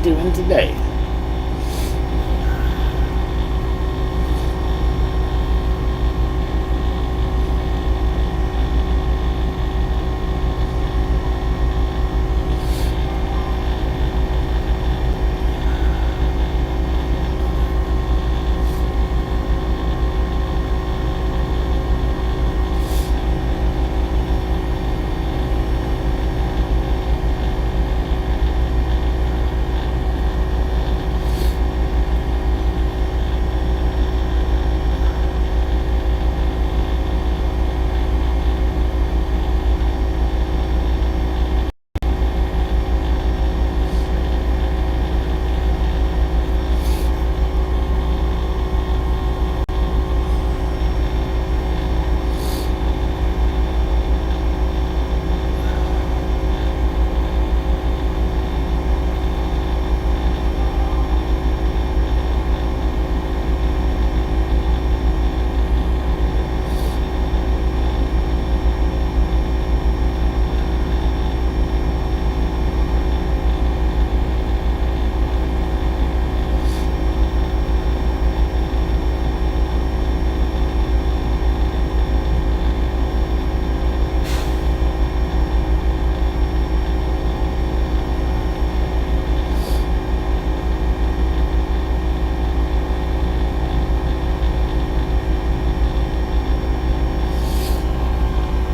doing today?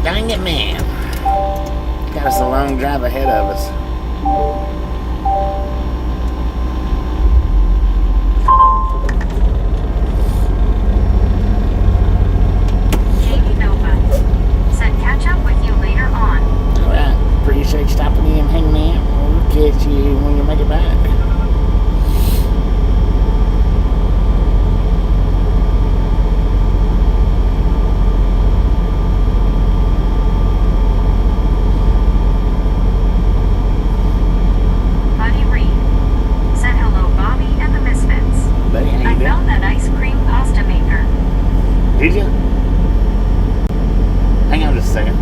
Dang it, man. Got us a long drive ahead of us. Said catch up with you later on. Alright. Appreciate you stopping in and hanging out. We'll catch you when you make it back. Did you? Hang on just a second.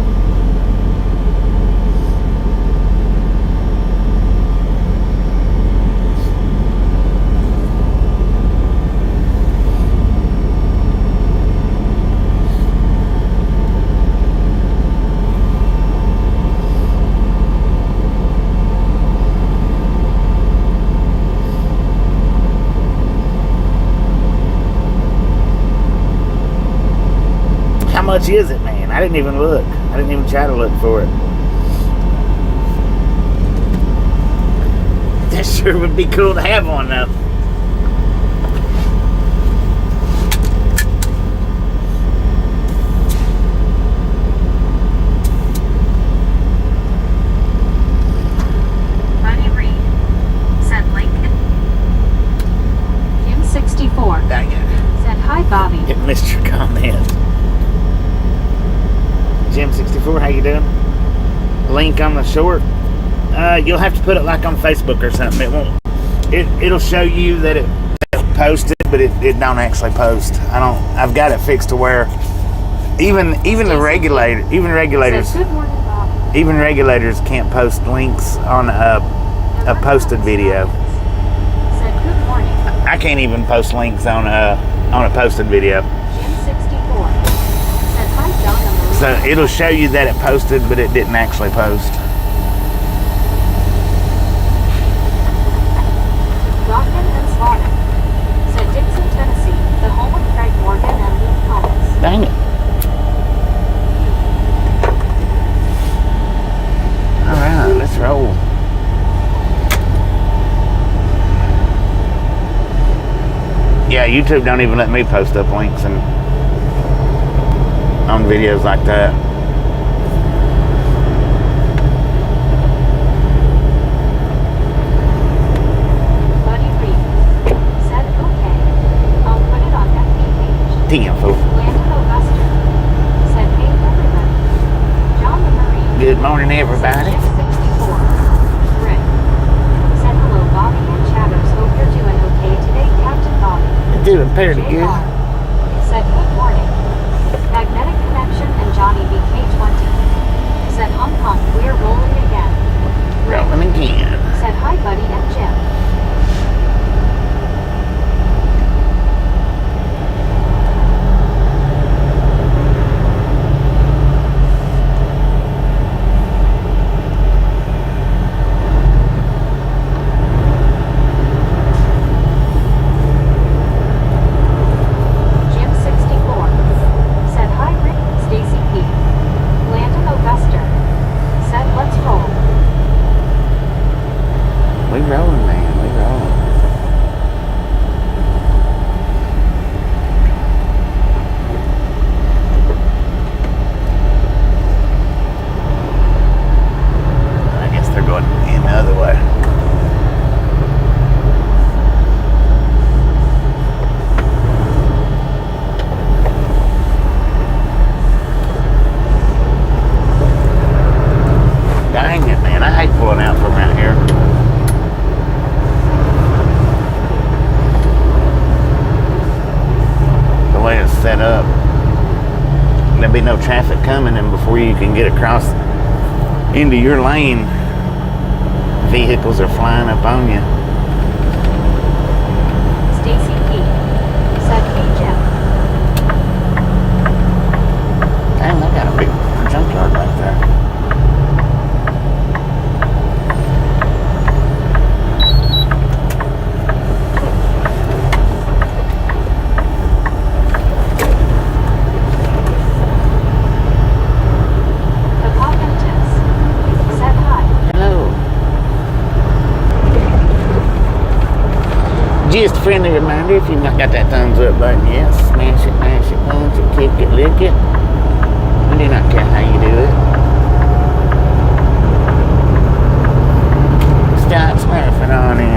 How much is it, man? I didn't even look. I didn't even try to look for it. That sure would be cool to have one, though. Buddy Reed said Lincoln. Jim 64. Dang it. Said hi, Bobby. It missed your comment. Jim 64, how you doing? Link on the short. You'll have to put it like on Facebook or something. It won't. It'll show you that it posted, but it don't actually post. I've got it fixed to where even regulators can't post links on a posted video. Said good morning. I can't even post links on a posted video. Jim 64. Said hi, John. So it'll show you that it posted, but it didn't actually post. Rockman and Slaughter said Dixon, Tennessee, the home of Craig Morgan and Luke Thomas. Dang it. Alright, let's roll. Yeah, YouTube don't even let me post up links and on videos like that. Buddy Reed said okay. I'll put it on FB page. Damn fool. Landon Augusta said hey everybody. John the Marine. Good morning, everybody. Said Jim 64. Rick said hello, Bobby and Chatters. Hope you're doing okay today, Captain Bobby. Doing fairly good. Said good morning. Magnetic Connection and Johnny BK20 said Hong Kong, we're rolling again. Rolling again. Said hi, Buddy and Jim. there'll be no traffic coming, and before you can get across into your lane, vehicles are flying up on you. Stacy P. said, "Hey Jim." Dang, they got a big junkyard right there. The Poppingtons said hi. Hello. Just a friendly reminder, if you've not got that thumbs up button yet, smash it, mash it, punch it, kick it, lick it. We do not care how you do it. Start smurfing on in.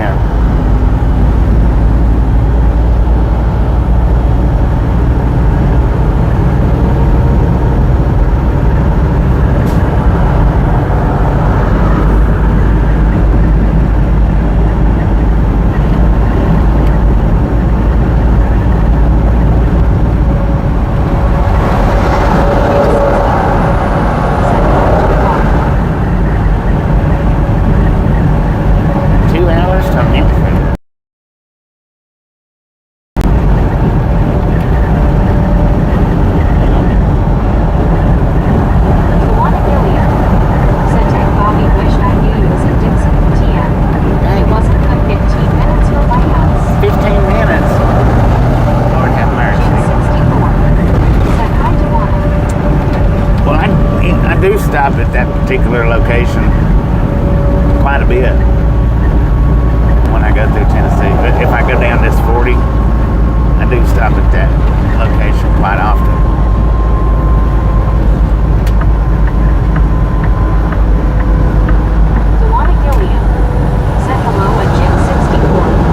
Stop at that particular location quite a bit when I go through Tennessee. But if I go down this 40, I do stop at that location quite often. Dewana Gilliam said hello at Jim 64.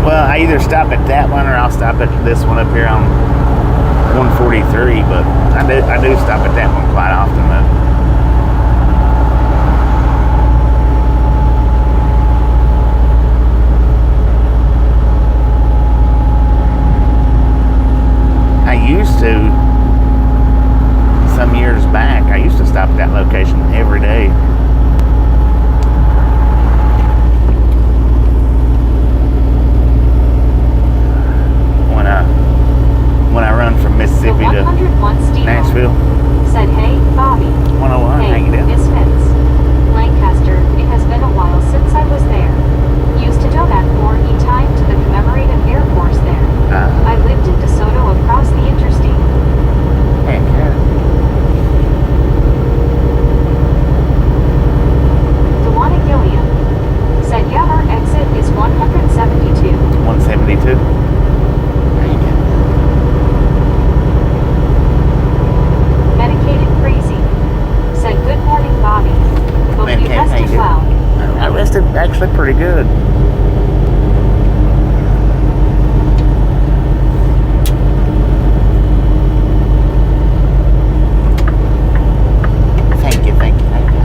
Well, I either stop at that one or I'll stop at this one up here on 143, but I do stop at that one quite often though. I used to, some years back, I used to stop at that location every day. When I run from Mississippi to Nashville. Said, "Hey, Bobby." 101, Hey, how you doing? Miss Fitz. Lancaster, it has been a while since I was there. Used to donate more time to the commemorative Air Force there. I lived in DeSoto across the interstate. Heck yeah. Dewana Gilliam said, "Yeah, our exit is 172. 172? There you go. Medicated Crazy said, "Good morning, Bobby. Hope you Medicated, how you rested doing? well." I rested actually pretty good. Thank you, thank you, thank you.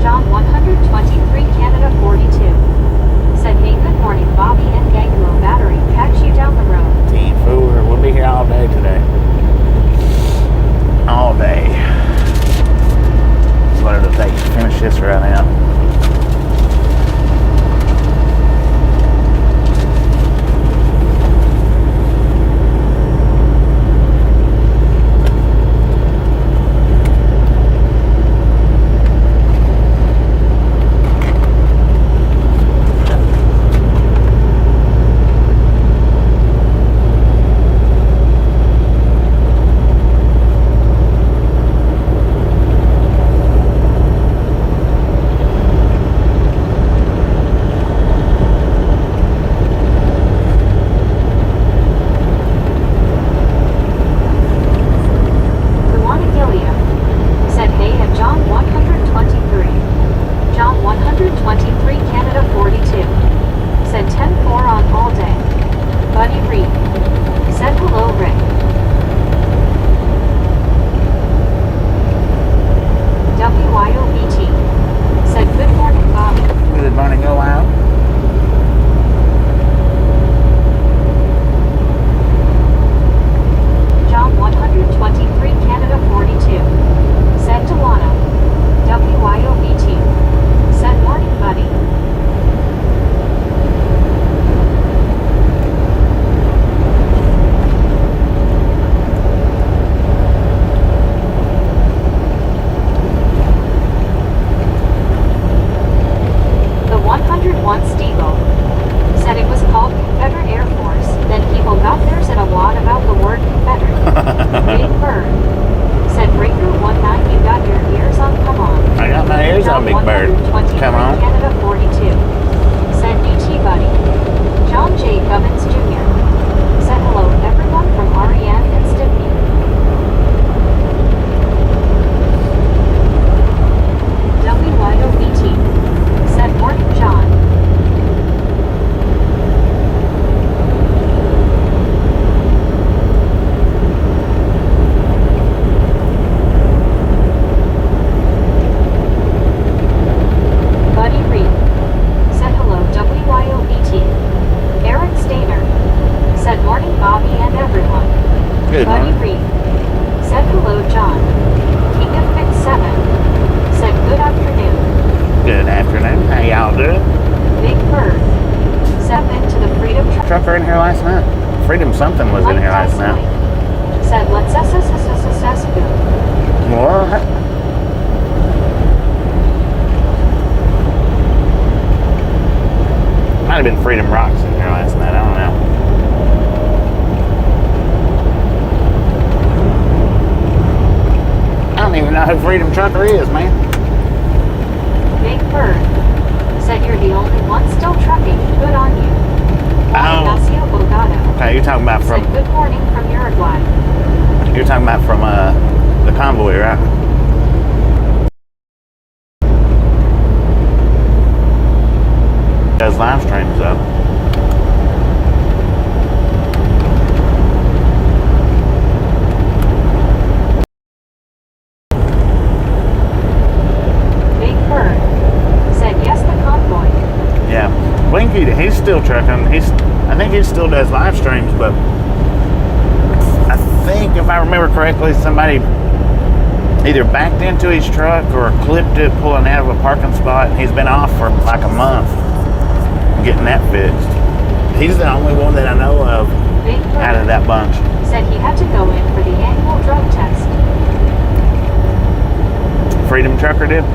John 123 Canada 42 said, "Hey, good morning, Bobby and gang. Low battery. Catch you down the road." Team Fooler, we'll be here all day today. All day. Bobby Reed. Said hello, John. King of Fix 7. Said good afternoon. Good afternoon. How y'all doing? Big Bird. Said been to the Freedom Trucker in here last night? Freedom something was in here last night. Said let's go. What? Might have been Freedom Rocks in here last night. I don't know. I don't even know who Freedom Trucker is, man. Big Bird. Said you're the only one still trucking. Good on you. Ignacio Bogado. Okay, you're talking about from... Said good morning from Uruguay. You're talking about from the convoy, right? Does live streams though. Big Bird. Said yes, the convoy. Yeah. Blinky, he's still trucking. I think he still does live streams, but I think if I remember correctly, somebody either backed into his truck or clipped it pulling out of a parking spot. He's been off for like a month getting that fixed. He's the only one that I know of out of that bunch. Said he had to go in for the annual drug test. Freedom Trucker did?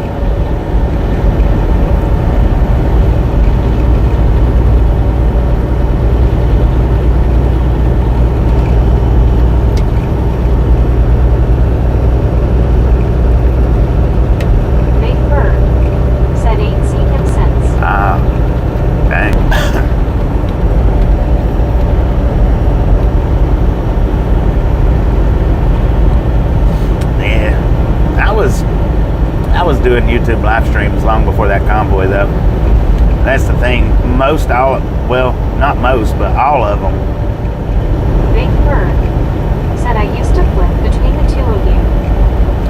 Doing YouTube live streams long before that convoy though. That's the thing. Not most, but all of them. Big Bird. Said I used to flip between the two of you.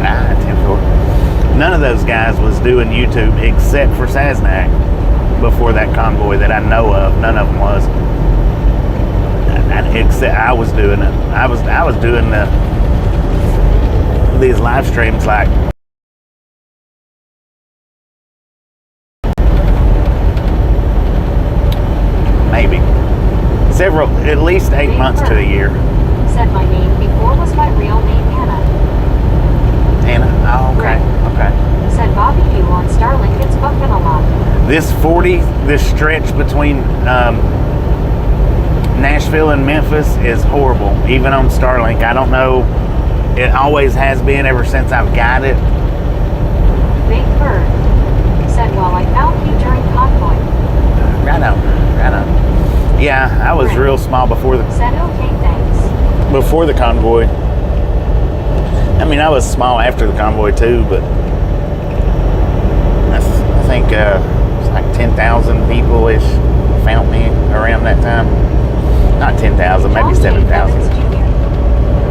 10-4. None of those guys was doing YouTube except for Sasnak before that convoy that I know of. None of them was. Except I was doing it. I was doing these live streams like at least 8 months to a year. Said my name before was my real name, Anna. Anna? Oh, okay. Right. Okay. Said Bobby you on Starlink, it's bumping a lot. This stretch between Nashville and Memphis is horrible, even on Starlink. I don't know. It always has been ever since I've got it. Big Bird. Said, well, I found you during convoy. Right on. Yeah, I was real small before the... Said okay, thanks. Before the convoy. I mean, I was small after the convoy too, but I think it's like 10,000 people-ish found me around that time. Not 10,000, maybe 7,000.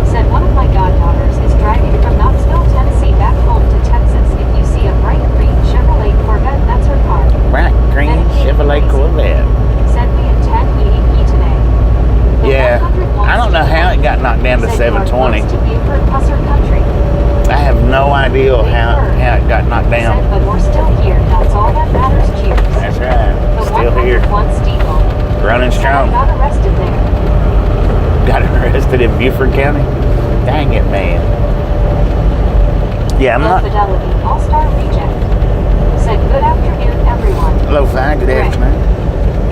Said one of my goddaughters is driving from Knoxville, Tennessee back home to Texas. If you see a bright green Chevrolet Corvette, that's her car. Bright green Chevrolet Corvette. Said we intend meeting you today. Yeah, I don't know how it got knocked down to 720. I have no idea how it got knocked down. Said, but we're still here. That's all that matters. Cheers. That's right. Still here. Running strong. Got arrested there. Got arrested in Beaufort County? Dang it, man. Yeah, I'm not... Fidelity, All-Star Reject. Said good afternoon, everyone. Hello, fine. Good afternoon.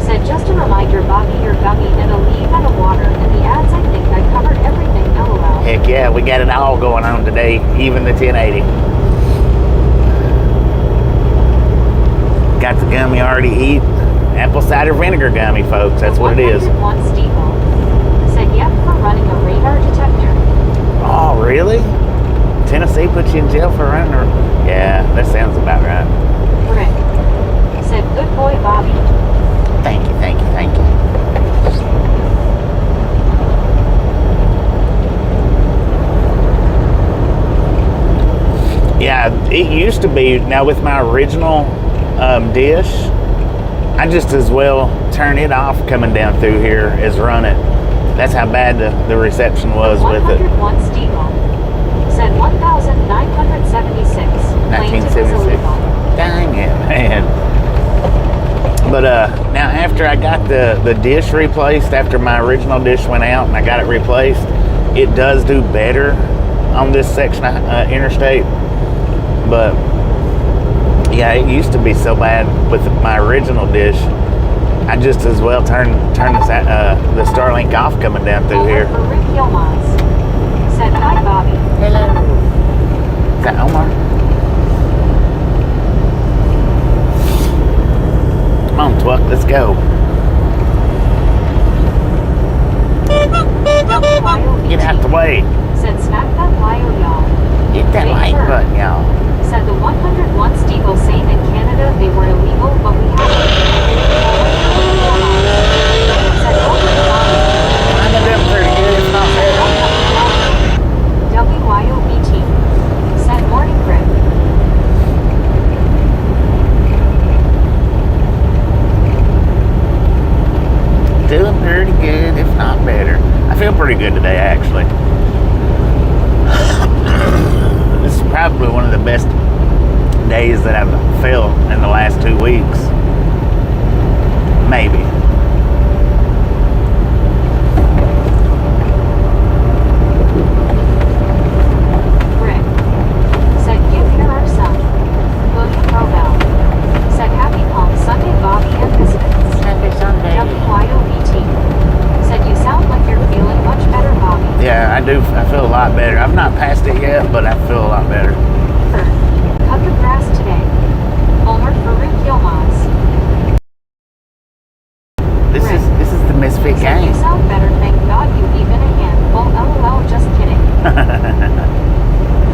Said just a reminder, Bobby, you're gummy and a leave and a water. And the ads, I think I covered everything, LOL. Heck yeah, we got it all going on today, even the 1080. Got the gummy already eat. Apple cider vinegar gummy, folks. That's what it is. One Steeple. Said yep for running a radar detector. Oh, really? Tennessee put you in jail for running a... Yeah, that sounds about right. Rick. Said good boy, Bobby. Thank you. Yeah, it used to be, now with my original dish, I just as well turn it off coming down through here as run it. That's how bad the reception was with it. 101 Steeple said 1,976. 1976. Dang it, man. But now after I got the dish replaced, after my original dish went out and I got it replaced, it does do better on this section of interstate. But yeah, it used to be so bad with my original dish. I just as well turn the Starlink off coming down through here. Said hi, Bobby. Hello. Is that Omar? Come on, Twuck, let's go. Get out the way. Said smack that bio, y'all. Hit that like button, y'all. Said the 101 Steeple saying in Canada they were illegal, but we haven't. Said I'm doing pretty good, it's not bad. WYOBT. Said morning Greg. Doing pretty good, if not better. I feel pretty good today, actually. This is probably one of the best days that I've felt in the last 2 weeks. Maybe. Rick. Said give here our son. William Robel. Said happy Palm Sunday, Bobby and Biscuits. Happy Sunday. WYOBT. Said you sound like you're feeling much better, Bobby. Yeah, I do. I feel a lot better. I've not passed it yet, but I feel a lot better. Cut the grass today. Homework for Rick Yilmaz. This is the misfit Said game. you sound better, thank God you even a handful. LOL, just kidding.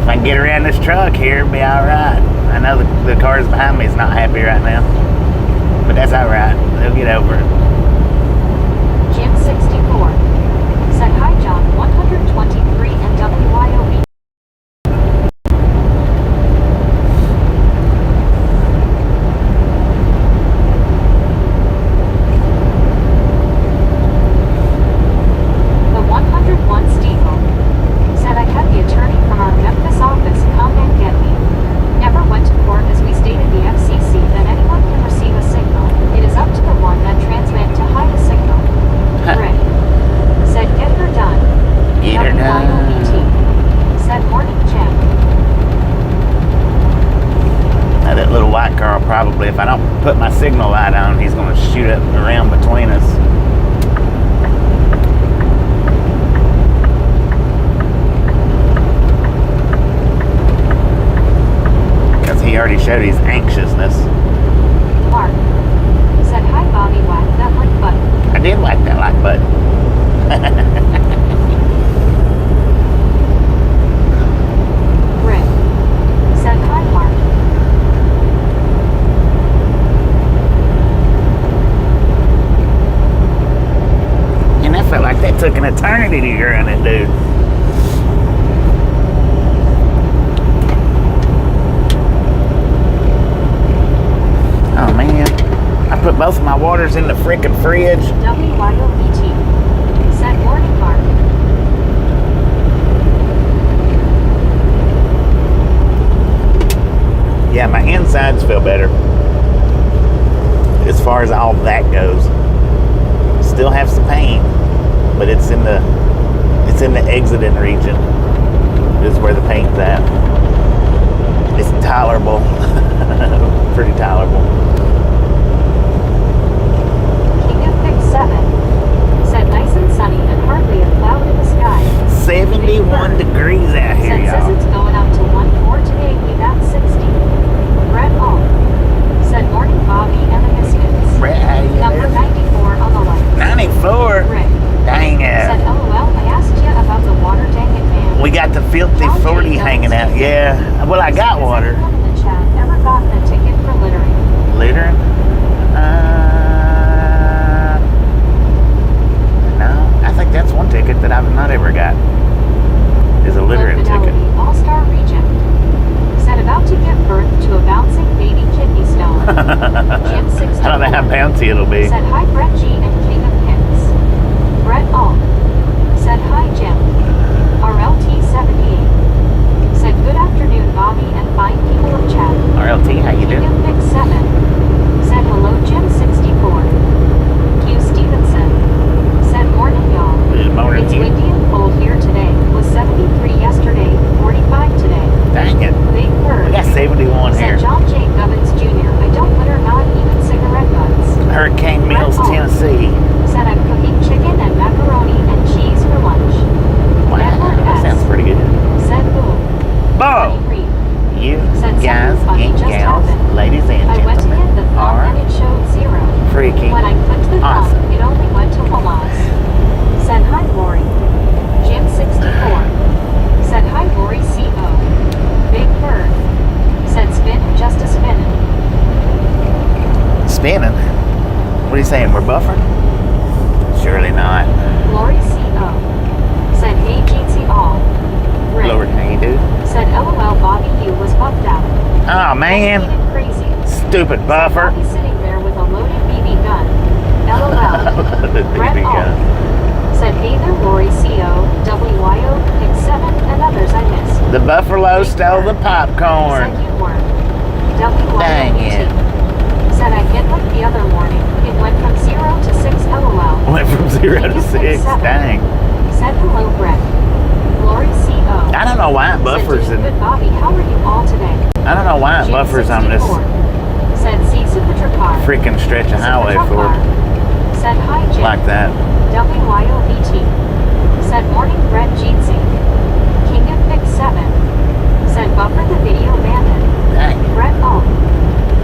If I can get around this truck here, it'll be alright. I know the cars behind me is not happy right now. But that's alright. They'll get over it. Jim 64. Said hi John 123 and WYOB. The 101 Steeple said I had the attorney from our Memphis office come and get me. Never went to court as we stated the FCC that anyone can receive a signal. It is up to the one that transmit to hide a signal. Rick. Said get her done. Get her done. WYOBT. Said morning Jim. Now that little white car will probably, if I don't put my signal light on, he's going to shoot up around between us. Because he already showed his anxiousness. Mark. Said hi Bobby, whack that like button. I did like that like button. Rick. Said hi Mark. And I felt like that took an eternity to run it, dude. Oh man, I put both of my waters in the frickin' fridge. WYOBT. Said morning Mark. Yeah, my insides feel better. As far as all that goes. Still have some pain, but it's in the exiting region is where the pain's at. It's tolerable. Pretty tolerable. King of Pick 7. Said nice and sunny and hardly a cloud in the sky. 71 degrees out here, Said says y'all. it's going up to 1-4 today, we got 60. Brett All. Said morning Bobby and the Biscuits. Brett, how you Number doing? 94 on the left. 94? Rick. Dang Said it. LOL, I asked you about the water, dang it man. We got the filthy 40 hanging out. Yeah. Well, I got water. Has anyone in the chat ever gotten a ticket for littering? Littering? No. I think that's one ticket that I've not ever got. Is a littering ticket. All-Star Region. Said about to give birth to a bouncing baby kidney stone. Jim 64. I don't know how bouncy it'll be. Said hi Brett G and King of Pins. Brett All. spinning. What are you saying? We're buffering? Surely not. Lori C.O. said, hey, GT all. Rick Lord, how you do? said, LOL, Bobby, you was buffed out. Oh, man. Crazy. Stupid buffer. Bobby sitting there with a loaded BB gun. LOL. The Brett BB Alt gun. said, hey there, Lori C.O., WYO, Pick 7, and others I missed. The buffalo stole the popcorn. Said you weren't. WYO Dang it. said I hit hook the other morning. It went from 0 to 6 LOL. Went from 0 to 6. Dang. Said hello, Brett. Lori C.O. I don't know why it buffers said, and good Bobby, how are you all today? I don't know why it Jim buffers on this 64 said see Super car. freaking stretch of highway for Said hi Jim. like that. WYOBT said morning Brett Jeetsy. King of Pick 7 said buffer the video bandit. Dang. Brett Alt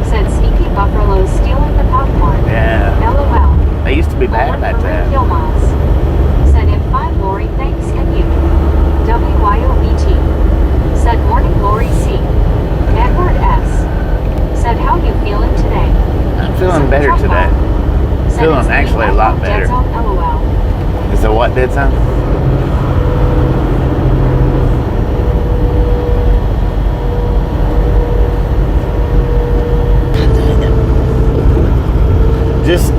said sneaky buffaloes stealing the popcorn. Yeah. LOL. They used to be bad about that. Gilmoz said if fine Lori thanks and you. WYOBT said morning Lori C. Edward S. said how you feeling today? I'm feeling better today. Feeling actually a lot better. LOL. Is it what did something? Just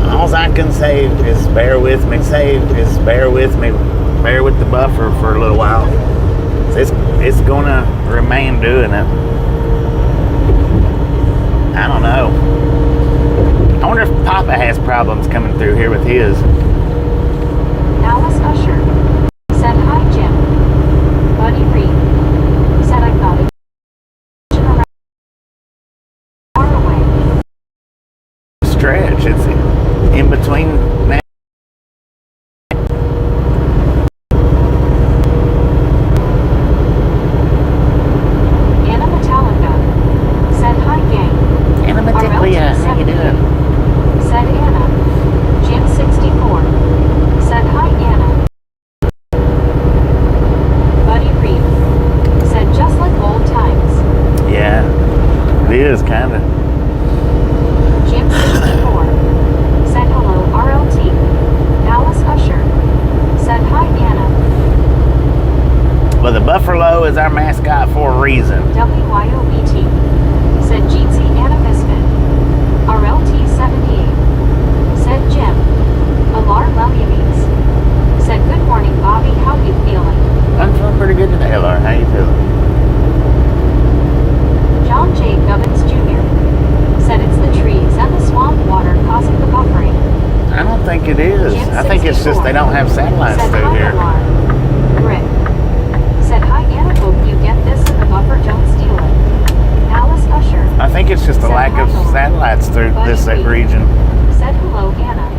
all I can say is bear with me. Bear with me. Bear with the buffer for a little while. It's gonna remain doing it. I don't know. I wonder if Papa has problems coming through here with his. Alice Usher said hi Jim. Buddy Reed said I thought it far away. Stretch. It's in between now. Anna Metallica said hi gang. Anna Metallica, how you doing? Said Anna. Jim 64 said hi Anna. Buddy Reed said just like old times. Yeah, it is kind of. Jim 64 said hello RLT. Alice Usher said hi Anna. Well, the buffalo is our mascot for a reason. WYOBT said Jeetsy Anna Misfit. RLT 78 said Jim. Alar Lelianes said good morning Bobby, how you feeling? I'm feeling pretty good today, Laura. How you feeling? John J. Gubbins Jr. said it's the trees and the swamp water causing the buffering. I don't think it is. Jim I think it's just they don't have satellites said through hi here. Alar. Rick said hi Anna, hope you get this and the buffer don't steal it. Alice Usher I think it's just a said lack hi, of Alar. satellites through Buddy this Reed region. said hello Anna.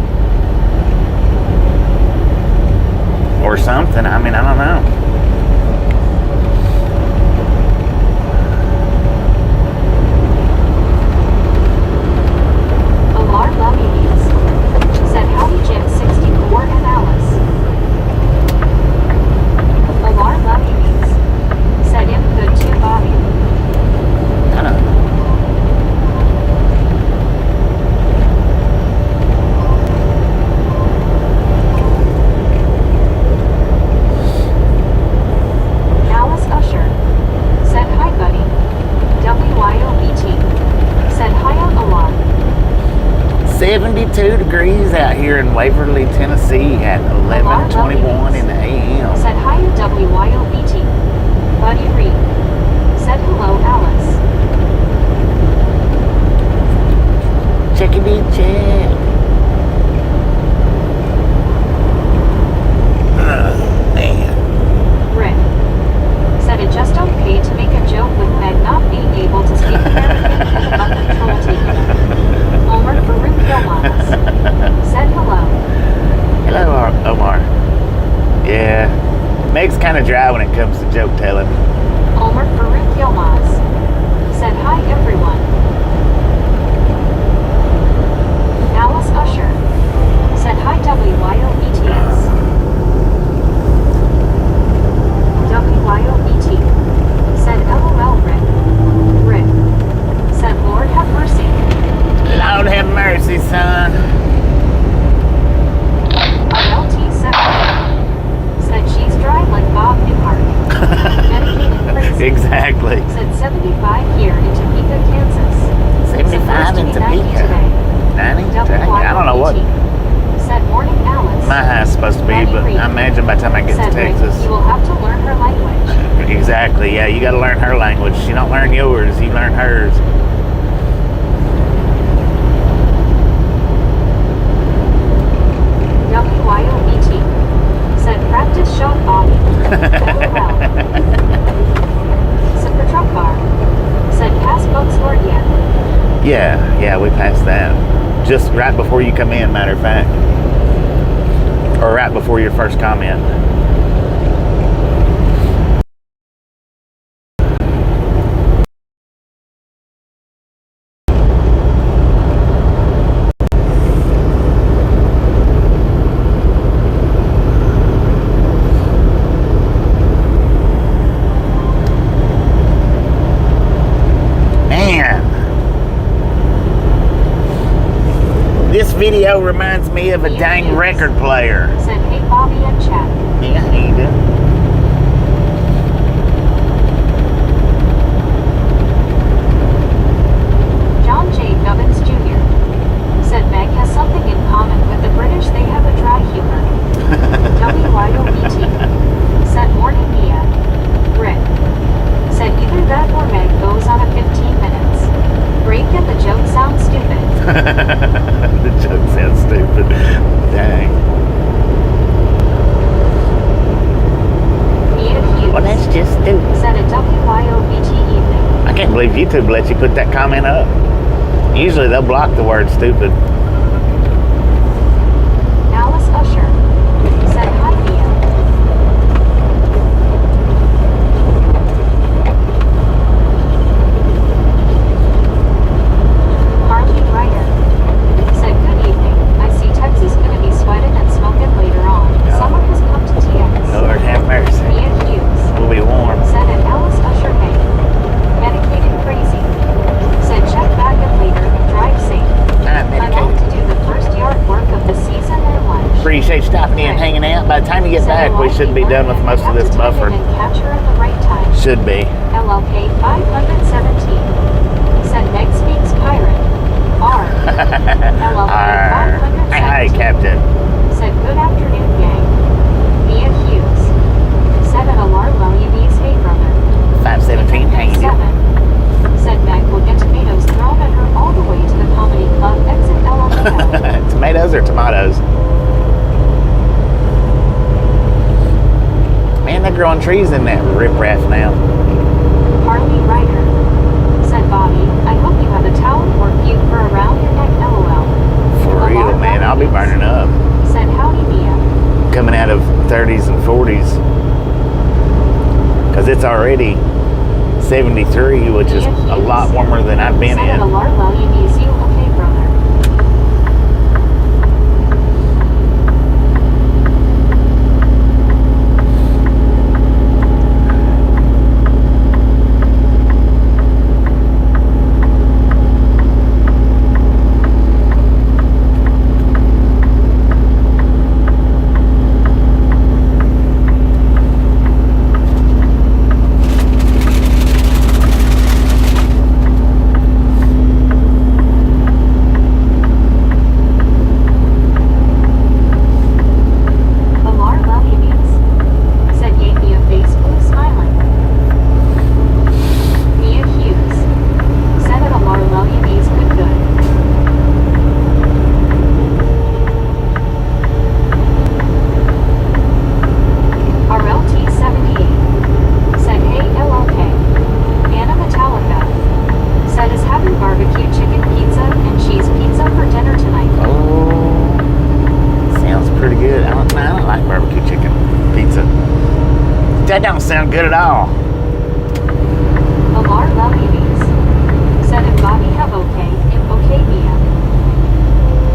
Or something. I mean, I don't know. Alar Lelianes said howdy Jim 64 and Alice. Alar Lelianes said I'm good too Bobby. I don't know. Alice Usher said hi buddy. WYOBT said hi Alar. 72 degrees out here in Waverly, Tennessee at 11:21 in the a.m. Said hi WYOBT. Buddy Reed said hello Alice. Chickadee check. Man. Rick said it just okay to make a joke with Meg not being able to speak American and the bucket troll taking it. Omar Farouk Gilmoz said hello. Hello, Omar. Yeah. Meg's kind of dry when it comes to joke telling. Omar Farouk Gilmoz said hi everyone. Alice Usher said hi WYOBTS. WYOBT said LOL Rick. Rick said Lord have mercy. Lord have 75 here in Topeka, Kansas. 75 in Supposed to be 90 Topeka. today. 90? I don't know what Said morning, Alice. my high's supposed to be, but I imagine by the time I get to Said Rick, Texas. you will have to learn her language. Exactly, yeah, you gotta learn her language. You don't learn yours, you learn hers. WYOBT. Said practice shot Bobby. LOL. Super truck car. Said pass Bucks Lord yet. Yeah, we passed that. Just right before you come in, matter of fact. Or right before your first comment. This video reminds me of a dang record player. Said hey Bobby and chat. Yeah, how you doing? John J. Gubbins Jr. Said Meg has something in common with the British. They have a dry humor. WYOBT. Said morning Mia. Rick. Said either that or Meg goes on a 15 minutes. Break and the joke sounds stupid. The joke sounds stupid. Dang. Mia Hughes. Well, that's just stupid. Said a WYOBT evening. I can't believe YouTube lets you put that comment up. Usually they'll block the word stupid. Alice Usher. Said hi Mia. Harley Ryder. Said good evening. I see Texas gonna be sweating and smoking later on. Summer has come to TX. Lord have mercy. Mia Hughes. We'll be warm. Said an Alice Usher hey. Medicated crazy. Said check back and later. Drive safe. I'm I'm off medicated. to do the first yard work of the season and lunch. Appreciate you stopping in, hanging out. By the time you get Said back, we LLK should be done with most of this have to time buffer. it and catch her at the right time. Should be. LLK 517. Said Meg speaks pirate. R. LLK Arr. 517. Hi, Captain. Said good afternoon, gang. Mia Hughes. Said an alarm Williamese hey brother. 517, how you doing? 7. Said Meg will get tomatoes thrown at her all the way to the comedy club. Exit LLK. Tomatoes or tomatoes? Man, they're growing trees in that riprap now. Harley Ryder. Said Bobby, I hope you have a towel or cube for around your neck. LOL. For real, man. I'll be burning up. Said howdy Mia. Coming out of 30s and 40s. Because it's already 73, which is a lot warmer than I've been Said in. an alarm Williamese you okay brother. That don't sound good at all. Alar Lalies. Said if Bobby have okay, if okay Mia.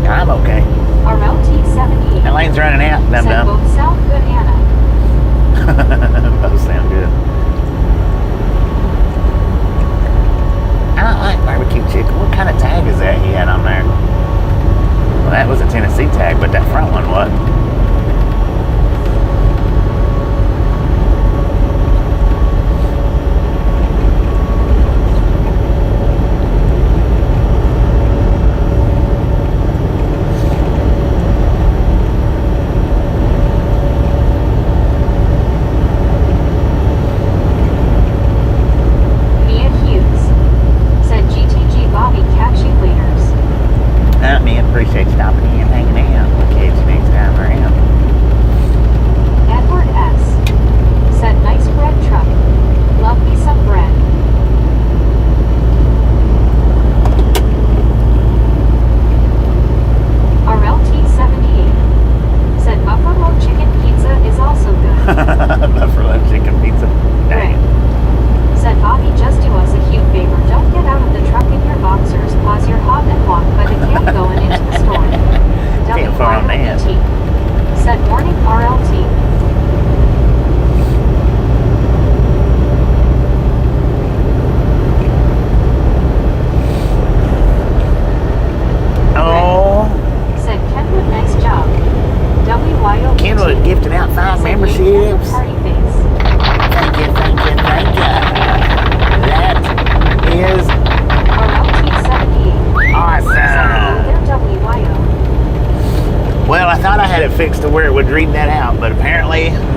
I'm okay. RLT78. That lane's running out, Said dum-dum. both sound good Anna. Both sound good. I don't like barbecue chicken. What kind of tag is that he had on there? Well, that was a Tennessee tag, but that front one wasn't.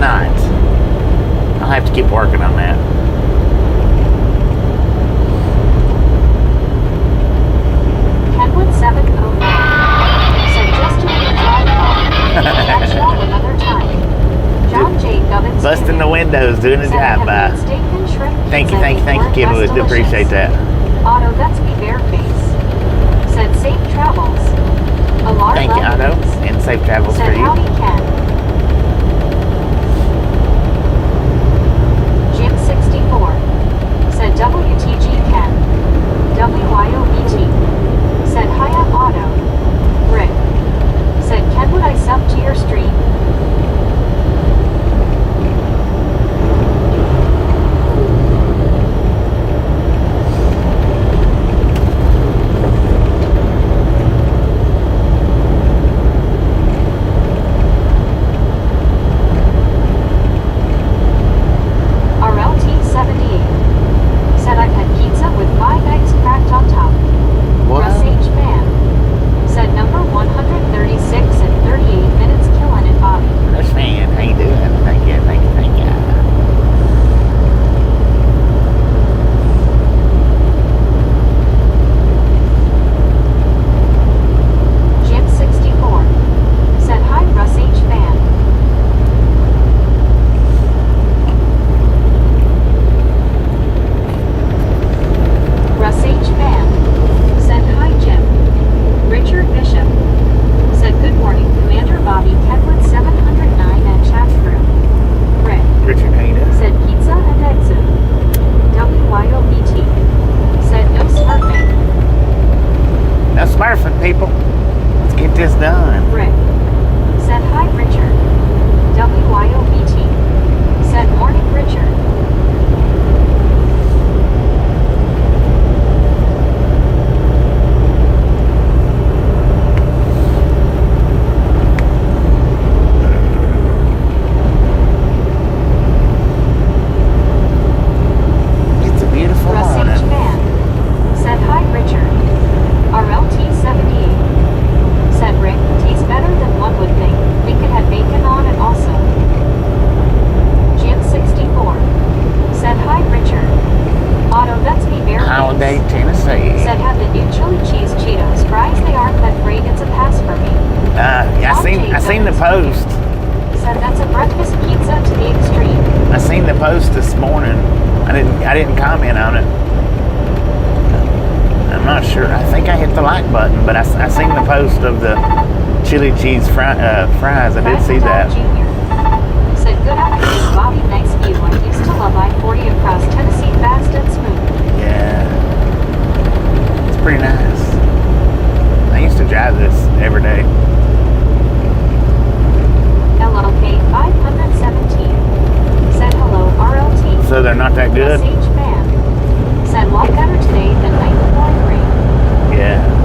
not. I'll have to keep working on that. Kenwood 709 said just to drive home. Catch y'all another time. John J. Gubbins Busting the windows, doing the said, job by. steak and shrimp Thank you, pizza Kenwood. before it was Appreciate delicious. that. Otto, that's me Bareface. Said safe travels. Alar Thank you, Otto, and safe travels said for you. howdy Ken. Jim 64 said WTG Ken. WYOBT said hiya Otto. Rick said Ken, would I sub to your stream? I didn't comment on it. I'm not sure. I think I hit the like button, but I seen the post of the chili cheese fries. I did see that. Said good afternoon, Bobby. Nice view. I used to love I-40 across Tennessee, fast and smooth. Yeah, it's pretty nice. I used to drive this every day. LLK 517 said hello, RLT. So they're not that good? Sage fan said lot better today than night before rain. Yeah.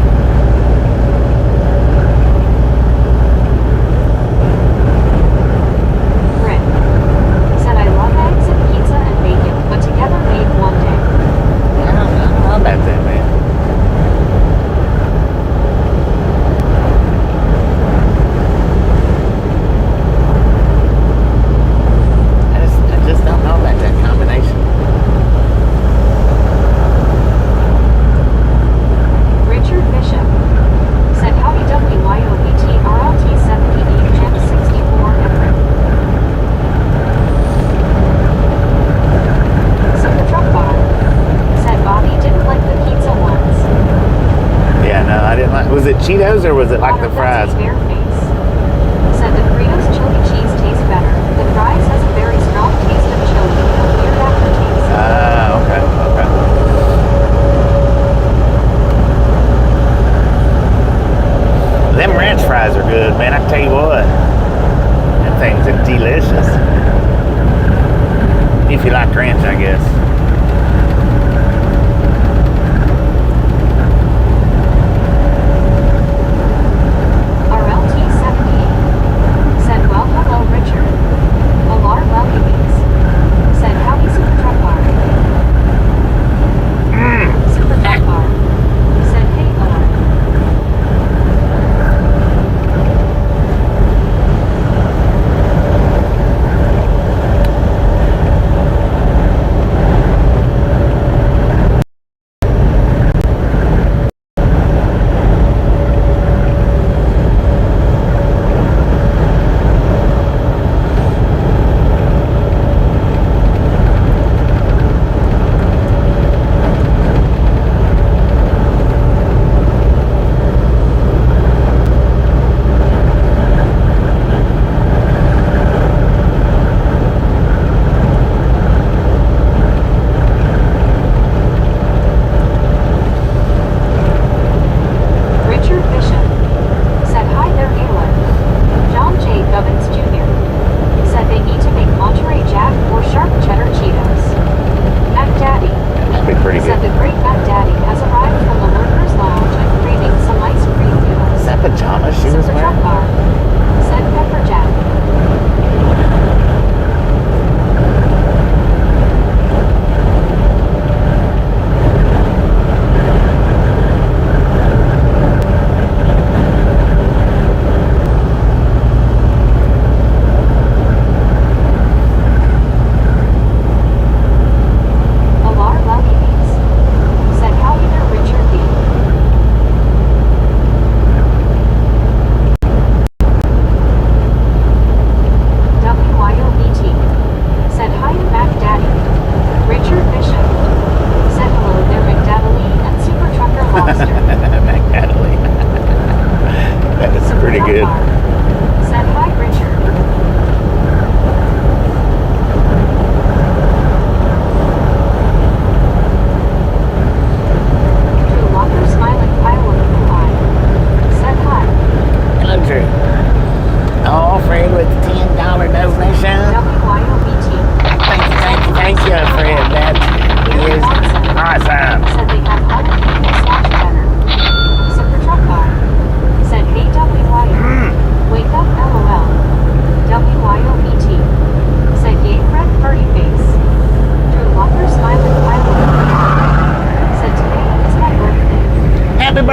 Was it Cheetos or was it like the fries? Said the Doritos chili cheese tastes better. The fries has a very strong taste of chili and a weird aftertaste. Ah, okay. Them ranch fries are good, man. I tell you what, them things are delicious. If you like ranch, I guess.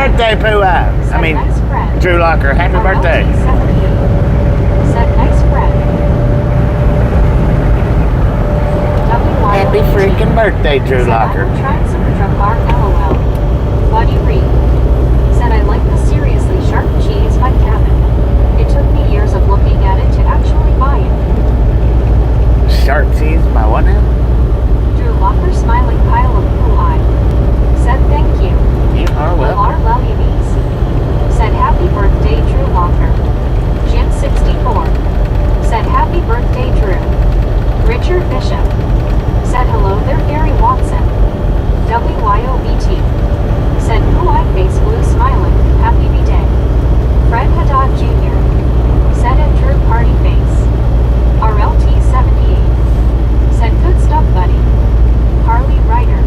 birthday, Pooh Eyes. Said nice friend. Drew Locker. Happy birthday. RLT 78. Said nice friend. Happy freaking birthday, Drew Locker. I'm trying some truck bar, LOL. Buddy Reed. Said I like the seriously sharp cheese by Cabin. It took me years of looking at it to actually buy it. Sharp cheese by what now? Drew Locker smiling pile of blue eye. Said thank you. You are welcome. LRLUVs. Said happy birthday, Drew Locker. Jim 64. Said happy birthday, Drew. Richard Bishop. Said hello there, Gary Watson. WYOBT. Said blue-eyed face blue smiling, happy B-day. Fred Haddad Jr. Said at Drew party face. RLT 78. Said good stuff, buddy. Harley Ryder.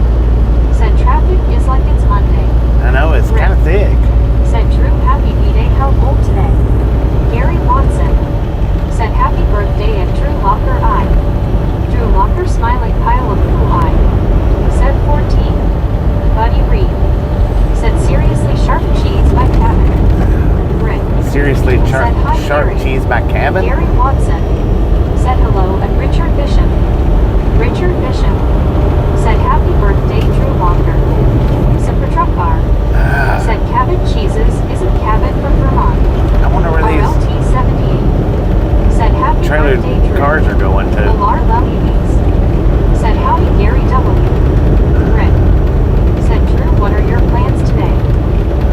Said traffic is like it's Monday. I know, it's kind of thick. Said Drew happy B-day, how old today? Gary Watson. Said happy birthday at Drew Locker I. Drew Locker smiling pile of blue eye. Said 14. Buddy Reed. Said seriously sharp cheese by Cabin. Rick. Seriously Said hi, sharp Gary. cheese by Cabin? Gary Watson. Said hello and Richard Bishop. Richard Bishop. Said happy birthday, Drew Locker. Super Truck Bar. Said Cabin Cheeses isn't Cabin from Vermont. I wonder where these RLT 78. Said happy trailer birthday, Drew. cars are going to. Alar Lubbies. Said howdy, Gary W. Rick. Said Drew, what are your plans today?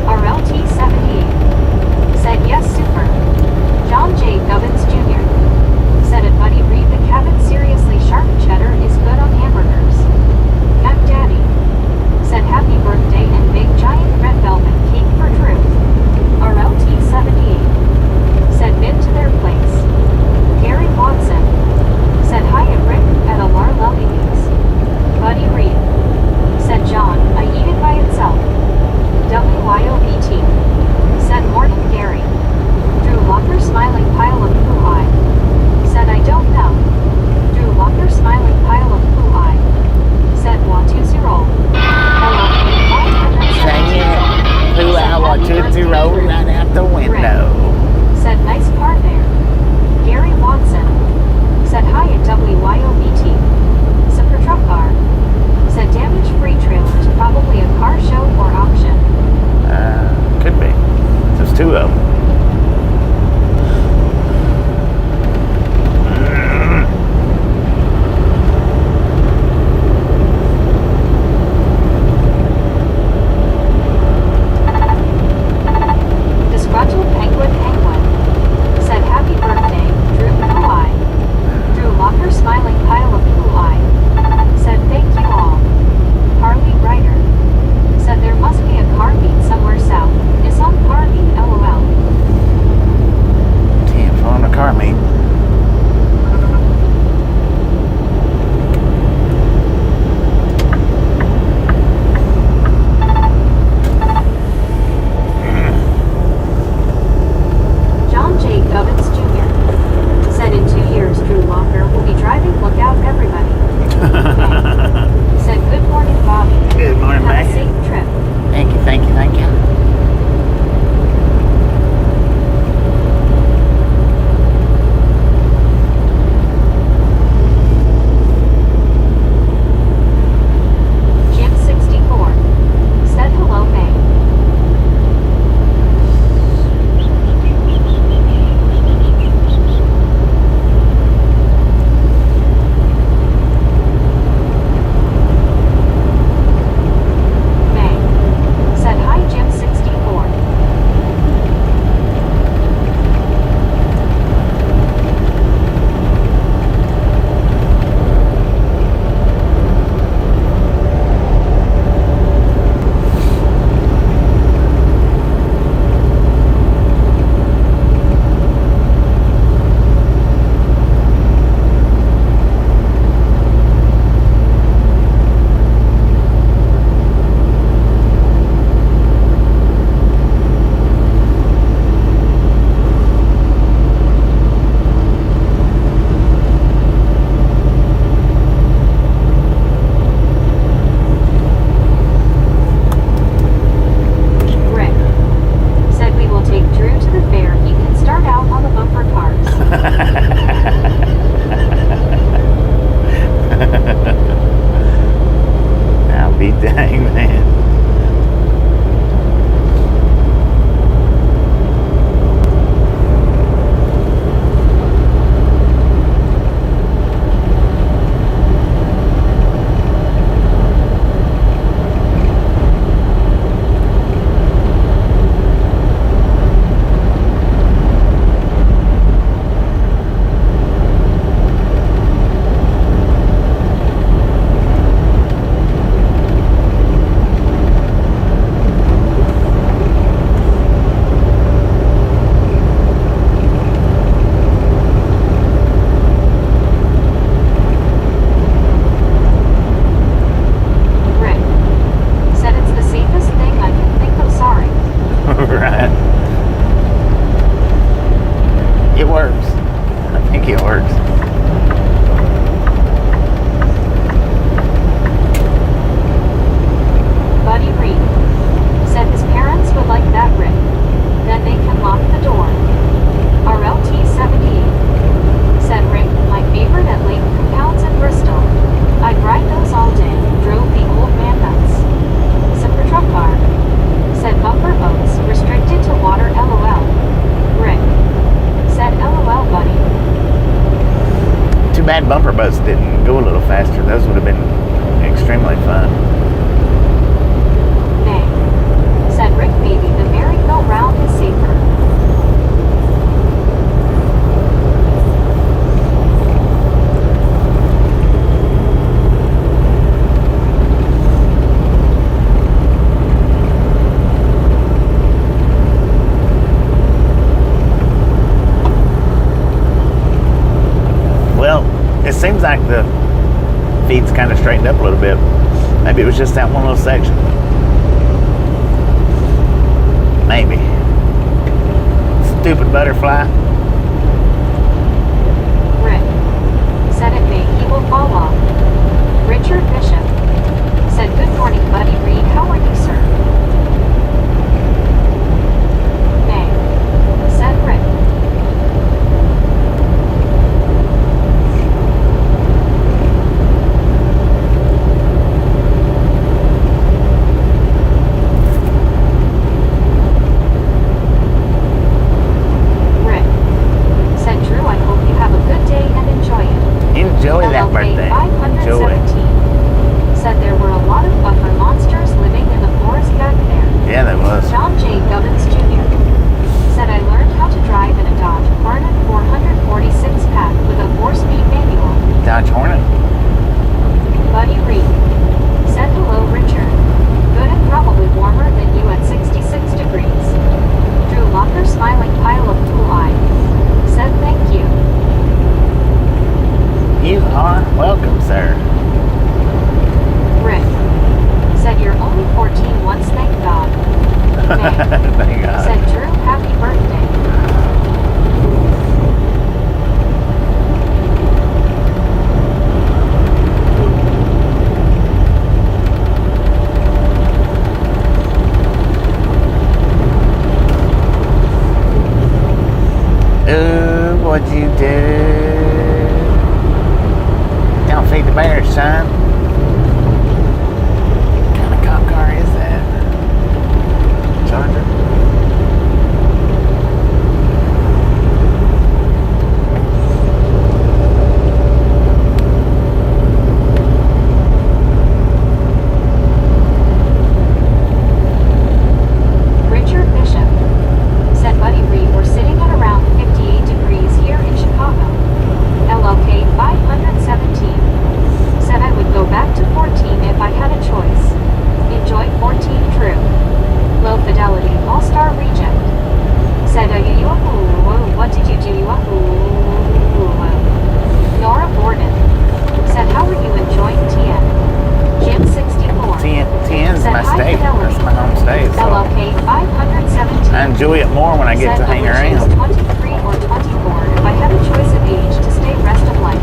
RLT 78. Said yes, super. John J. Gubbins Jr. Dang, man. Bad bumper boats didn't go a little faster. Those would have been extremely fun. Nay, said Rick, maybe the merry-go-round is safer. It seems like the feed's kind of straightened up a little bit. Maybe it was just that one little section. Maybe. Stupid butterfly. Rick said it may, he will fall off. Richard Bishop said, good morning, Buddy Reed. How are you, sir? Nay, said Rick. Enjoy that birthday. Enjoy. Said there were a lot of buffer monsters living in the forest back there. Yeah, there was. John J. Gubbins Jr. said I learned how to drive in a Dodge Hornet 446 pack with a 4-speed manual. Dodge Hornet? Buddy Reed said hello, Richard. Good and probably warmer than you at 66 degrees. Drew Locker smiling pile of cool eye. Said thank you. You are welcome, sir. Rick said you're only 14 once, thank God. May Thank God. said Drew, happy birthday. Ooh, what'd you do? Don't feed the bears, son. What kind of cop car is that? Charger? Richard Bishop said Buddy Reed, we're sitting at around 58 degrees here in Chicago. LLK 517 said I would go back to 14 if I had a choice. Enjoy 14 Drew. Low fidelity all-star reject said what did you do? Nora Borden said how are you enjoying TN? Jim 64 TN's said my high state. fidelity. That's my home state. So LLK 517 I enjoy it more when I get to hang around. 23 or 24 if I had a choice of age to stay rest of life.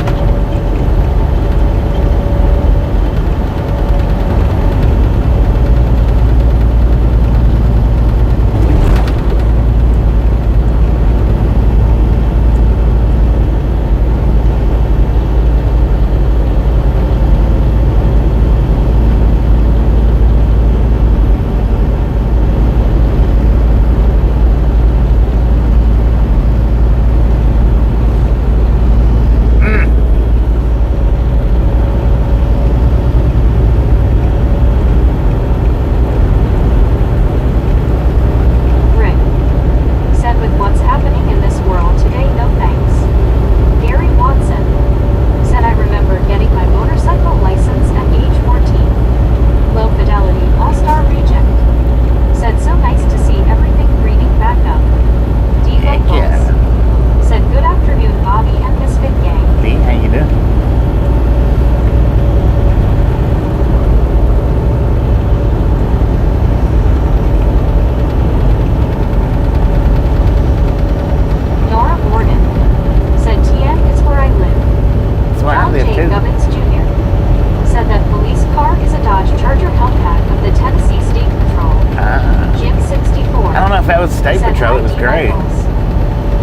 State said Patrol, hi, it was D. great. Michaels.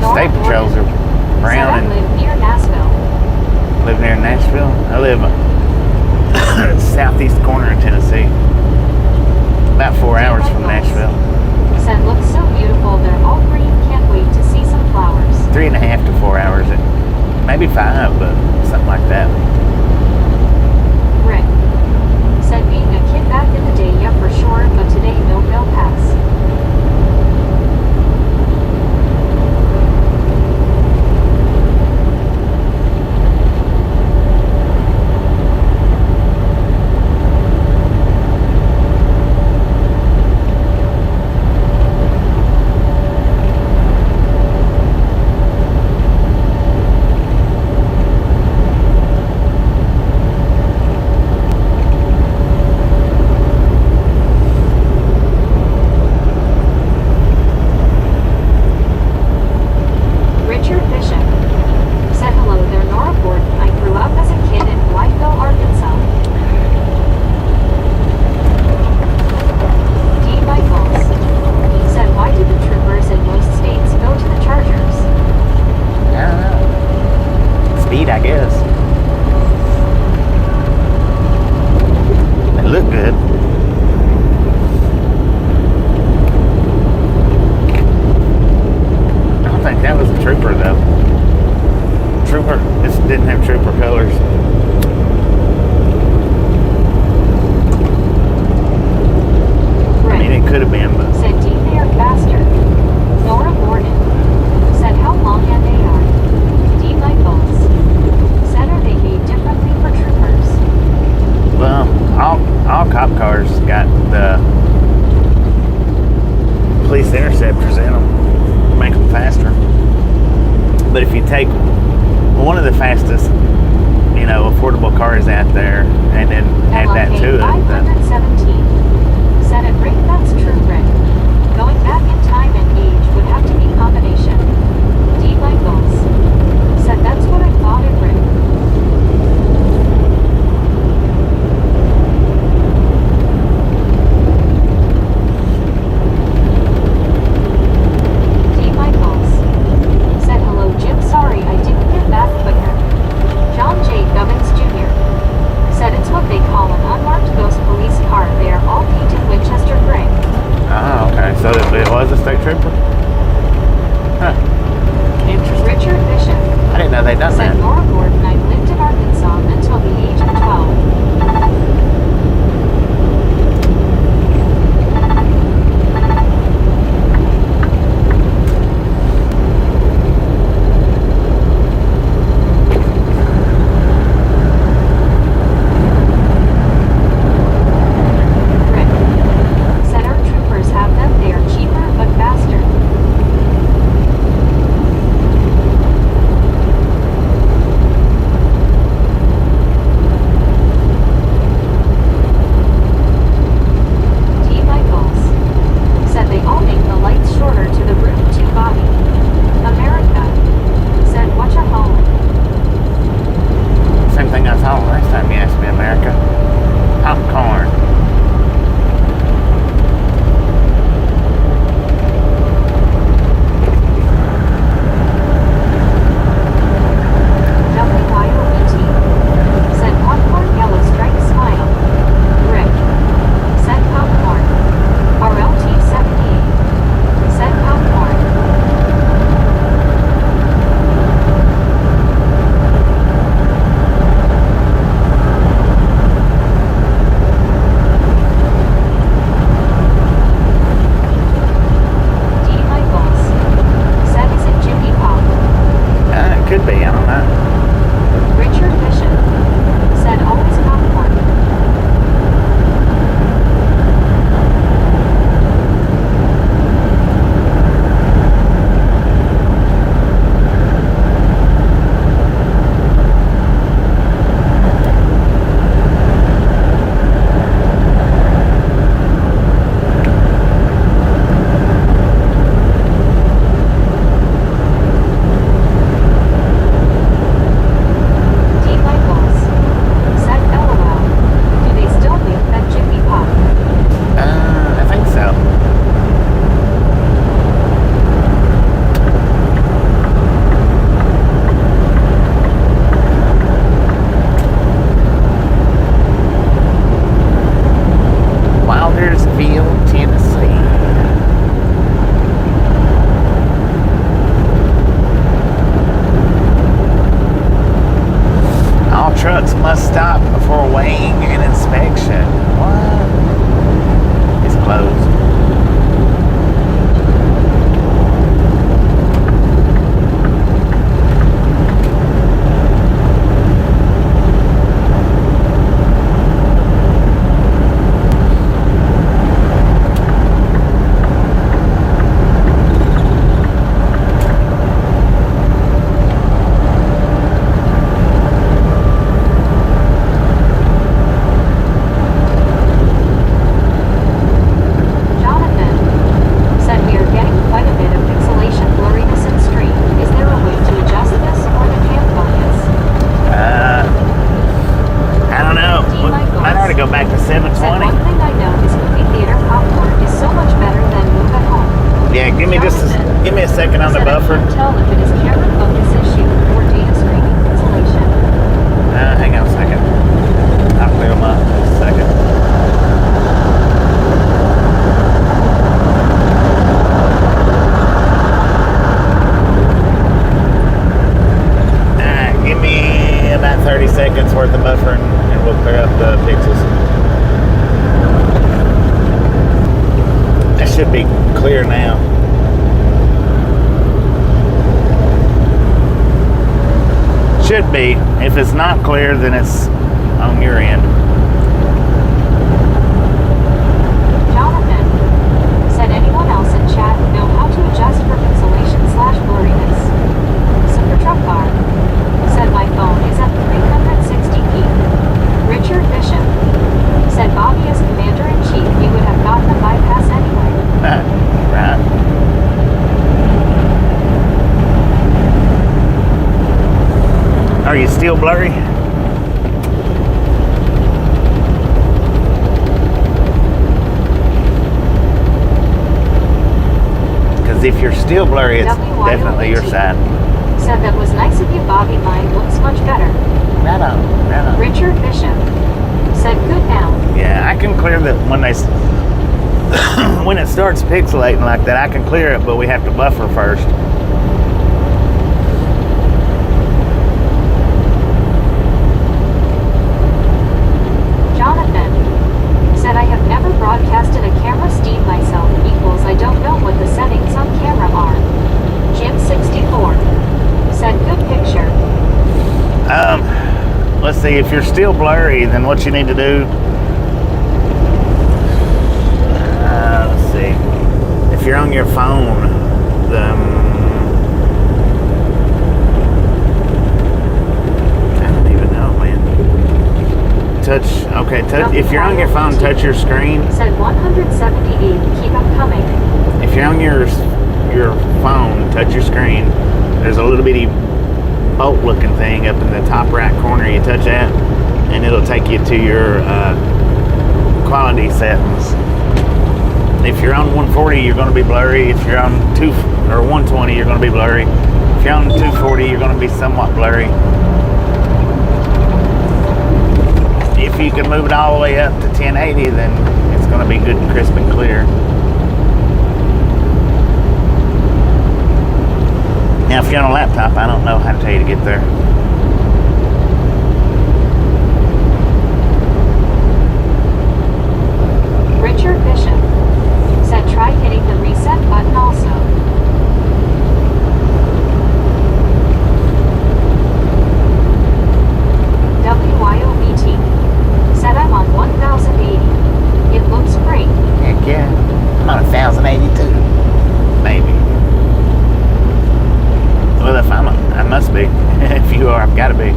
Nora State patrols Gordon are said I brown and live near Nashville. live near Nashville. I live southeast corner of Tennessee, about 4 hours from Nashville. Said looks so beautiful. They're all green. Can't wait to see some flowers. 3.5 to 4 hours, maybe 5, but something like that. Rick said being a kid back in the day, yeah, for sure, but today no real pass. Richard Bishop said hello there, Nora Gordon. I grew up as a kid in Blytheville, Arkansas. D. Michaels said why did the troopers in most states go to the Chargers? I don't know. Speed, I guess. They look good. I don't think that was a trooper though. Trooper, this didn't have trooper colors. I mean, Rick it could have been, but said D. They are faster. Nora Gordon said how long and they are. D. Michaels said are they made differently for troopers? well, all cop cars got the police interceptors in them, make them faster. But if you take one of the fastest, affordable cars out there, and then add that to it, 517 said it. Rick, that's true, Rick. Going back in time and age would have to be combination. D. Michaels said that's what I thought it, Rick. D. Michaels said hello, Jim. Sorry I didn't get back quicker. John J. Gubbins Jr. said it's what they call an unmarked Said, 720. one thing I know is movie theater popcorn is so much better than move at home. Yeah, give me a second on the Said, buffer. I can't tell if it is camera focus issue or data streaming installation. Hang on a second. I'll clear them up in just a second. Give me about 30 seconds worth of buffering and we'll clear up the pixels. That should be clear now. Should be. If it's not clear, then it's on your end. Jonathan said, anyone else in chat know how to adjust for pixelation/blurriness? Super Truck Bar said, my phone is at 360p. Richard Bishop said, Bobby as commander-in-chief, he would have gotten a bypass anyway. Right. Are you still blurry? Because if you're still blurry, it's definitely your side. Said, that was nice of you, Bobby. Mine looks much better. Right on, right on. Richard Bishop said, good now. Yeah, I can clear that when when it starts pixelating like that, I can clear it, but we have to buffer first. Jonathan said, I have never broadcasted a camera steam myself equals I don't know what the settings on camera are. Jim64 said, good picture. Let's see, if you're still blurry, then what you need to do, let's see, if you're on your phone, I don't even know, man. If you're on your phone, touch your screen. Said 178, keep them coming. If you're on your phone, touch your screen, there's a little bitty bolt looking thing up in the top right corner. You touch that and it'll take you to your quality settings. If you're on 140, you're going to be blurry. If you're on 120, you're going to be blurry. If you're on 240, you're going to be somewhat blurry. If you can move it all the way up to 1080, then it's going to be good and crisp and clear. Now, if you're on a laptop, I don't know how to tell you to get there. Richard Bishop said, try hitting the reset button also. WYOVT said, I'm on 1080. It looks great. Heck yeah. I'm on 1082. Maybe. Well, if I must be. If you are, I've got to be.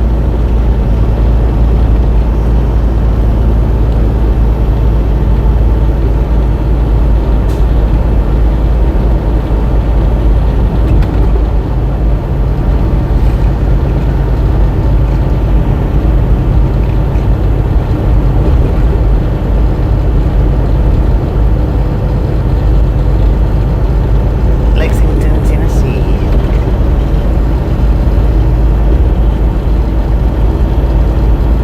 Lexington, Tennessee.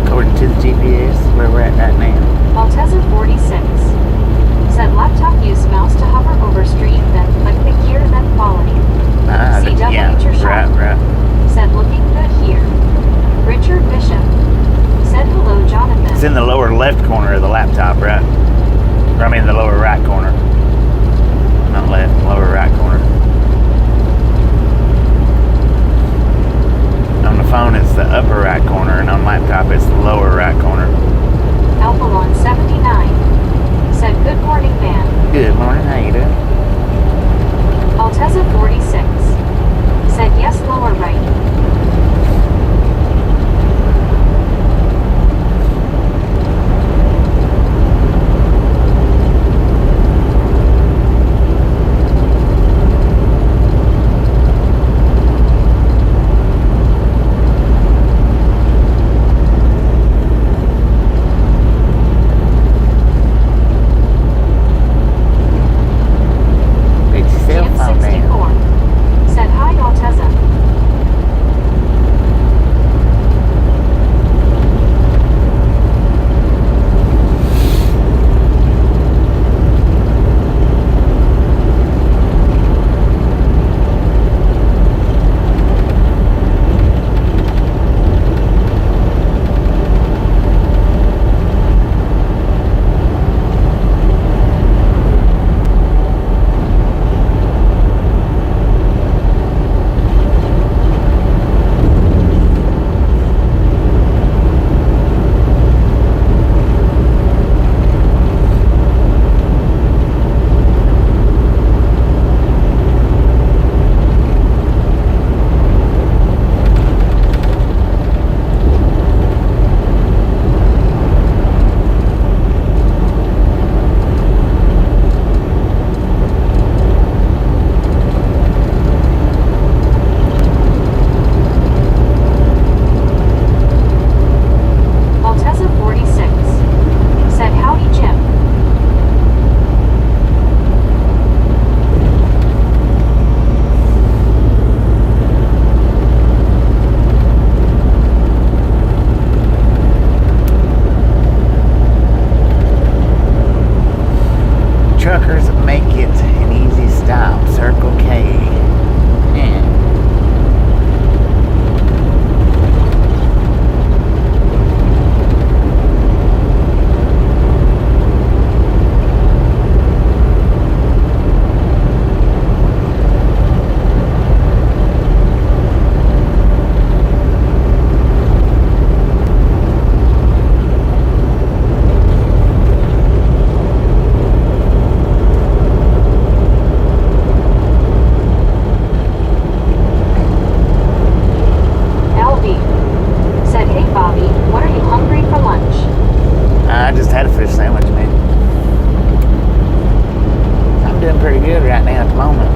According to the GPS, where we're at right now. Maltesa 46 said, laptop use mouse to hover over stream, then click the gear, then quality. CW Yeah, shot. right. Said, looking good here. Richard Bishop said, hello, Jonathan. It's in the lower left corner of the laptop, right? Or I mean the lower right corner. Not left, lower right corner. On the phone it's the upper right corner, and on laptop it's the lower right corner. Alphalon 79 said, good morning, man. Good morning, how you doing? Alteza 46 said, yes, lower right. okay. I'm doing pretty good right now at the moment.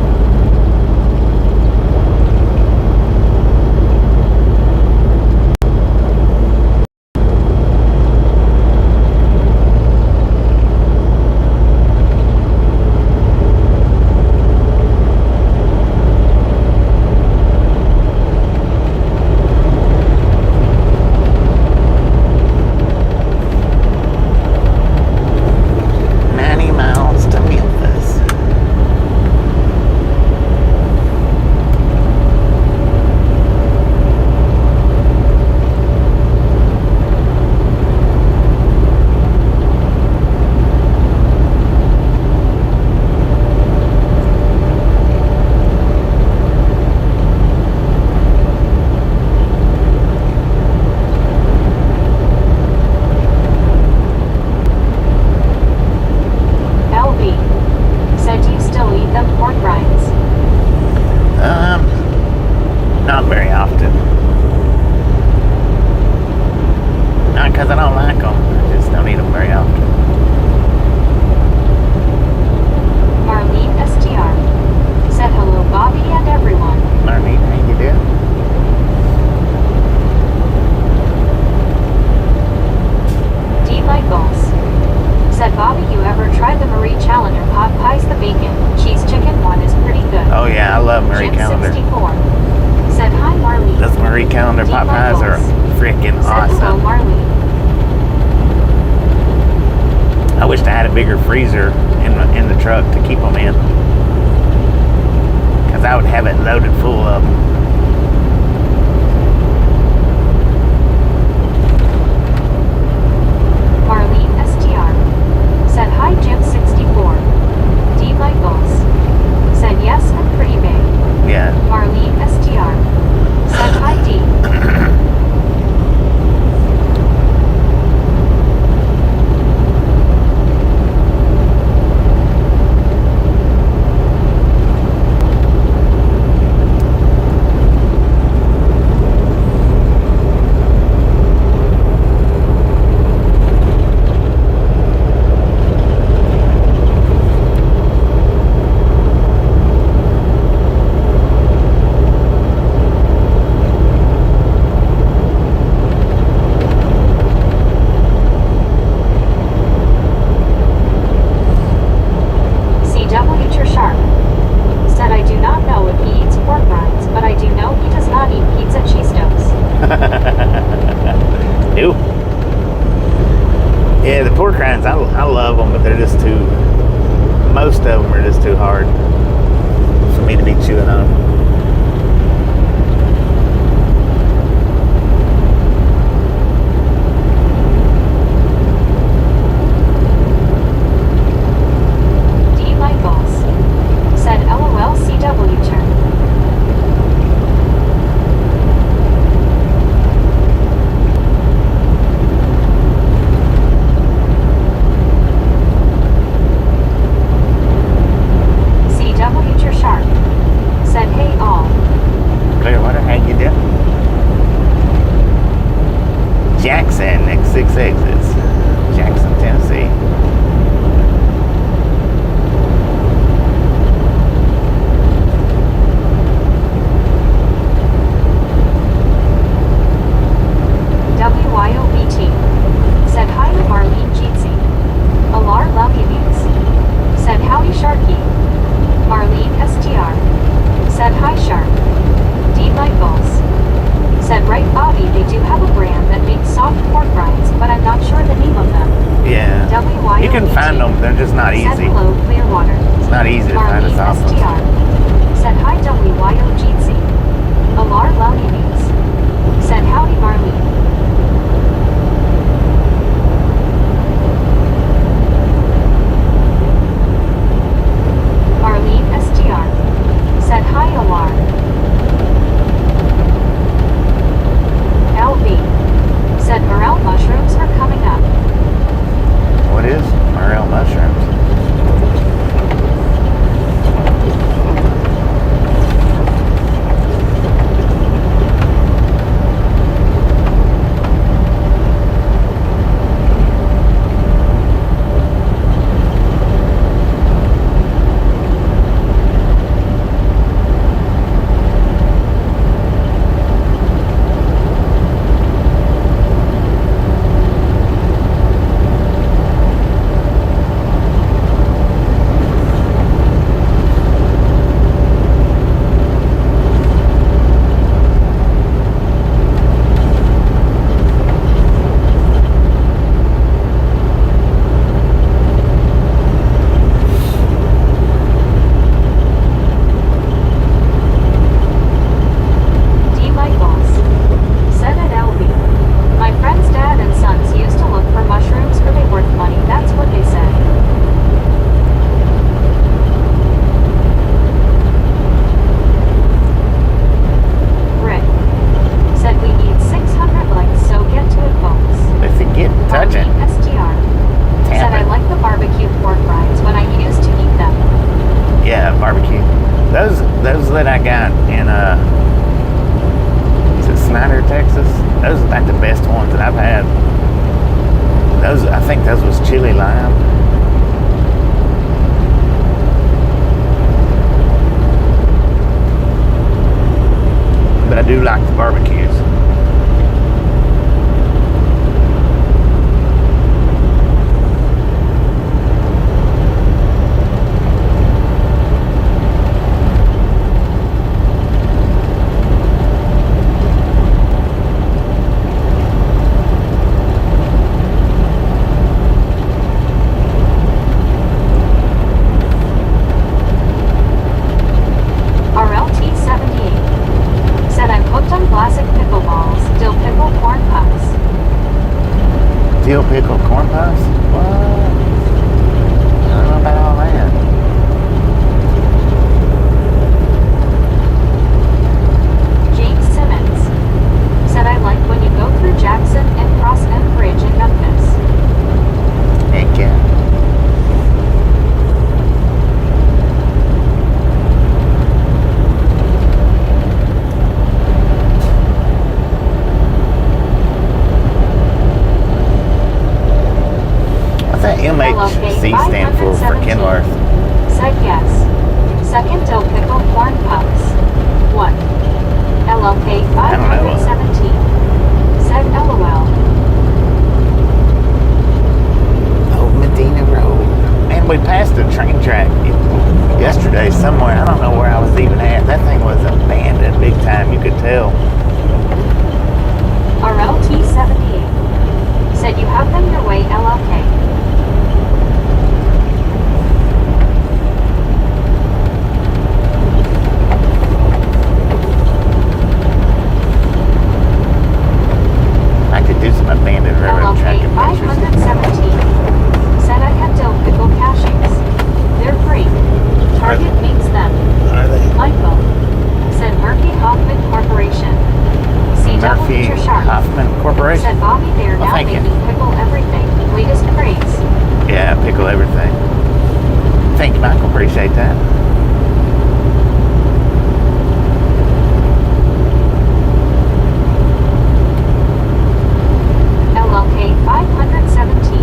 Not very often. Not because I don't like them. I just don't eat them very often. Marlene STR said hello, Bobby and everyone. Marlene, how you doing? D. Lightballs said, Bobby, you ever tried the Marie Challenger pot pies? The bacon cheese chicken one is pretty good. Oh yeah, I love Marie Jim Callender. 64 said, hi Marlene. Those Marie Callender pot pies are freaking said, hello, awesome. Marlene. I wished I had a bigger freezer in the truck to keep them in, because I would have it loaded full of them. Marlene STR said, hi Jim 64. D. Lightballs said, yes, I'm pretty big. Yeah. Marlene STR said, hi D. Yeah, the pork rinds, I love them, but they're just too, most of them are just too hard for me to be chewing on. D. Lightballs said, LOL CW turn. Jackson, next 6 exits. Jackson, Tennessee. WYOBT said, hi to Marlene Jeetsy. Alar Lummies said, howdy Sharky. Marlene STR said, hi Shark. D. Lightballs said, right Bobby, they do have a brand that makes soft pork rinds, but I'm not sure the name of them. Yeah. WYOBT you can find them, they're just not said, easy. hello Clearwater. It's not easy to find a soft one. STR said, hi WYOGT. Alar Lummies said, howdy Marlene. Marlene STR said, hi Alar. LV said, morel mushrooms are coming up. What is morel mushrooms? chili lime. But I do like the barbecues. Dill pickle corn puffs? What? I don't know about all that. James Simmons said, I like when you go through Jackson and cross M Bridge in Memphis. Heck yeah. MHC stand for Kenworth. Said yes. Second dill pickle corn puffs. 1. LLK 517. Said LOL. Oh, Medina Road. Man, we passed a train track yesterday somewhere. I don't know where I was even at. That thing was abandoned big time. You could tell. RLT 78. Said you have them your way LLK. Do some abandoned railroad track LLK 517 said I have dill pickle cachings. They're free. Target makes them. Are they? Michael said Murphy Hoffman Corporation. Murphy Hoffman Corporation. Said Bobby they're now making pickle everything. Latest craze. Yeah, pickle everything. Thank you, Michael. Appreciate that. LLK 517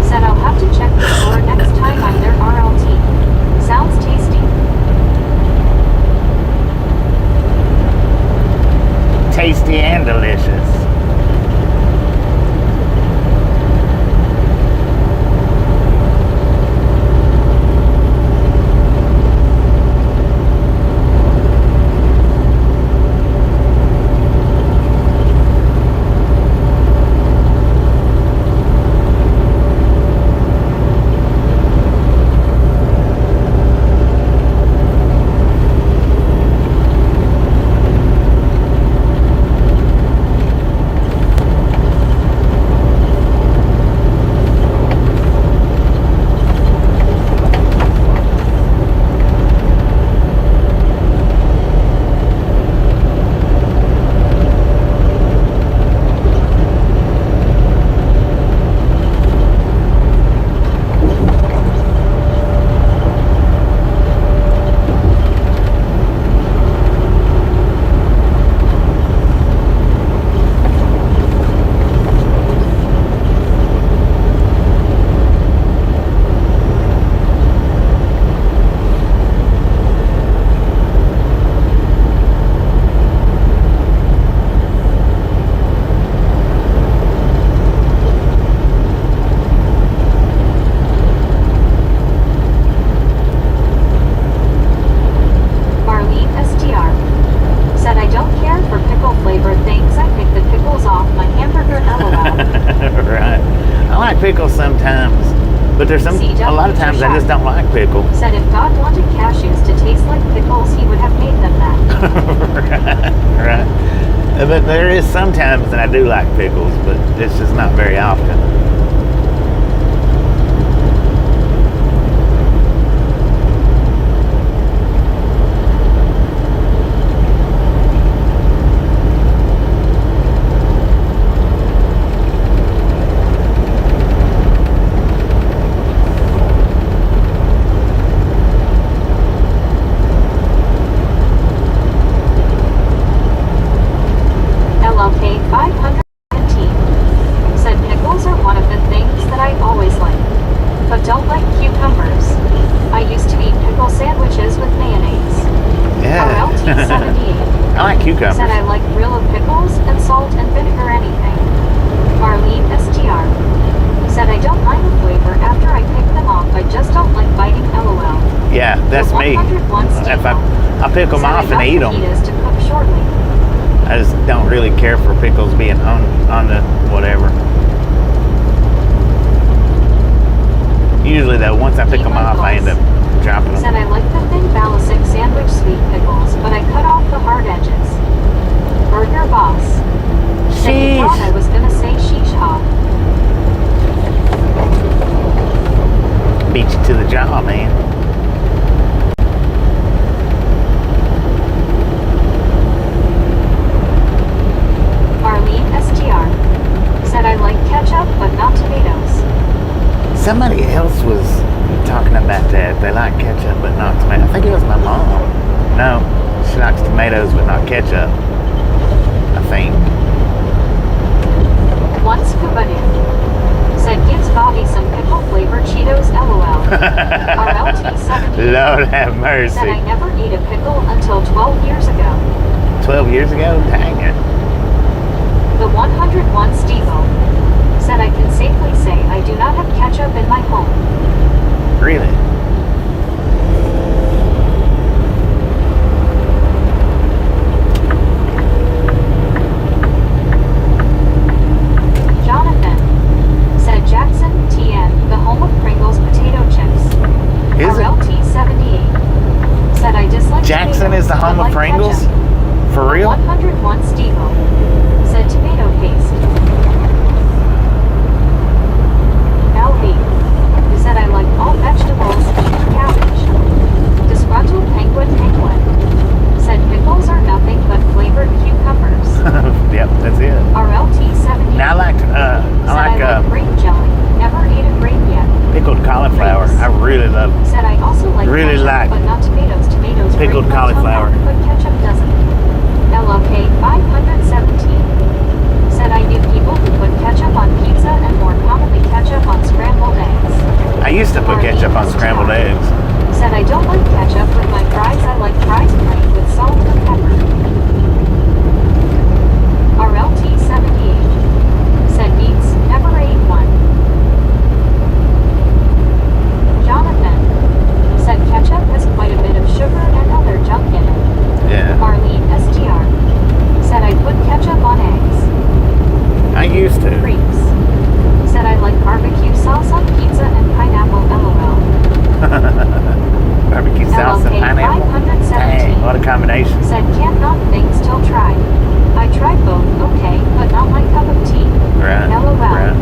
said I'll have to check the store next time I'm their RLT. Sounds tasty. Tasty and delicious. Pickles sometimes, but there's a lot of times I just don't like pickle. Said if God wanted cashews to taste like pickles, he would have made them that. right. But there is sometimes that I do like pickles, but it's just not very often. LLK 517 said pickles are one of but don't like cucumbers. I used to eat pickle sandwiches with mayonnaise. Yeah. RLT78 I like cucumbers. said I like grill of pickles and salt and vinegar anything. Marlene STR said I don't mind the flavor after I pick them off, I just don't like biting LOL. Yeah, that's The me. 101 If I pick them said off I and eat them, fajitas to cook shortly. I just don't really care for pickles being on the whatever. Usually though, once I pick them off, I end up dropping Said them. I like the thin balsamic sandwich sweet pickles, but I cut off the hard edges. Burger Boss said he thought I was gonna say sheesh ha. Beat you to the jaw, man. Marlene STR said I like ketchup but not tomatoes. Somebody else was talking about that. They like ketchup but not tomato. I think it was my mom. No, she likes tomatoes but not ketchup. I think. One scuba dude said gives Bobby some pickle flavored Cheetos LOL. RLT70 Lord have mercy. said I never ate a pickle until 12 years ago. 12 years ago? Dang it. The 101 Steve-O said I can safely say I do not have ketchup in my home. Really? Jonathan said Jackson, TN, the home of Pringles potato chips. Is it? RLT78 said I dislike Jackson tomatoes, is the home but of like Pringles? ketchup. For real? 101 Steve-O said tomato paste. LV said I like all vegetables, cabbage. Disgruntled penguin said pickles are nothing but flavored cucumbers. Yep, that's it. RLT70 Now I said like grape jelly. Never ate a grape yet. pickled cauliflower. I really love Said I also like Really ketchup, like but not tomatoes. Tomatoes pickled grate my tongue cauliflower. out, but ketchup doesn't. LOK 517 said I knew people who put ketchup on pizza and more commonly ketchup on scrambled eggs. I used to put ketchup on scrambled eggs. Said I don't like ketchup with my fries. I like fries plain with salt and pepper. RLT78 said beets, never ate one. Jonathan said ketchup has quite a bit of sugar and other junk in it. Yeah. Marlene STR said I put ketchup on eggs. I used to. Creeps said I like barbecue sauce on pizza and pineapple LOL. Barbecue sauce and LLK pineapple. 517 Dang, what a combination. said can't knock things till tried. I tried both, okay, but not my cup of tea. Right. LOL. Right.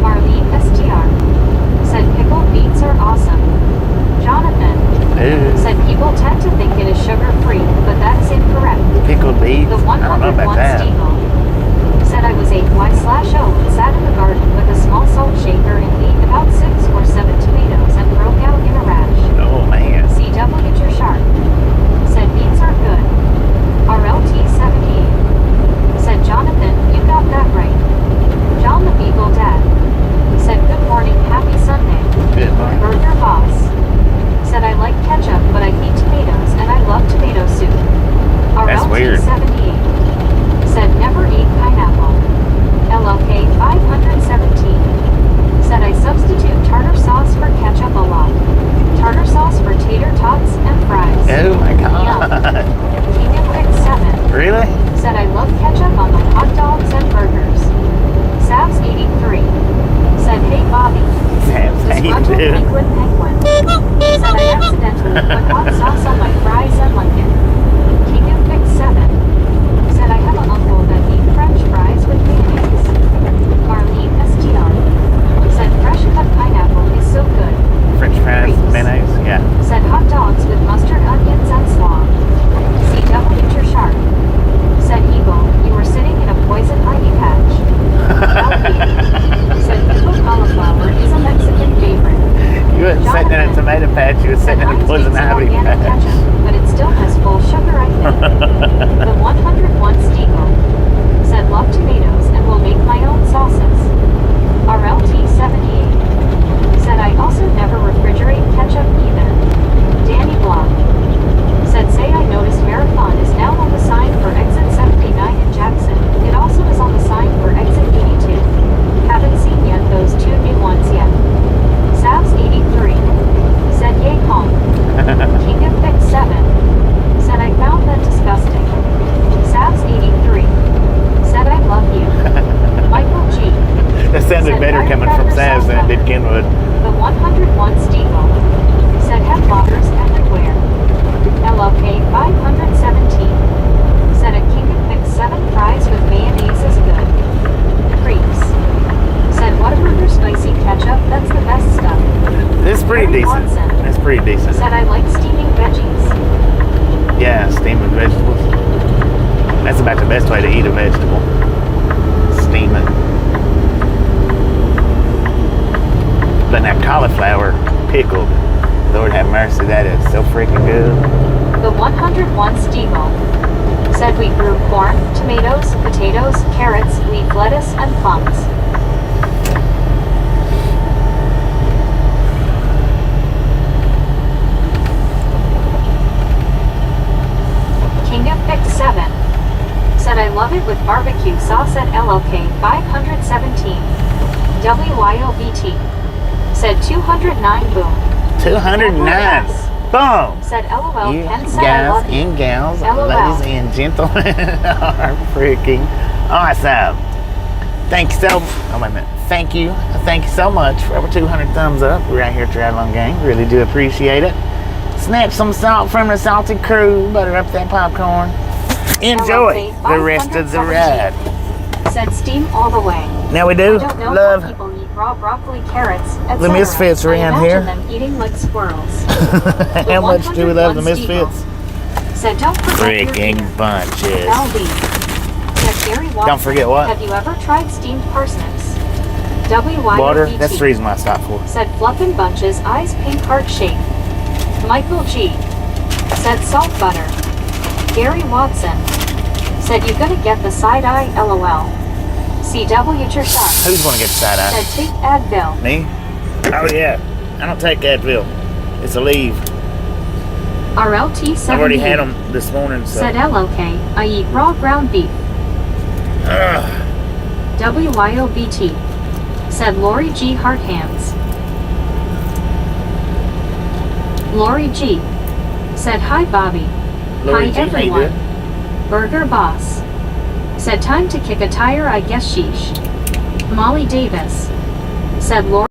Marlene STR said pickled beets are awesome. Jonathan Ooh, said people tend to think it is sugar-free, but that's incorrect. pickled beets. The I don't know about 101 that. Steve-O said I was 8Y/O and sat in the garden with a small salt shaker and ate about 6 or 7 tomatoes and broke out in a rash. Oh man. CW Your Shark said beets are good. RLT78 said Jonathan, you got that right. John the Beagle Dad said good morning, happy Sunday. Good morning. Burger Boss said I like ketchup, but I hate tomatoes and I love tomato soup. That's weird. RLT78 said never eat pineapple. LLK 517 said I substitute tartar sauce for ketchup a lot. Tartar sauce for tater tots and fries. Oh my god. King of Pick 7 Really? said I love ketchup on my hot dogs and burgers. Savs83 said hey Bobby. Sam's how you Disgruntled doing? penguin said I accidentally put hot sauce on my fries and like it. King of Pick 7 said I have an uncle that eat French fries with mayonnaise. Marlene STR said fresh cut pineapple is so good. French fries, Creeps mayonnaise, yeah. said hot dogs with mustard, onions, and slaw. CW Your Shark said Eagle, you were sitting in a poison ivy patch. LP said pickled cauliflower is a Mexican favorite. You weren't sitting in a tomato patch, you were sitting in a poison ivy patch. Ketchup, but it still has full sugar, I think. The 101 Steve-O said love tomatoes and will make my own sauces. RLT78 said I also pretty Gary decent. Watson That's pretty decent. said I like steaming veggies. Yeah, steaming vegetables. That's about the best way to eat a vegetable. Steam it. But that cauliflower pickled, Lord have mercy, that is so freaking good. The 101 Stevo said we grew corn, tomatoes, potatoes, carrots, leaf lettuce, and plums. King of Pick 7 said I love it with barbecue sauce at LOK 517. WYOBT said 209 boom. 209. Boom. Said LOL. You Ken said I guys love you. and gals, LOL. ladies and gentlemen are freaking awesome. Thank you so. Oh wait a minute. Thank you so much for over 200 thumbs up. We're out here at Troubleshoot Gang. Really do appreciate it. Snatch some salt from the salty crew. Butter up that popcorn. Enjoy the rest of the ride. Said steam all the way. Now we do I don't know love how people eat raw broccoli, carrots, etc. the misfits around I here. imagine them eating like squirrels. How much do we love the 101 misfits? Said don't forget your Freaking beer. bunches. LB. Said Gary Watson. Don't forget what? Have you ever tried steamed parsnips? WYOBT. Water. That's the reason why I stopped for. Said Fluffin' Bunches, eyes pink heart shape. Michael G. Said salt butter. Gary Watson. Said you gonna get the side eye LOL. CW yourself. Who's gonna get the side eye? Said take Advil. Me? Oh yeah. I don't take Advil. It's a leave. RLT 70. I've already had them this morning, so. Said LOK, I eat raw ground beef. Ugh. WYOBT. Said Lori G. Hard Hands. Lori G. Said hi Bobby. Lori G, Hi how you everyone. doing? Burger Boss. Said time to kick a tire I guess sheesh. Molly Davis. Said Lori.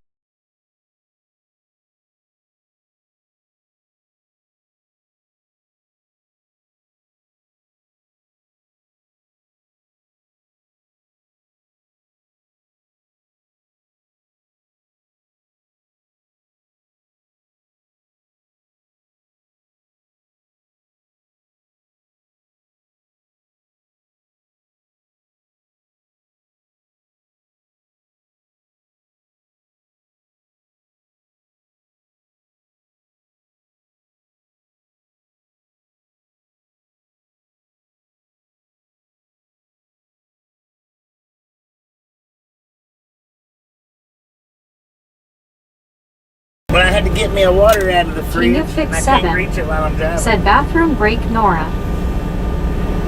But I had to get me a water out of the fridge. King of Fix and I 7 can't reach it while I'm driving. Said bathroom break Nora.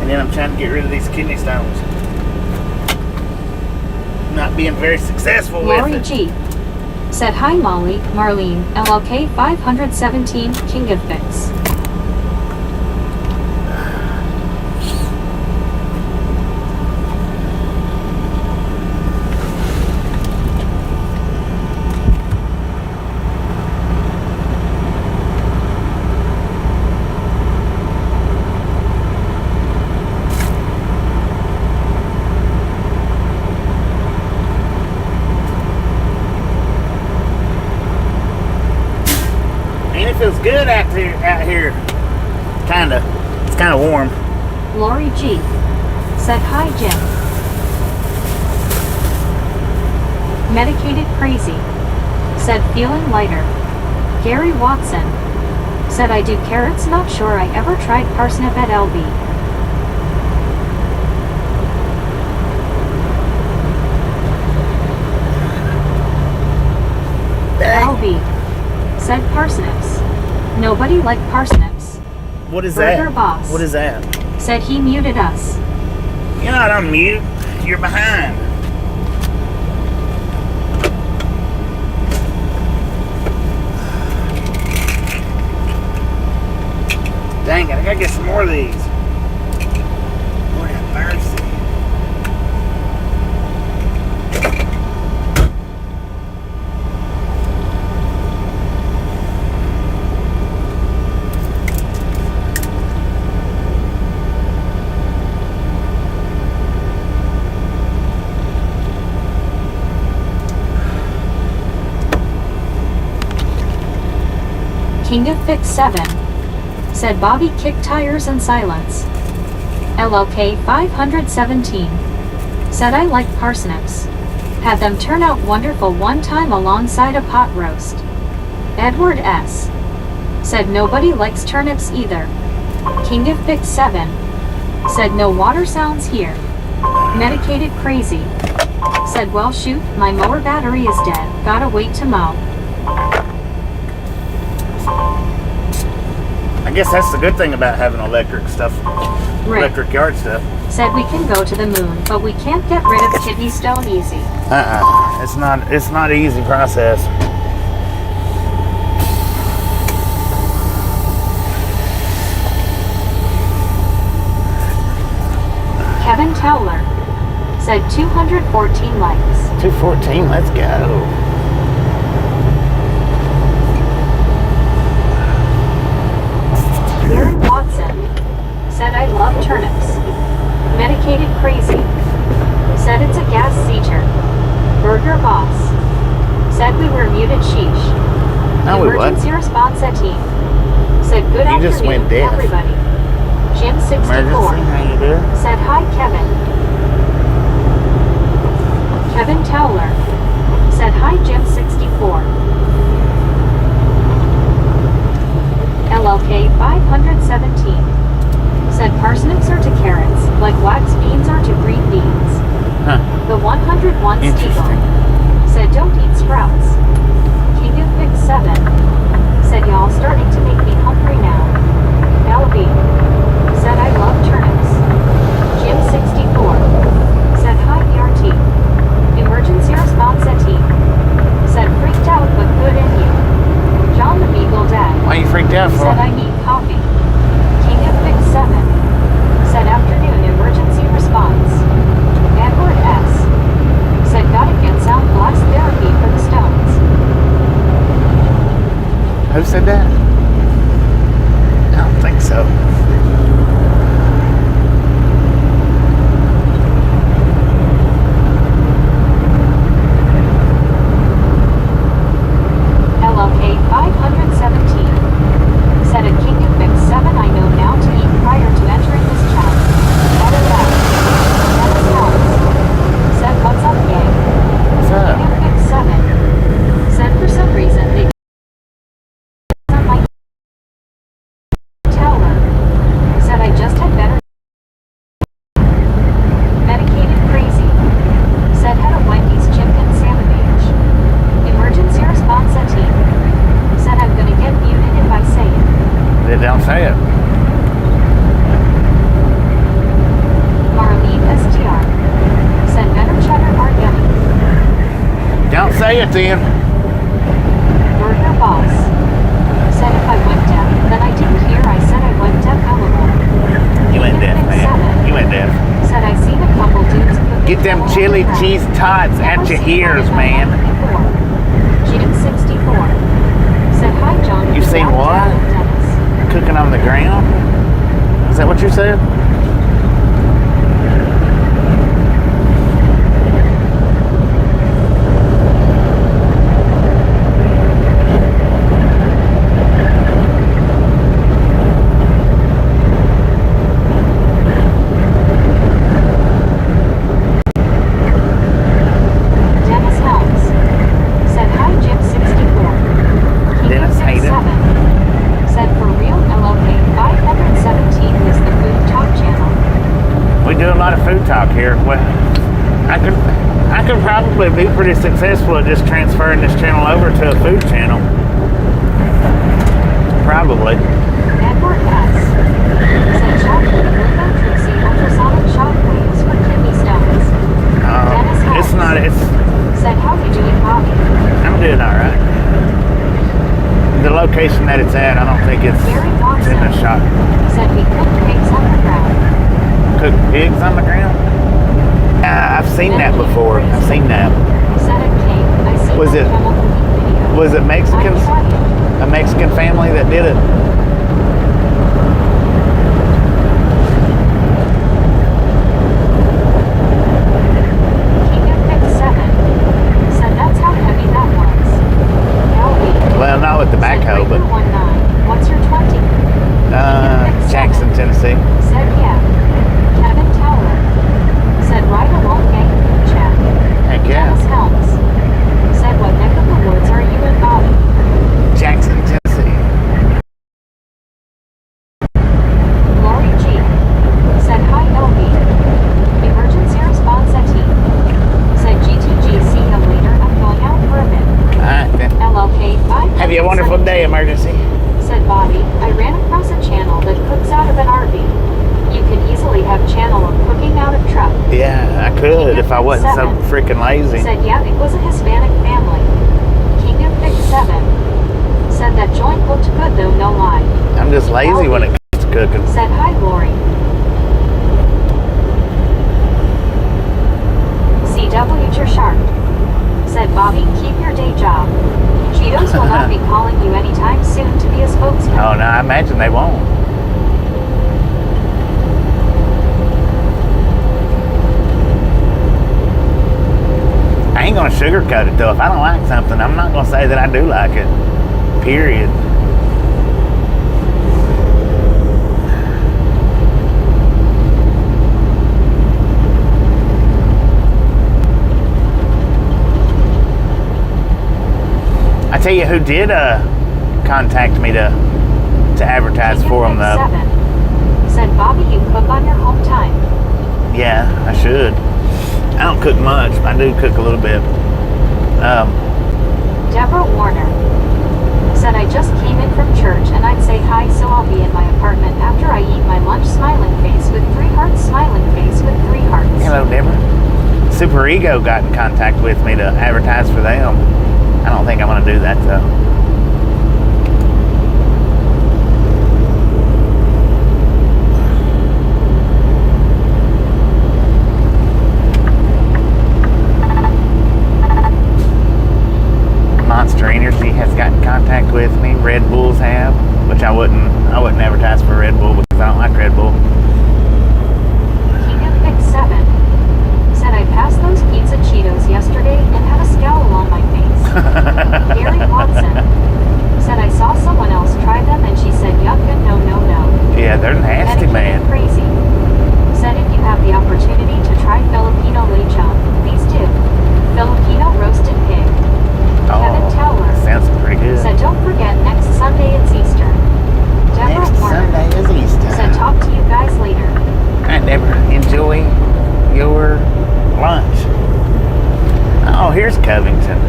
And then I'm trying to get rid of these kidney stones. Not being very successful Lori with it. G. Said hi Molly, Marlene, LLK 517, King of Fix. It feels good out here. Kinda. It's kinda warm. Lori G. Said hi Jim. Medicated crazy. Said feeling lighter. Gary Watson. Said I do carrots, not sure I ever tried parsnip at LB. LB. Said parsnips. Nobody liked parsnips. What is Burger that? Boss. What is that? Said he muted us. You're not on mute. You're behind. Dang it, I gotta get some more of these. Lord have mercy. King of Fix 7. Said Bobby kicked tires in silence. LLK 517. Said I like parsnips. Had them turn out wonderful one time alongside a pot roast. Edward S. Said nobody likes turnips either. King of Fix 7. Said no water sounds here. Medicated crazy. Said well shoot, my mower battery is dead, gotta wait to mow. I guess that's the good thing about having electric stuff. Rick. Electric yard stuff. Said we can go to the moon, but we can't get rid of kidney stone easy. It's not an easy process. Kevin Towler. Said 214 likes. 214, let's go. Aaron Watson. Said I love turnips. Medicated crazy. Said it's a gas seizure. Burger Boss. Said we were muted sheesh. No, we weren't. Emergency response team. Said good You afternoon, just went deaf. everybody. Jim 64. Emergency, how you doing? Said hi Kevin. Kevin Towler. Said hi Jim 64. LLK 517. Said parsnips are to carrots, like wax beans are to green beans. Huh. The 101 Steagle. Interesting. Said don't eat sprouts. King of Fix 7. Said y'all starting to make me hungry now. LB. Said I love turnips. Jim 64. Said hi ERT. Emergency response team. Said freaked out but good in you. John the Beagle Dad. Why you freaked out for? Said I need coffee. King of Fix 7. Said afternoon emergency response. Edward S. Said gotta get sound blast therapy for the stones. Who said that? I don't think so. LLK 517. Said a King of Fix 7 I know now to eat prior to entering this chat. Better that. Dennis Helms. Said what's up gang? What's up? King of Fix 7. Said for some reason they on my Towler. Said I just had better medicated crazy. Said had a Wendy's chicken sandwich. Emergency response team. Said I'm gonna get muted if I say it. They don't say it. Marlene STR. Said better cheddar are yummy. Don't say it then. Burger Boss. Said if I went deaf, then I didn't hear I said I went deaf LOL. You went deaf, man. You went deaf. Said I seen a couple dudes cooking Get them all chili over cheese crap. tots Never at your seen ears, one man. before. Jim 64. Said hi John. You seen what? Dennis. Cooking on the ground? Is that what you said? Dennis Helms. Said hi Jim 64. King Dennis of Fix Hayden. 7. Said for real LLK 517 is the food talk channel. We do a lot of food talk here. Well, I could probably be pretty successful at just transferring this channel over to a food channel. Probably. Edward S. Said chocolate Virgo Trixie ultrasonic shockwaves for kidney stones. Dennis Helms. It's not. It's. Said how you doing Bobby? I'm doing all right. The location that it's at, I don't think it's Gary in Watson. the shop. Said we cooked pigs on the ground. Cook pigs on the ground? I've seen that before. I've seen that. Said it came. I seen Was the it- chemical heat video. Was it Mexicans? I tried it. A Mexican family that did it? King of Fix 7. Said that's how heavy that was. LB. Well, not with the Said backhoe, but Breaker 19. What's your 20? Jackson, Tennessee. Said yeah. Kevin Towler. Said right along gang chat. Heck yeah. Dennis Helms. Said what neck of the woods are you in, Bobby? Jackson, Tennessee. Lori G. Said hi LB. Emergency response at T. Said G2G, see you later, I'm going out for a bit. Alright then. LLK 5. Have you a wonderful day, emergency. Said Bobby, I ran across a channel that cooks out of an RV. You could easily have channel of cooking out of truck. Yeah, I could if I wasn't so freaking lazy. Said yeah, it was a Hispanic family. King of Big 7. Said that joint looked good though, no lie. I'm just lazy when it comes to cooking. Said hi, Lori. CW your shark. Said Bobby, keep your day job. Cheetos will not be calling you anytime soon to be a spokesman. Oh no, I imagine they won't. I ain't gonna sugarcoat it though. If I don't like something, I'm not gonna say that I do like it. Period. I tell you who did contact me to advertise for them though. 7. Said Bobby, you cook on your home time. Yeah, I should. I don't cook much, but I do cook a little bit. Deborah Warner. Said I just came in from church and I'd say hi, so I'll be in my apartment after I eat my lunch, smiling face with 3 hearts, smiling face with 3 hearts. Hello, Deborah. Super Ego got in contact with me to advertise for them. I don't think I'm gonna do that though. Monster Energy has gotten in contact with me. Red Bulls have, which I wouldn't advertise for Red Bull because I don't like Red Bull. King of Big 7. Said I passed those pizza Cheetos yesterday and had a scowl on my face. Gary Watson. Said I saw someone else try them and she said yuck and no no no. Yeah, they're nasty, man. Crazy. Said if you have the opportunity to try Filipino lechon, please do. Filipino roasted pig. Kevin Towler. Sounds pretty good. Said don't forget next Sunday it's Easter. Deborah Next Warner. Sunday is Easter. Said talk to you guys later. Alright, Deborah, enjoy your lunch. Oh, here's Covington.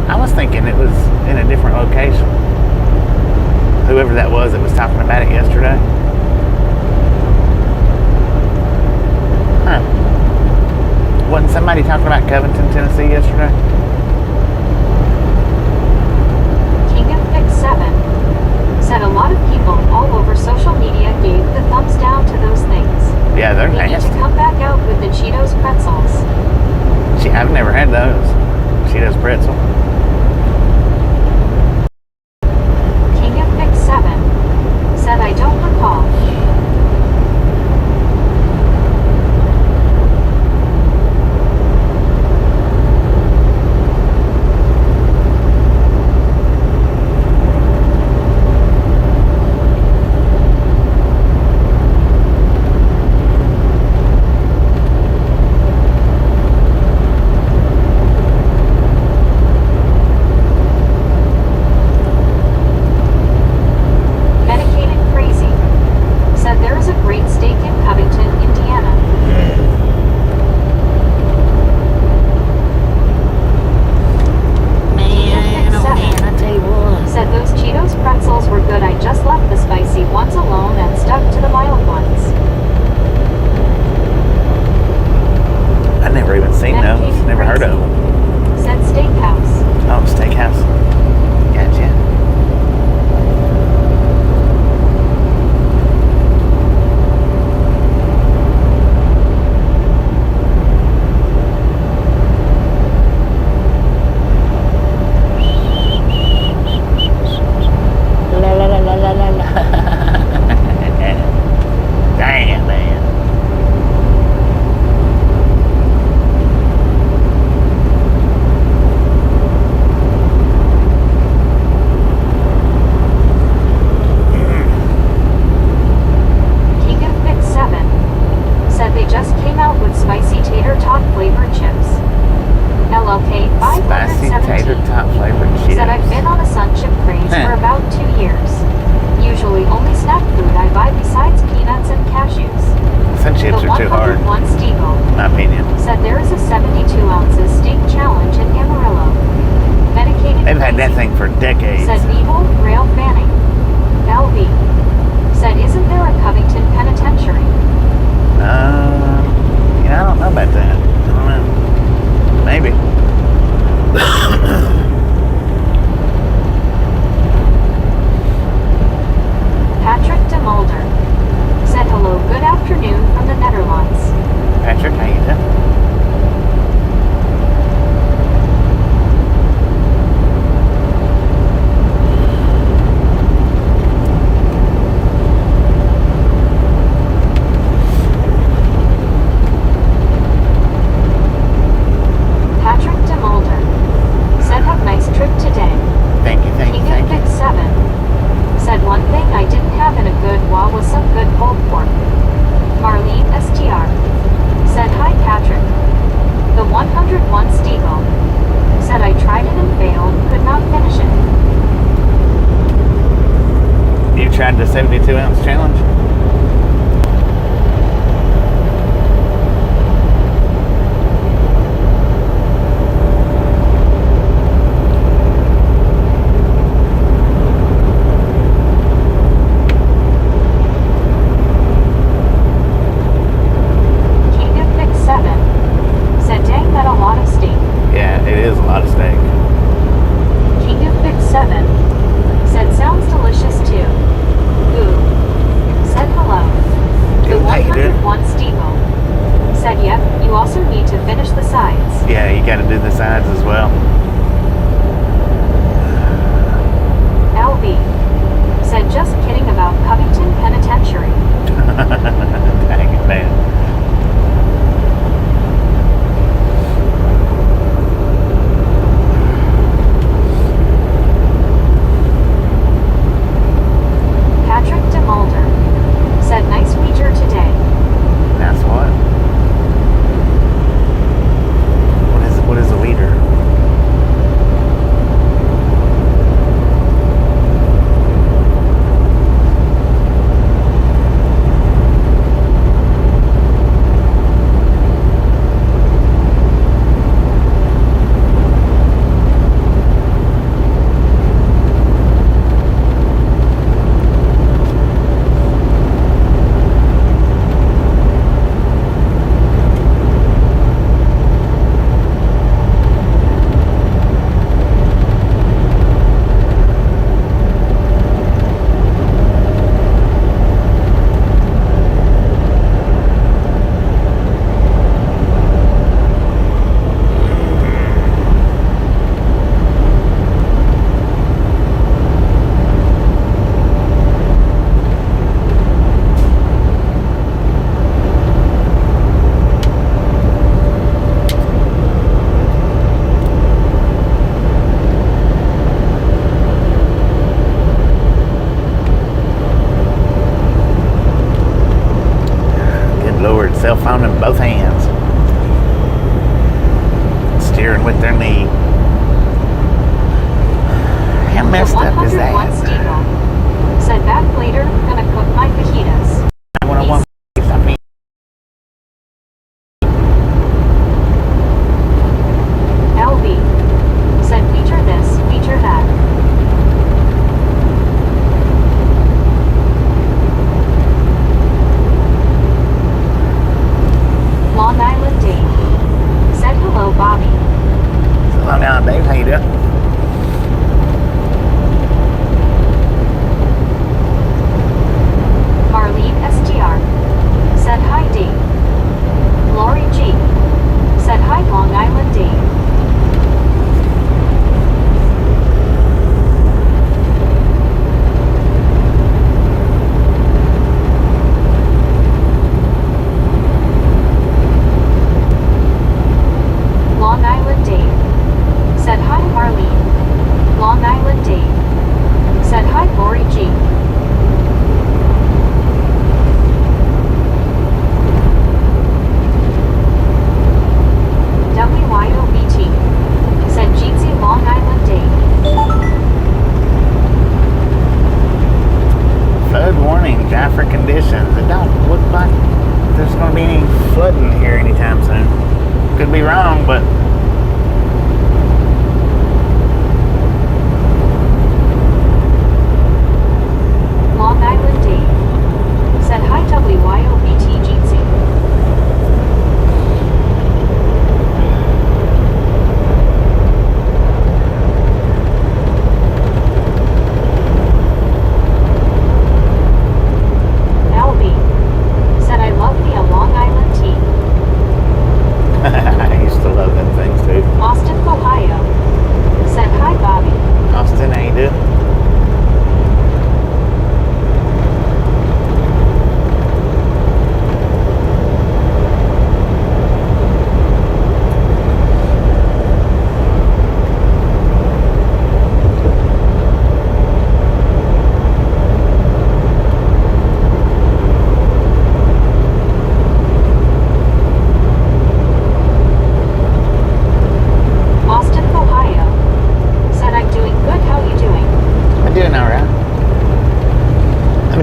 I was thinking it was in a different location. Whoever that was talking about it yesterday. Huh. Wasn't somebody talking about Covington, Tennessee yesterday? King of Big 7. Said a lot of people all over social media gave the thumbs down to those things. Yeah, they're They need nasty. to come back out with the Cheetos pretzels. I've never had those. Cheetos pretzel. King of Big 7. Said I don't recall. for about 2 years. Usually only snack food I buy besides peanuts and cashews. Some chips The are too hard, 101 Steagle in my opinion. said there is a 72 ounces steak challenge in Amarillo. Medicated They've had that crazy, thing for decades. said Beeble Rail Fanning. LB said, isn't there a Covington Penitentiary? I don't know about that. I don't know. Maybe. Patrick de Mulder said hello, good afternoon from the Netherlands. Patrick, how you doing? Patrick de Mulder said, have nice trip today. Thank you. King of Vic 7 said, one thing I didn't have in a good while was some good pulled pork. Marlene STR said, hi Patrick. The 101 Steagle said, I tried it and failed, could not finish it. You tried the 72 ounce challenge? King of Vic 7 said, dang, that a lot of steak. Yeah, it is a lot of steak. King of Vic 7 said, sounds delicious too. Ooh. Said hello. The How you doing? 101 Steagle said, yep, you also need to finish the sides. Yeah, you got to do the sides as well. LB said, just kidding about Covington Penitentiary. Dang it, man. Patrick de Mulder said, nice wager today. That's what? What is a leader? Cell phone in both hands, steering with their knee. How messed The up is 101 that? Steagle said, back later, gonna cook my fajitas. 101 something. LB said, feature this, feature that. Long Island Dave said, hello Bobby. Long Island Dave, how you doing?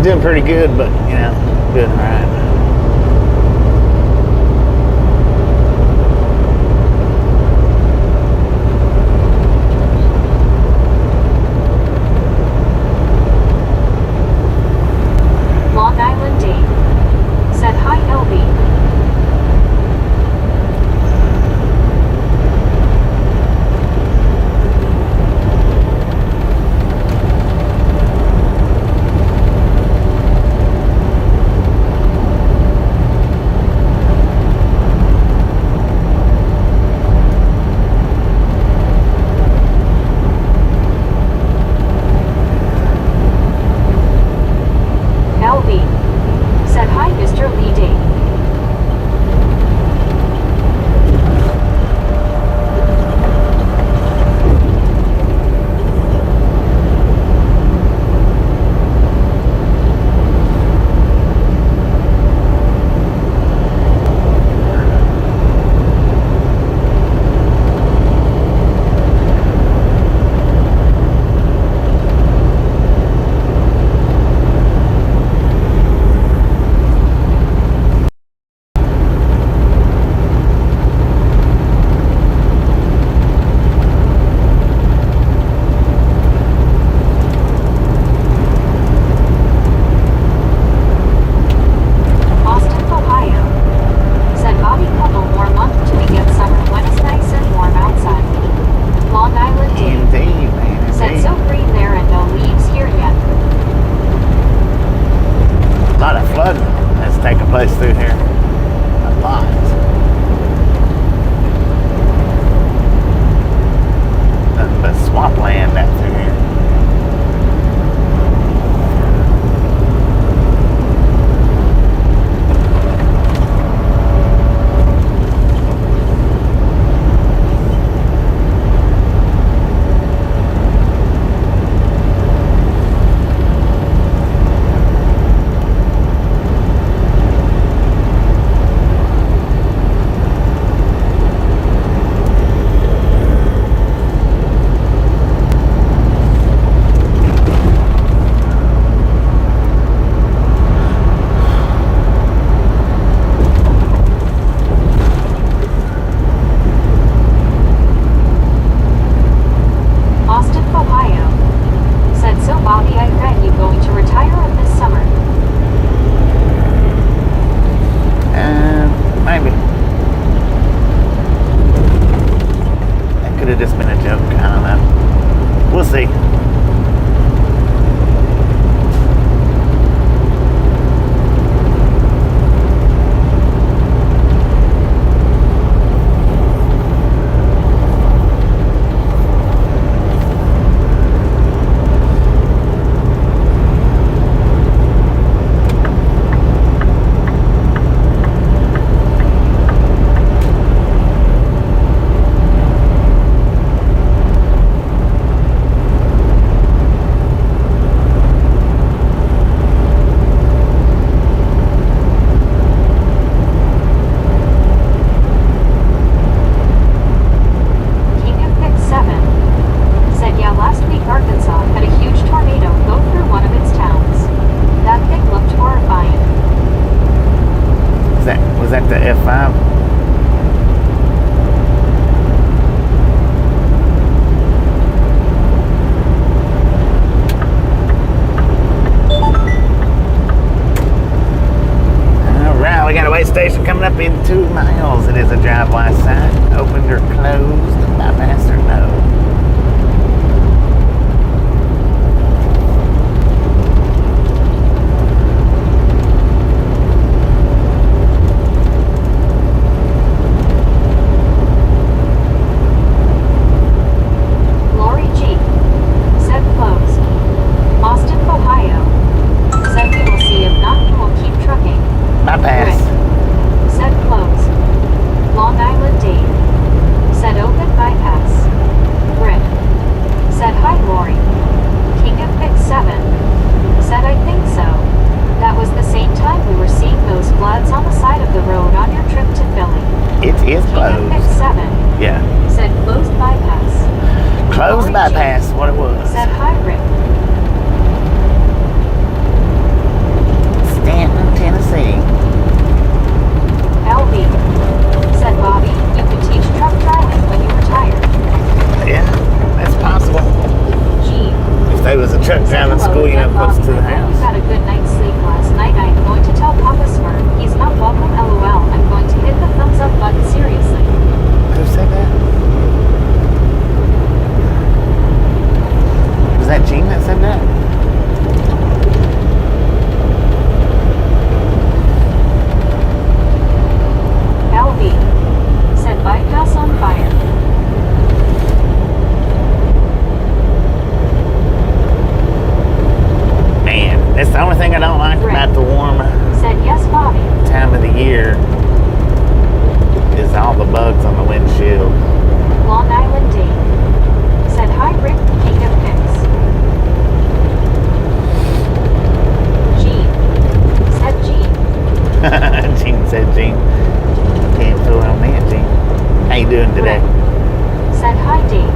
was doing pretty good, but you know, doing all right. Long Island Dave said hi LB. LB said hi Mr. Lee Dave. Austin, Ohio said Bobby couple more month till we get summer when it's nice and warm outside. Long Island Dave Indeed, man. said Indeed. so green there and no leaves here yet. A lot of flooding has taken place through here. A lot. Nothing but swampland out through here. Austin, Ohio said so Bobby I read you going to retire of this summer. Maybe. That could have just been a joke. I don't know. We'll see. King of Pick 7 said yeah last week Arkansas had a huge tornado go through one of its towns. That thing looked horrifying. Was that the F5? Alright, we got a way station coming up in 2 miles. It is a drive-by sign. Opened or closed, bypass or no. Lori G said closed. Austin, Ohio said we will see if not we will keep trucking. Bypass. Rick said closed. Long Island Dave said open bypass. truck Said, driving hello school, you know, again, close Bobby. to the I hope you house. got a good night's sleep last night. I am going to tell Papa Smurf he's not welcome, LOL. I'm going to hit the thumbs up button, seriously. Who said that? Was that Gene that said that? LB. Said bypass on fire. Man, that's the only thing I don't like about the warm Said yes, Bobby. time of the year is all the bugs on the windshield. Long Island Dave. Said hi, Rick. King of Pics. Gene. Said Gene. Gene said Gene. Can't fool on me, Gene. How you doing today? Rick. Said hi, Dave.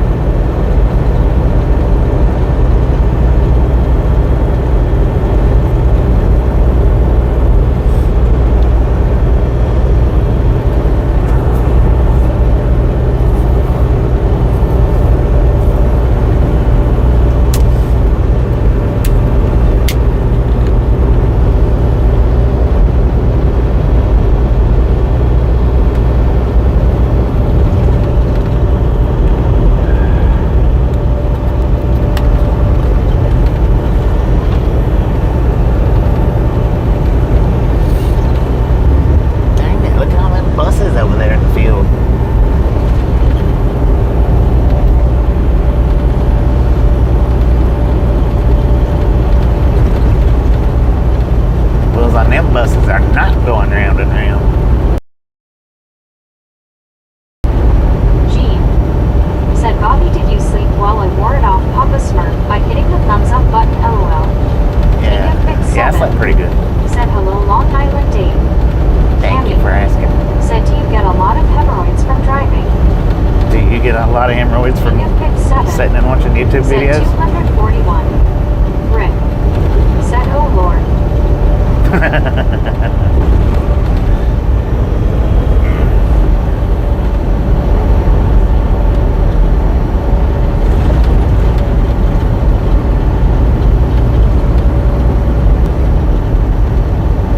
Dang it, look at all them buses over there in the field. Wheels on them buses are not going round and round. Gene. Said Bobby, did you sleep well? I wore it off Papa Smurf by hitting the thumbs up button, LOL. Yeah, King of Pics yeah, I 7. slept pretty good. Said hello, Long Island Dave. Thank you for asking. Said, do you get a lot of hemorrhoids from driving? Do you get a lot of hemorrhoids from King of Pics 7. sitting and watching YouTube Said videos? 241. Rick. Said, oh Lord.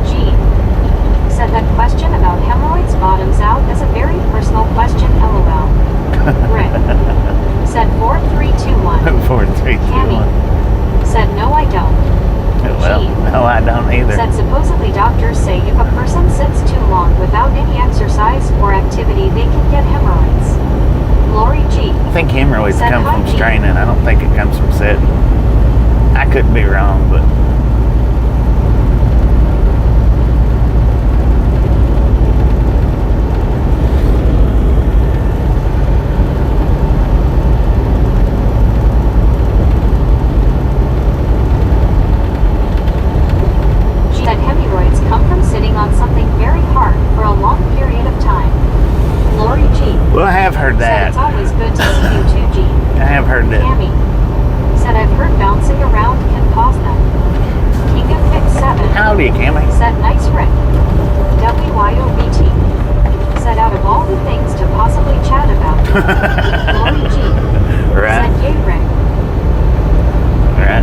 Gene. Said that question about hemorrhoids bottoms out as a very personal question, LOL. Rick. Said 4321. 4, 3, 2, 1. Cammy. Said no, I don't. Well, Gene. no, I don't either. Said supposedly doctors say if a person sits too long without any exercise or activity, they can get hemorrhoids. Lori G. I think hemorrhoids Said come hi, from Gene. straining. I don't think it comes from sitting. I could be wrong, but She said hemorrhoids come from sitting on something very hard for a long period of time. Lori G. well, I have heard Said that. it's always good to see you too, G. I have heard that. Cammy. Said I've heard bouncing around can cause them. King of Pics 7. How old are you, Cammy? Said nice Rick. WYOBT. Said out of all the things to possibly chat about, Lori G. Right, Said yay Rick. right.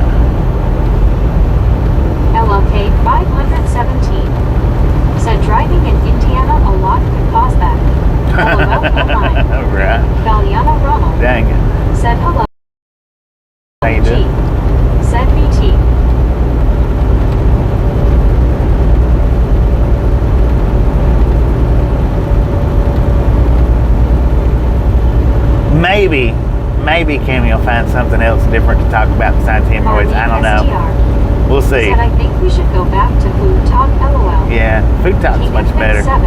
LLK 517. Said driving in Indiana a lot could cause that. LOL online. Right. Valiana Ronald. Dang it. Said hello. How you G. doing? Said BT. Maybe Cammy will find something else different to talk about besides hemorrhoids. I don't know. SDR. We'll see. Said I think we should go back to food talk, LOL. Yeah, food talk's King much of Pics better. 7.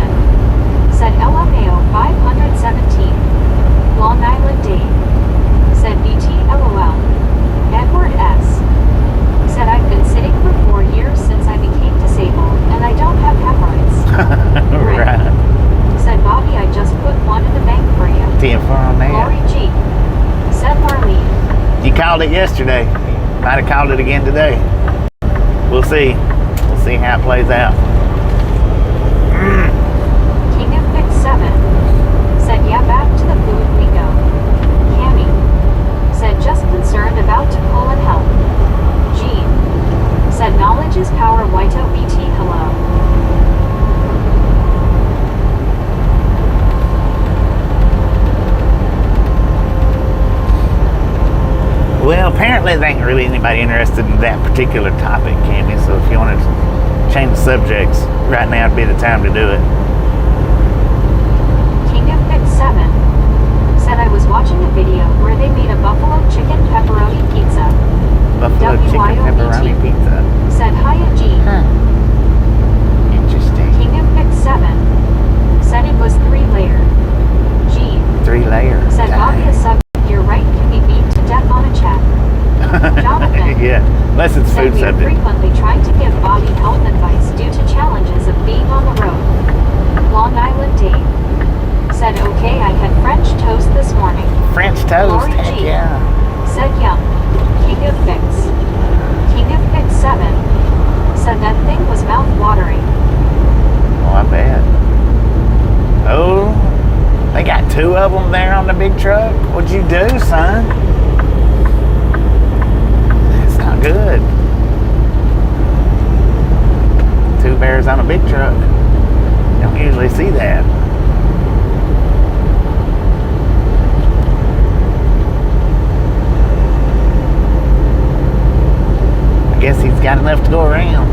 Said LMAO 517. Long Island Dave. Said BT LOL. Edward S. Said I've been sitting for 4 years since I became disabled and I don't have hemorrhoids. Right. Said Bobby, I just put one in the bank for you. 10-4 on that. Lori G. Said Marlene. You called it yesterday. Might have called it again today. We'll see. We'll see how it plays out. King of Pics 7. Said yeah, back to the food we go. Cammy. Said just concerned about to pull and help. there ain't really anybody interested in that particular topic, Cammy. So if you want to change the subjects, right now would be the time to do it. King of Pick 7 said I was watching a video where they made a buffalo chicken pepperoni pizza. Buffalo chicken pepperoni pizza. Said Hiya G. Huh. Interesting. King of Pick 7 said it was 3-layer. G. 3 layers. Said Bobby a sub. You're right, can be beat to death on a chat. Jonathan. Yeah, unless it's said food we are subject. frequently trying to give Bobby health advice due to challenges of being on the road. Long Island Dave said okay, I had French toast this morning. French toast, Lori heck G. yeah. Said yum. King of Picks. King of Pick 7 said that thing was mouth-watering. Oh, I bet. Oh, they got 2 of them there on the big truck? What'd you do, son? That's not good. 2 bears on a big truck. You don't usually see that. I guess he's got enough to go around.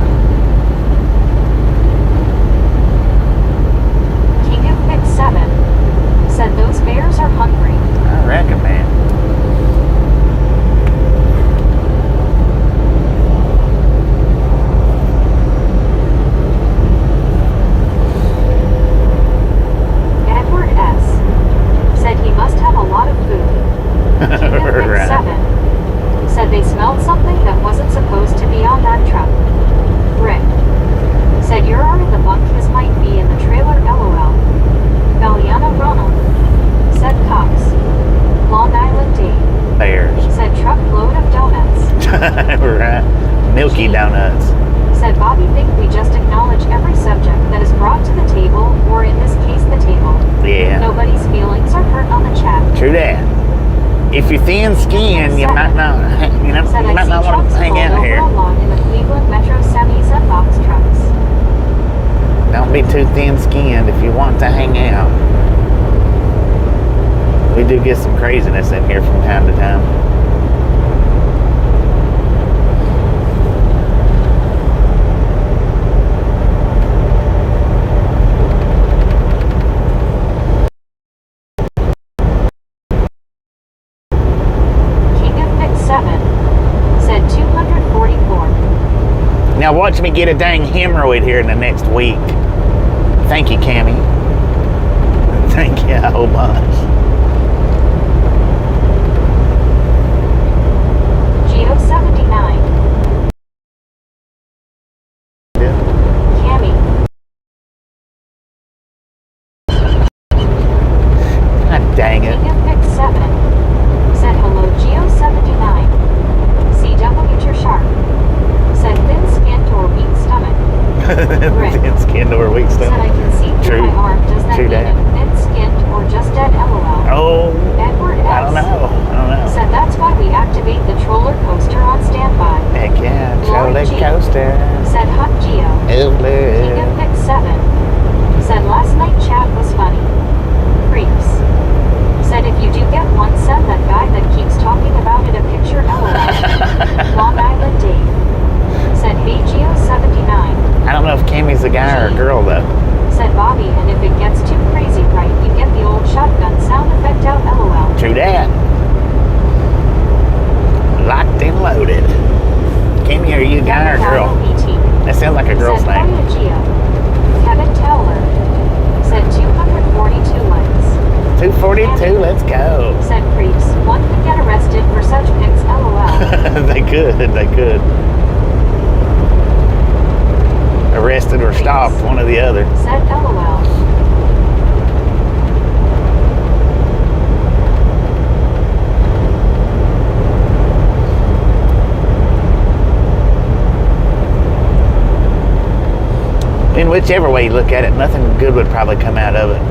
King of Pick 7 said those bears are hungry. I reckon, man. Edward S. said he must have a lot of food. King of Pick Right. 7 said they smelled something that wasn't supposed to be on that truck. Rick said you're in the bunk, his might be in the trailer, lol. Valiana Ronald said Cox. Long Island Dave Bears. said truckload of donuts. Right. Milky donuts. Said Bobby think we just acknowledge every subject that is brought to the table, or in this case the table. Yeah. Nobody's feelings are hurt on the chat. True that. If you're thin-skinned, you might not, you know, Said you I might see not want trucks to hang pulled out over here. a lot in the Cleveland Metro semis and box trucks. Don't be too thin-skinned if you want to hang out. We do get some craziness in here from time to time. King of Pick 7 said 244. Now watch me get a dang hemorrhoid here in the next week. Thank you, Cammy. Thank you a whole bunch. Geo 79. Cammy. God dang it. King of Pick 7 said hello Geo 79. CW you're sharp. Said thin-skinned or weak stomach. Rick Thin-skinned or weak said I stomach. can see through True. my arm. Does that True mean that. I'm thin-skinned or just dead lol? Oh, Edward I don't S. know. said that's why we activate the troller coaster on standby. Heck yeah, Lori roller G. coaster. Said Hot Geo. King of Lovely. Pick 7 said last night chat was funny. Creeps. Said if you do get one, send that guy that keeps talking about it a picture lol. Long Island Dave said hey Geo 79. I don't know if Cammy's a guy or a girl though. Said Bobby, and if it gets too crazy right, you get the old shotgun sound effect out lol. True that. Locked and loaded. Cammy, are you a guy or a girl? That sounds like a girl's said name. Hiya Geo. Kevin Towler said 242 likes. 242, let's go. Said creeps. One could get arrested for such pics lol. They could. Arrested or stopped, one or the other. Said lol. In whichever way you look at it, nothing good would probably come out of it.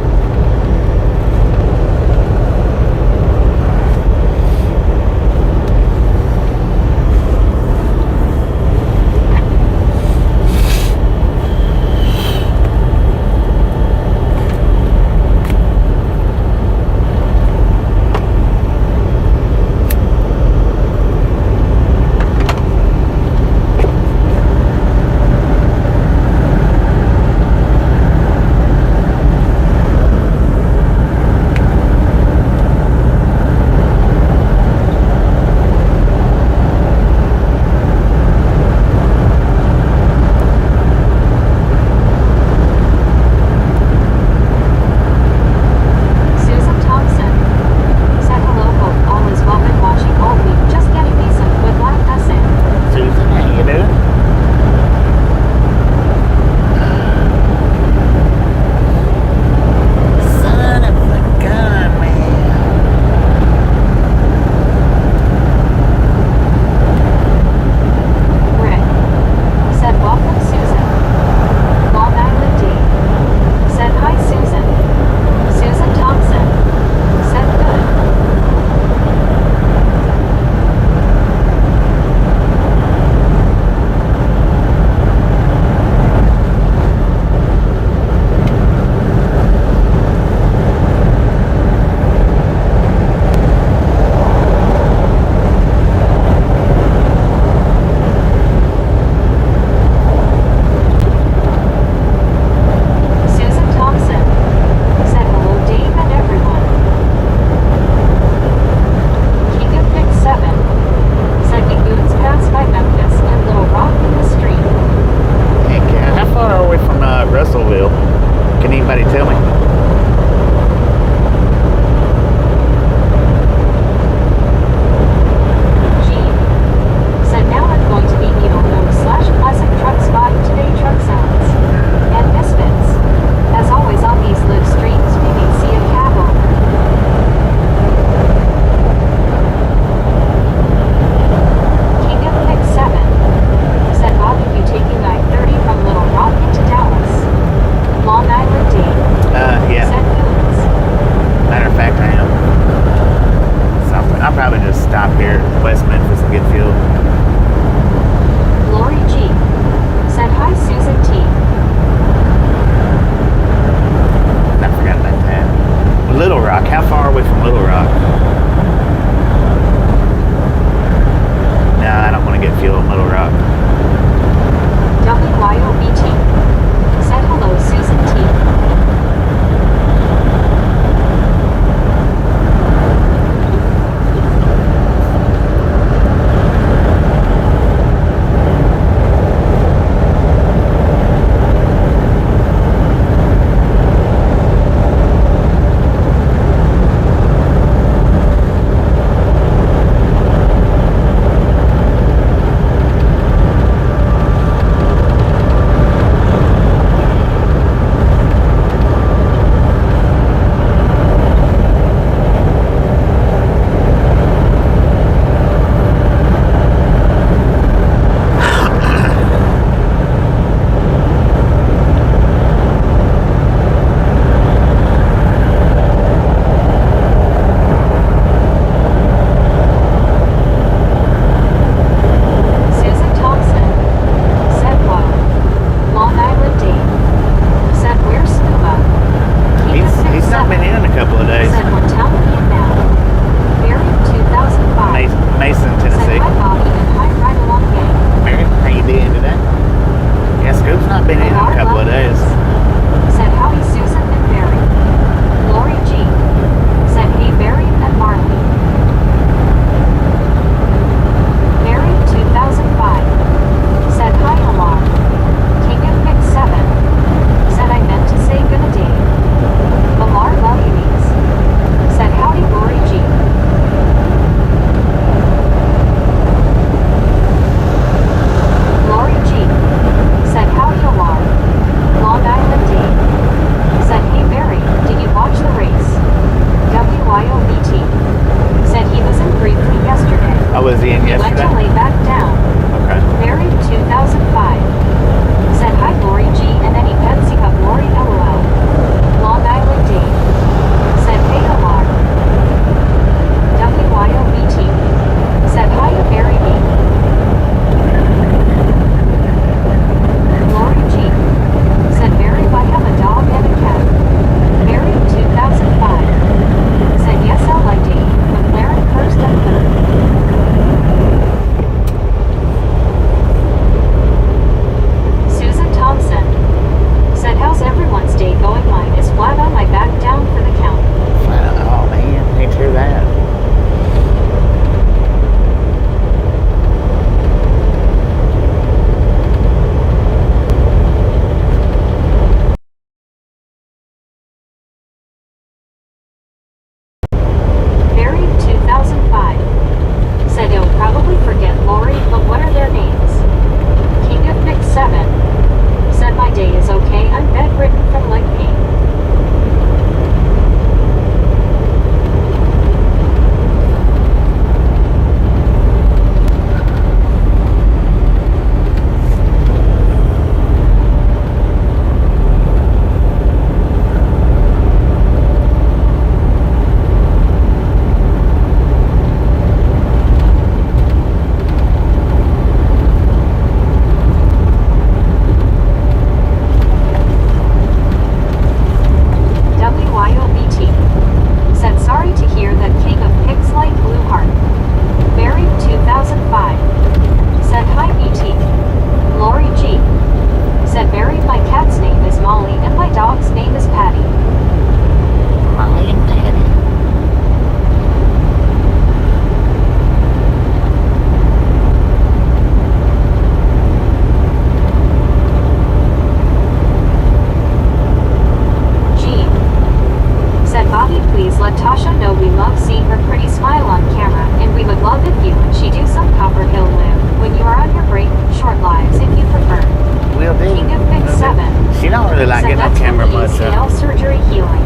really like said getting on that's camera from much. ACL surgery healing.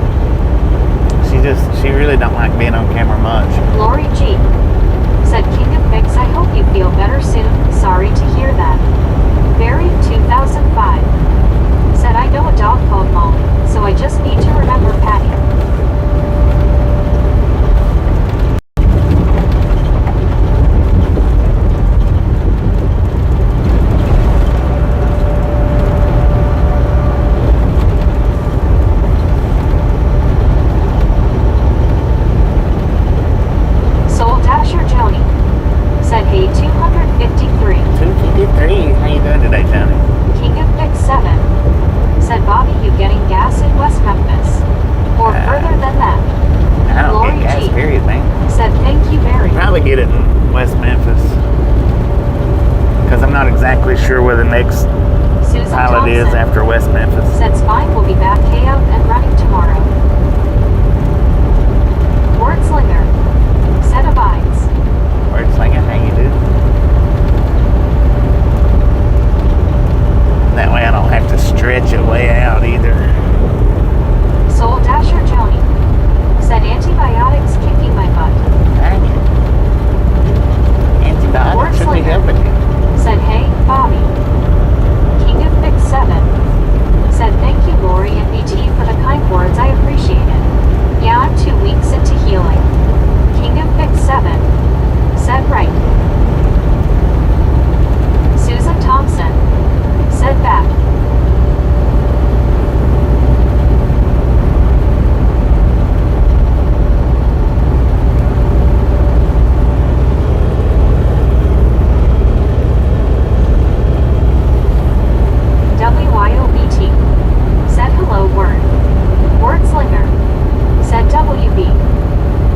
She really don't like being on camera much. Lori G. said King of Mix, I hope you feel better soon. Sorry to hear that. Barry 2005 said I know a dog called Molly, so I just need to remember Patty. Soul Dasher Joni said hey 253. 253. How you doing today, Johnny? King of Mix 7 said Bobby, you getting gas in West Memphis? Or further than that? I don't Lori get gas, G. period, man. said thank you very. Probably get it in West Memphis. Because I'm not exactly sure where the next Susan pilot is Thompson after West Memphis. said Spine will be back out and running tomorrow. Wordslinger said abides. Word Slinger, how you do? That way I don't have to stretch it way out either. Soul Dasher Joni said antibiotics kicking my butt. Dang it. Antibiotics should be helping you. Said hey, Bobby. King of Fix 7 said thank you Lori and BT for the kind words, I appreciate it. Yeah, I'm 2 weeks into healing. King of Fix 7 said right. Susan Thompson said back. WYOBT said hello word. Wordslinger said WB.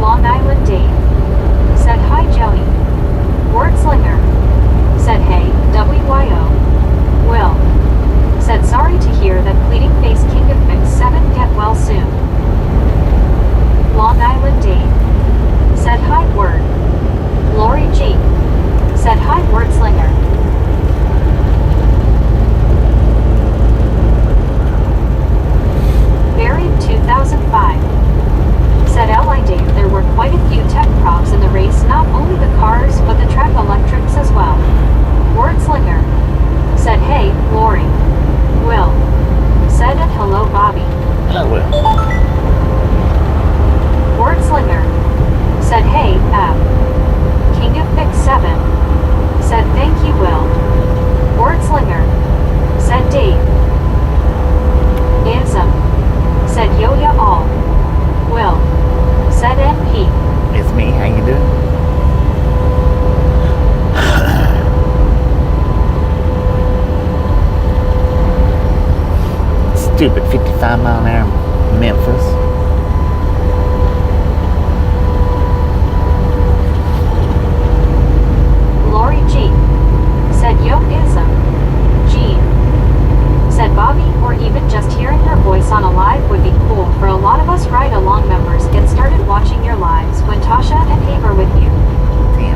Long Island Dave said hi Joni. Wordslinger said hey WYO. Will said sorry to hear that pleading face King of Mix 7 get well soon. Long Island Dave said hi word. Lori G said hi Wordslinger. Barry 2005 said L.I. Dave, there were quite a few tech props in the race, not only the cars but the track electrics as well. Wordslinger said hey, Lori. Will said and hello Bobby. Hello, Will. Wordslinger said hey, Ab. King of Fix 7 said thank you Will. Wordslinger said Dave. Ism said yo ya all. Will said NP. It's me. How you doing? Stupid 55-mile-an-hour Memphis. Lori G said yo ism. Jean said Bobby, or even just hearing her voice on a live would be cool. For a lot of us ride-along members get started watching your lives when Tasha and Abe are with you.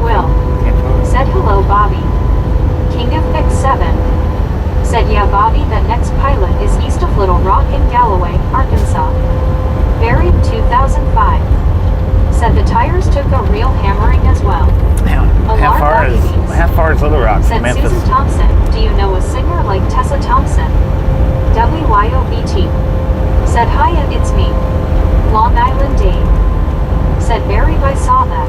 Will said hello Bobby. King of Fix 7 said yeah Bobby, that next pilot is east of Little Rock in Galloway, Arkansas. Barry 2005 said the tires took a real hammering as well. Now, how far is Little Rock from Said Memphis? Susan Thompson, do you know a singer like Tessa Thompson? WYOBT said hi and it's me. Long Island Dave said Barry, I saw that.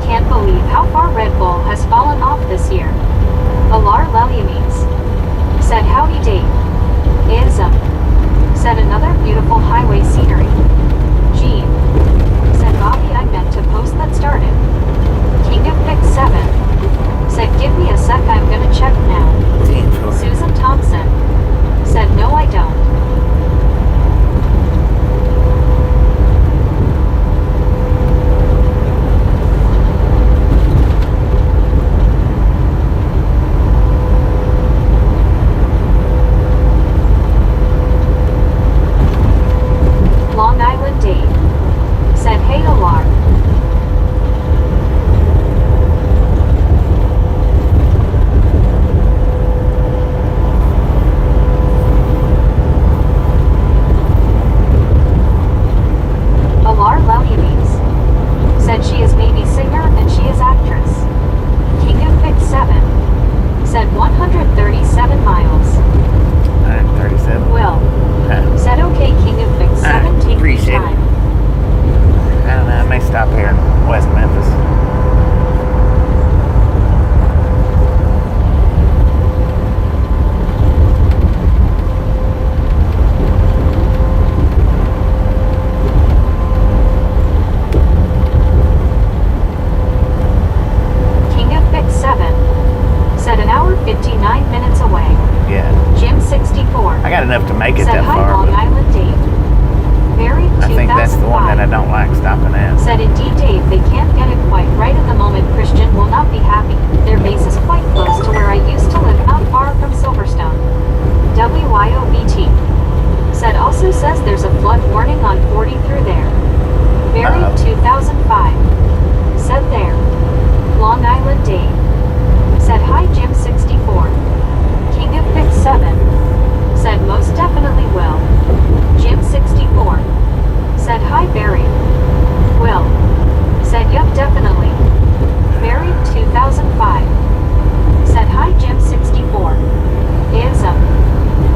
Can't believe how far Red Bull has fallen off this year. Alar Leliames said howdy Dave. Ism said another beautiful highway scenery. Jean said Bobby, I meant to post that started. King of Fix 7 said give me a sec, I'm gonna check now. Susan Thompson said no I don't. got enough to make it said that hi, far. Long But Island Dave. Buried 2005. I think that's the one that I don't like stopping at. Said indeed Dave, they can't get it quite right at the moment. Christian will not be happy. Their base is quite close to where I used to live, not far from Silverstone. WYOBT. Said also says there's a flood warning on 40 through there. Buried 2005. Said there. Long Island Dave. Said hi Jim 64. King of Pick 7. Said most definitely will. Jim 64. Said hi Barry. Will. Said yup definitely. Buried 2005. Said hi Jim 64. Ism.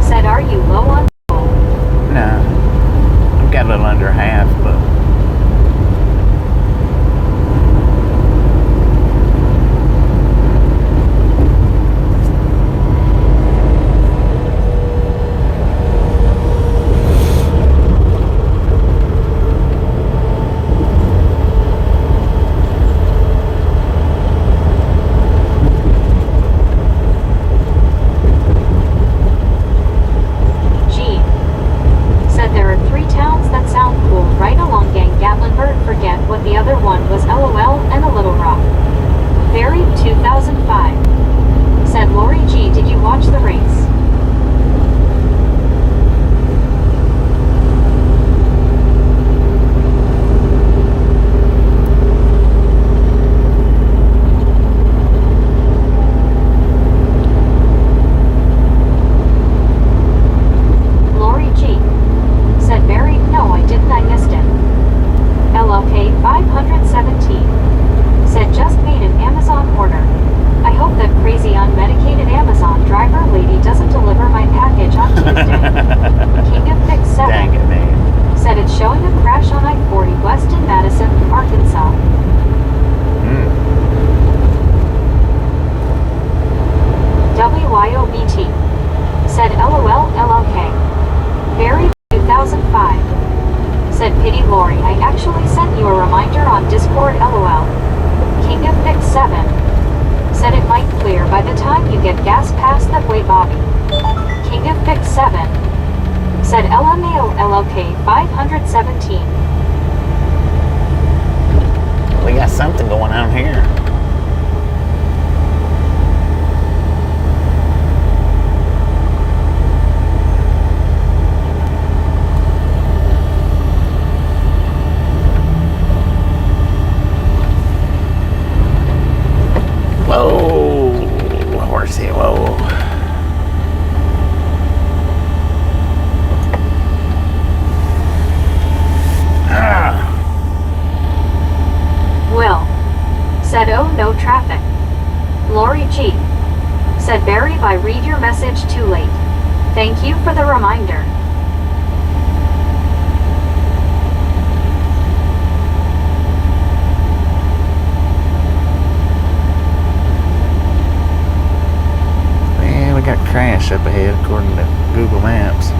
Said are you low on fuel? No. I've got a little under half, but we got something going on here. Whoa, horsey, whoa. Will. Said oh no traffic. Lori G. Said Barry I read your message too late. Thank you for the reminder. Man, we got crash up ahead according to Google Maps.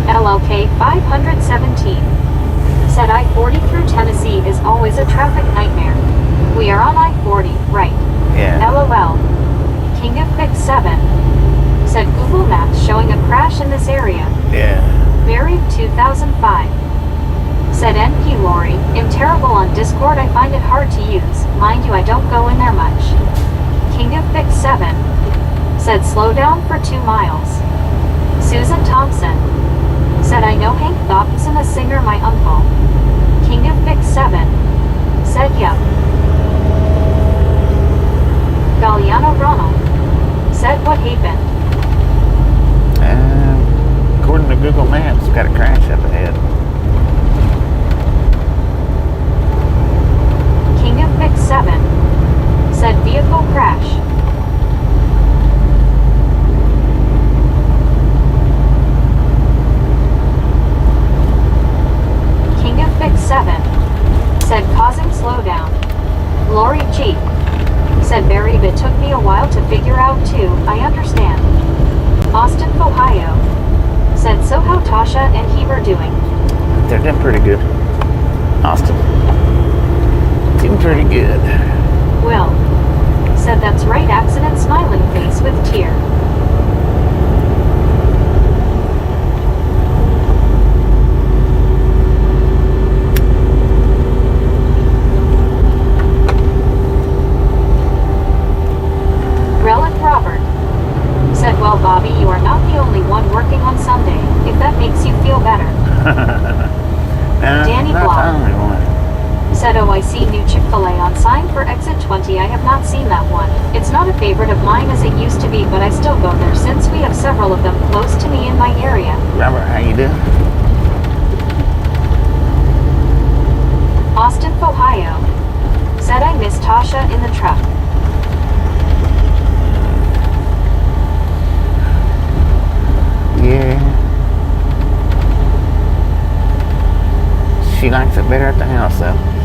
LLK 517. Said I-40 through Tennessee is always a traffic nightmare. We are on I-40, right? Yeah. LOL. King of Pick 7. Said Google Maps showing a crash in this area. Yeah. Buried 2005. Said NP Lori, am terrible on Discord, I find it hard to use. Mind you, I don't go in there much. King of Pick 7. Said slow down for 2 miles. Susan Thompson. Said I know Hank Thompson, a singer, my uncle. King of Pick 7. Said yup. Galliano Ronald. Said what happened? According to Google Maps, we've got a crash up ahead. King of Pick 7. Said vehicle crash. King of Pick 7. Said causing slowdown. Lori G. Said Barry, it took me a while to figure out too, I understand. Austin, Ohio. Said so how Tasha and he were doing. They're doing pretty good. Austin. Doing pretty good. Will. I see new Chick-fil-A on sign for exit 20. I have not seen that one. It's not a favorite of mine as it used to be, but I still go there since we have several of them close to me in my area. Robert, how you doing? Austin, Ohio. Said I missed Tasha in the truck. Yeah. She likes it better at the house, though.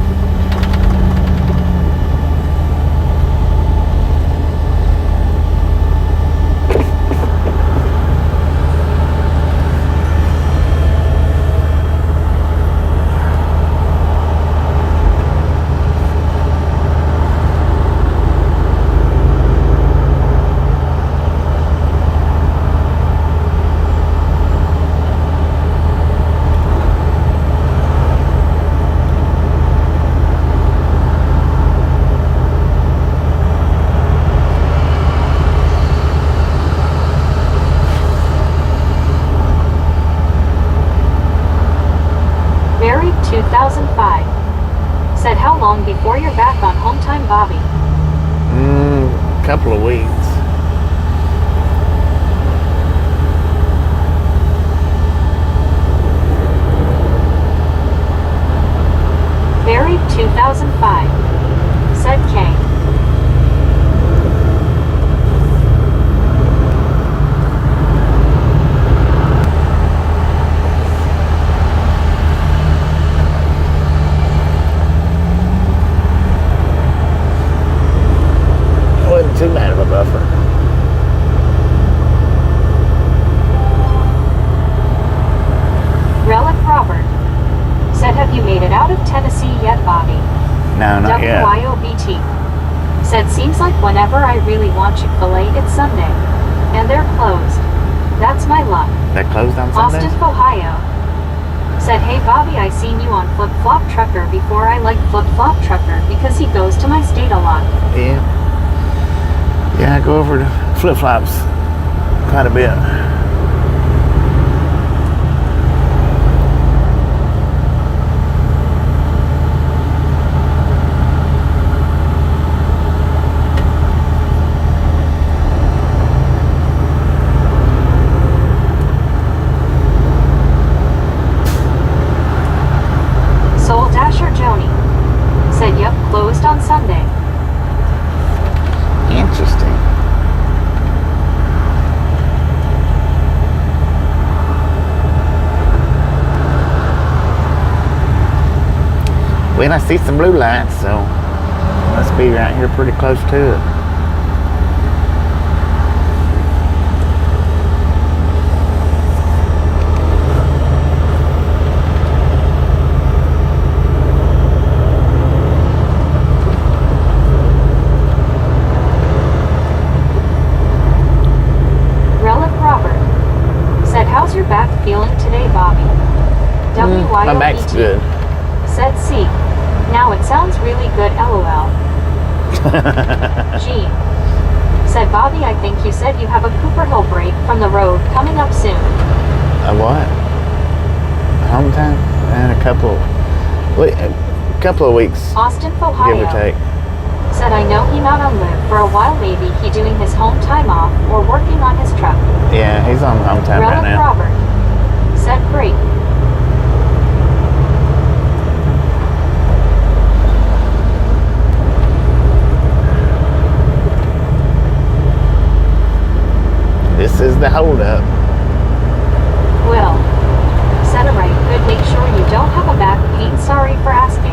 Married 2005. Said how long before you're back on home time, Bobby? Couple of weeks. Married 2005. Said Kay. Wasn't too bad of a buffer. Relic Robert. Said have you made it out of Tennessee yet, Bobby? No, not yet. WYOBT. Said seems like whenever I really want Chick-fil-A, it's Sunday. And they're closed. That's my luck. They're closed on Sundays? Austin, Ohio. Said, hey Bobby, I seen you on Flip Flop Trucker before. I like Flip Flop Trucker because he goes to my state a lot. Yeah. Yeah, I go over to Flip Flops quite a bit. Soul Dasher Joni. Said, yep, closed on Sunday. Interesting. Well, I see some blue lights, so must be right here pretty close to it. Relic Robert. Said, how's your back feeling today, Bobby? WYOBT. My back's good. Said C. Now it sounds really good, LOL. G. Said, Bobby, I think you said you have a Cooper Hill break from the road coming up soon. A what? Home time? And a couple of weeks, Austin, Ohio. give or take. Said, I know he not on live for a while, maybe he doing his home time off or working on his truck. Yeah, he's on home time Relic right now. Robert. Said, great. This is the holdup. Will. Said, alright, good, make sure you don't have a back pain, sorry for asking.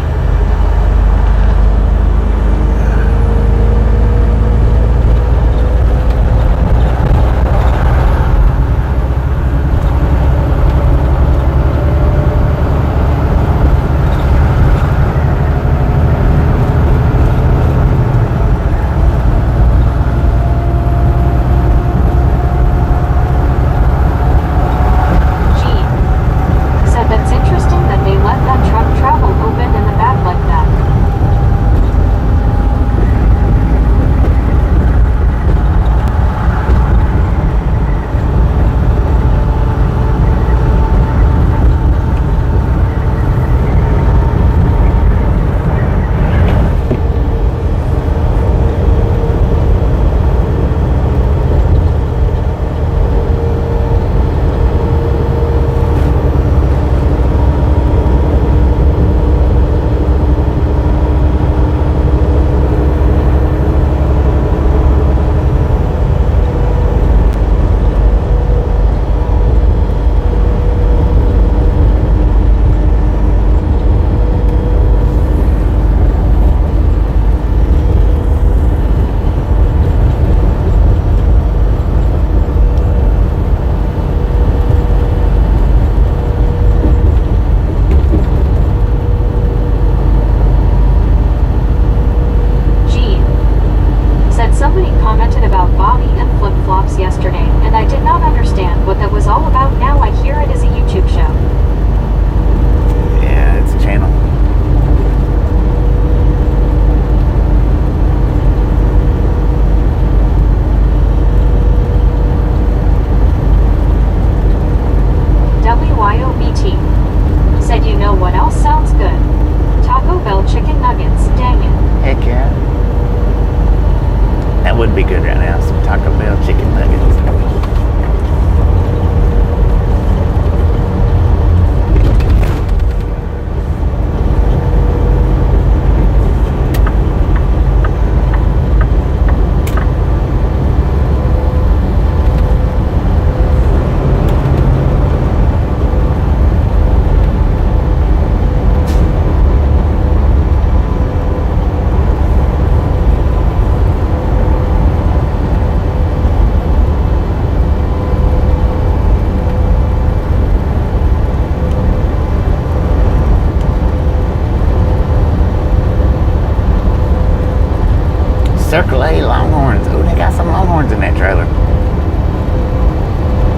Circle A Longhorns. Oh, they got some Longhorns in that trailer.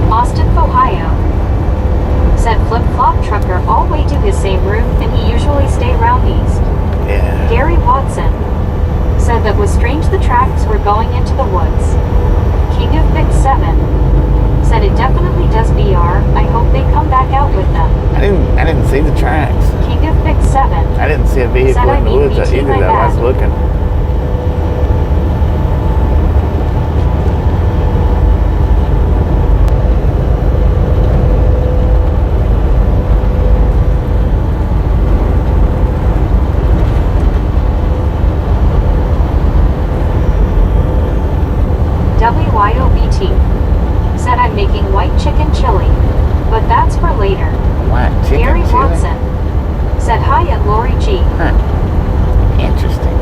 Austin, Ohio. Said flip-flop trucker all way to his same route and he usually stay round east. Yeah. Gary Watson. Said that was strange the tracks were going into the woods. King of Big 7. Said it definitely does BR. I hope they come back out with them. I didn't see the tracks. King of Big 7. I didn't see a vehicle Said I in the mean woods BT either my though. I was bad. looking. WYOBT. Said I'm making white chicken chili. But that's for later. White chicken Gary chili? Watson. Said hi at Lori G. Huh. Interesting.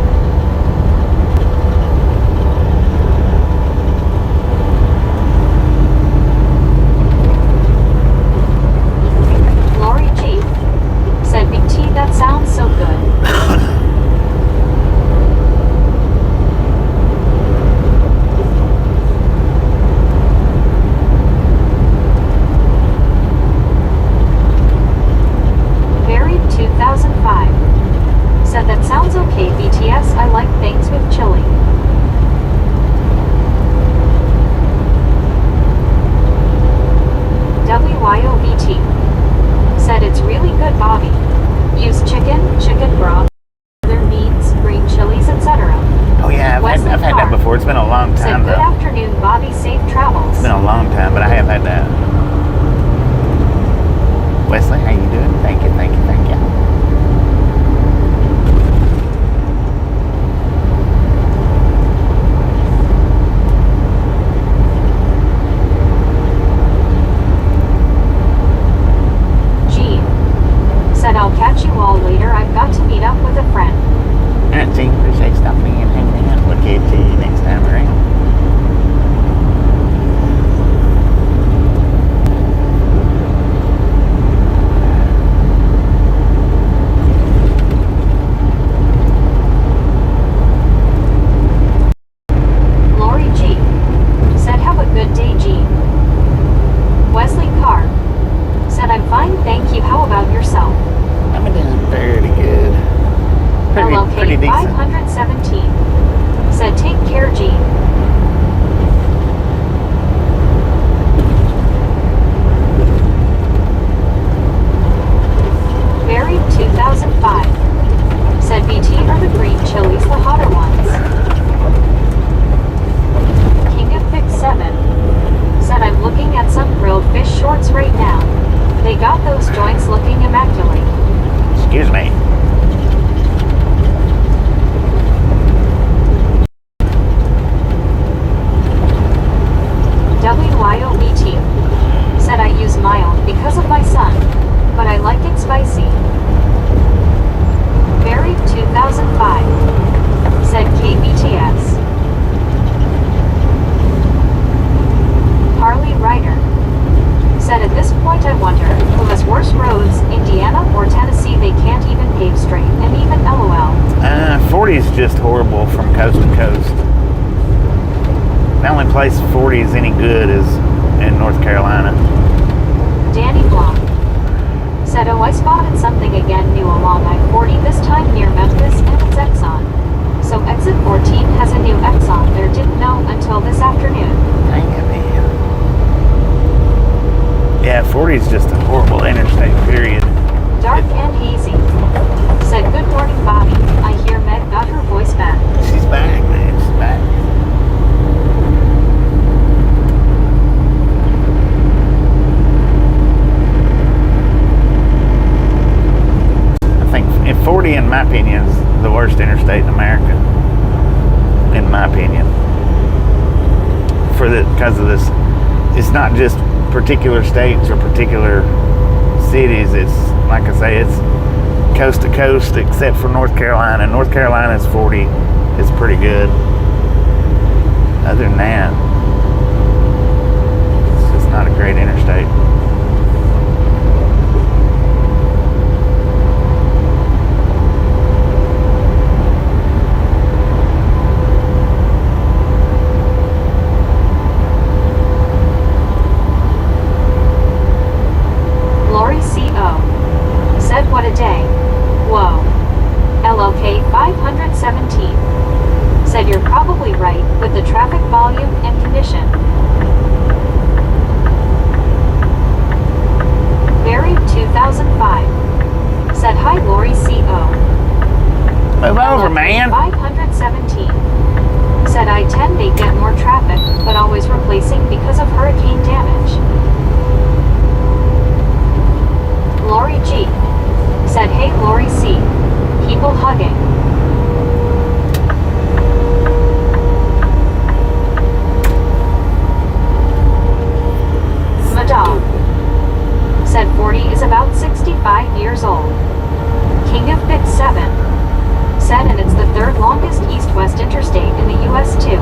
Lori G. Said Big T, that sounds so good. Buried 2005. Said that sounds okay BTS, I like things with chili. WYOBT. Said it's really good Bobby. Use chicken broth, other meats, green chilies, etc. Oh yeah, I've had that Park. before. It's been a long Said time good though. afternoon Bobby, safe travels. It's been a long time, but I have had that. Wesley, how you doing? Thank you. G. Said I'll catch you all later, I've got to meet up with a friend. Alright, Gene, appreciate you stopping in and hanging out. We'll catch you next time around. Lori G. Said have a good day G. Wesley Carr. Said I'm fine thank you, how about yourself? I'm doing pretty good. Pretty LLK decent. 517. Said take care G. Buried 2005. Said BT are the green chilies the hotter ones. King of Big 7. Said I'm looking at some grilled fish shorts right now. They got those joints looking immaculate. Excuse me. WYOBT. Said I use mild because of my son, but I like it spicy. Buried 2005. Said KBTS. Harley Ryder. Said at this point I wonder who has worse roads, Indiana or Tennessee. They can't even pave straight, and even LOL. 40 is just horrible from coast to coast. The only place 40 is any good is in North Carolina. Danny Blom. Said oh I spotted something again new along I-40 this time near Memphis and it's Exxon. So exit 14 has a new Exxon there, didn't know until this afternoon. Dang it, man. Yeah, 40 is just a horrible interstate, period. Dark and hazy. Said good morning Bobby, I hear Meg got her voice back. She's back, man. She's back. I think 40, in my opinion, is the worst interstate in America. In my opinion. Because of this, it's not just particular states or particular cities. It's, like I say, it's coast to coast except for North Carolina. North Carolina's 40 is pretty good. Other than that, it's just not a great interstate. LOK 517. Said you're probably right with the traffic volume and condition. Barry 2005. Said hi Lori CO. Move over, LOK man. 517. Said I-10 may get more traffic, but always replacing because of hurricane damage. Lori G. Said hey Lori C. People hugging. Madog. Said 40 is about 65 years old. King of Pick 7. Said and it's the third longest east-west interstate in the US too.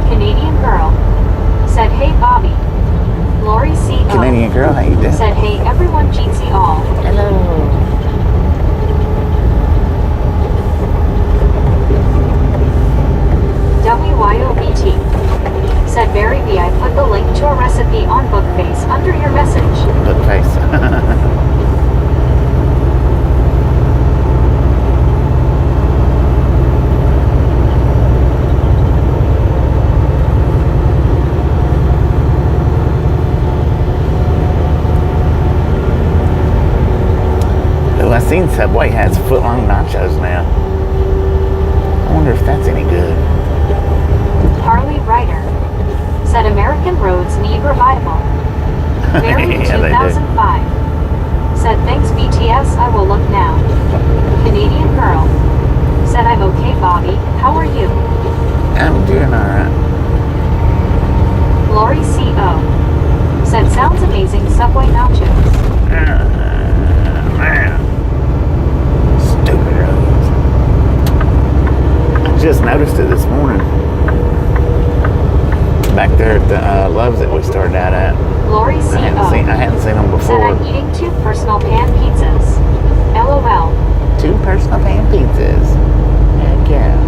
Canadian girl. Said hey Bobby. Lori C.O. Canadian girl, how you doing? Said hey everyone Jeetsy all. Hello. WYOBT. Said Barry B. I put the link to a recipe on Bookface under your message. Look face. I seen Subway has foot-long nachos now. I wonder if that's any good. Harley Ryder. Said American roads need revival. Barry Yeah, they do. 2005. Said thanks BTS I will look now. Canadian girl. Said I'm okay Bobby, how are you? I'm doing alright. Lori C.O. Said sounds amazing Subway nachos. Man. Stupid roads. I just noticed it this morning. Back there at the Loves that we started out at. Lori C.O. I hadn't seen them Said before. I'm eating 2 personal pan pizzas. LOL. 2 personal pan pizzas. Heck yeah.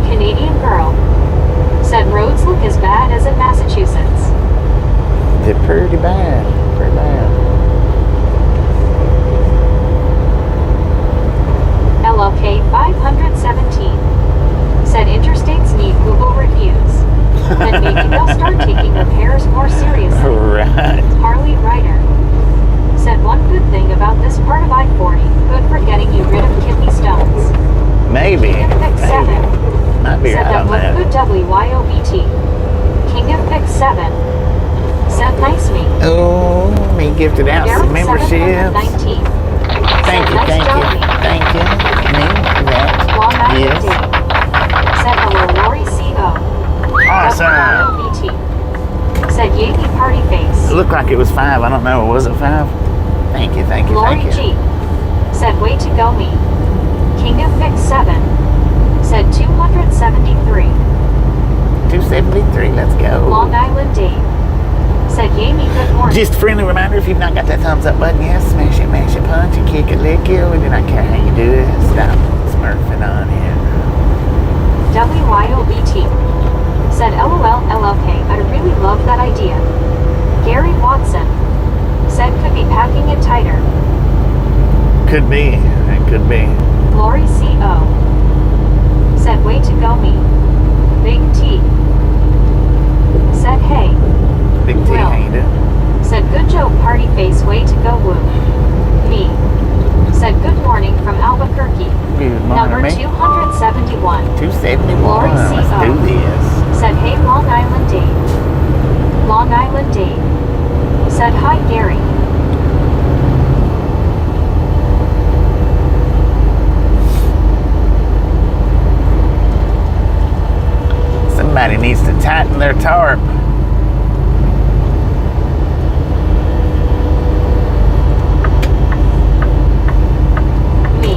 Canadian girl. Said roads look as bad as in Massachusetts. They're pretty bad. Pretty bad. LLK 517. Said interstates need Google reviews. Then maybe they'll start taking repairs more seriously. Right. Harley Ryder. Said one good thing about this part of I-40, good for getting you rid of kidney stones. Maybe. King of Pick 7. Might be Said right that on looked that. good WYOBT. King of Pick 7. Said nice me. Oh, me gifted out some Darren memberships. 719. Thank you, Nice thank job, you, me. thank you. Me, that. Long Island Yes. Day. Said hello Lori C.O. Awesome. WYOBT. Said yay me party face. It looked like it was 5. I don't know. Was it 5? Thank you, thank you, Lori thank you. G. Said way to go me. King of Pick 7. Said 273. 273, let's go. Long Island Dave. Said yay me good morning. Just a friendly reminder, if you've not got that thumbs up button yet, smash it, mash it, punch it, kick it, lick it. We do not care how you do it. Stop smurfing on here. WYOBT. Said LOL LLK, I really love that idea. Gary Watson. Said could be packing it tighter. Could be. It could be. Lori C.O. Said way to go me. Big T. Said hey. Big T, Will. how you doing? Said good joke party face way to go woo. Me. Said good morning from Albuquerque. Good Number morning, 271. 271. Lori Let's C.O. do this. Said hey Long Island Dave. Long Island Dave. Said hi Gary. Somebody needs to tighten their tarp. Me.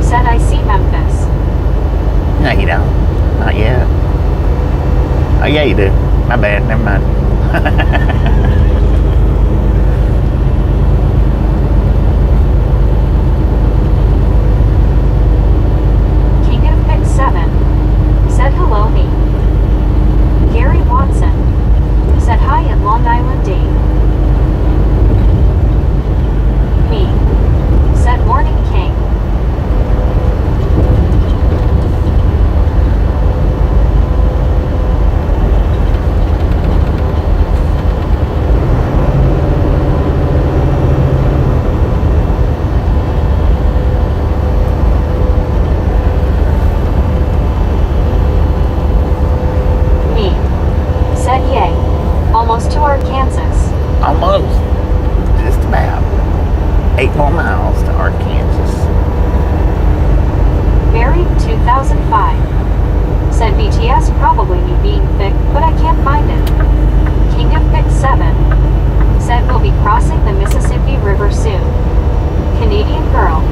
Said I see Memphis. No, you don't. Not yet. Oh, yeah, you do. My bad. Never mind. 8 more miles to Arkansas. Buried 2005. Said BTS probably me being thick, but I can't find it. King of Thick 7. Said we'll be crossing the Mississippi River soon. Canadian girl.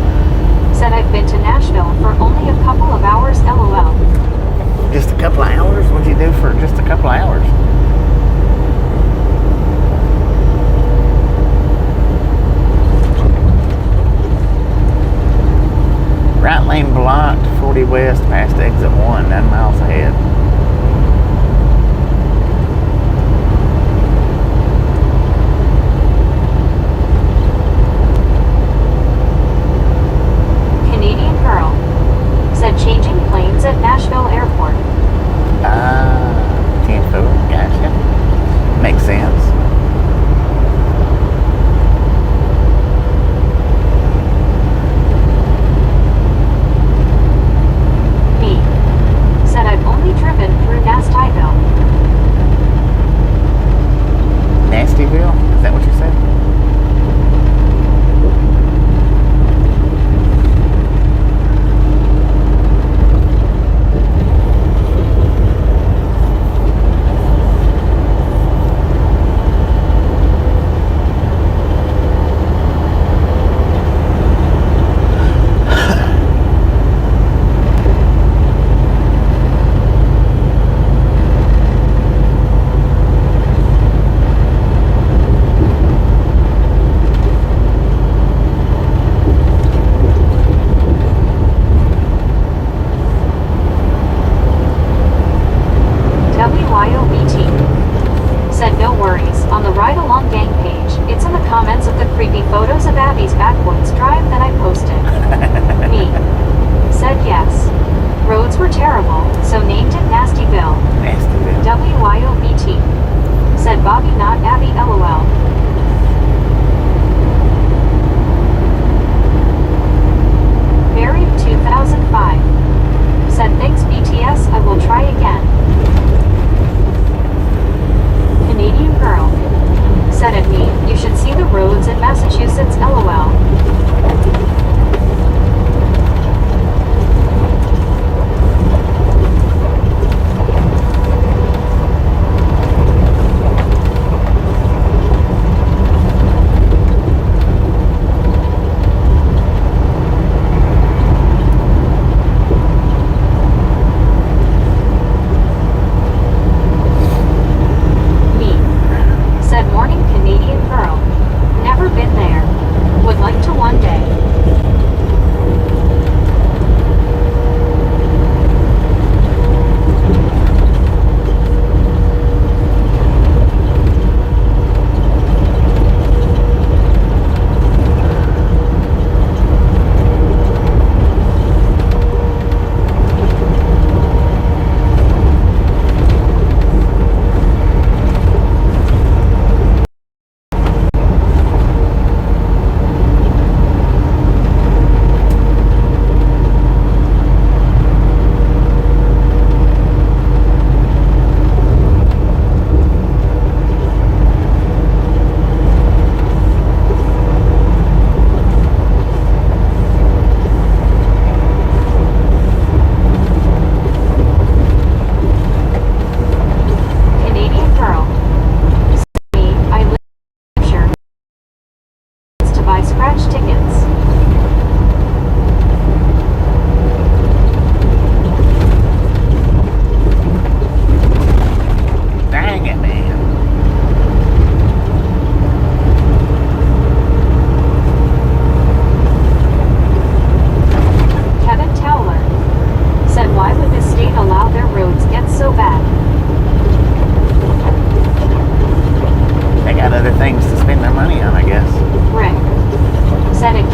Said I've been to Nashville for only a couple of hours, LOL. Just a couple of hours? What'd you do for just a couple of hours? Right lane blocked, 40 west, past exit 1, 9 miles ahead. Canadian girl. Said changing planes at Nashville Airport. Tempo, gotcha. Makes sense. Me. Said I've only driven through Nastyville. Nastyville? Is that what you said? WYOBT. Said no worries, on the ride along gang page, it's in the comments of the creepy photos of Abby's backwoods drive that I posted. Me. Said yes. Roads were terrible, so named it Nastyville. Nastyville. WYOBT. Said Bobby not Abby, LOL. Buried 2005. Said thanks BTS, I will try again. Canadian girl. Said at me, you should see the roads in Massachusetts, LOL. Said it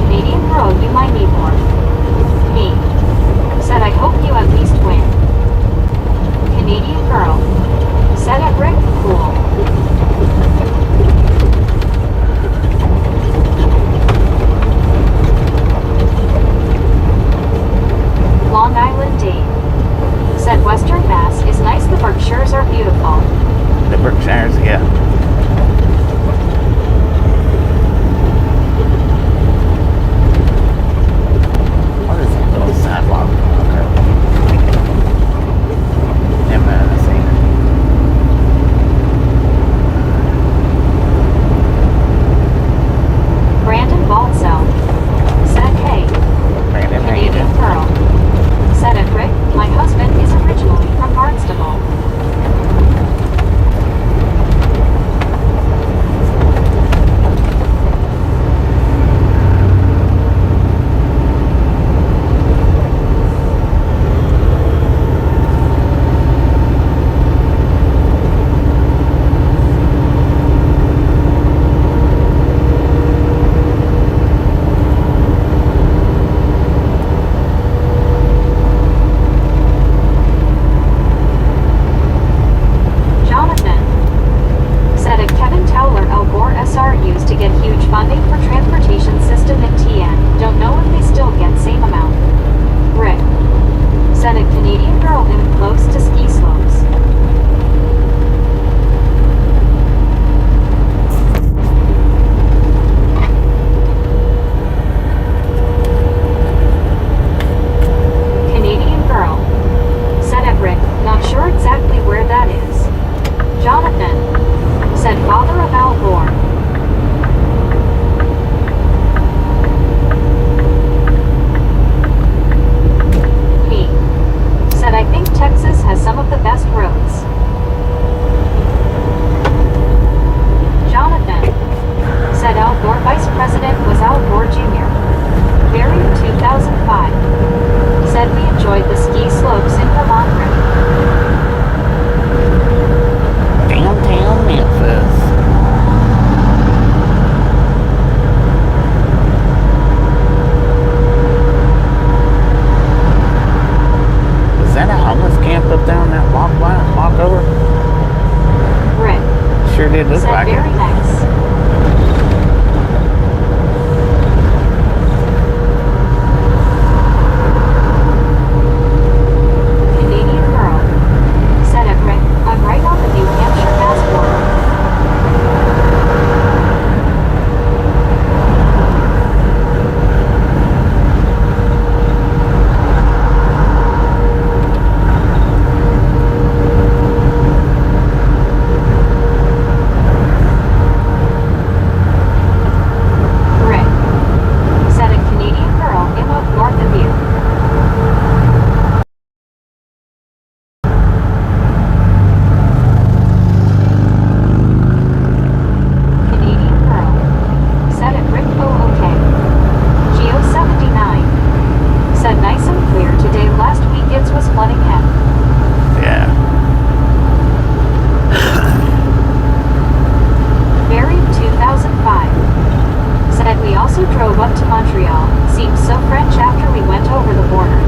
also drove up to Montreal. Seemed so French after we went over the border.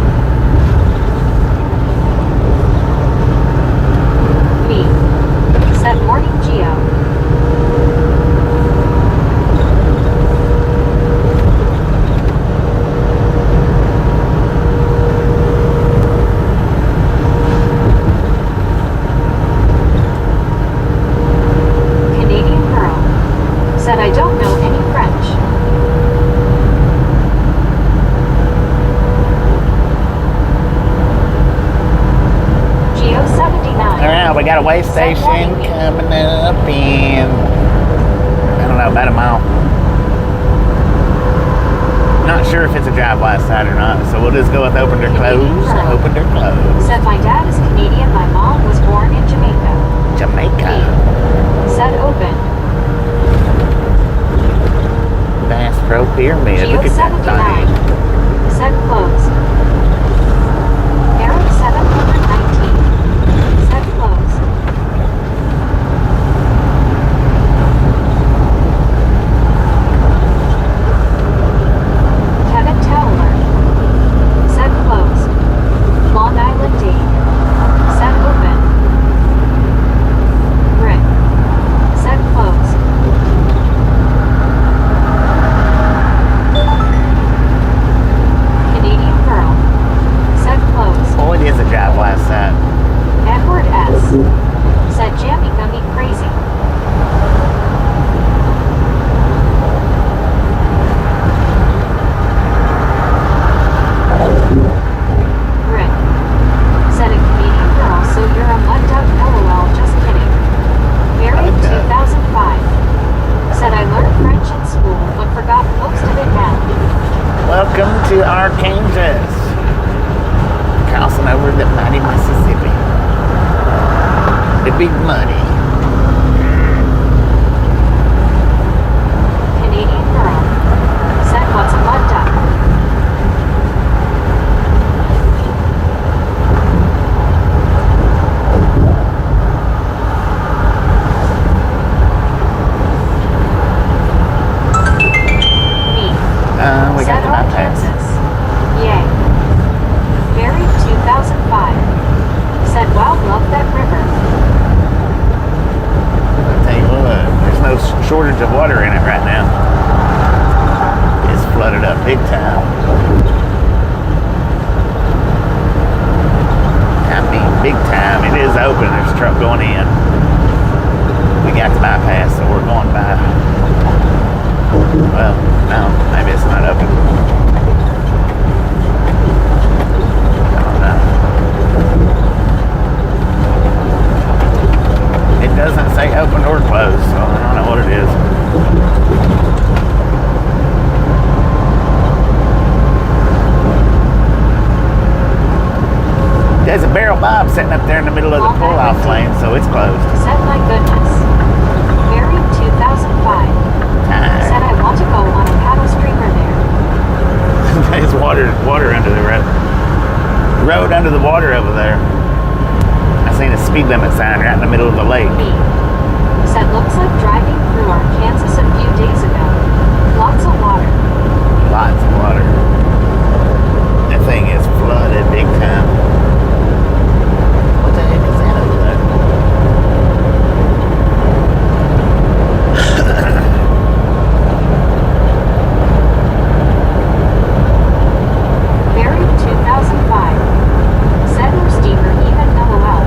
Me. Said morning Geo. Canadian girl. Said I don't know any French. Geo 79. Alright, we got a way station coming up in, I don't know, about a mile. Not sure if it's a drive last side or not, so we'll just go with opened or closed. Opened or closed. Said my dad is Canadian, my mom was born in Jamaica. Jamaica. Said open. Bass Pro Pyramid. Geo Look at that 79. thing. Said close. Eric 719. Said close. Kevin Towler. Said close. Long Island D. Said open. Rick. Said close. Canadian girl. Said close. Oh, it is a drive last side. Edward S. Said Jammy Gummy crazy. Rick. Said a Canadian girl, so you're a mud duck, lol, just kidding. Married 2005. Said I learned French in school, but forgot most of it now. Welcome to Arkansas. Crossing over the mighty Mississippi. The big muddy. Canadian girl. Said what's a mud duck? Me. We got Said the bypass. Arkansas. Yay. Married 2005. Said wow, love that river. I'll tell you what, there's no shortage of water in it right now. It's flooded up big time. I mean, big time. It is open. There's a truck going in. We got the bypass, so we're going by. Well, no, maybe it's not open. I don't know. It doesn't say open or closed, so I don't know what it is. There's a barrel bob sitting up there in the middle of the pull-off lane, so it's closed. Said my goodness. Married 2005. Said I want to go on a paddle streamer there. There's water under the road under the water over there. I seen a speed limit sign right in the middle of the lake. Me. Said looks like driving through Arkansas a few days ago. Lots of water. Lots of water. That thing is flooded big time. What the heck is that over there? Married 2005. Said or steamer even LOL.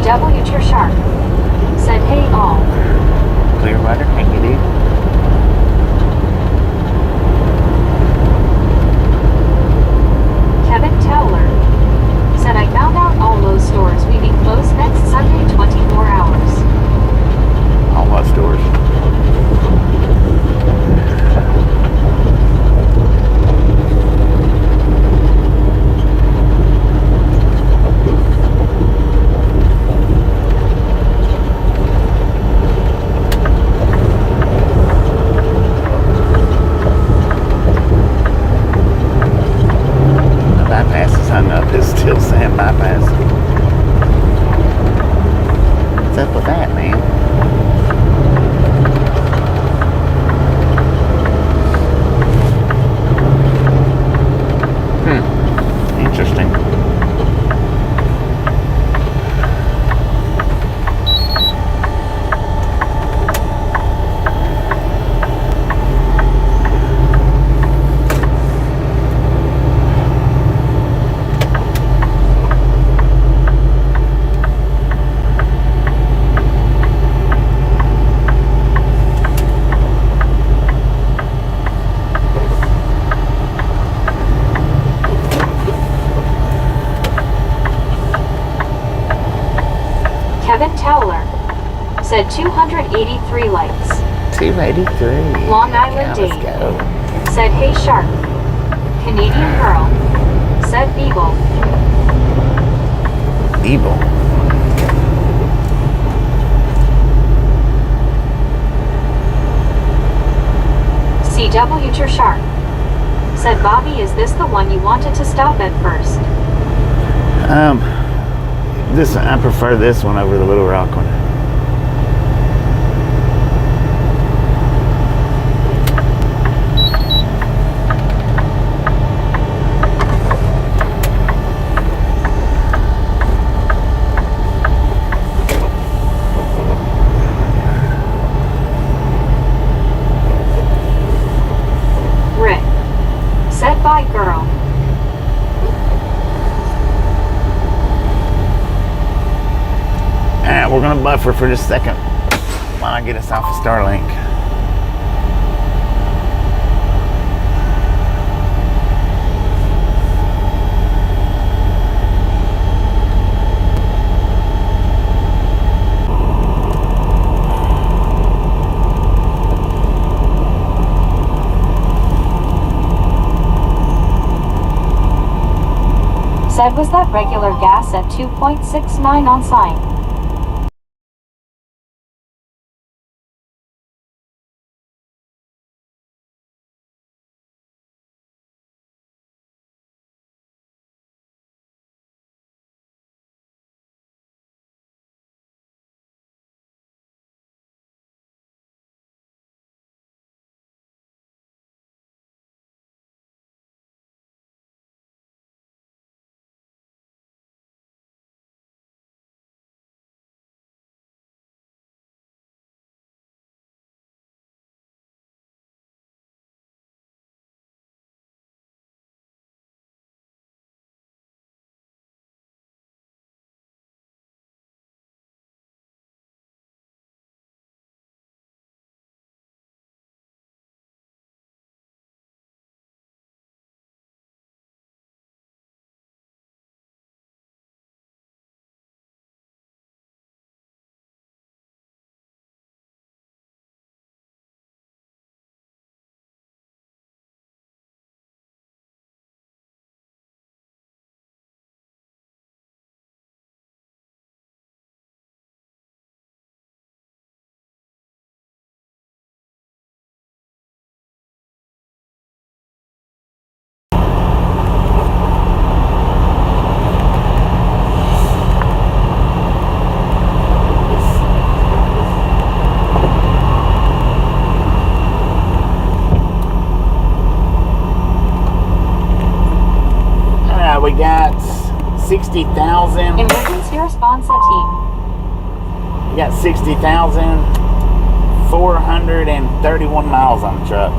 CW Cheer Shark said, hey all. Clearwater, thank you, dude. Kevin Towler said, I found out all Lowe's stores will be closed next Sunday 24 hours. All Lowe's stores. It's still saying bypass. What's up with that, man? Interesting. Kevin Towler said 283 likes. 283. Long Island Let's Dave go. said, hey Shark. Canadian Girl said, Beagle. Evil. CW Cheer Shark said, Bobby, is this the one you wanted to stop at first? I prefer this one over the Little Rock one. Rick said, bye girl. Alright, we're gonna buffer for just a second while I get us off of Starlink. Said, was that regular gas at 2.69 on sign? We got 60,000. Emergency response team. We got 60,431 miles on the truck.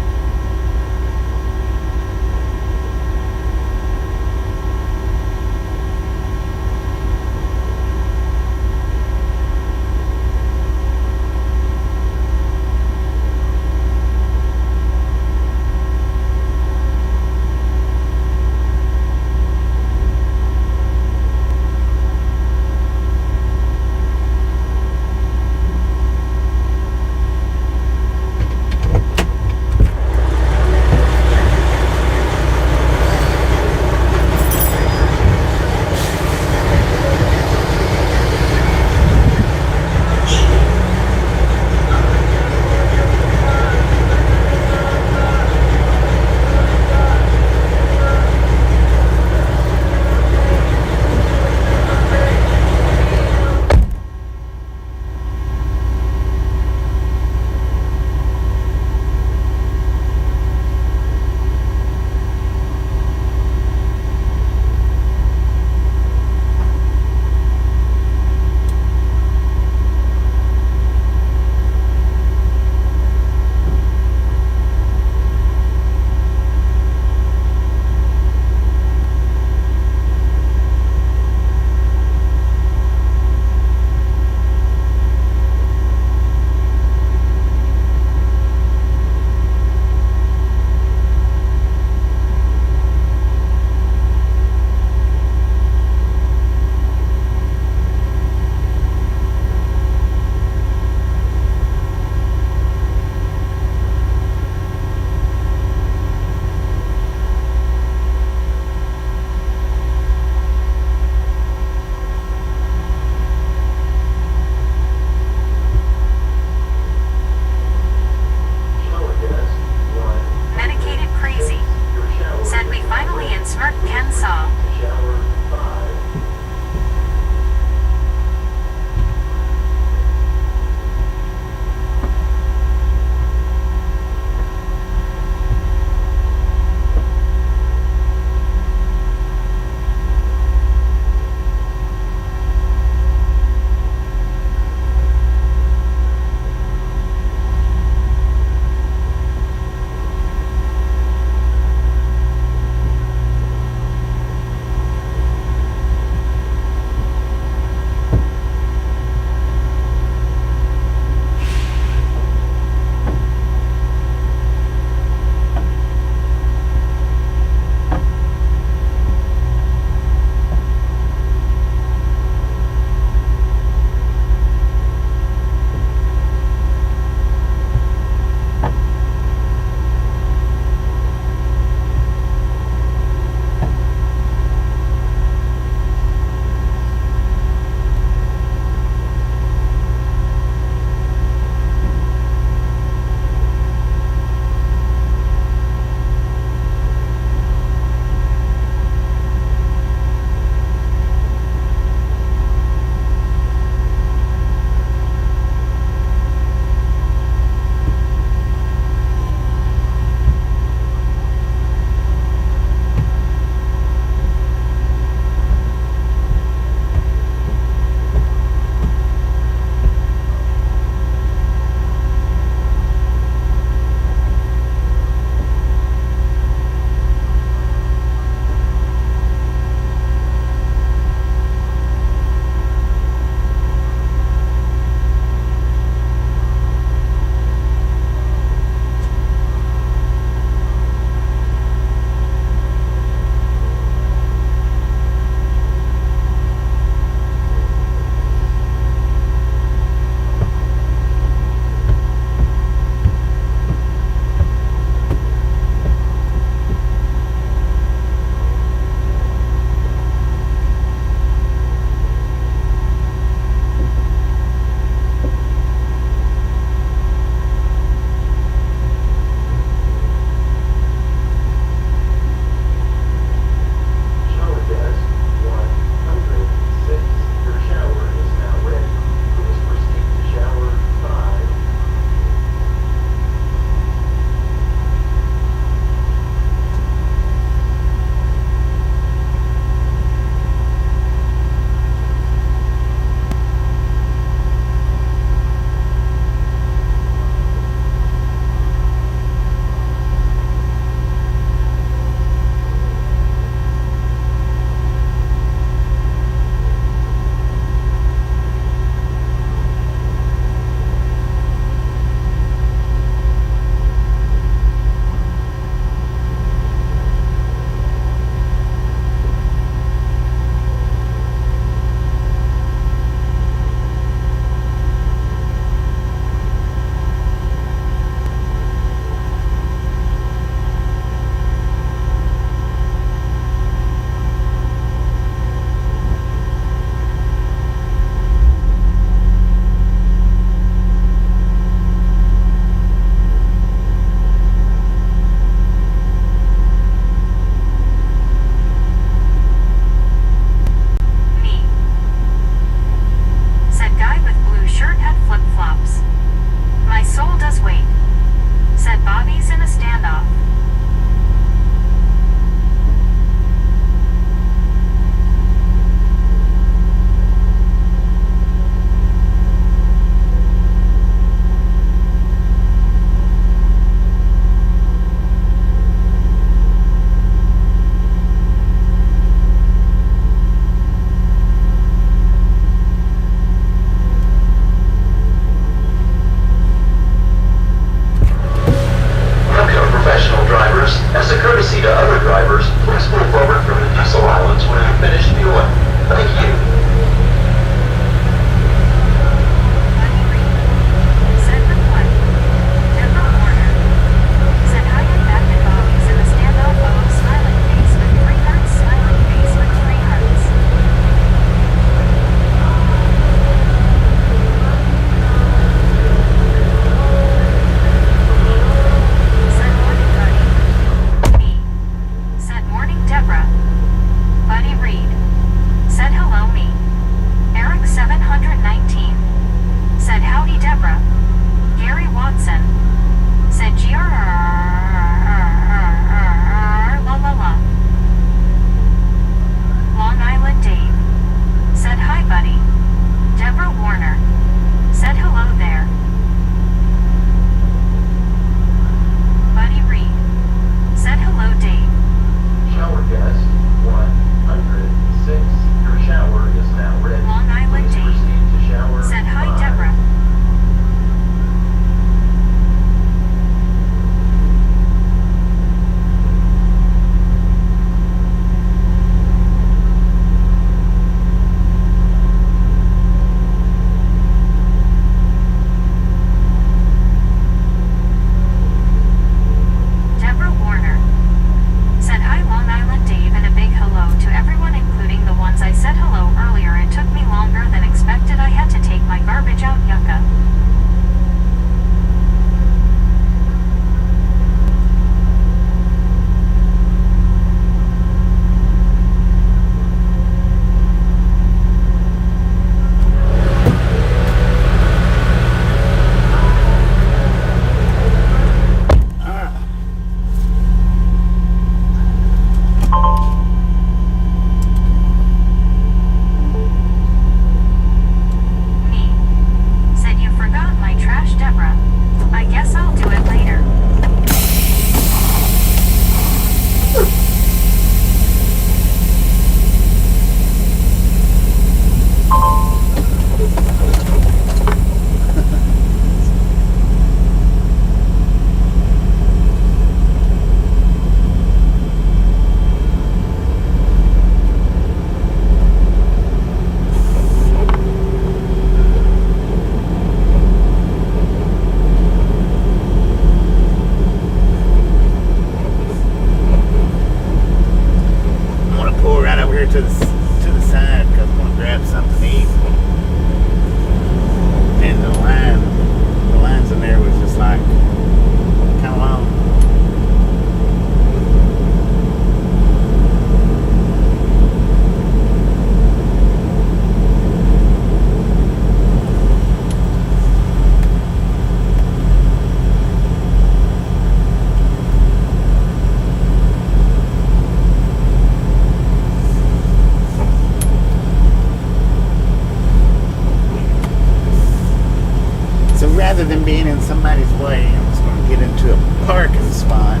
rather than being in somebody's way, I'm just going to get into a parking spot.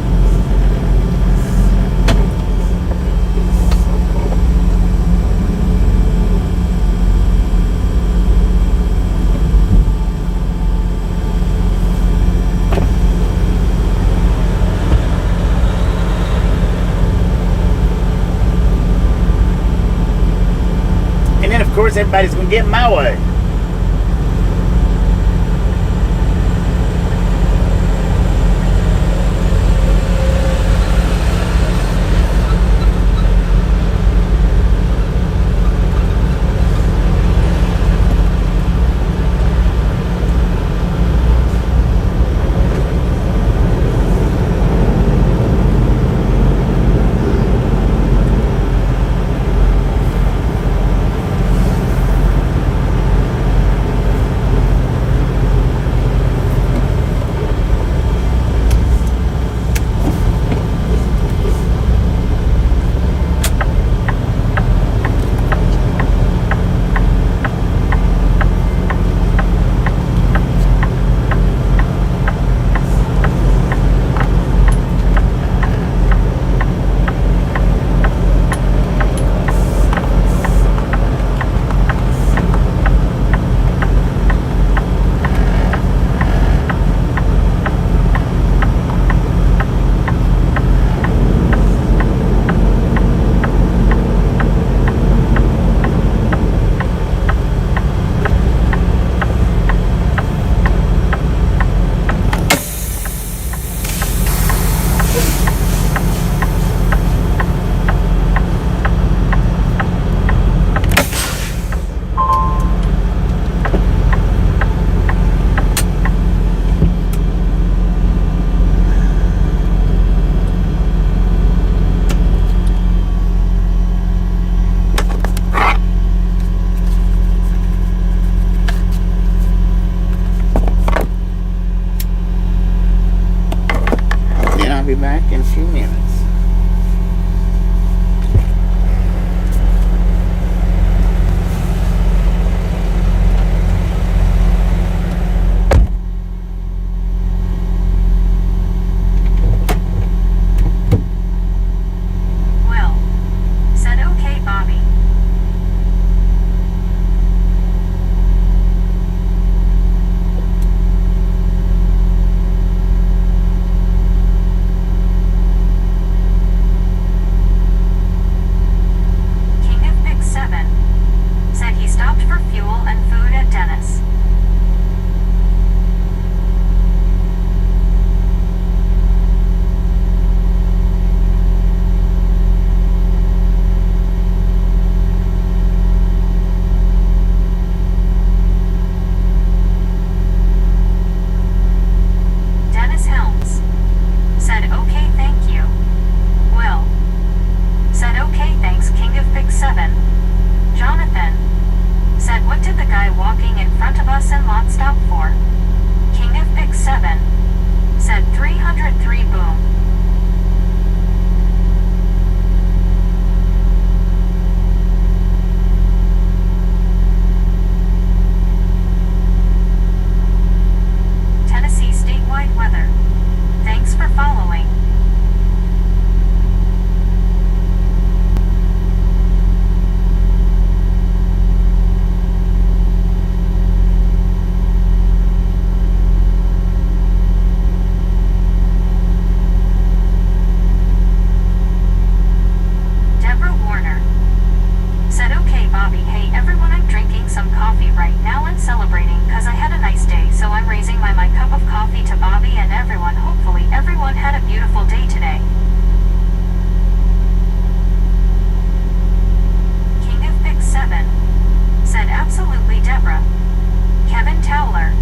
And then, of course, everybody's going to get in my way. Be back in a few minutes. Will said, "Okay, Bobby." Said he stopped for fuel and food at Dennis. Dennis Helms said, "Okay, thank you." Will said, "Okay, thanks, King of Big 7. Jonathan said, "What did the guy walking in front of us in lot stop for?" King of Big 7 said, 303 boom. Tennessee statewide weather. Thanks for following. Said, "Okay, Bobby, hey everyone, I'm drinking some coffee right now and celebrating cause I had a nice day, so I'm raising my cup of coffee to Bobby and everyone. Hopefully everyone had a beautiful day today." King of Big 7 said, "Absolutely, Deborah." Kevin Towler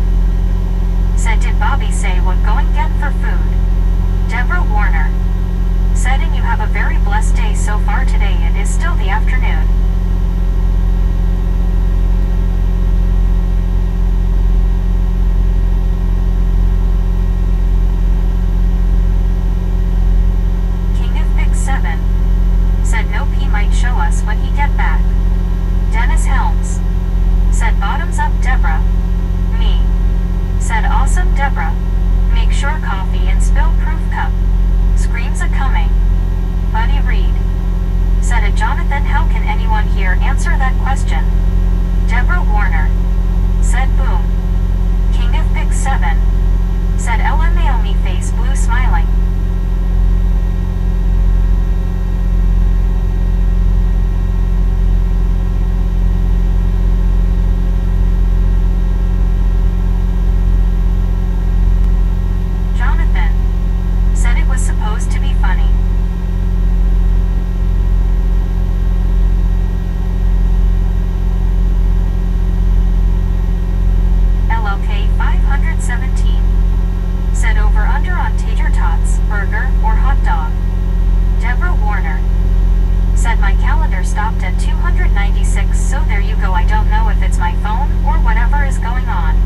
said, "Did Bobby say what going get for food?" Deborah Warner said, "And you have a very blessed day so far today. It is still the afternoon." Question. Deborah Warner. Said boom. King of Pick 7. Said LMAO me face blue smiling. Jonathan. Said it was supposed to be funny. LLK 517. Said over under on tater tots, burger, or hot dog. Deborah Warner. Said my calendar stopped at 296, so there you go. I don't know if it's my phone or whatever is going on.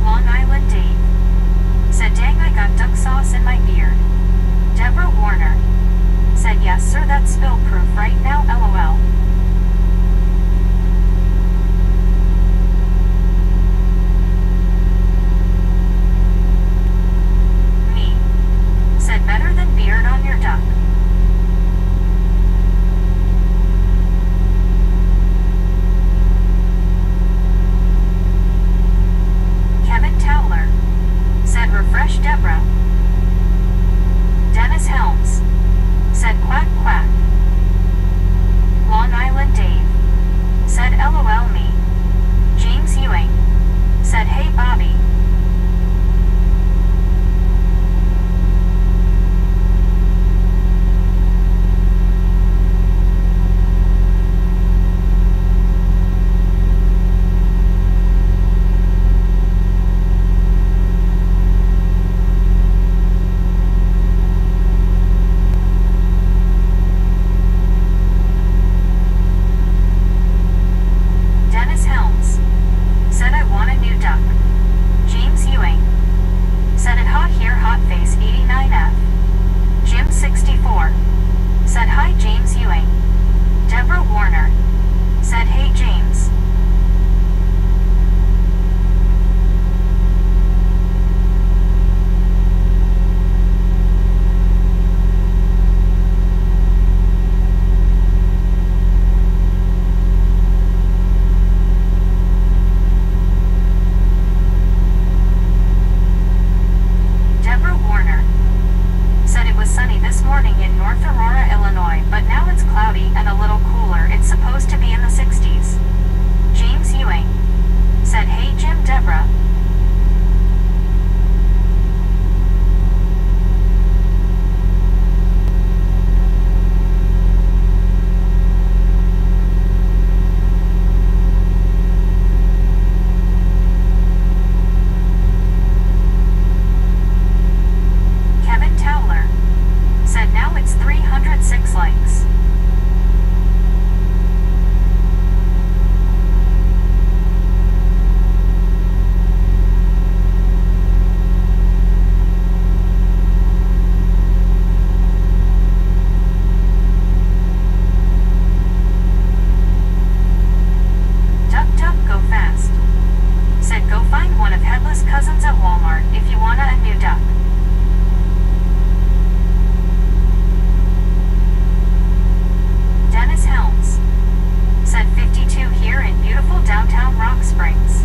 Long Island Dave. Said dang I got duck sauce in my beard. Deborah Warner. Said yes sir, that's spill proof right now, LOL. Me. Said better than beard on your duck. Kevin Towler. Said refresh Deborah. Dennis Helms. Said quack quack. Long Island Dave. Said LOL me. James Ewing. Said hey Bobby. Dennis Helms. Said I want a new duck. James Ewing. Said it hot here hot face 89F. Jim 64. Said hi James Ewing. Deborah Warner. Said hey James. Deborah Warner. Said it was sunny this morning in North Aurora, Illinois, but now it's cloudy and a little cooler. It's supposed to be in the 60s. James Ewing. Said hey Jim Deborah. Kevin Towler. Said now it's 306 likes. Duck duck go fast. Said go find one of Headless Cousins at Walmart if you wanna a new duck. Dennis Helms. Said 52 here in beautiful downtown Rock Springs.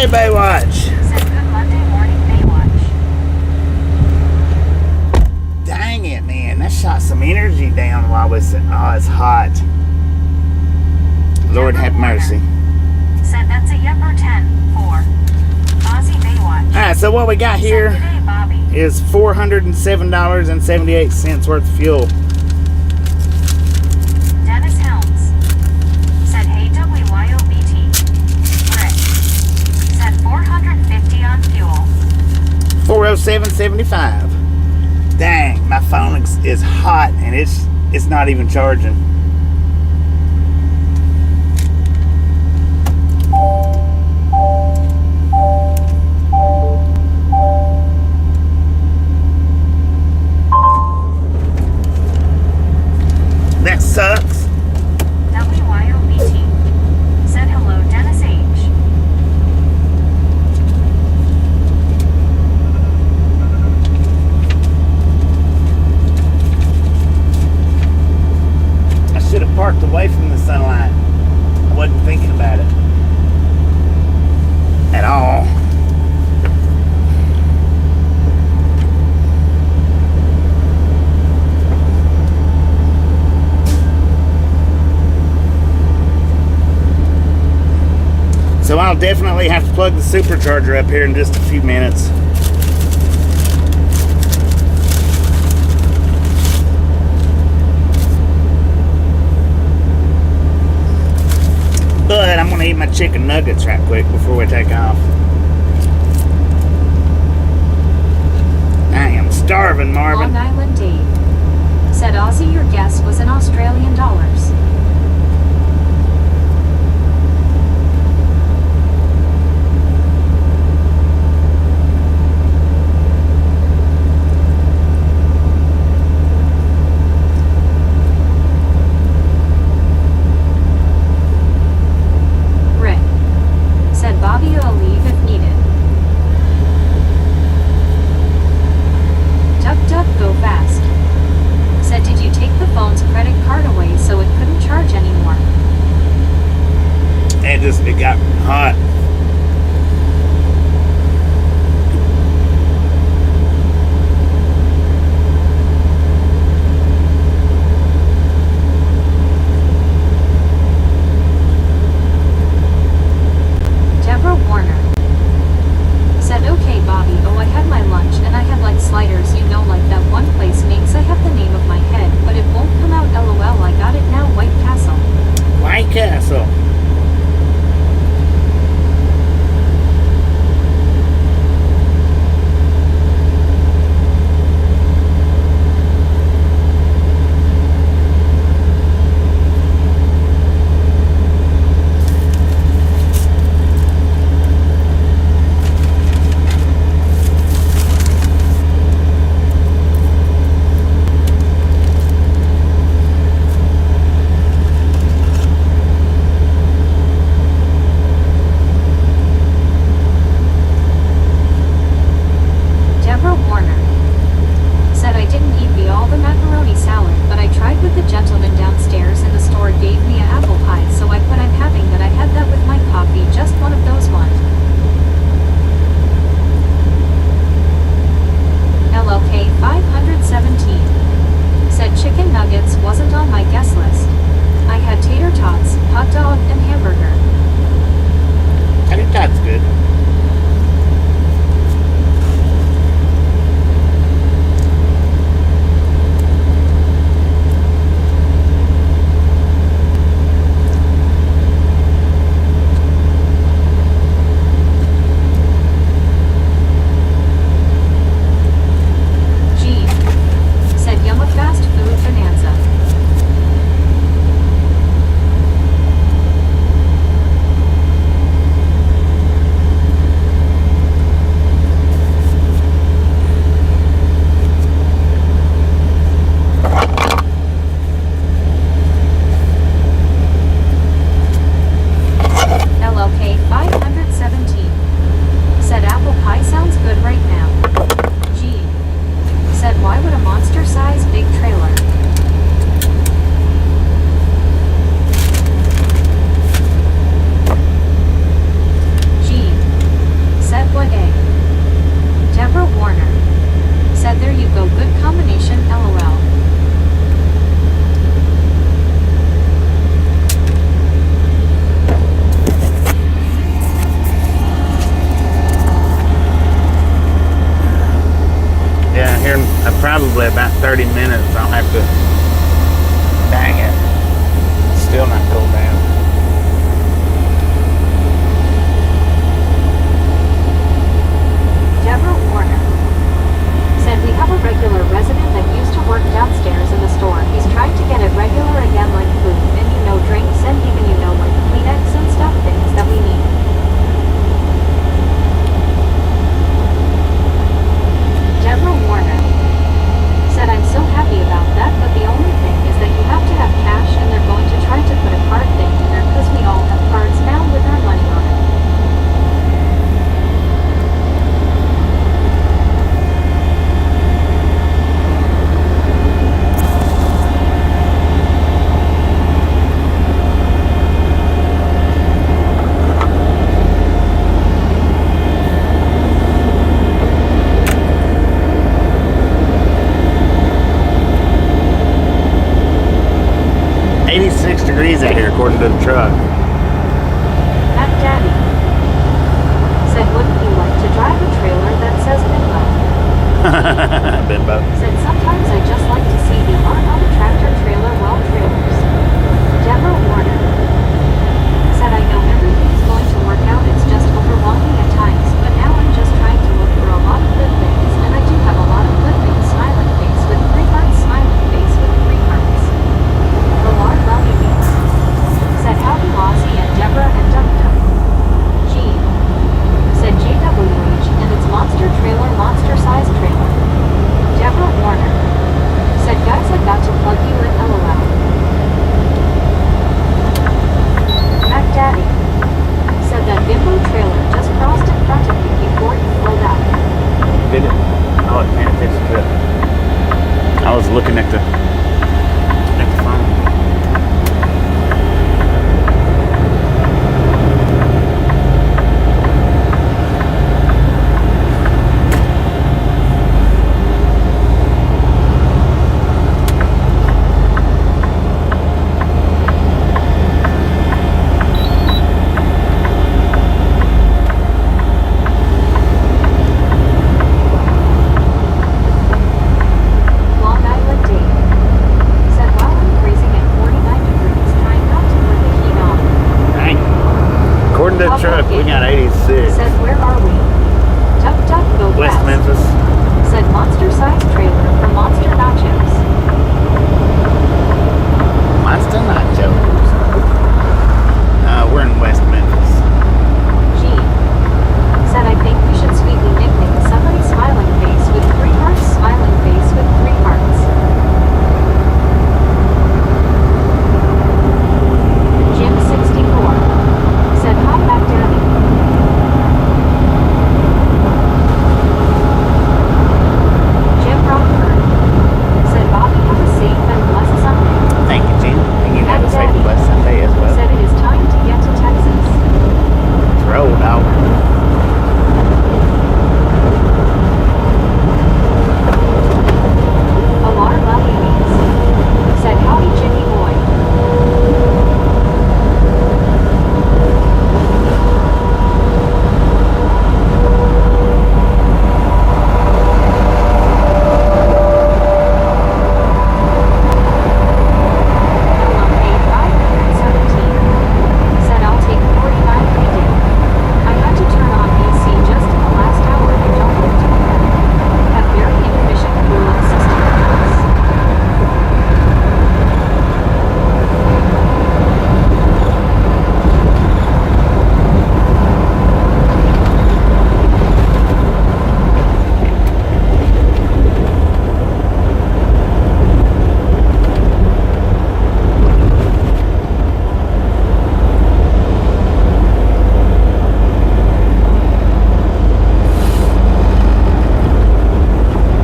Hey, Baywatch. Said good Monday morning, Baywatch. Dang it, man. That shot some energy down while it's hot. Lord have mercy. Said that's a Yepper 10 for Aussie Baywatch. Alright, so what we got here Said, "G'day, Bobby." is $407.78 worth of fuel. Dennis Helms said, hey, WYOBT. Rick said 450 on fuel. 407.75. Dang, my phone is hot and it's not even charging. That sucks. WYOBT said hello, Dennis H. I should have parked away from the sunlight. I wasn't thinking about it at all. So I'll definitely have to plug the supercharger up here in just a few minutes. But I'm gonna eat my chicken nuggets right quick before we take off. I am starving, Marvin. Long Island Dave said, Aussie, your guess was in Australian dollars. Rick said, Bobby, I'll leave if needed. Duck, duck, go fast. Said, did you take the phone's credit card away so it couldn't charge anymore? It got hot. Deborah Warner said, okay, Bobby, oh, I had my lunch and I had like sliders, you know, like that one place makes. I have the name of my head, but it won't come out. LOL, I got it now. White Castle. White Castle. probably about 30 minutes. I'll have to. Dang it. Still not cooled down. Deborah Warner said we have a regular resident that used to work downstairs in the store. He's trying to get it regular again, like food and drinks and even like Kleenex and stuff, things that we need. Deborah Warner said I'm so happy about that, but the only thing is that you have to have cash and they're going to try to put a card thing in there because we all have cards now with our money on it. Degrees out here according to the truck. That Daddy said, wouldn't you like to drive a trailer that says Bimbo? Bimbo. Said sometimes I just like to see the art on a tractor trailer well trailers. Deborah Warner said I know everything's going to work out, it's just overwhelming at times, but now I'm just trying to look for a lot of good things, and I do have a lot of good things. Smiling face with 3 hearts, smiling face with 3 hearts. The Lord love you. Said howdy Lozzie and Deborah and Duck Duck. Gene said JWH and its monster trailer, monster size trailer. Deborah Warner said guys I got to plug you in LOL. Mac Daddy said that Bimbo trailer just crossed in front of you before you pulled out. Did it? Oh, man, it takes a trip. I was looking at the phone. Truck, we got 86. Said, where are we? Duck Duck go West Memphis. Said monster size trailer for monster nachos. Monster nachos. We're in West Memphis. Gene said I think we should sweetly nickname somebody smiling face with 3 hearts, smiling face with 3 hearts. Jim 64 said hi back Daddy. Jim Rockford said Bobby have a safe and blessed Sunday. Thank you, Jim. And you have a safe and blessed Sunday as well. Said it is time to get to Texas. Let's roll, dog. Alarm Lovely Means said howdy Jimmy boy. Said I'll take 49 pretty day. I had to turn on AC just in the last hour and don't live to bed. Have very inefficient cooling system.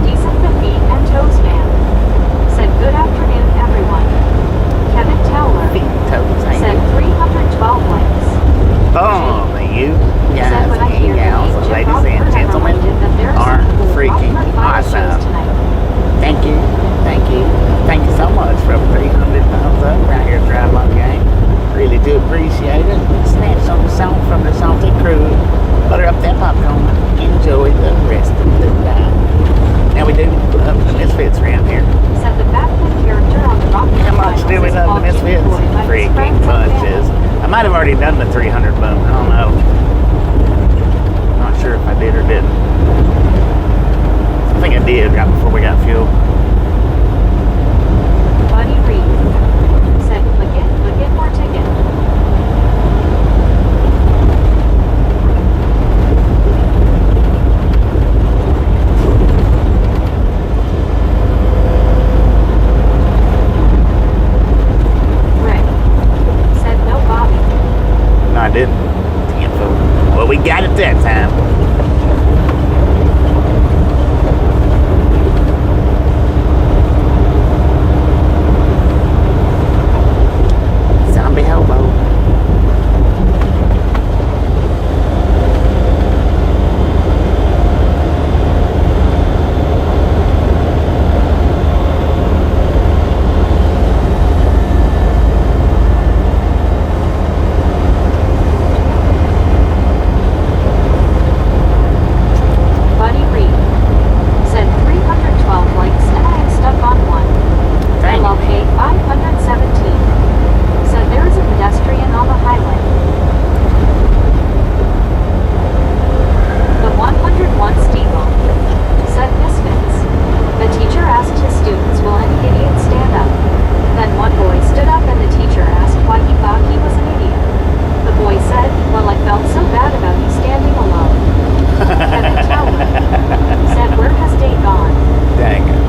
Decent the feet and toes man. Said good afternoon everyone. Kevin Towler said 312 likes. Oh, you Said guys when I and hear gals, the name Jim ladies and Rockford, I gentlemen, reminded that there are some cool freaking Rockford Fire shows awesome. tonight. Thank you, thank you, thank you so much for 300 thumbs up right here at Drive Long Game. Really do appreciate it. Snatch some song from the Salty Crew. Butter up that popcorn. Enjoy the rest of the night. Yeah, we do love the Misfits around here. Said the backlit character on the Rocky How much Files do we is love the called Jimmy Misfits? Boy by his Freaking friends and bunches. family. I might have already done the 300 boom. I don't know. Not sure if I did or didn't. I think I did right before we got fuel. Buddy Reed said, click it or ticket. Rick said, no Bobby. No, I didn't. Damn fool. Well, we got it that time. Zombie hobo. Buddy Reed said 312 likes and I am stuck on one. Dang. LLK 517 said there is a pedestrian on the highway. The 101 Steeple said misfits. The teacher asked his students, will any idiot stand up? Then one boy stood up and the teacher asked why he thought he was an idiot. The boy said, well, I felt so bad about you standing alone. Kevin Tower said, where has Dave gone? Dang it.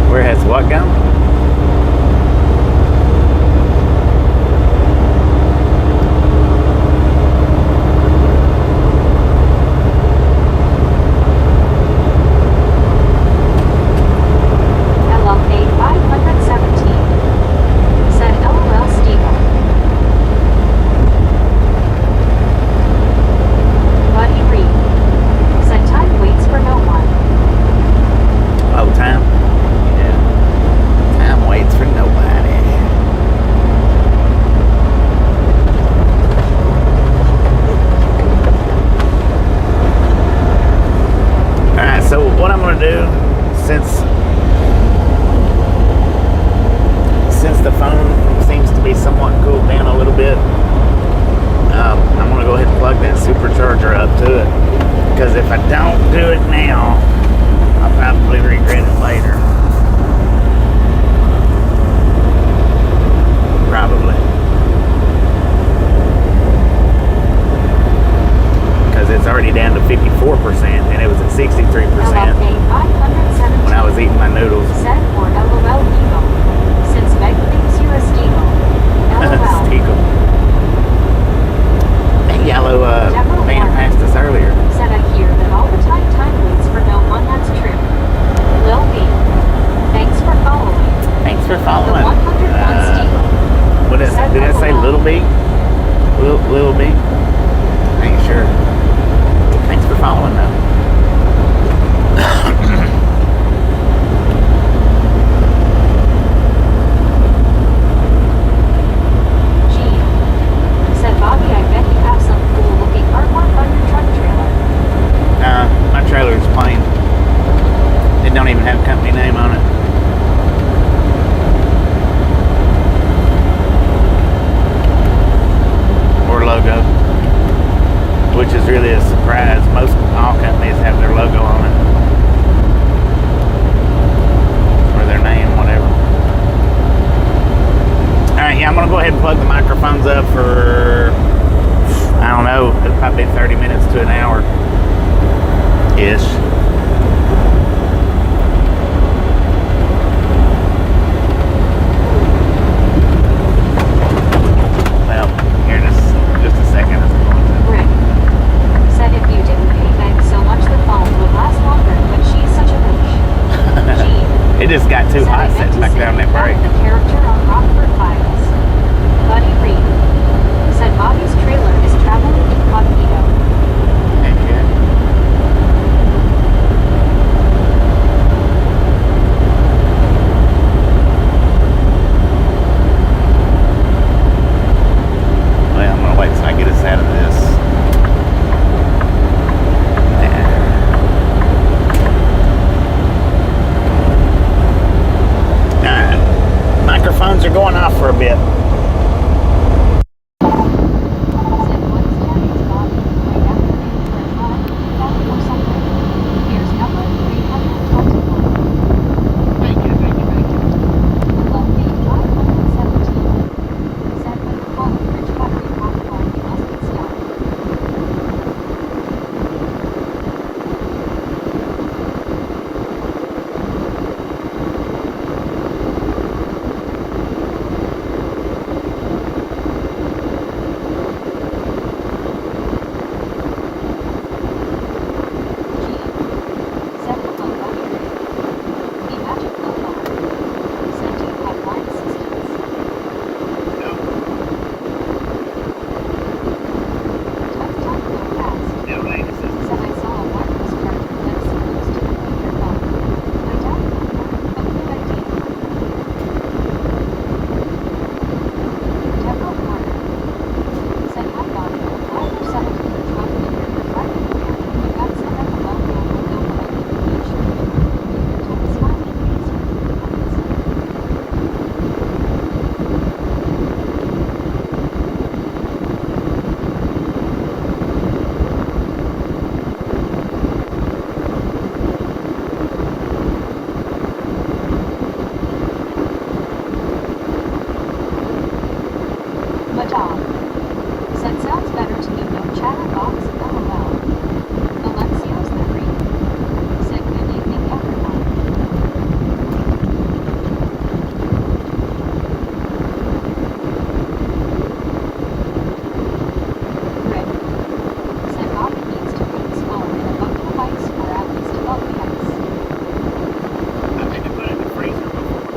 Where has what gone? LLK 517 said, LOL Steeple. Buddy Reed said, time waits for no one. Oh, time? Yeah. Time waits for nobody. Alright, so what I'm going to do, since the phone seems to be somewhat cooled down a little bit, I'm going to go ahead and plug that supercharger up to it. Because if I don't do it now, I'll probably regret it later. Probably. Because it's already down to 54% and it was at 63% LLK 517 when I was eating my noodles. said, or LOL Eagle. Since Meg thinks you're a Steeple. LOL. Steagle. That yellow Deborah man Warren passed us earlier. said, I hear that all the time waits for no one. That's true. Lil B. Thanks for following. Thanks for The following. 101 Steeple. What is it? Did I say Little B? Little B? I ain't sure. Thanks for following though. Gene said, Bobby, I bet you have some cool looking artwork on your truck trailer. My trailer is plain. It don't even have a company name on it. Or logo. Which is really a surprise. Most all companies have their logo on it. Or their name, whatever. Alright, yeah, I'm gonna go ahead and plug the microphones up for, I don't know, it'll probably be 30 minutes to an hour ish. Well, here in just a second. Rick said, if you didn't pay Meg so much, the phone would last longer, but she's such a bitch. Gene It just got too said, I hot meant sitting to back say down that you break. found the character on Rockford Files. Buddy Reed said, Bobby's trailer is traveling incognito. Heck yeah. to the no chatter box, LOL. Alexios the Greek said good evening everyone. Rick said Bobby needs to put his phone in a bucket of ice or at least above the ice. I've had to put it in the freezer before.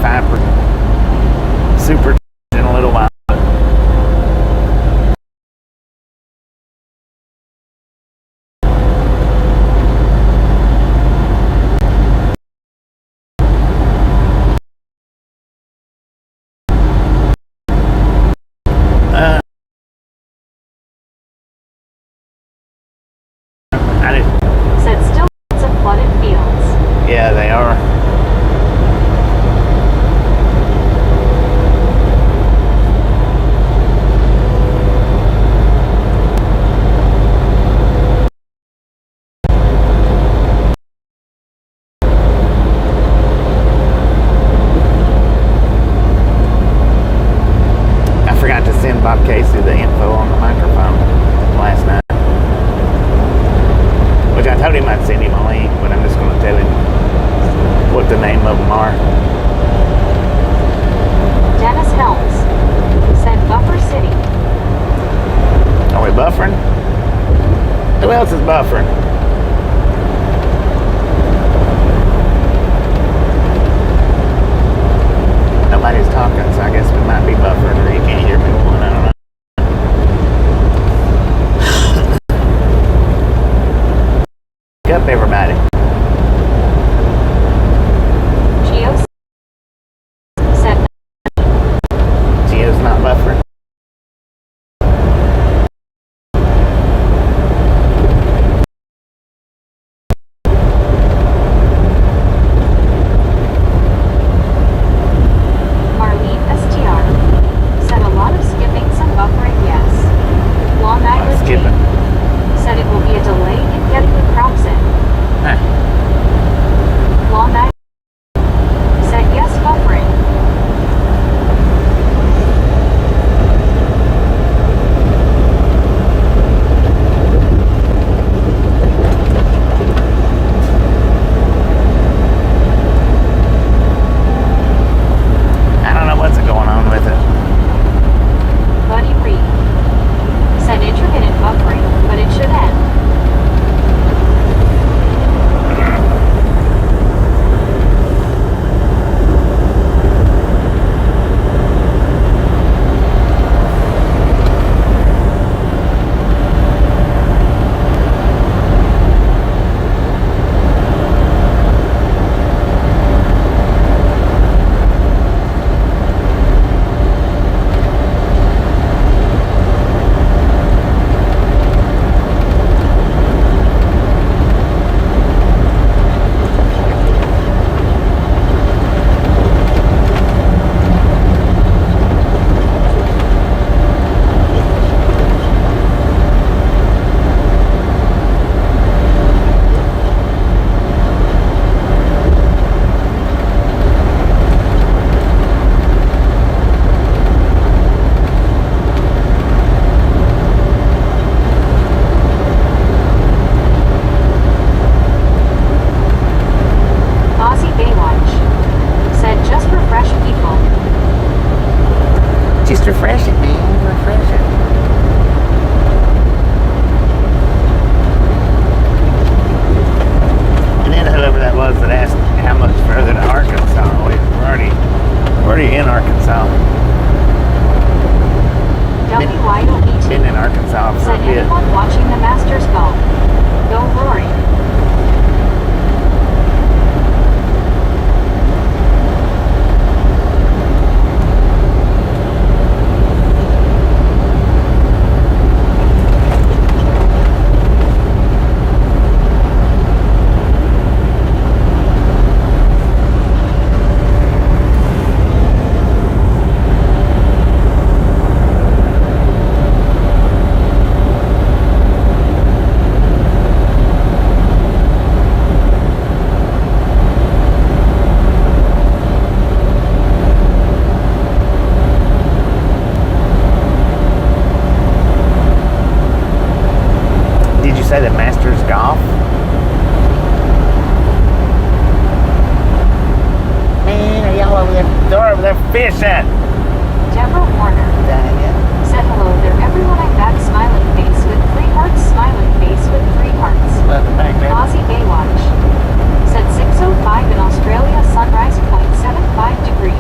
95% super in a little while. I didn't. Said still lots of flooded fields. Yeah, they are. I forgot to send Bob Casey the info on the microphone last night. Which I told him I'd send him a link, but I'm just going to tell him what the name of them are. Dennis Helms said Buffer City. Are we buffering? Who else is buffering? Nobody's talking, so I guess we might be buffering, or you can't hear me one. I don't know. Wake up, everybody. Geo said Geo's not buffering. Marlene STR said a lot of skipping, some buffering, yes. Long Island G Skipping. said it will be a delay in getting the crops in. Huh. Long Island said yes, buffering. I don't know what's going on with it. Buddy Reed said intermittent buffering, but it should end. Aussie Baywatch said just refresh people. Just refreshing, man. Refreshing. And then whoever that was that asked how much further to Arkansas, we're already in Arkansas. WYOET Been in Arkansas for a said bit. anyone watching the Masters golf. Go Rory. Did you say the Masters golf? Man, are y'all over there? They're over there fishing. Deborah Warner Dang it. said hello there everyone, I'm back, smiling face with 3 hearts, smiling face with 3 hearts. Welcome back, man. Aussie Baywatch said 6:05 in Australia, sunrise 0.75 degrees.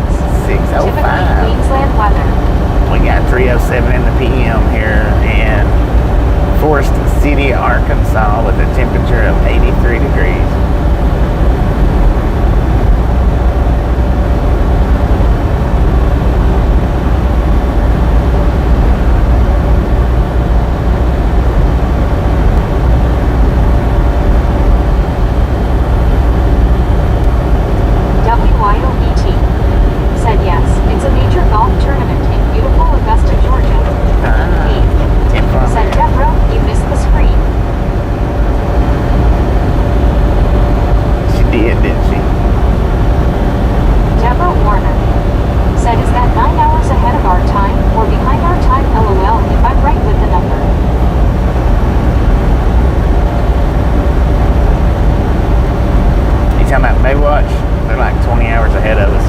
Baywatch, they're like 20 hours ahead of us.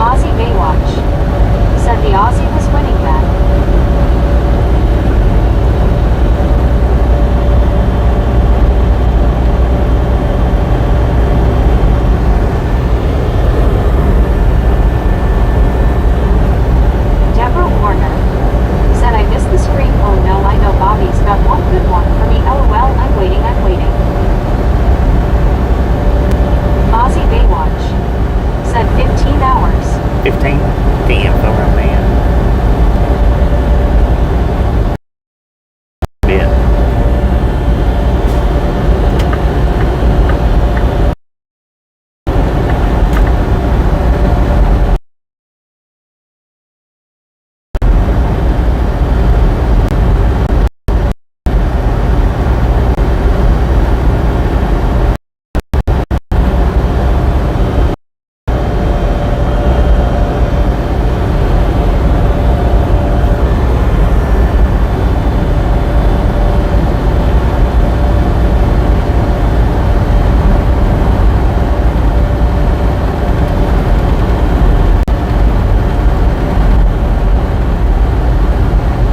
Aussie Baywatch said the Aussie was winning that. Deborah Warner said I missed the scream. Oh no, I know Bobby's got one good one for me. LOL, I'm waiting. Aussie Baywatch said 15 hours. 15? Damn, go around man. Yeah.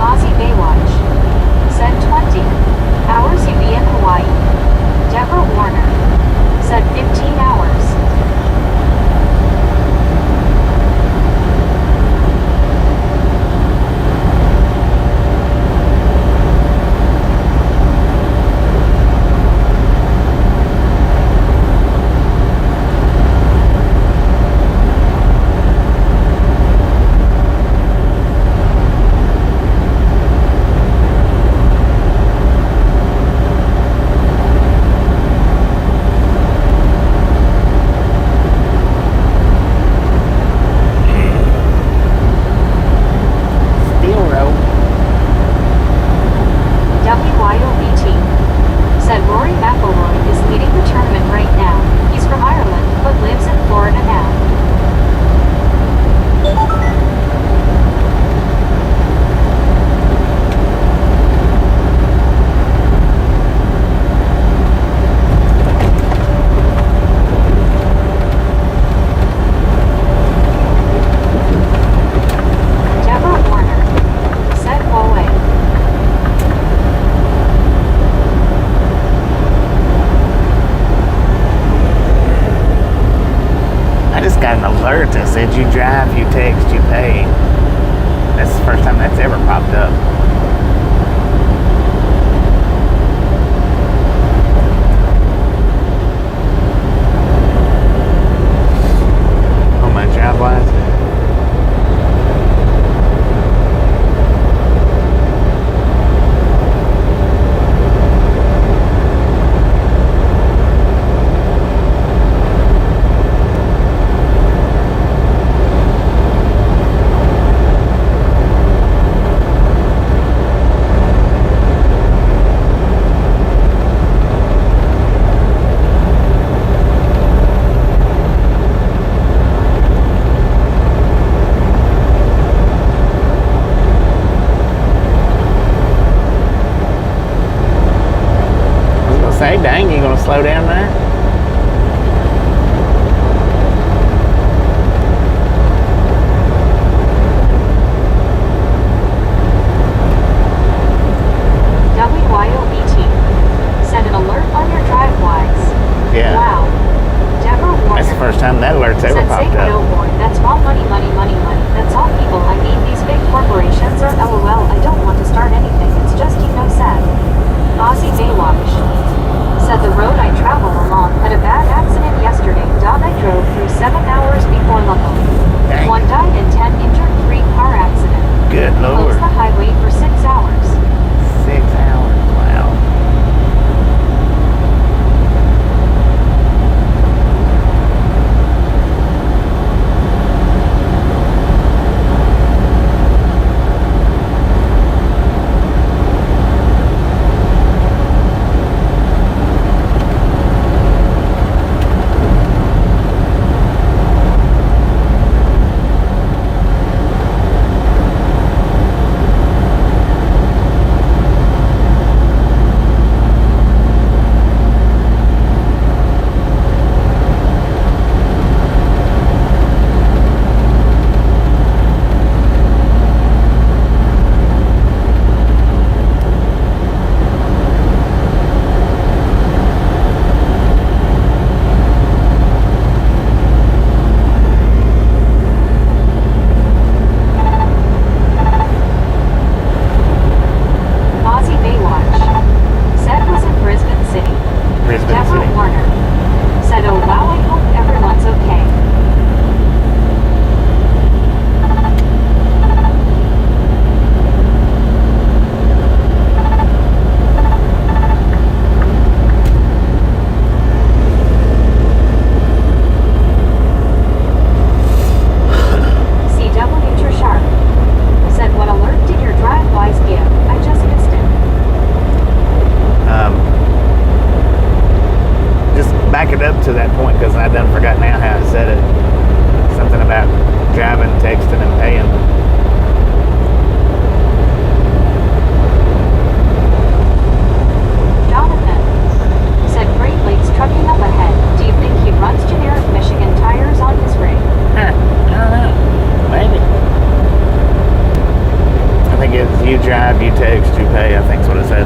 Aussie Baywatch said 20 hours you be in Hawaii. Deborah Warner said 15 hours. Steel row. WYOBT said Rory McIlroy is leading the tournament right now. He's from Ireland, but lives in Florida now. Deborah Warner said Huawei. I just got an alert that said you drive, you text, you pay. That's the first time that's ever popped up. On my job wise. I was gonna say, dang, you gonna slow down there? WYOBT said an alert on your drive-wise. Yeah. Wow. Deborah Warner That's the first time that alert's ever said say popped no up. boy. That's all money. That's all people. I mean, these big corporations are LOL. I don't want to start anything. It's just sad. Aussie Baywatch said the road I travel along had a bad accident yesterday. I drove through 7 hours before luckily. Dang. 1 died and 10 injured. 3 car accident. Good Lord. Closed the highway for 6 hours. 6 hours. Wow. point because I done forgot now how I said it. Something about driving, texting, and paying. Jonathan said Great Lakes trucking up ahead. Do you think he runs generic Michigan tires on his rig? Huh, I don't know. Maybe. I think it's you drive, you text, you pay. I think's what it said.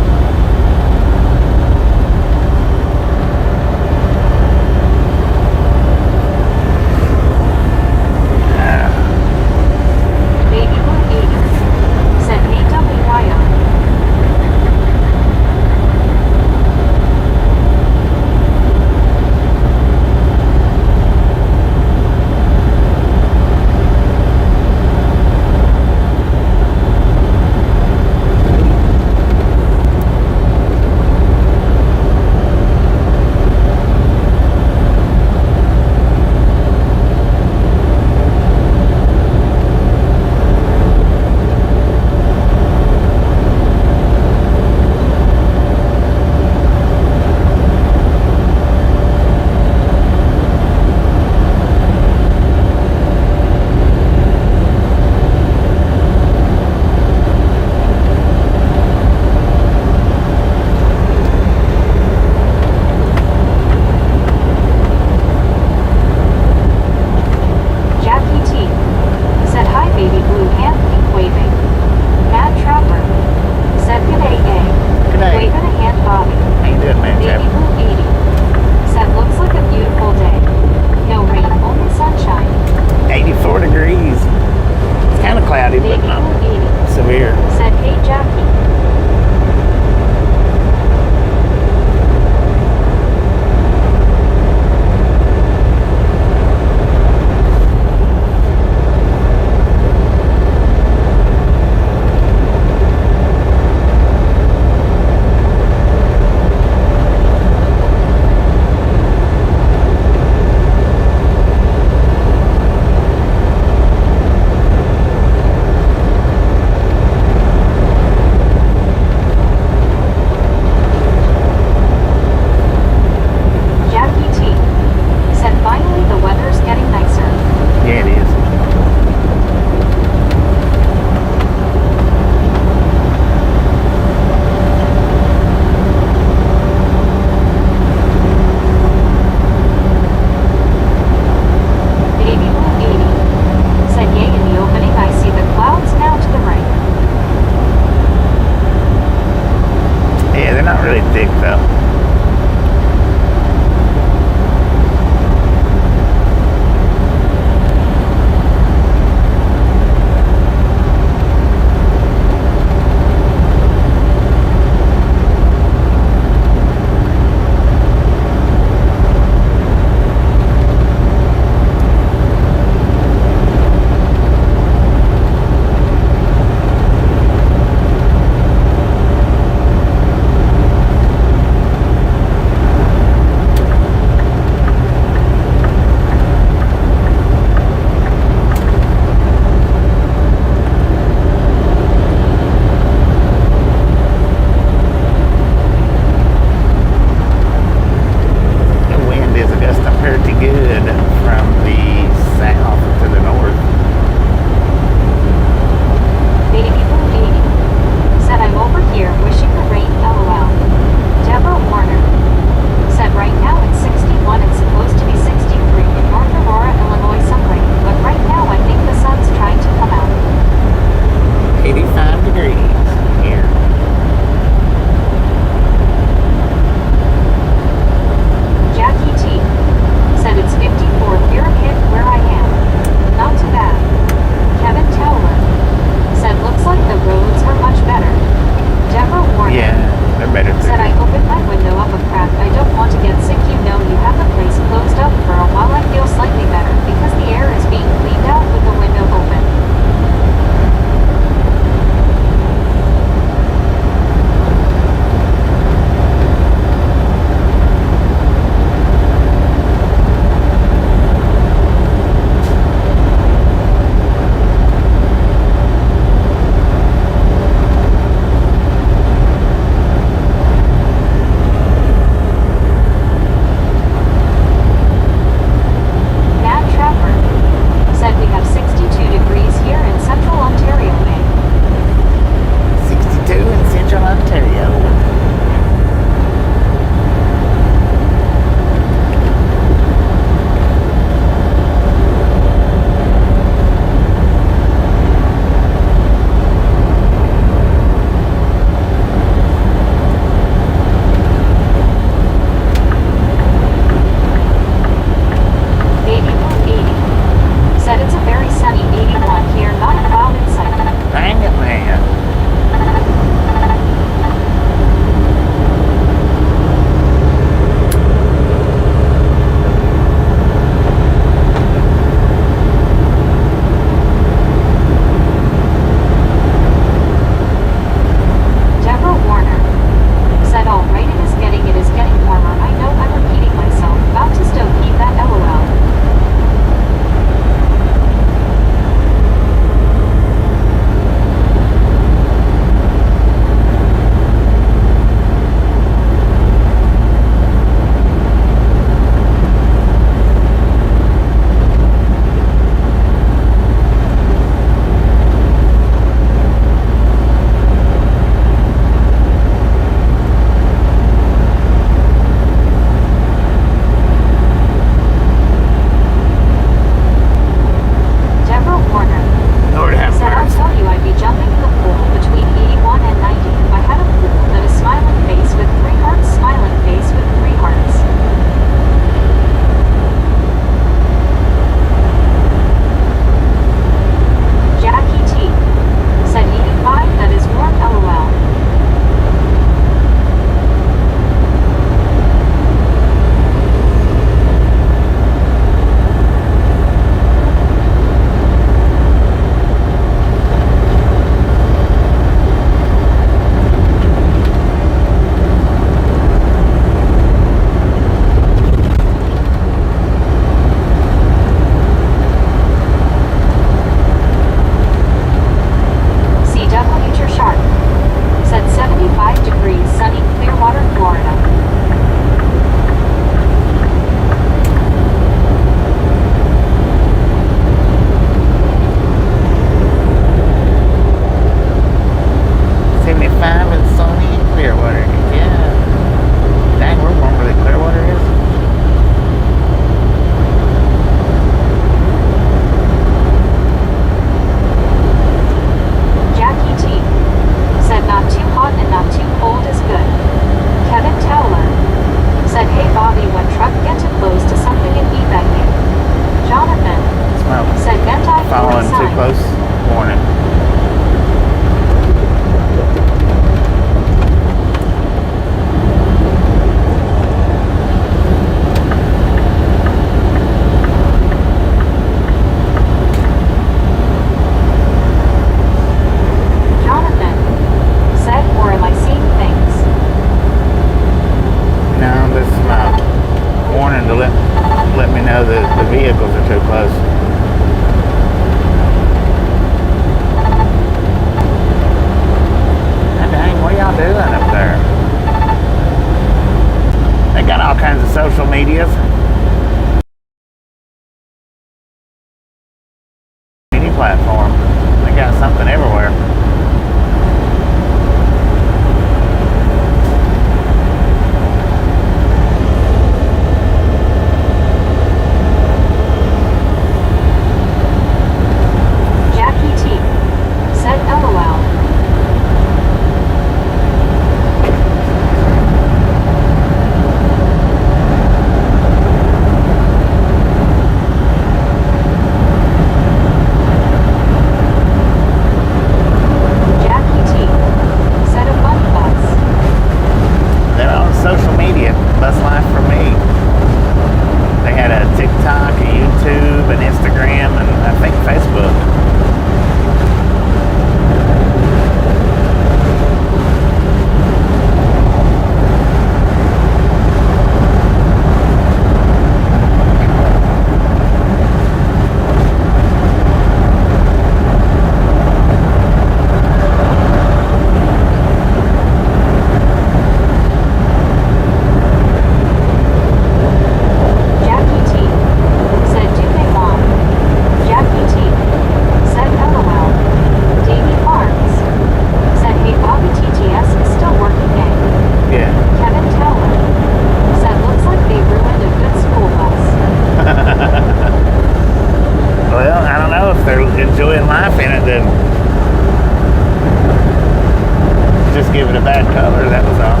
just give it a bad color, that was all.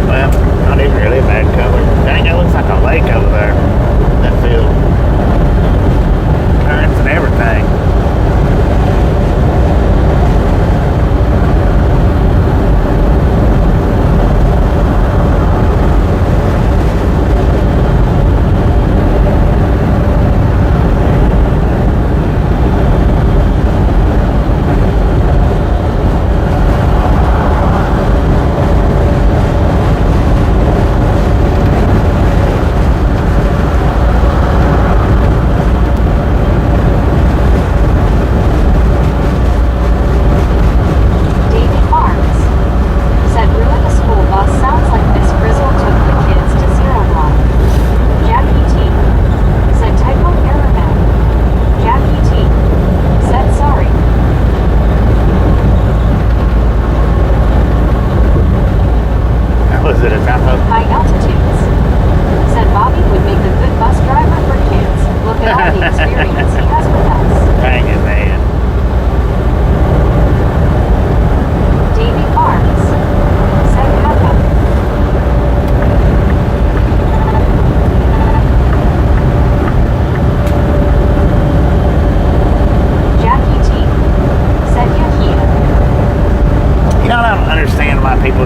Well, not even really a bad color. Dang, it looks like a lake over there. That field. Currents and everything.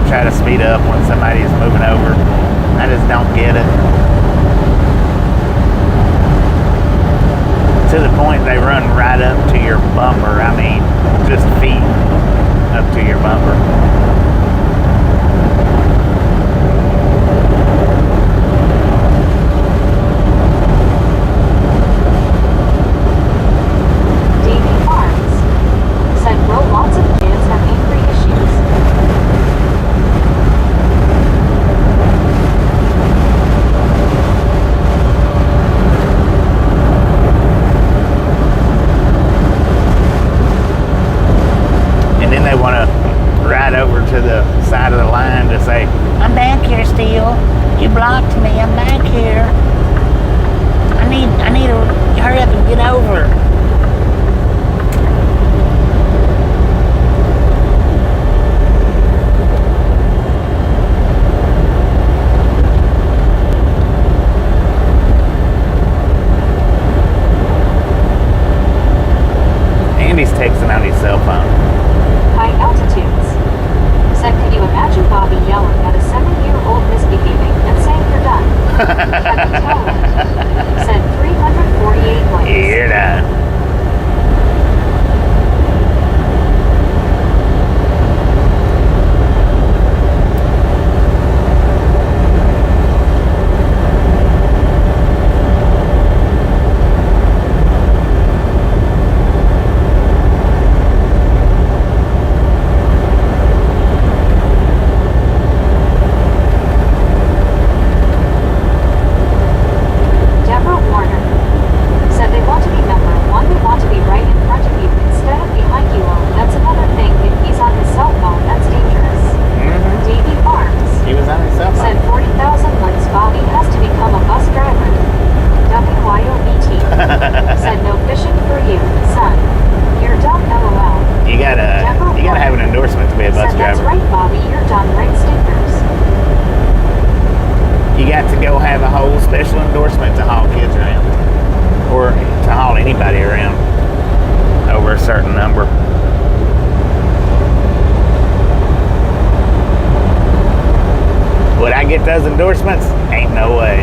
Try to speed up when somebody is moving over. I just don't get it. To the point they run right up to your bumper. I mean, just feet up to your bumper. To the side of the line to say, I'm back here still. You blocked me. I'm back here. I need to hurry up and get over. Andy's texting on his cell phone. High altitudes. Said, could you imagine Bobby yelling at a 7-year-old misbehaving and saying you're done? At the tail end. Said 348 likes. You're done. Get those endorsements? Ain't no way.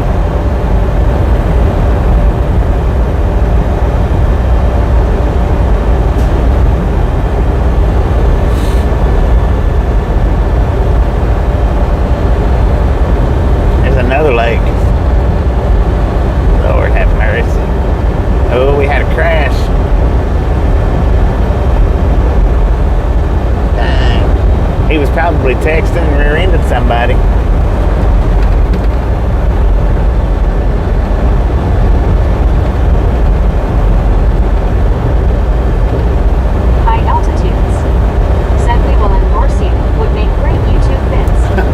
There's another lake. Lord have mercy. Oh, we had a crash. Dang. He was probably texting and rear-ended somebody.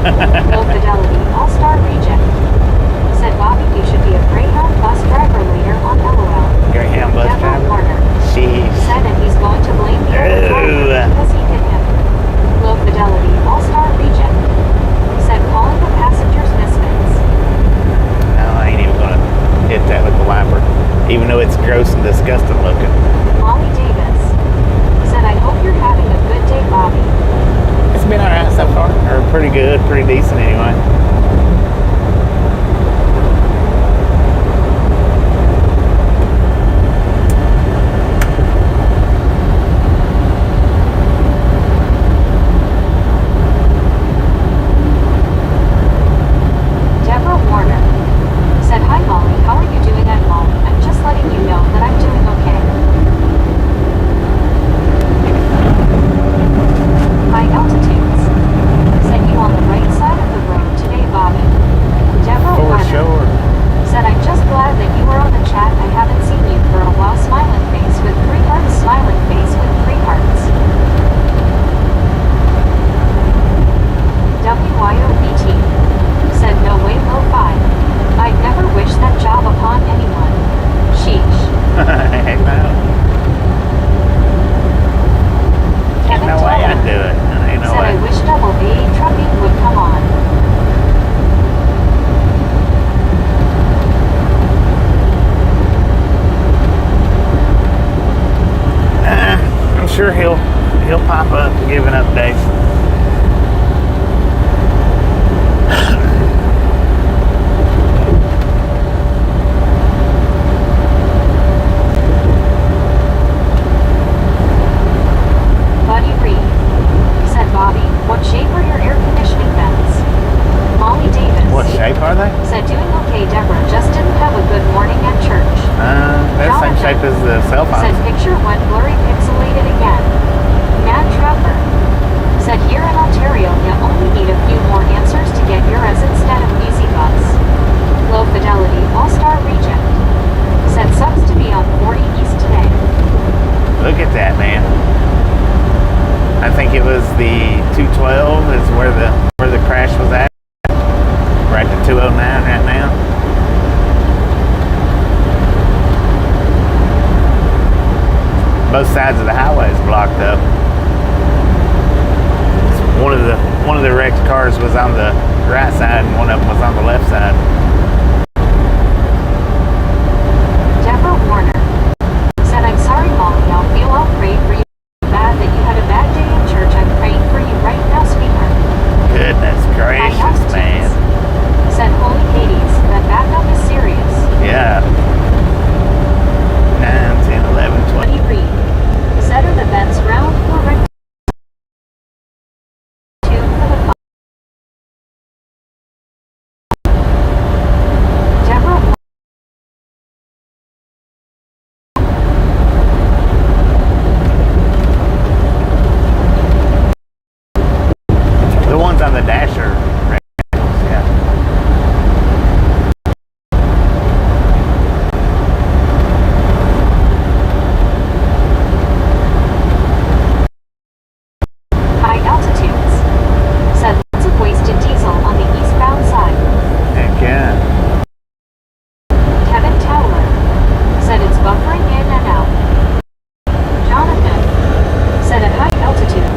Low fidelity, all-star reject. Said Bobby, you should be a Greyhound bus driver later on LOL. Greyhound bus driver? Warner. Jeez. Said, and he's going to blame the other driver because he hit him. Low good, pretty decent anyway. Sure he'll pop up and give an update. Buddy Reed, said Bobby, what shape are your air conditioning vents? Molly Davis. What shape are they? Said doing okay, Deborah just didn't have a good morning at church. They're the same shape as the cell phone. Said picture went blurry pixelated again. Matt Trevor said here in Ontario you only need a few more answers to get yours instead of Easy Bus. Low fidelity all-star reject. Said sucks to be on 40 East today. Look at that, man. I think it was the 212 is where the crash was at. We're at the 209 right now. Both sides of the highway is blocked up. One of the wrecked cars was on the right side and one of them was on the left side. Deborah Warner said, I'm sorry, Molly, I'll pray for you. Bad that you had a bad day in church. I'm praying for you right now, sweetheart. Goodness gracious, man. Said Holy Hades, that backup is serious. Yeah. 9, 10, 11, 20. Buddy Reed said, are the vents round or rectangular? The ones on the dasher. Yeah. High altitudes said lots of wasted diesel on the eastbound side. Heck yeah. Kevin Towler said it's buffering in and out. Jonathan said at high altitude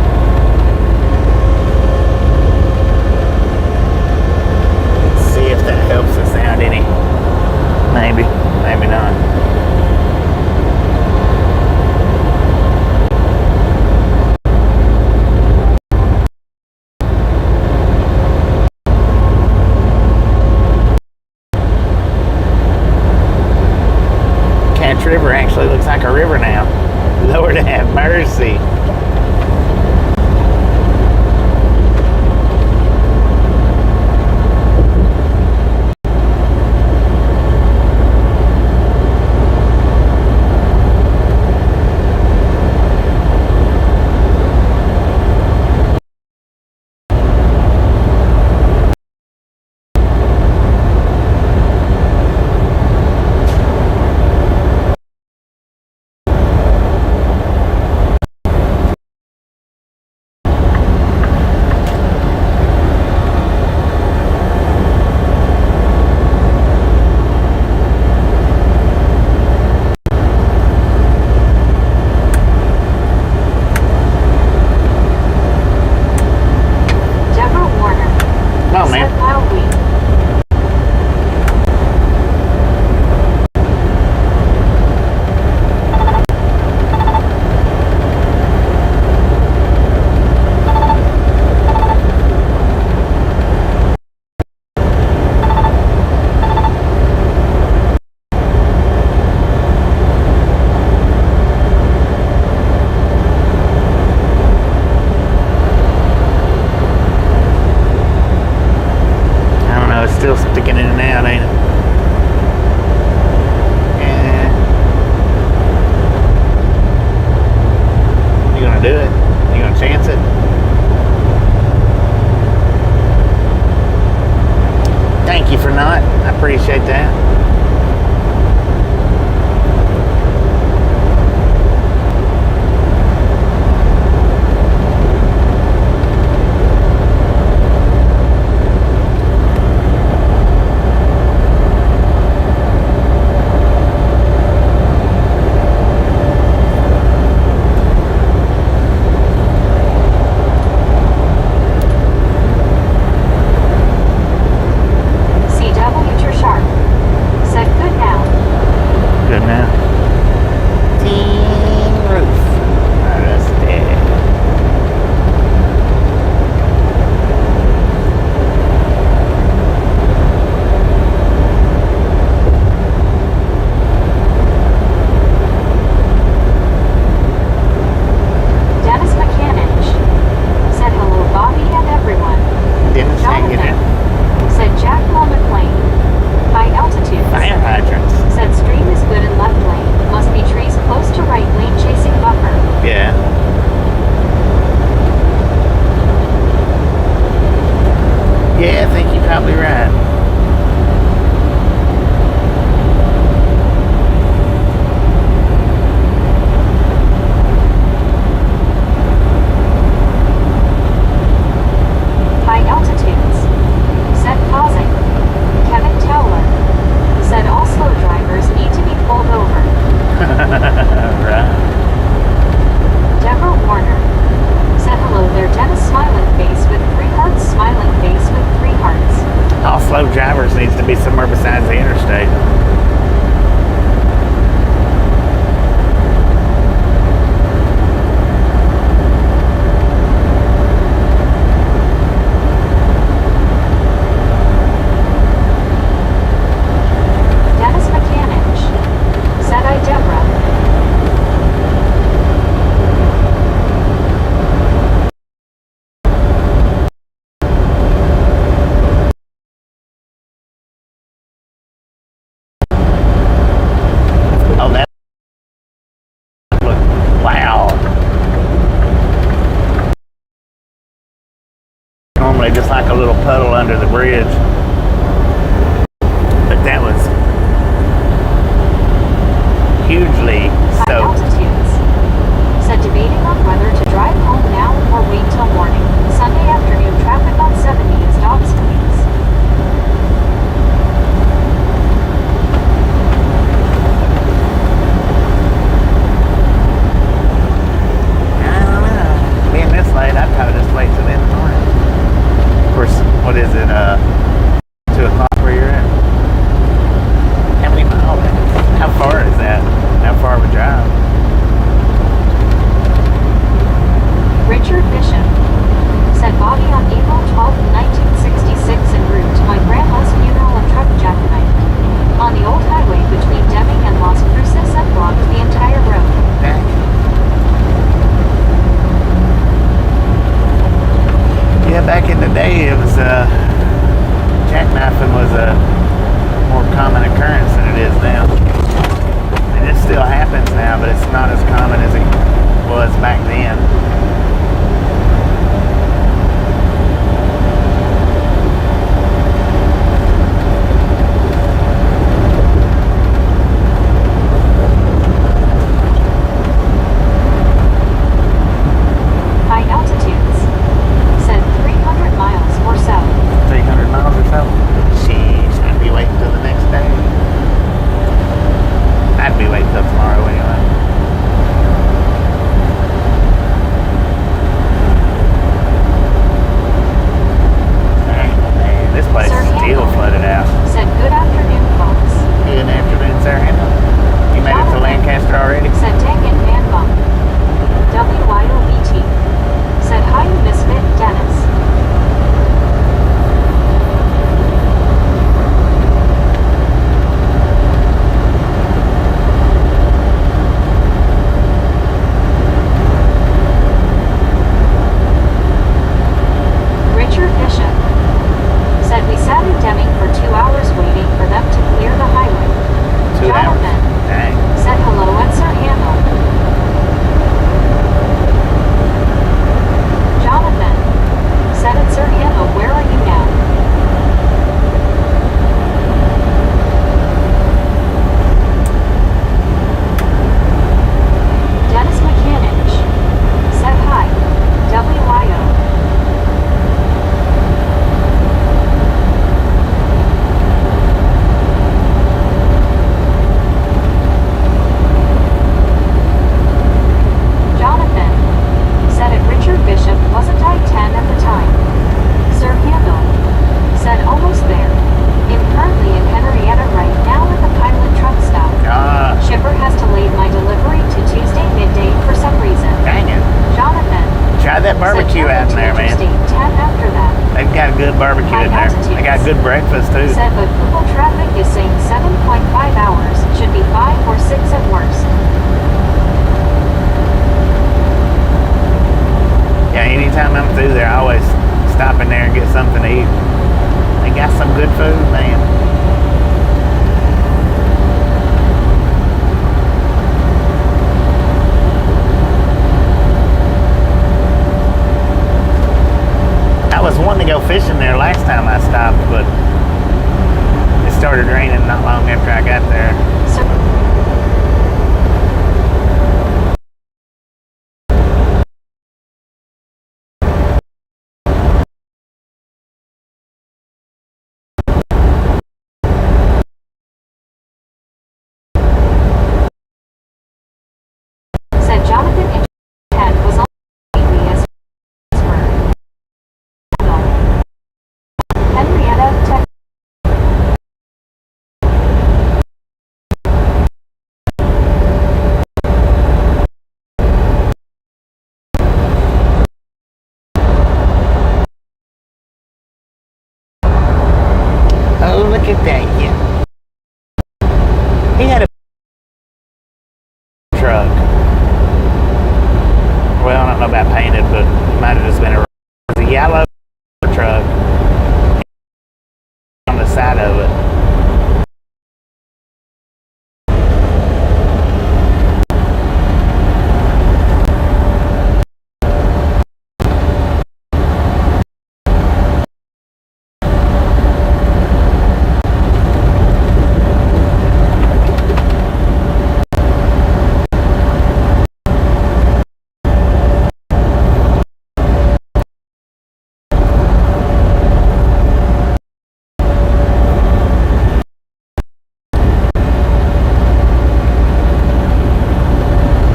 appreciate that. Just like a little puddle under the bridge, but that was hugely soaked. Altitudes. Said debating on whether to drive home now or wait till morning. Sunday afternoon traffic on 70 is dogs please. I don't know. Being this late, I'd probably just wait till the end of the morning. Of course, what is it, 2 o'clock where you're at? How many miles? How far is that? How far of a drive? Richard Bishop. Said Bobby on April 12, 1966 en route to my grandma's funeral and truck jackknifed. On the old highway between Deming and Las Cruces and blocked the entire road. Okay. Yeah, back in the day, it was jackknifing was a more common occurrence than it is now. And it still happens now, but it's not as common as it was back then. High altitudes. Said 300 miles or so. 300 miles or so? Sheesh, I'd be waiting till the next day. I'd be waiting till tomorrow anyway. barbecue out in there, man. Interstate 10 after that. They've got a good barbecue in there. They got good breakfast too. Said, but Google traffic is saying 7.5 hours. Should be 5 or 6 at worst. Yeah, anytime I'm through there, I always stop in there and get something to eat. They got some good food, man. I was wanting to go fishing there last time I stopped, but it started raining not long after I got there. So said Jonathan Inchhead was on TV as Henrietta Texas. Oh, look at that, yeah. He had a truck. Well, I don't know about painted, but it might have just been a yellow truck on the side of it.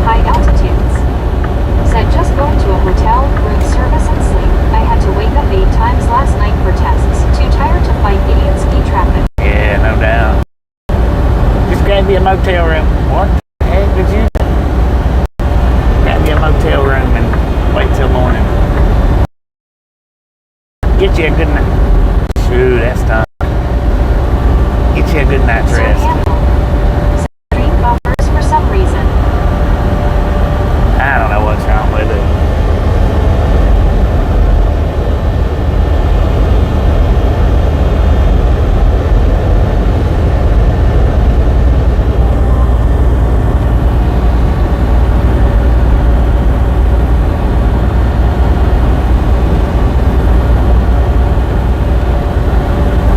High altitudes. Said just going to a hotel, room service and sleep. I had to wake up 8 times last night for tests. Too tired to fight idiot ski traffic. Yeah, no doubt. Just grab me a motel room. What the heck did you do? Grab me a motel room and wait till morning. Get you a good night. Shoot, that's done. Get you a good night's Sir rest. Handel. Said street bumpers for some reason. I don't know what's wrong with it.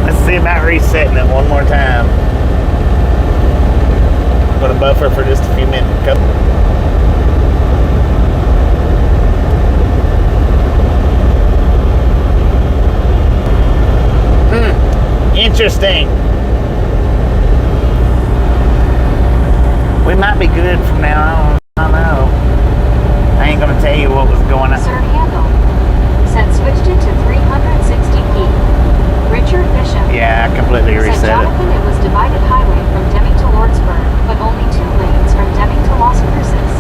Let's see about resetting it one more time. Put a buffer for just a few minutes. Interesting. We might be good from now on. I don't know. I ain't gonna tell you what was going on. Sir Handel. Said switched it to 360p. Richard Bishop. Yeah, I completely Said reset it. Jonathan, it was divided highway from Deming to Lordsburg, but only 2 lanes from Deming to Las Cruces.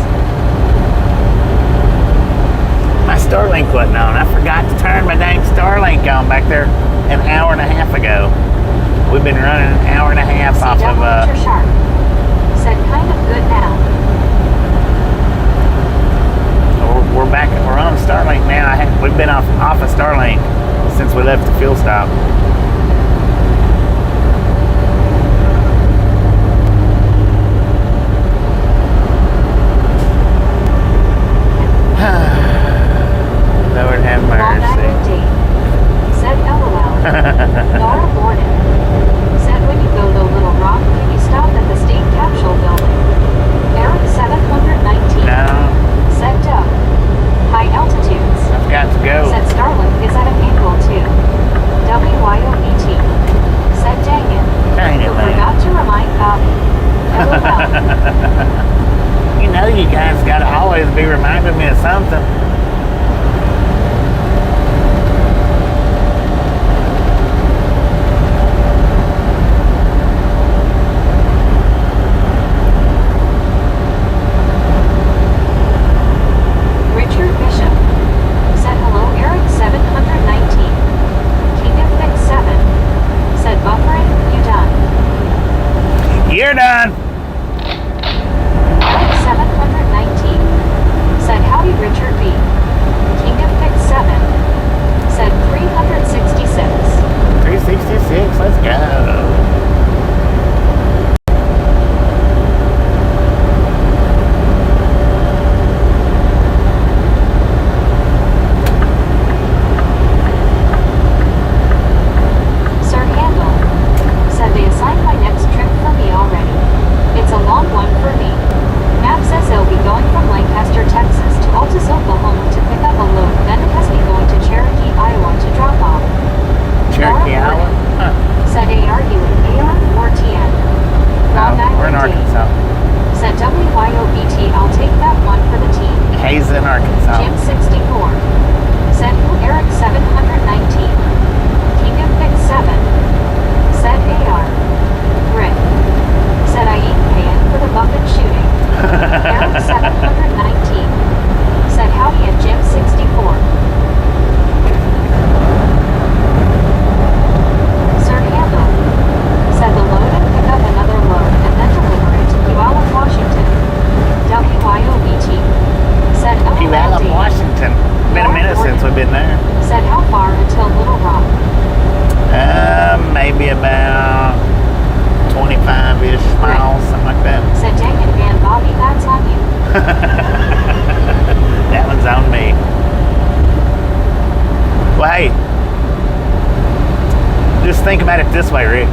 My Starlink wasn't on. I forgot to turn my dang Starlink on back there an hour and a half ago. We've been running an hour and a half off of Ultra Sharp. Said kind of good now. we're back. We're on Starlink now. We've been off of Starlink since we left the fuel stop. Lord have mercy. Said LOL. Nora Borden. Said when you go to Little Rock, can you stop at the state capsule building? Eric 719. No, Said Doug. High altitudes. I've got to go. Said Starlink is at an angle too. WYOET. Said dang it. Dang it, Who man. forgot to remind Bobby. LOL. You know you guys gotta always be reminding me of something. Richard Bishop. Said hello think about it this way, Rick.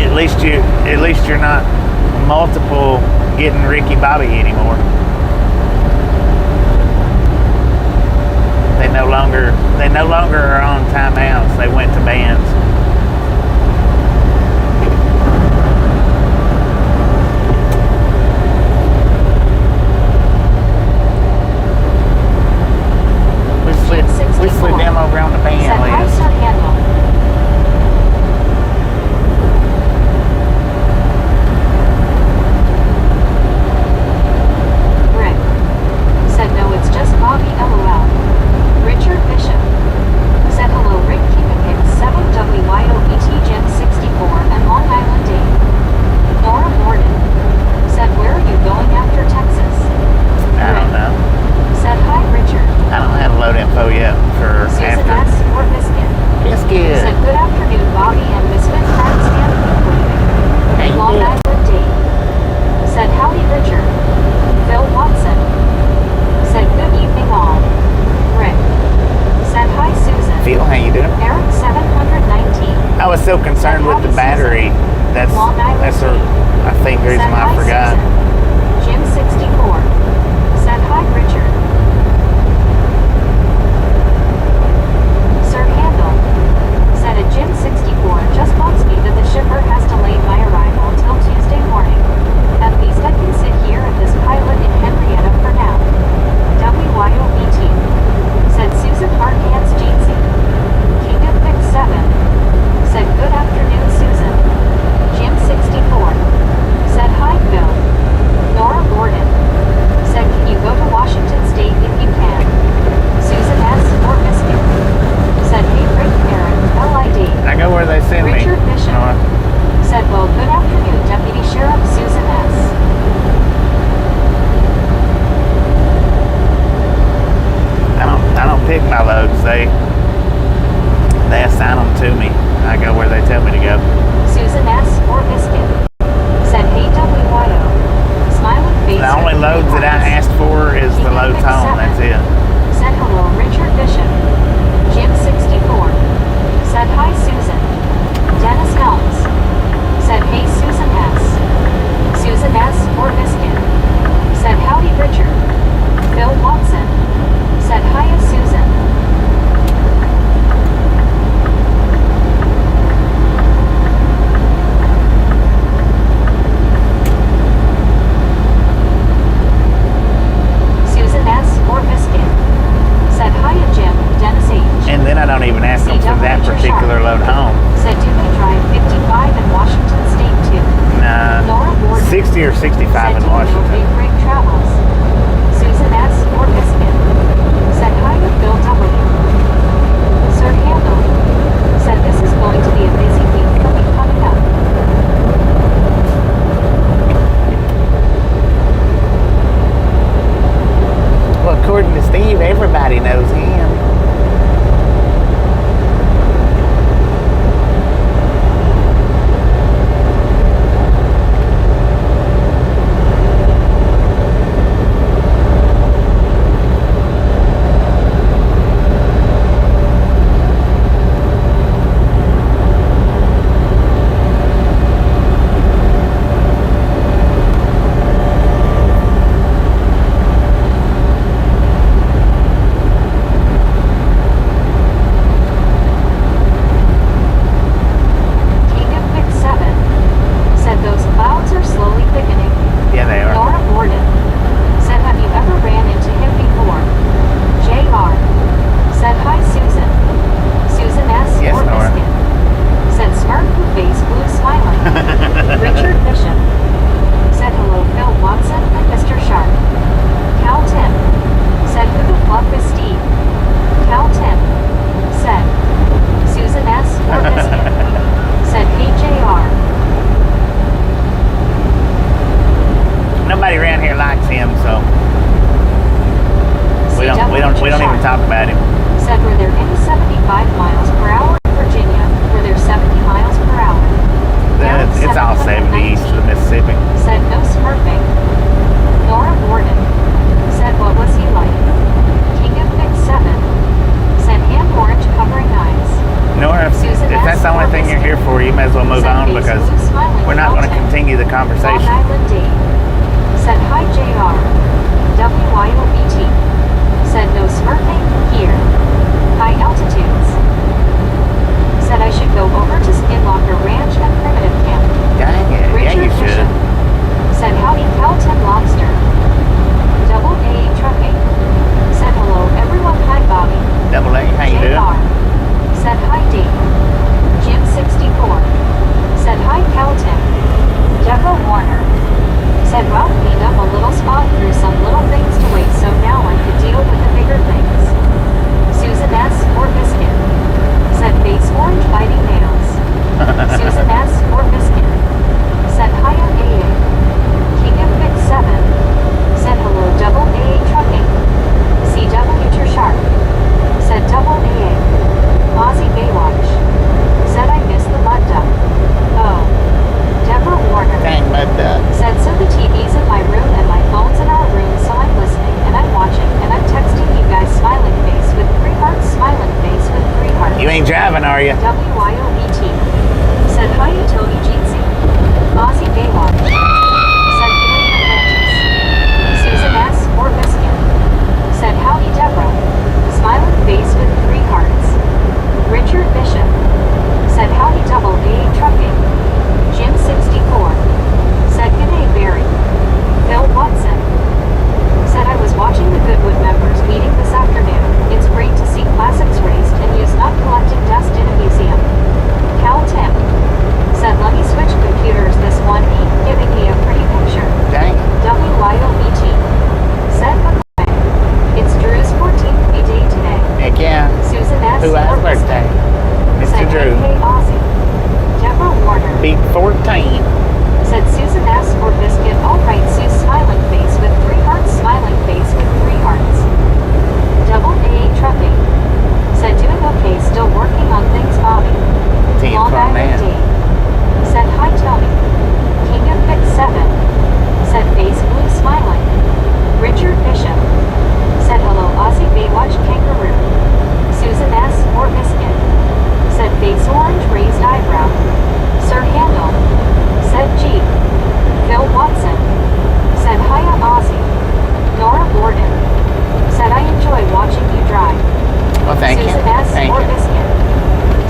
At least you're not multiple getting Ricky Bobby anymore. They no longer are on timeouts. They went to bands. We slid them over on the band list. Rick said no, it's just Bobby LOL. Richard Bishop said hello, Rick Kingpin 7WYOET Gym 64 and Long Island Dave. Nora Morden said where are you going after Texas? I don't know. Said hi Richard. I don't have load info yet for Susan after. S. or Biscuit. Biscuit. Said good afternoon Bobby and Misfit Friends and Hey, Long yeah. Island Dave. Said howdy Richard. Phil Watson. Said good evening all. Rick. Said hi Susan. Phil, how you doing? Eric 719. I was so concerned with the battery. That's I think the reason why I forgot. Jim 64. Said hi Richard. Sir Handel said at Jim 64 just bugs me that the shipper has delayed my arrival till Tuesday morning. At least I can sit here at this pilot in Henrietta for now. WYOBT said Susan Hardhands Jeansy. King of Vic 7 said good afternoon Susan. Jim 64 said hi Phil. Nora Gordon said can you go to Washington State if you can. Susan S. or Biscuit said hey Rick Aaron LID. I go where they send me. Richard Bishop Nora. said well good afternoon Deputy Sheriff Susan S. I don't pick my loads. They assign them to me. I go where they tell me to go. Susan S. or Biscuit said hey WYO. Smiling face. The only loads that I asked for is the loads home. That's it. Said hello Richard Bishop. Jim 64 said hi Susan. Dennis Helms said hey Susan S. Susan S. or Biscuit said howdy Richard. Phil Watson said hiya Susan. Susan S. or Biscuit said hiya Jim, Dennis H. And then I don't even ask them for that particular load home. Said do they drive 55 in Washington State too? Nah, Nora Gordon 60 or 65 said in do you know Washington. Big Rig Travels? Susan S. or Biscuit said hiya Bill W. Sir Handel said this is going to be a busy week for me coming up. Well, according to Steve, everybody knows him. here for you. May as well move Said on face because blue smiling we're not going to Calton. continue the Long conversation. Island Dave. Said hi JR. WYOBT. Said no smurfing here. High altitudes. Said I should go over to Skinwalker Ranch and Primitive Camp. Dang it. Yeah, Richard you should. Bishop. Said howdy Calton Lobster. Double A Trucking. Said hello everyone. Hi Bobby. Double A, how you JR. doing? Said hi Dave. Jim 64. Said hi Calton. Deborah Warner. Said Ralph cleaned up a little spot through some little things to wait so now I could deal with the bigger things. Susan S. or Biscuit. Said face orange biting nails. Susan S. or Biscuit. Said hiya AA. King of Fix 7. Said hello double AA Trucking. CW Sharp. Said double AA. Aussie Baywatch. Said I missed the mud duck. Oh. Deborah Warner. Dang, mud duck. Said so the TV's in my room and my phone's in our room so I'm listening and I'm watching and I'm texting you guys smiling face with 3 hearts smiling face with 3 hearts. You ain't driving, are you? WYOBT. Said hi to Tony Jeetsy. Aussie Baywatch. Said good evening Memphis. Susan S. or Biscuit. Said howdy Deborah. Smiling face with 3 hearts. Richard Bishop. Said howdy double A Trucking. Jim 64. Said g'day Barry. Phil Watson. Said I was watching the Goodwood members meeting this afternoon. It's great to see classics raised and used, not collecting dust in a museum. Cal Tim. Said let me switch computers this one me, giving me a pretty picture. Dang. WYOBT. Said okay. It's Drew's 14th day today. Heck yeah. Susan S. Who has or birthday? Mr. Said Drew. hey Aussie. Deborah Warner. Beat 14. Said Susan S. or Biscuit. Alright Sue smiling face with 3 hearts smiling face with 3 hearts. Double A Trucking. Said doing okay still working on things Bobby. Team Long fun Island man. Dave. Said hi Tony. King of Fix 7. Said face blue smiling. Richard Bishop. Said hello Aussie Baywatch Kangaroo. Susan S. or Biscuit. Said face orange raised eyebrow. Sir Handle. Said G. Phil Watson. Said hiya Aussie. Nora Gordon. Said I enjoy watching you drive. Well, thank you. Susan S. Thank or you. Biscuit.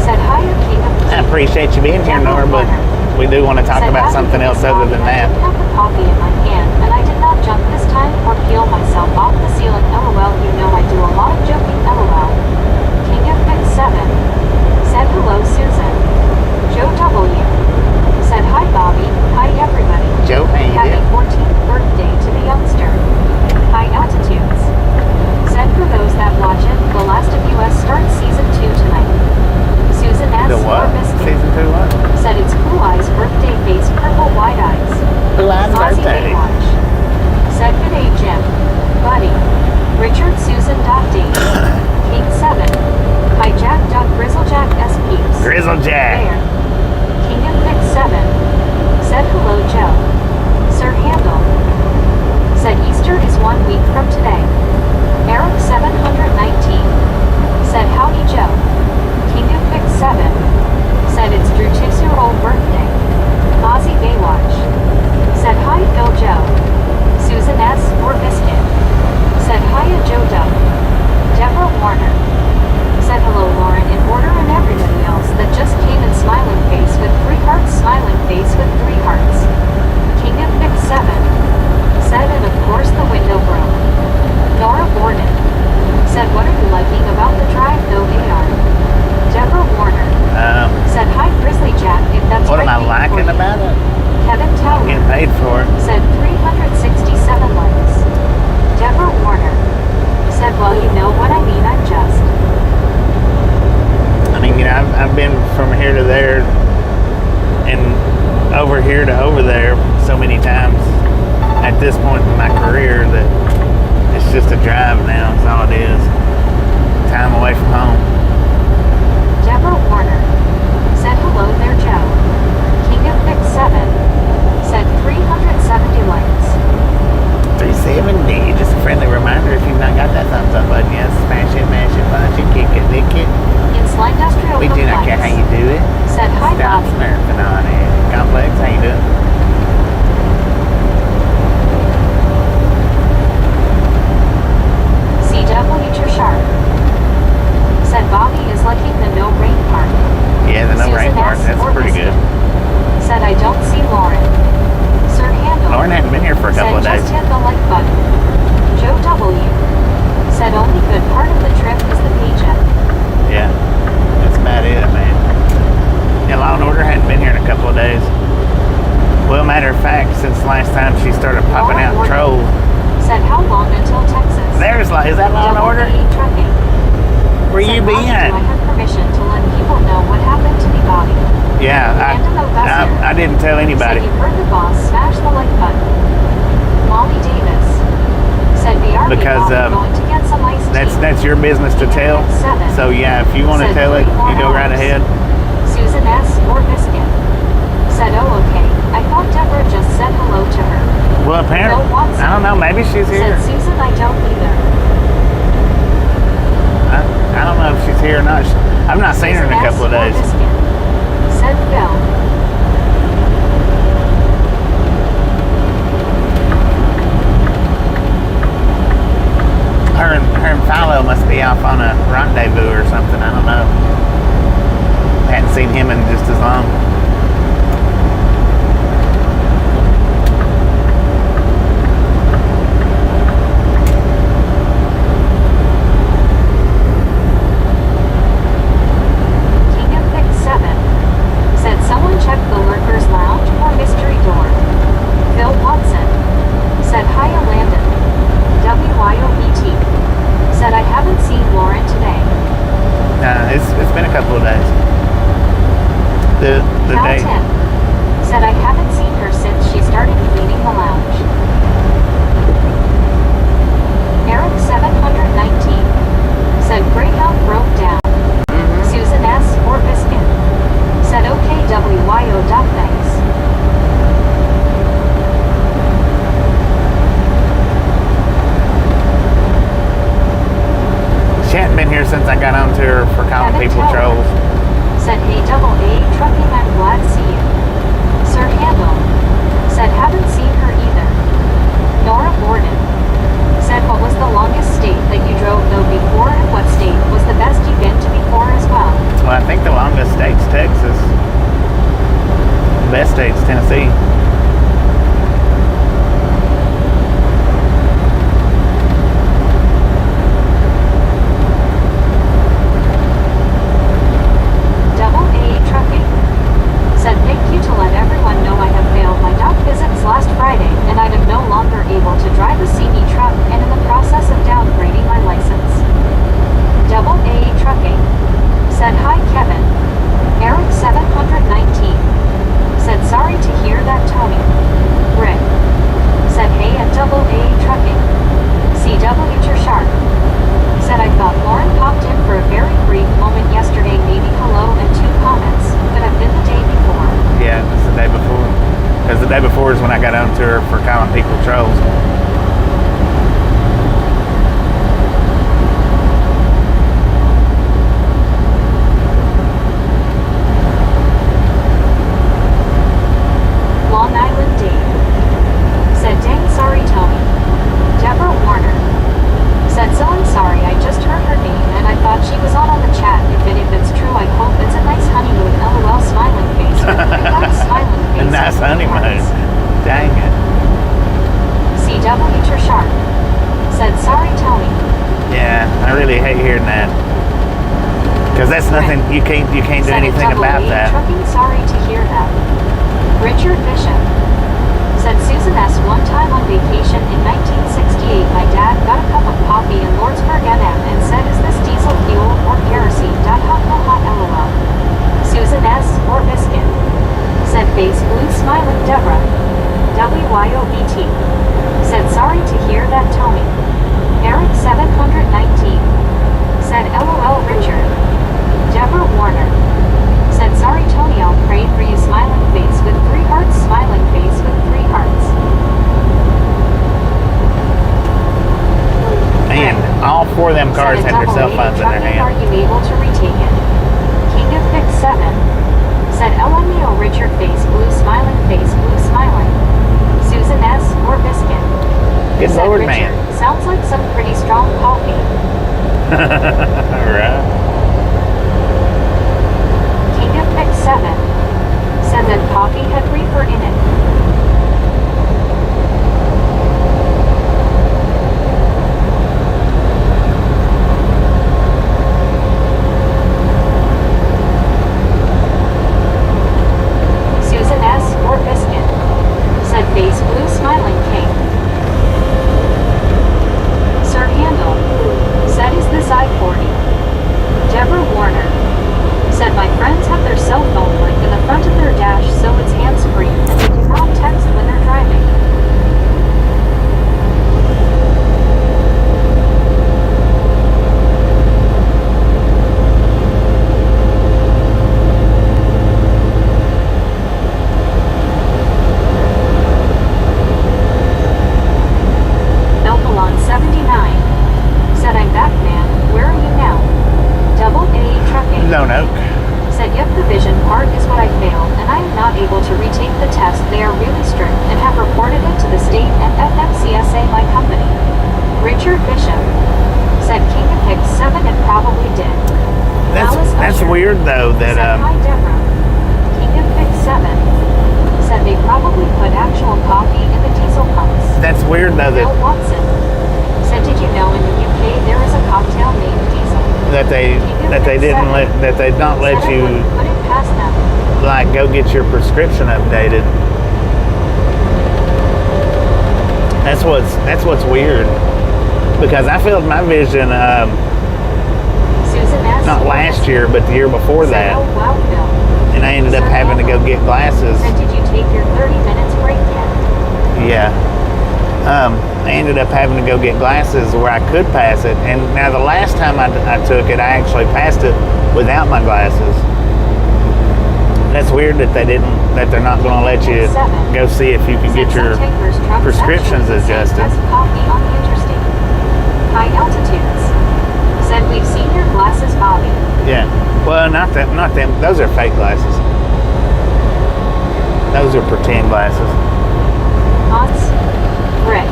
Said hiya King of I appreciate you being here, Deborah Nora, but Warner. we do want to talk Said about happy something else because other Bobby, than I that. didn't have the coffee in my hand, and I did not jump this time or peel myself off the ceiling. LOL, you know I do a lot of joking. LOL. King of Fix 7. Said hello Susan. Joe W. Said hi Bobby. Hi everybody. Joe, how you Happy doing? 14th birthday to the youngster. High altitudes. Said for those that watch it, The Last of Us starts season 2 tonight. Susan S. The or what? Biscuit. Season 2 what? Said it's Cool Eyes birthday face purple wide eyes. Who has Aussie birthday? Baywatch. Said good day Jim. Buddy. Richard Susan Dotty. King 7. Hi Jack Duck Grizzlejack S. Peeps. Grizzle Jack. Bear. King of Fix 7. Said hello Joe. Sir Handle. Said Easter is 1 week from today. Eric 719. Said howdy Joe. King of Fix 7. Said it's Drew's 6-year-old birthday. Aussie Baywatch. Said hi Phil Joe. Susan S. or Biscuit. Said hiya Joe Duck. Deborah Warner. Said hello Lauren in order and everybody else that just came in smiling face with 3 hearts smiling face with 3 hearts. King of Fix 7. Said and of course the window broke. Nora Gordon. Said what are you liking about the drive though AR? Deborah Warner. Said hi Grizzly Jack if that's What am I right for liking you. about it? Kevin I'm Tower. getting paid for it. Said 367 likes. Deborah Warner. Said well you know what I mean I'm just. I mean, you know, I've been from here to there and over here to over there so many times at this point in my career that it's just a drive now. That's all it is. Time away from home. Deborah Warner. Said hello there Joe. King of Fix 7. Said 370 likes. 370. Just a friendly reminder if you've not got that thumbs up button yet, smash it, mash it, punch it, kick it, dick it. In Lancaster We do not care how you do it. Said hi Stop man. Do I have permission to let people know what happened to me, Bobby? Yeah, I didn't tell anybody. Said you heard the boss smash the like button. Molly Davis said BRB Because going to get some iced tea. that's your business to tell. So yeah, if you want to Said tell it, 3 more you go right hours. ahead. Susan S. or Biscuit said, oh okay. I thought Deborah just said hello to her. Well, apparently, Bill Watson I don't know. Maybe she's here. said Susan, I don't either. I don't know if she's here or not. I've not seen her in a Susan couple of S. or days. Biscuit said Bill. Her and Philo must be off on a rendezvous or something. I don't know. Hadn't seen him in just as long. King of Pick 7 said someone checked the lurker's lounge or mystery door. Bill Watson said hiya Landon. WYOBT said I haven't seen Lauren today. It's been a couple of days. The Cal day. 10 said I haven't seen her since she started cleaning the lounge. Eric 719 said Greyhound broke down. Susan S. or Biscuit said okay WYO. Thanks. She hadn't been here since I got on to her for calling Kevin people Teller trolls. said hey double A trucking, I'm glad to see you. Sir Handel said haven't seen her either. Nora Gordon said what was the longest state that you drove though before, and what state was the best you've been to before as well? Well, I think the longest state's Texas. The best state's Tennessee. Double A Trucking said thank you to let everyone know I have failed my doc visits last Friday and I am no longer able to drive a CB truck and in the process of downgrading my license. Double A Trucking said hi Kevin. Eric 719 said sorry to hear that Tony. Rick said hey at Double A Trucking. CW Sharp said I thought Lauren popped in for a very brief moment yesterday, maybe hello and 2 comments, but have been the day before. Yeah, it's the day before. Because the day before is when I got on to her for calling people trolls. Long Island Dave said dang sorry Tony. Deborah Warner said so I'm sorry, I just heard her name and I thought she was on the chat. If it's true, I hope it's a nice honeymoon. LOL smiling face with 3 hearts smiling face. A nice with 3 honeymoon. hearts. Dang it. CW Sharp said sorry Tony. Yeah, I really hate hearing that. Because that's nothing, you can't do Said anything Double about A that. Trucking, sorry to hear that. Richard Bishop said Susan S. one time on vacation in 1968 my dad got a cup of coffee in Lordsburg NM and said is this diesel fuel or kerosene? Ha ha ha LOL. Susan S. or Biscuit said face blue smiling Deborah. WYOBT said sorry to hear that Tony. Eric 719 said LOL Richard. Deborah Warner said sorry Tony, I'll pray for you smiling face with 3 hearts smiling face with 3 hearts. And all 4 of them cars Said had their Double cell A phones in their Trucking, are hand. you able to retake it? King of Pick 7 said LMAO Richard face blue smiling smiling. Susan S. or Biscuit Good said Lord, Richard, man. sounds like some pretty strong coffee. Alright. King of Pick 7 said that coffee had reefer in it. Susan S. or Biscuit said face blue smiling king. Sir Handel said is this I-40? Roanoke. Said, yep, the vision part is what I failed, and I am not able to retake the test. They are really strict and have reported it to the state and FMCSA, my company. Richard Bishop said King of Hicks 7 it probably did. That's weird though that said, hi Deborah. King of Hicks 7 said they probably put actual coffee in the diesel pumps. That's weird though that Bill Watson said, did you know in the UK there is a cocktail named diesel? that they did not let you put it past them. like go get your prescription updated. That's what's weird, because I failed my vision Susan S. not last year but the year before said, that, oh, wow, Bill. and I ended up having to go get glasses. Said, did you take your 30 minutes break yet? Yeah. I ended up having to go get glasses where I could pass it, and now the last time I took it, I actually passed it without my glasses. That's weird that they're not going to let you go see if you can get your prescriptions adjusted. Coffee on the interstate. High altitudes. Said, we've seen your glasses, Bobby. Yeah. Well, not them. Those are fake glasses. Those are pretend glasses. Hans Rick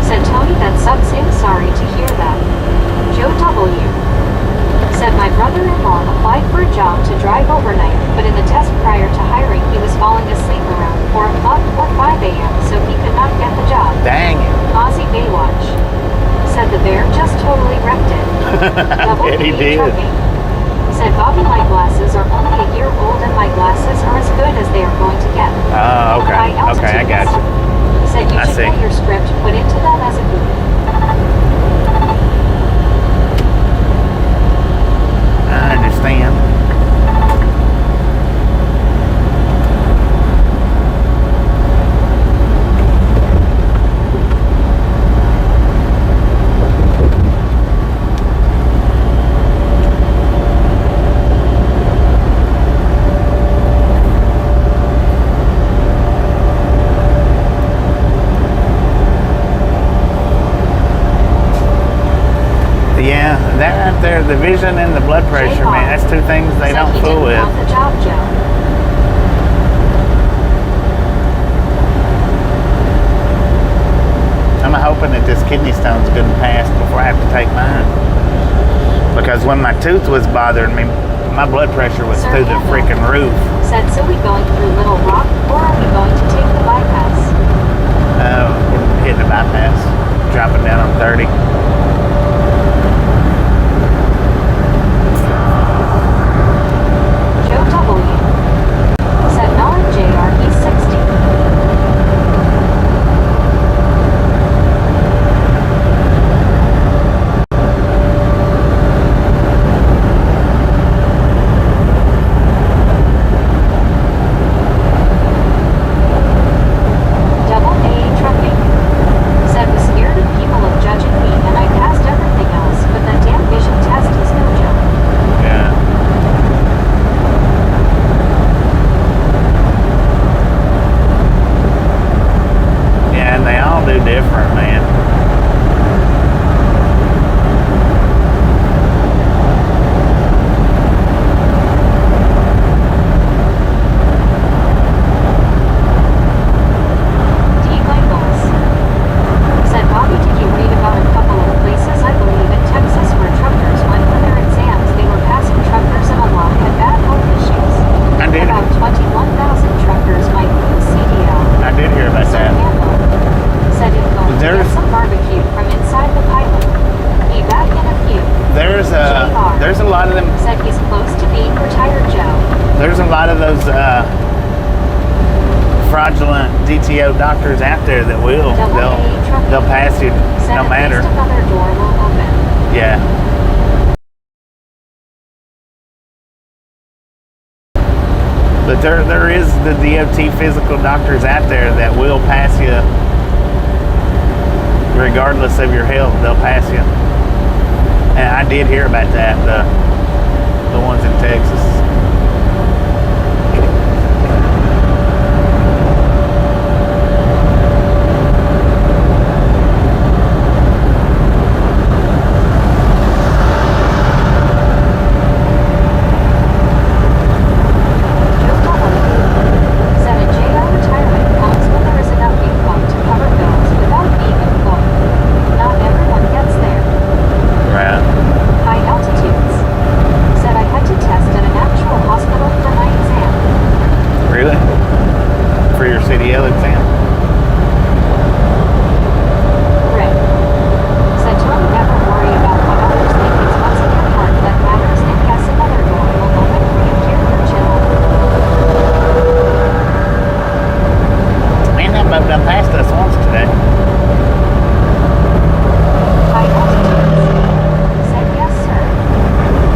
said, Tony, that sucks. I'm sorry to hear that. Joe W said, my brother-in-law applied for a job to drive overnight, but in the test prior to hiring, he was falling asleep around 4 o'clock or 5 a.m., so he could not get the job. Dang it. Ozzy Baywatch said the bear just totally wrecked it. Yeah, he did. Trucking said, Bobby, my glasses are only a year old and my glasses are as good as they are going to get. Oh, okay. Okay, I got you. Said you should get your script put into them as a group. I understand. Yeah, that right there, the vision and the blood pressure, man, that's two things they don't fool with. Want the job, Joe. I'm hoping that this kidney stone's good and passed before I have to take mine. Because when my tooth was bothering me, my blood pressure was through the freaking roof. Said, so we going through Little Rock, or are we going to take the bypass? We're hitting the bypass, dropping down on 30. Joe W said, Nolan Jr. He's 60. Double A Trucking said, was scared of people of judging me, and I passed everything else, but that damn vision test is no joke. Yeah. Yeah, and they all do different, man. D. Michaels said, Bobby, did you read about a couple of places, I believe in Texas, where truckers went for their exams? They were passing truckers and a lot had bad health issues. I did. About 21,000 truckers might lose CDL. I did hear about Sir that. Campbell said, if going to There's- get some barbecue from inside the pilot. Be back in a few. There's a lot of them. Said he's close to being retired, Joe. There's a lot of those fraudulent DTO doctors out there that will. They'll pass you Said no at matter. least another door will open. Yeah. But there is the DOT physical doctors out there that will pass you regardless of your health. They'll pass you. And I did hear about that, the ones in Texas.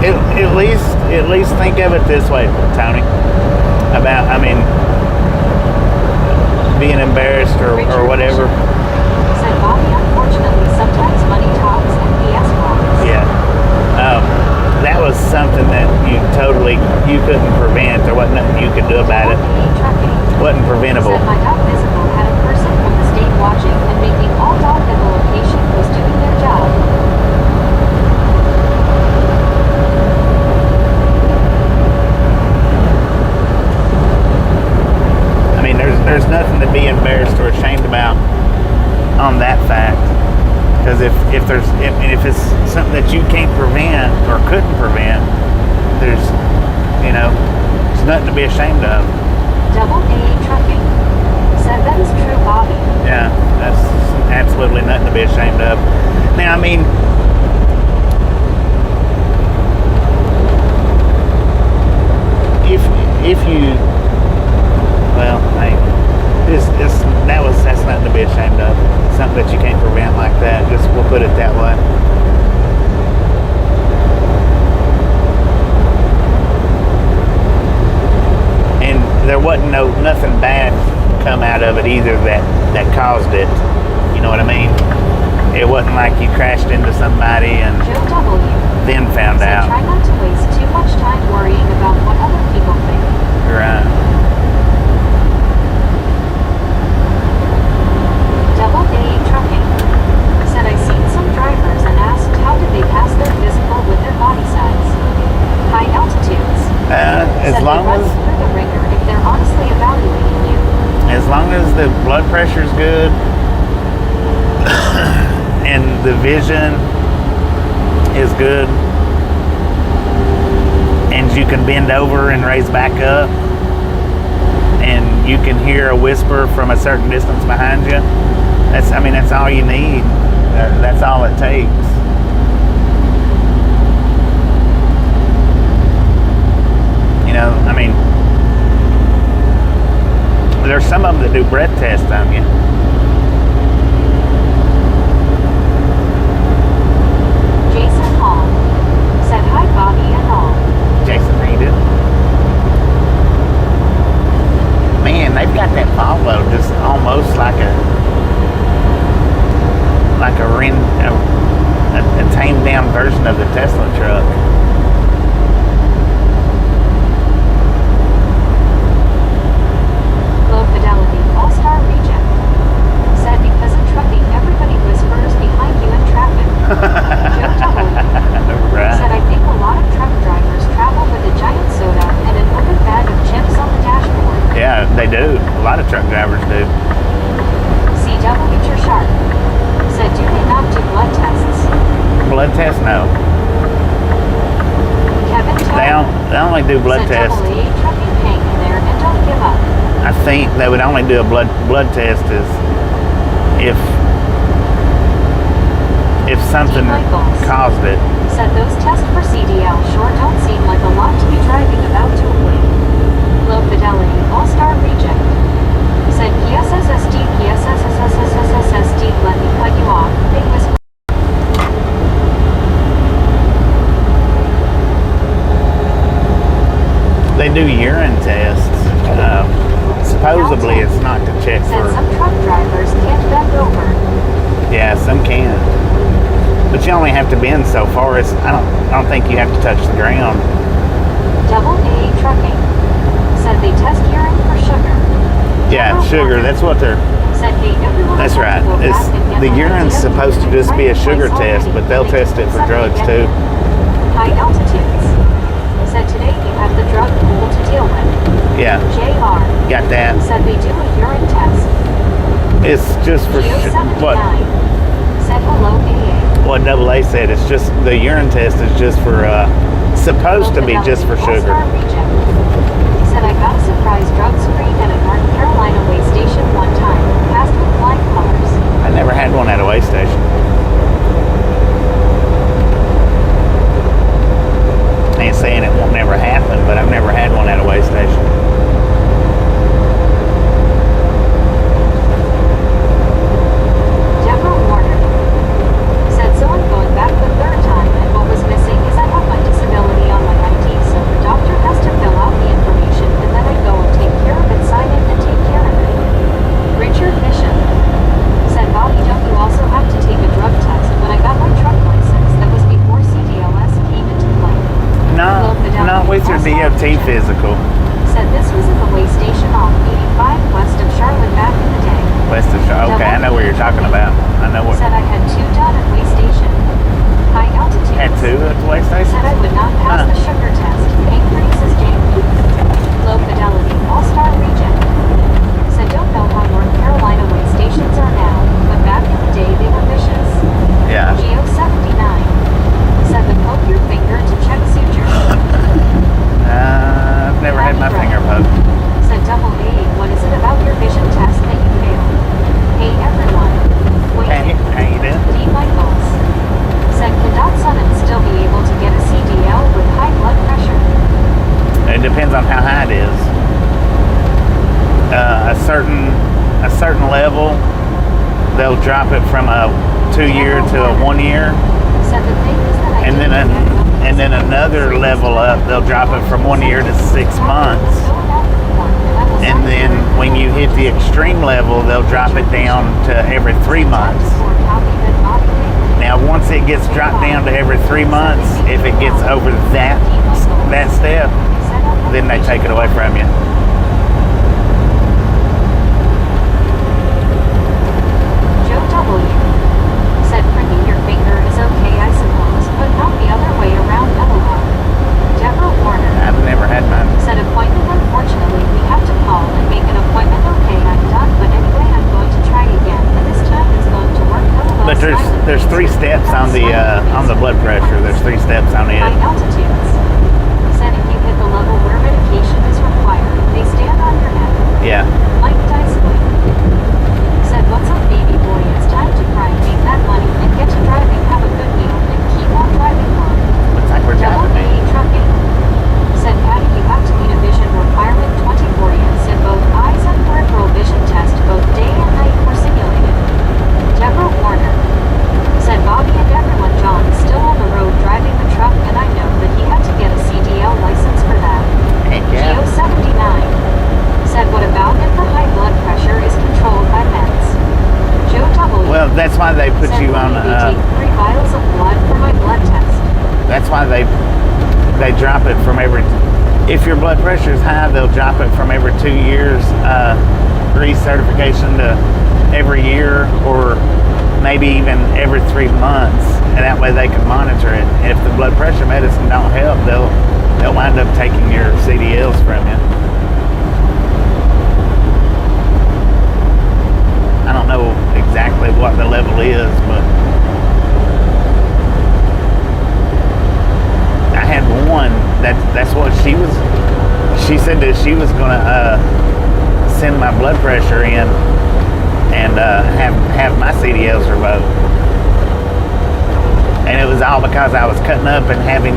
at least think of it this way, Tony. About, I mean, being embarrassed or whatever. Said Bobby, unfortunately, sometimes money talks and BS walks. Yeah. That was something that you couldn't prevent. There wasn't nothing you could do about it. Wasn't preventable. Said my dog Visible had a person from the state watching and making all dog at the location was doing their job. I mean, there's nothing to be embarrassed or ashamed about on that fact. Because if it's something that you can't prevent or couldn't prevent, there's nothing to be ashamed of. Double A Trucking said that is true, Bobby. Yeah, that's absolutely nothing to be ashamed of. Now, I mean, if you, well, hey, that's nothing to be ashamed of. Something that you can't prevent like that. Just we'll put it that way. And there wasn't nothing bad come out of it either that caused it. You know what I mean? It wasn't like you crashed into somebody and Joe W. then found said out. try not to waste too much time worrying about what other people think. Right. Double A Trucking said I seen some drivers and asked how did they pass their physical with their body size. High altitudes. As said long they run as through the ringer if they're honestly evaluating you. as long as the blood pressure's good and the vision is good and you can bend over and raise back up and you can hear a whisper from a certain distance behind you, that's all you need. That's all it takes. I mean, there's some of them that do breath tests on you. Jason Hall said hi, Bobby and all. Jason, how you doing? Man, they've got that follow just almost like a tamed down version of the Tesla truck. Low Fidelity All-Star Reject said because in trucking everybody whispers behind you in traffic. Joe W. Right. said I think a lot of truck drivers travel with a giant soda and an open bag of chips on the dashboard. Yeah, they do. A lot of truck drivers do. CW Sharp said do they not do blood tests? Blood test? No. Kevin Tyler They only do blood said tests. double A trucking hang in there and don't give up. I think they would only do a blood test if something Michaels caused it. said those tests for CDL sure don't seem like a lot to be driving about to avoid. Low Fidelity All-Star Reject said PSSSD, let me cut you off. Big whisper. They do urine tests. Supposedly it's not to check said for. some truck drivers can't bend over. Yeah, some can. But you only have to bend so far. I don't think you have to touch the ground. Double A Trucking said they test urine for sugar. Yeah, sugar. That's what they're. Said hey everyone. That's right. The urine's supposed to just be a sugar test, but they'll test it for drugs too. High altitudes said today you have the drug pool to deal with. Yeah, JR got that. said they do a urine test. It's just for what said hello AA. what Double A said. It's just the urine test is just for supposed to be just for sugar. Said I got a surprise drug screen at a North Carolina way station one time. Passed with flying colors. I never had one at a way station. I ain't saying it won't never happen, but I've never had one at a way station. Deborah Warner said so I'm going back the third time and what was missing is I have my disability What's your DOT physical? Said this was at the way station off 85 west of Charlotte back in the day. West of Charlotte. Okay, I know where you're talking about. I know what. Said I had 2 done at way station. High altitude. Had 2 at the way station? Said I would not pass the sugar test. Increase is Jamie. Low fidelity, all-star region. Said don't know how North Carolina way stations are now, but back in the day they were vicious. Yeah. Geo 79. Said the poke your finger to check suture. I've never had my finger poked. Said double A, what is it about your vision test that you failed? Hey everyone. Wait. Hey, how you doing? D. Michaels. Said could Dotson still be able to get a CDL with high blood pressure? It depends on how high it is. A certain level, they'll drop it from a 2-year to a 1-year. Said the thing is that I And then another level up, they'll drop it from 1 year to 6 months. And then when you hit the extreme level, they'll drop it down to every 3 months. Now, once it gets dropped down to every 3 months, if it gets over that step, then they take it away from you. Joe W. said pricking your finger is okay, I suppose, but not the other way around. LOL. Deborah Warner. I've never had mine. Said appointment, unfortunately, we have to call and make an appointment. Okay, I'm done, but anyway, I'm going to try again, and this time it's going to work. LOL. But there's 3 steps on the blood pressure. There's 3 steps on it. High altitudes. Said if you hit the level where medication is required, they stand on your neck. Yeah. Mike Dysley. Said what's up, baby boy? It's time to grind, make that money, and get to driving. Have a good meal, and keep on driving on. Looks like we're Double driving A me. trucking. Said Patty, you have to meet a vision requirement 24 years. Said both eyes and peripheral vision test, both day and night, were simulated. Deborah Warner. Said Bobby and everyone. John is still on the road driving the truck, and I know that he had to get a CDL license for that. Heck yeah. Geo 79. Said what about if the high blood pressure is controlled by meds? Joe W. Well, that's why they put said, you on. They take 3 vials of blood for my blood test. That's why they drop it from every. If your blood pressure is high, they'll drop it from every 2 years recertification to every year, or maybe even every 3 months, and that way they can monitor it. And if the blood pressure medicine don't help, they'll wind up taking your CDLs from you. I don't know exactly what the level is, but I had one that's what she said that she was gonna send my blood pressure in and have my CDLs revoked. And it was all because I was cutting up and having,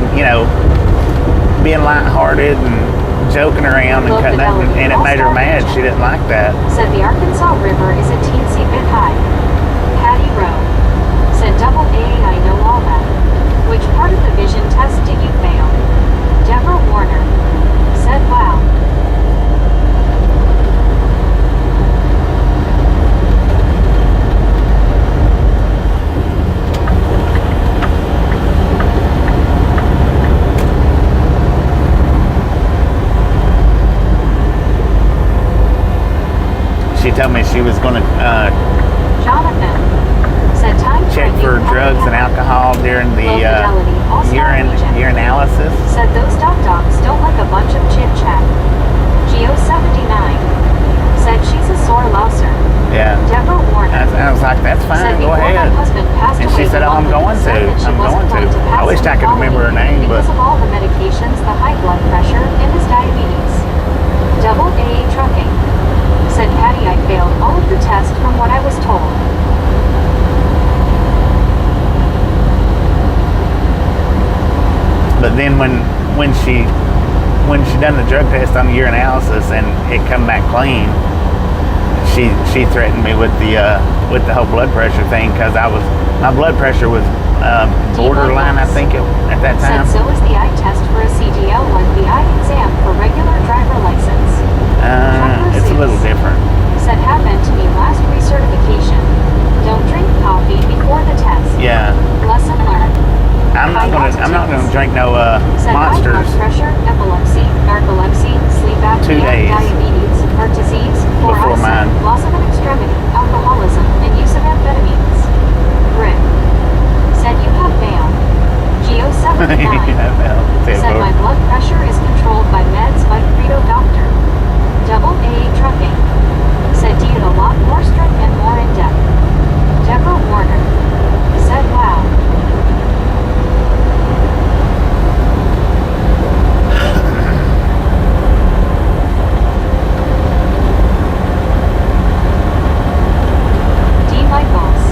being lighthearted and joking around and cutting up, and it made her mad. She didn't like that. Said the Arkansas River is a teensy bit high. Patty Rowe. Said double A, I know all that. Which part of the vision test did you fail? Deborah Warner. Said wow. She told me she was going to Jonathan. Said time check for drugs and alcohol during the urinalysis. Said those dogs don't like a bunch of chit chat. Geo 79. Said she's a sore louser. Yeah. Deborah Warner. I was like, that's fine, said go ahead. And she said, oh, I'm going to. I wish I could remember her name, but because of all the medications, the high blood pressure, and his diabetes. Double A trucking. Said Patty, I failed all of the tests from what I was told. But then when she done the drug test on the urinalysis and it come back clean, she threatened me with the whole blood pressure thing, because my blood pressure was borderline, I think, at that time. Said so is the eye test for a CDL like the eye exam for regular driver license. It's a little different. Said happened to me last recertification. Don't drink coffee before the test. Yeah. Lesson learned. I'm not gonna drink no Monsters pressure, epilepsy, narcolepsy, sleep 2 apnea, days diabetes, heart disease, poor before eyesight, mine. loss of an extremity, alcoholism, and use of amphetamines. Rick said you have mail. Geo 79 said my blood pressure is controlled by meds by Credo Doctor. Double A Trucking said diet a lot more strict and more in depth. Deborah Warner said wow. D. Michaels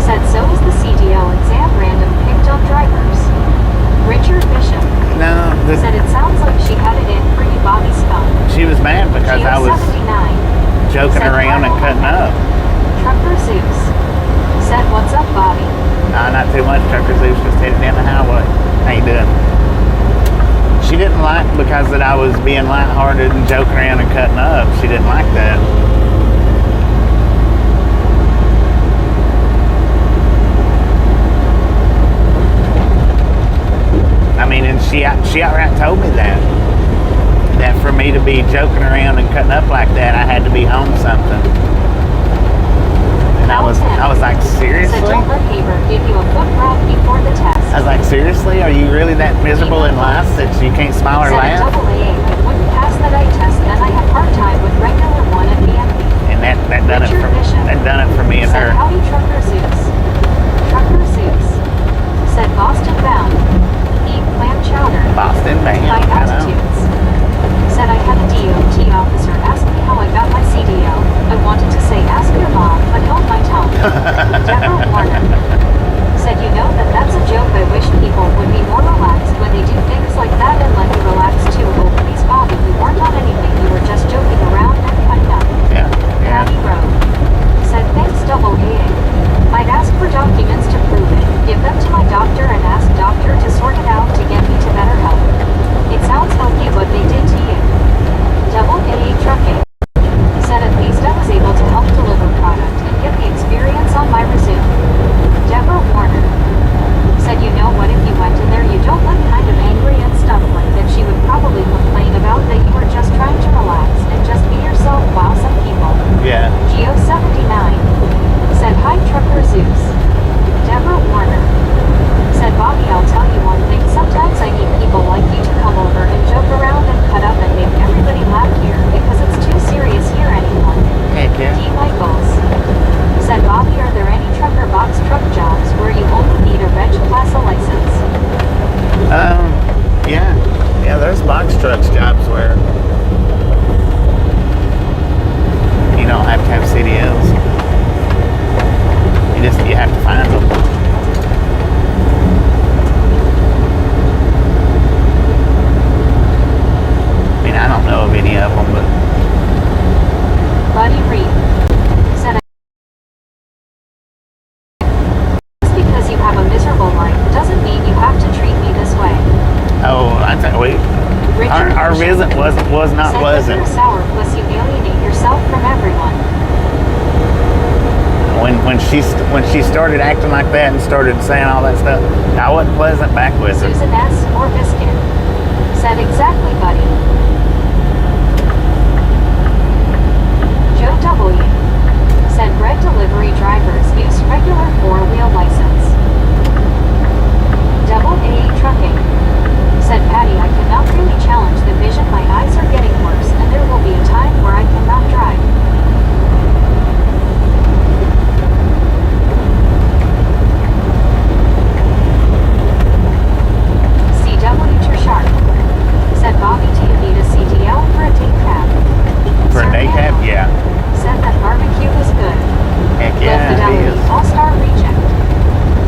said so is the CDL exam random picked on drivers. Richard Bishop No, said it sounds like she had it in for you, Bobby Skunk. she was mad because I was 79 joking said around and cutting up. Trucker Zeus said what's up, Bobby? No, not too much. Trucker Zeus just headed down the highway. How you doing? She didn't like because that I was being lighthearted and joking around and cutting up. She didn't like that. I mean, and she outright told me that for me to be joking around and cutting up like that, I had to be on something. And I was like, seriously? Said don't let Haber give you a foot rub before the test. I was like, seriously? Are you really that miserable in life that you can't smile or said laugh? double A, I wouldn't pass that eye test, then I have hard time with regular 1 and BMP. And that done Richard it for me and said her. howdy, Trucker Zeus. Trucker Zeus said Boston bound. Eat clam chowder. Boston man. High I know. altitudes. Said I had a DOT officer ask me how I got my CDL. I wanted to say ask your mom, but held my tongue. Deborah Warner said you know that's a joke. I wish people would be more relaxed when they do things like that and let you relax too. Oh please Bobby, you weren't on anything, you were just joking around and cutting up. Yeah. Patty Rowe said thanks double A. I'd ask for documents to prove it, give them to my doctor and ask doctor to sort it out to get me to better health. It sounds hokey what they did to you. Double A Trucking said at least I was able to help deliver product and get the experience on my resume. Deborah Warner said you know what, if you went in there you don't look kind of angry and stuff like that, she would probably complain about that you were just trying to relax and just be yourself while some people. Yeah. Geo 79 said hi Trucker Zeus. Deborah Warner said Bobby, I'll tell you one thing, sometimes I need people like you to come over and joke around and cut up and make everybody laugh here because it's too serious here anymore. Heck yeah. D. Michaels said Bobby, are there any trucker box truck jobs where you only need a reg class license? Yeah. Yeah, there's box trucks jobs where you don't have to have CDLs. You have to find them. I mean, I don't know of any of them, but Buddy Reed said just because you have a miserable life doesn't mean you have to treat me this way. I think our visit was not said pleasant. you're sour plus you alienate yourself from everyone. When she started acting like that and started saying all that stuff, I wasn't pleasant back with her. Susan S. or Biscuit said exactly, buddy. Joe W. said bread delivery drivers use regular 4-wheel license. Double A Trucking said Patty, I cannot really challenge the vision, my eyes are getting worse and there will be a time where I cannot drive. CW Tershart said Bobby, do you need a CDL for a day cab? For a day cab? Yeah. Said that barbecue was good. Heck Low yeah, it Fidelity is. All-Star Reject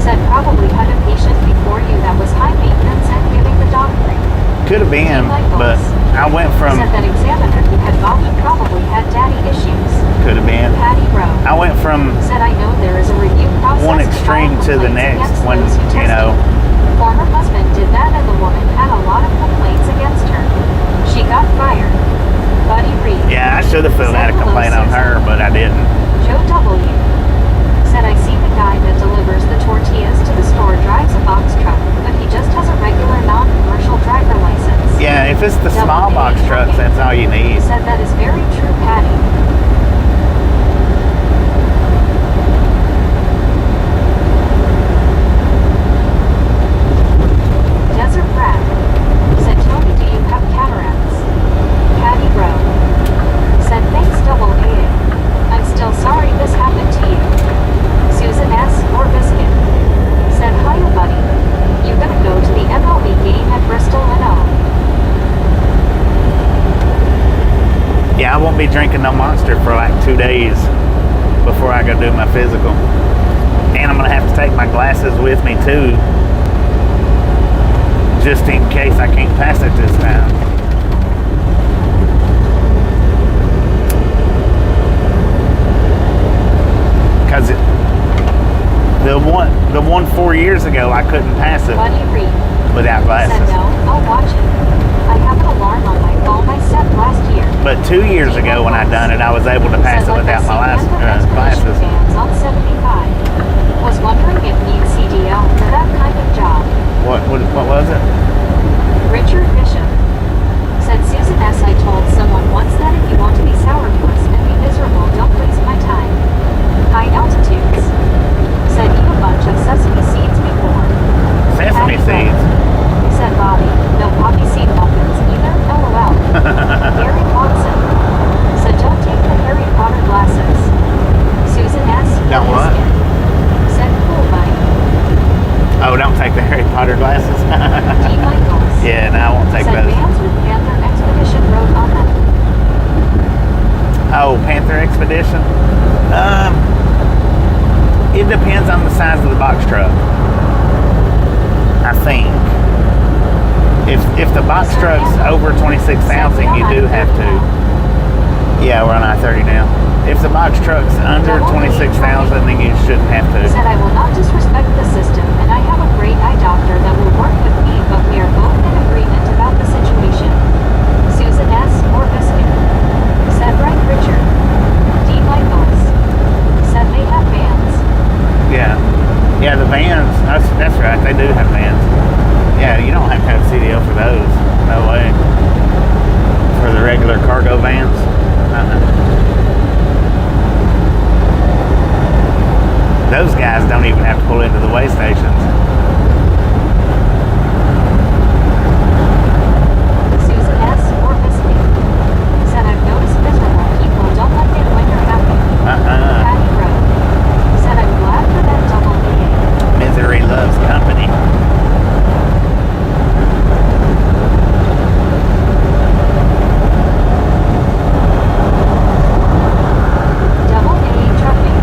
said probably had a patient before you that was high maintenance and giving the dog cream. Could have been, but I went from said that examiner who had Bobby probably had daddy issues. could have been. Patty Rowe I went from said I know there is a review process one extreme to the next when, you know. Former husband did that and the woman had a lot of complaints against her. She got fired. Buddy Reed. Yeah, I should have filled out a complaint on her, but I didn't. Joe W. said I see the guy that delivers the tortillas to the store drives a box truck, but he just has a regular non-commercial driver license. If it's the small box trucks, that's all you need. Said that is very true, Patty. Desert Rat said, Tony, do you have cataracts? Patty Rowe said, thanks, double A. I'm still sorry this happened to you. Susan S. or Biscuit said, hiya, buddy. You gonna go to the MLB game at Bristol and all? Yeah, I won't be drinking no Monster for like 2 days before I go do my physical. And I'm going to have to take my glasses with me too, just in case I can't pass it this time. Because the one 4 years ago, I couldn't pass it Buddy Reed without glasses. said, no, I'll watch it. I have an alarm on my phone I set last year. But 2 years ago when I done it, I was able to pass it without my glasses. Fans on 75 was wondering if need CDL for that kind of job. What was it? Richard Bishop said, Susan S. I told someone once that if you want to be sourpuss and be miserable, don't waste my time. High altitudes said, eat a bunch of sesame seeds before. Sesame seeds? Said Bobby, no poppy seed muffins either, LOL. Gary Watson said, don't take the Harry Potter glasses. Susan S. Don't what? Said, cool, buddy. Oh, don't take the Harry Potter glasses? G. Michaels Yeah, no, I won't take said, those. vans with Panther Expedition wrote on them. Oh, Panther Expedition? It depends on the size of the box truck, I think. If the box truck's over 26,000, you do have to. Yeah, we're on I-30 now. If the box truck's under 26,000, then you shouldn't have to. Said, I will not disrespect the system, and I have a great eye doctor that will work with me, but we are both in agreement about the situation. Susan S. or Biscuit said, right, Richard. D. Michaels said they have vans. Yeah. Yeah, the vans, that's right, they do have vans. Yeah, you don't have to have CDL for those. No way. For the regular cargo vans. Those guys don't even have to pull into the way stations. Susan S. or Biscuit said, I've noticed miserable people don't like it when you're happy. Patty Rowe said, I'm glad for that double A. Misery loves company. Double A trucking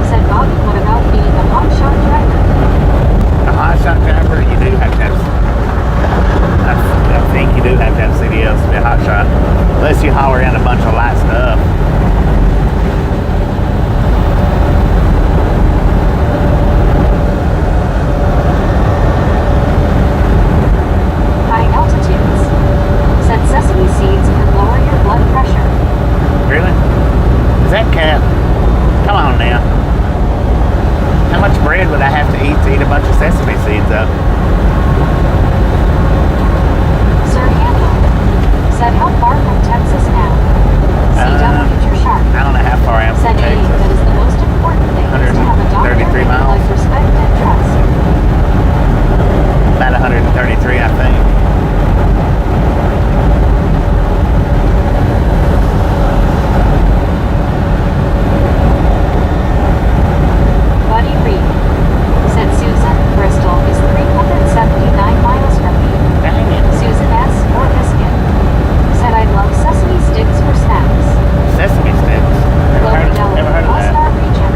said, Bobby, what about being a hotshot driver? A hotshot driver, you do have to have. I think you do have to have CDLs to be a hotshot, unless you haul around a bunch of light stuff. High altitudes said, sesame seeds can lower your blood pressure. Really? Is that cat? Come on now. How much bread would I have to eat a bunch of sesame seeds up? Sir Handel said, how far from Texas now? CW Future Shark I don't know how far I am said, from A, that Texas. is the most important thing, is to have a doctor 133 that you miles. like, respect and trust. About 133, I think. Buddy Reed said, Susan, Bristol is 379 miles from me. Dang it. Susan S. or Biscuit said, I love sesame sticks for snacks. Sesame sticks. Never heard of that. All-Star Region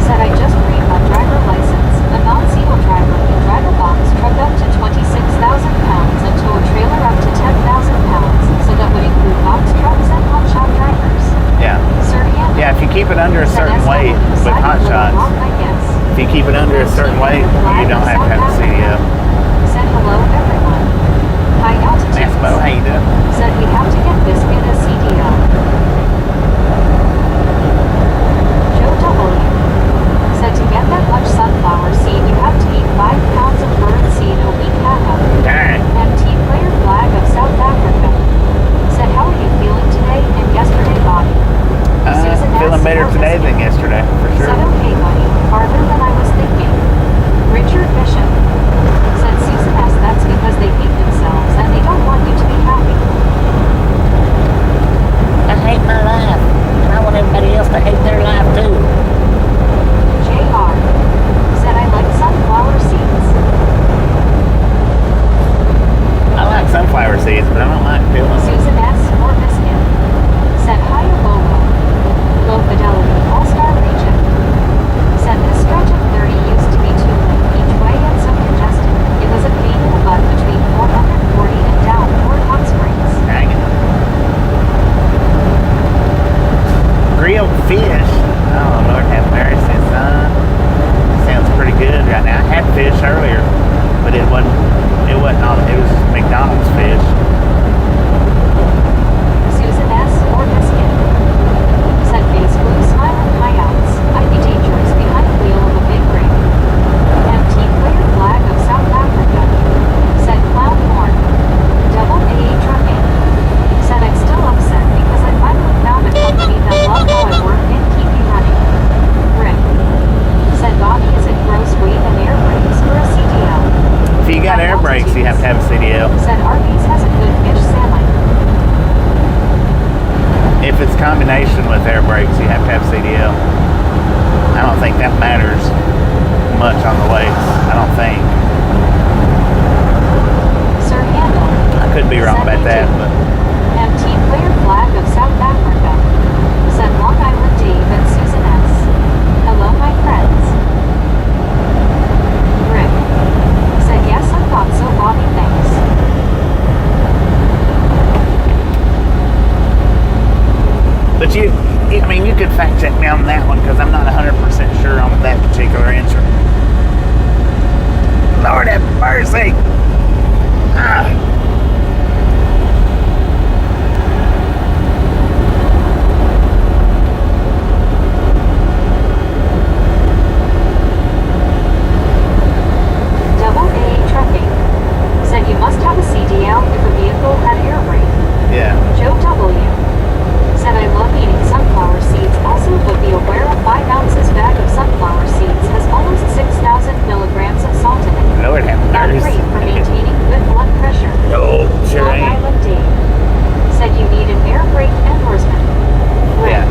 said, I just read my driver license. A non-single driver can drive a box truck up to 26,000 pounds and tow a trailer up to 10,000 pounds. So that would include box trucks and hotshot drivers. Yeah. Sir Handel Yeah, if you keep it under a certain weight with hot shots, if you keep it under a certain weight, you don't have to have a CDL. Said, hello, everyone. High altitudes That's Bo, how you doing? said, we have to get Biscuit a CDL. Joe W. said, to get that much sunflower seed, you have to eat 5 pounds of bird seed a week half of. Dang. And tea player flag of seeds, but I don't like peeling them. Susan S. or Biscuit. Said higher logo. Low fidelity all-star region. Said this stretch of 30 used to be too late each way and so congested. It was a pain in the butt between 440 and down toward Hot Springs. Dang it. Grilled fish. Oh, Lord have mercy, son. Sounds pretty good right now. I had fish earlier, but it wasn't all, it was McDonald's fish. Susan S. or Biscuit. Said face blue smiling hideouts. I'd be dangerous behind the wheel of a big rig. MT cleared flag of South Africa. Said clown horn. Double AA trucking. Said I'm still upset because I finally found a company that loved how I work and keep me running. Rick. Said Bobby, is it gross weight and air brakes or a CDL? If you got air brakes, you have to have a CDL. Said Arby's has a good fish salad. If it's combination with air brakes, you have to have CDL. I don't think that matters much on the weights. I don't think. Sir Handel. I could be wrong about that, but MT cleared flag of South Africa. Said Long Island Dave and Susan S. Hello, my friends. Rick. Said yes, I thought so, Bobby, thanks. But you could fact check me on that one because I'm not 100% sure on that particular answer. Lord have mercy. Double A trucking. Said you must have a CDL if a vehicle had air brake. Yeah. Joe W. Said I love eating sunflower seeds also, but be aware a 5 ounces bag of sunflower seeds has almost 6,000 milligrams of salt in it. Lord have Not mercy. great for maintaining good blood pressure. No, sure Long ain't. Island Dave. Said you need an air brake endorsement. Rick. Yeah.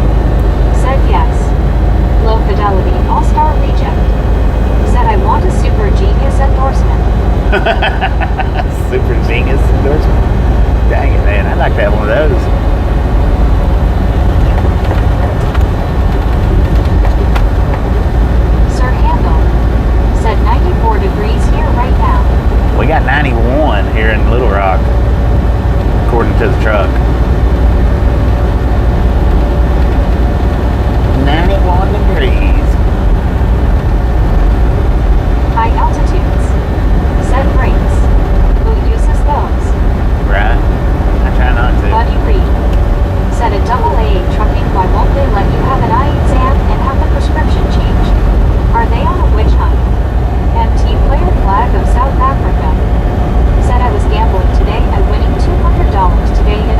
Said yes. Low fidelity all-star reject. Said I want a super genius endorsement. Super genius endorsement. Dang it, man. I'd like to have one of those. Sir Handel. Said 94 degrees here right now. We got 91 here in Little Rock, according to the truck. 91 degrees. High altitudes. Said brakes. Who uses those? Right? I try not to. Buddy Reed. Said a double A trucking, why won't they let you have an eye exam and have the prescription changed? Are they on a witch hunt? MT cleared flag of South Africa. Said I was gambling today and winning $200 today in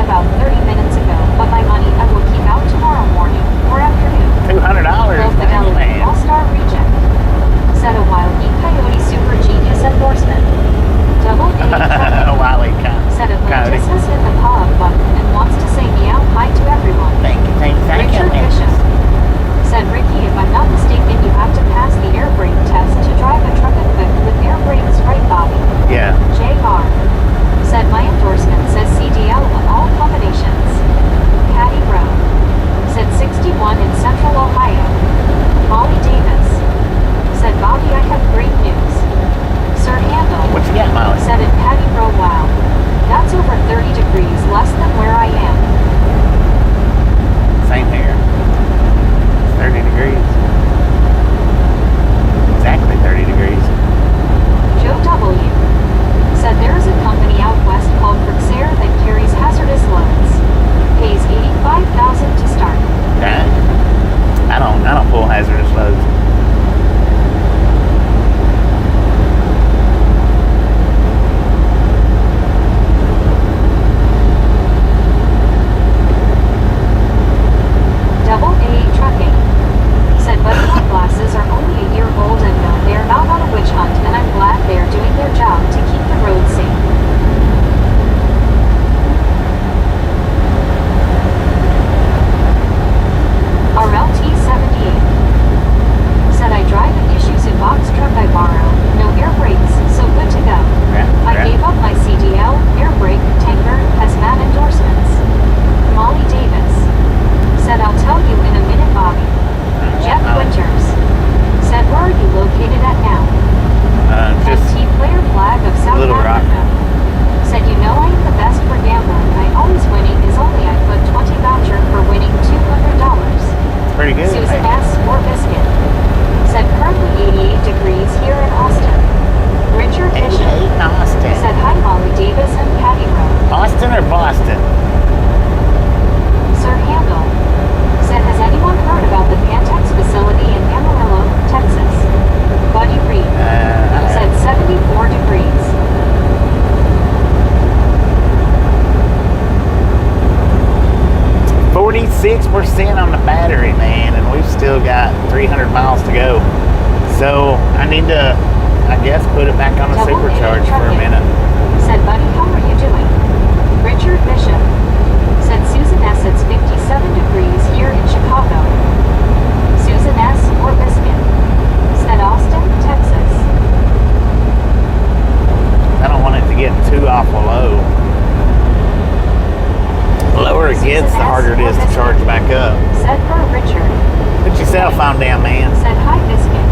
6% on the battery, man, and we've still got 300 miles to go. So I need to, I guess, put it back on the supercharge for a minute. Said, buddy, how are you doing? Richard Bishop. Said, Susan S. It's 57 degrees here in Chicago. Susan S. or Biscuit. Said, Austin, Texas. I don't want it to get too awful low. The lower it gets, the harder it is to charge back up. Said for Richard. Put your cell phone down, man. Said, hi, Biscuit.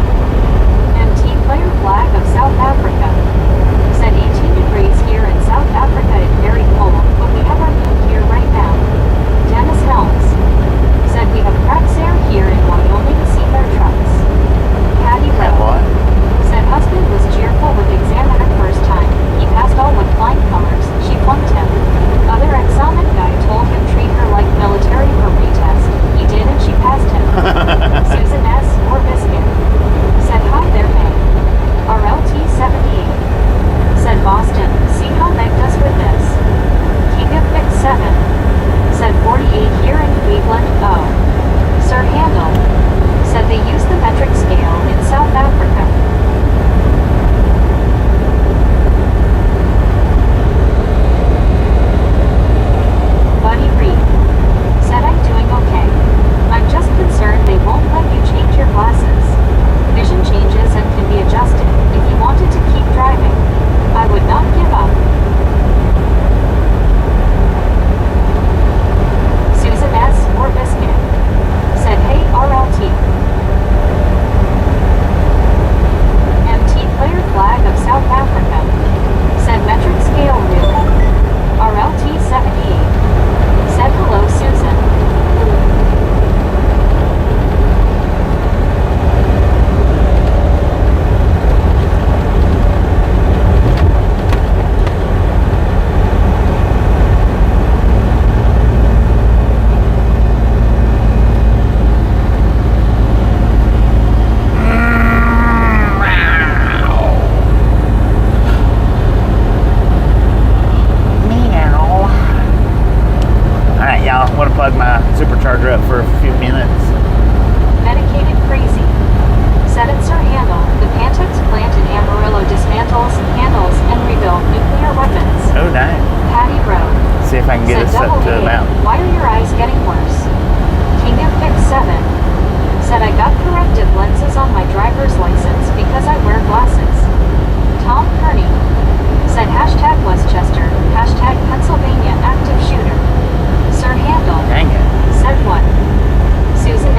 MT Player Flag of South Africa. Said 18 degrees here in South Africa. It's very cold, but we have our moon here right now. Dennis Helms. Said we have cracks air here in Wyoming to see their trucks. Patty And Rowe. what? Said husband was cheerful with exam at first time. He passed all with flying colors. She flunked him. Other ex-Salmon guy told him treat her like military for retest. He did and she passed him. Susan S. or Biscuit. Said hi there, May. RLT 78. Said Boston. See how Meg does with this. King of Fix 7. Said 48 here in Cleveland. Oh. Sir Handel. Said they use the metric scale in South Africa. Buddy Reed. Said I'm doing okay. I'm just concerned they won't let you change your glasses. Vision changes and can be adjusted. If you wanted to keep driving, I would not give up. Susan S. or Biscuit. Said hey RLT. MT Player Flag of South Africa. Said metric scale really. RLT 78. Said hello Susan. Alright, y'all, I want to plug my supercharger up for a few minutes. Medicated crazy. Said it Sir Handel. The Pantex plant in Amarillo dismantles, handles, and rebuild nuclear weapons. Oh, dang. Patty Rowe. See if I can get Said us up double to A. about. Why are your eyes getting worse? King of Fix 7. Said I got corrective lenses on my driver's license because I wear glasses. Tom Kearney. Said hashtag Westchester, hashtag Pennsylvania active shooter. Sir Handel. Dang it. Said what? Susan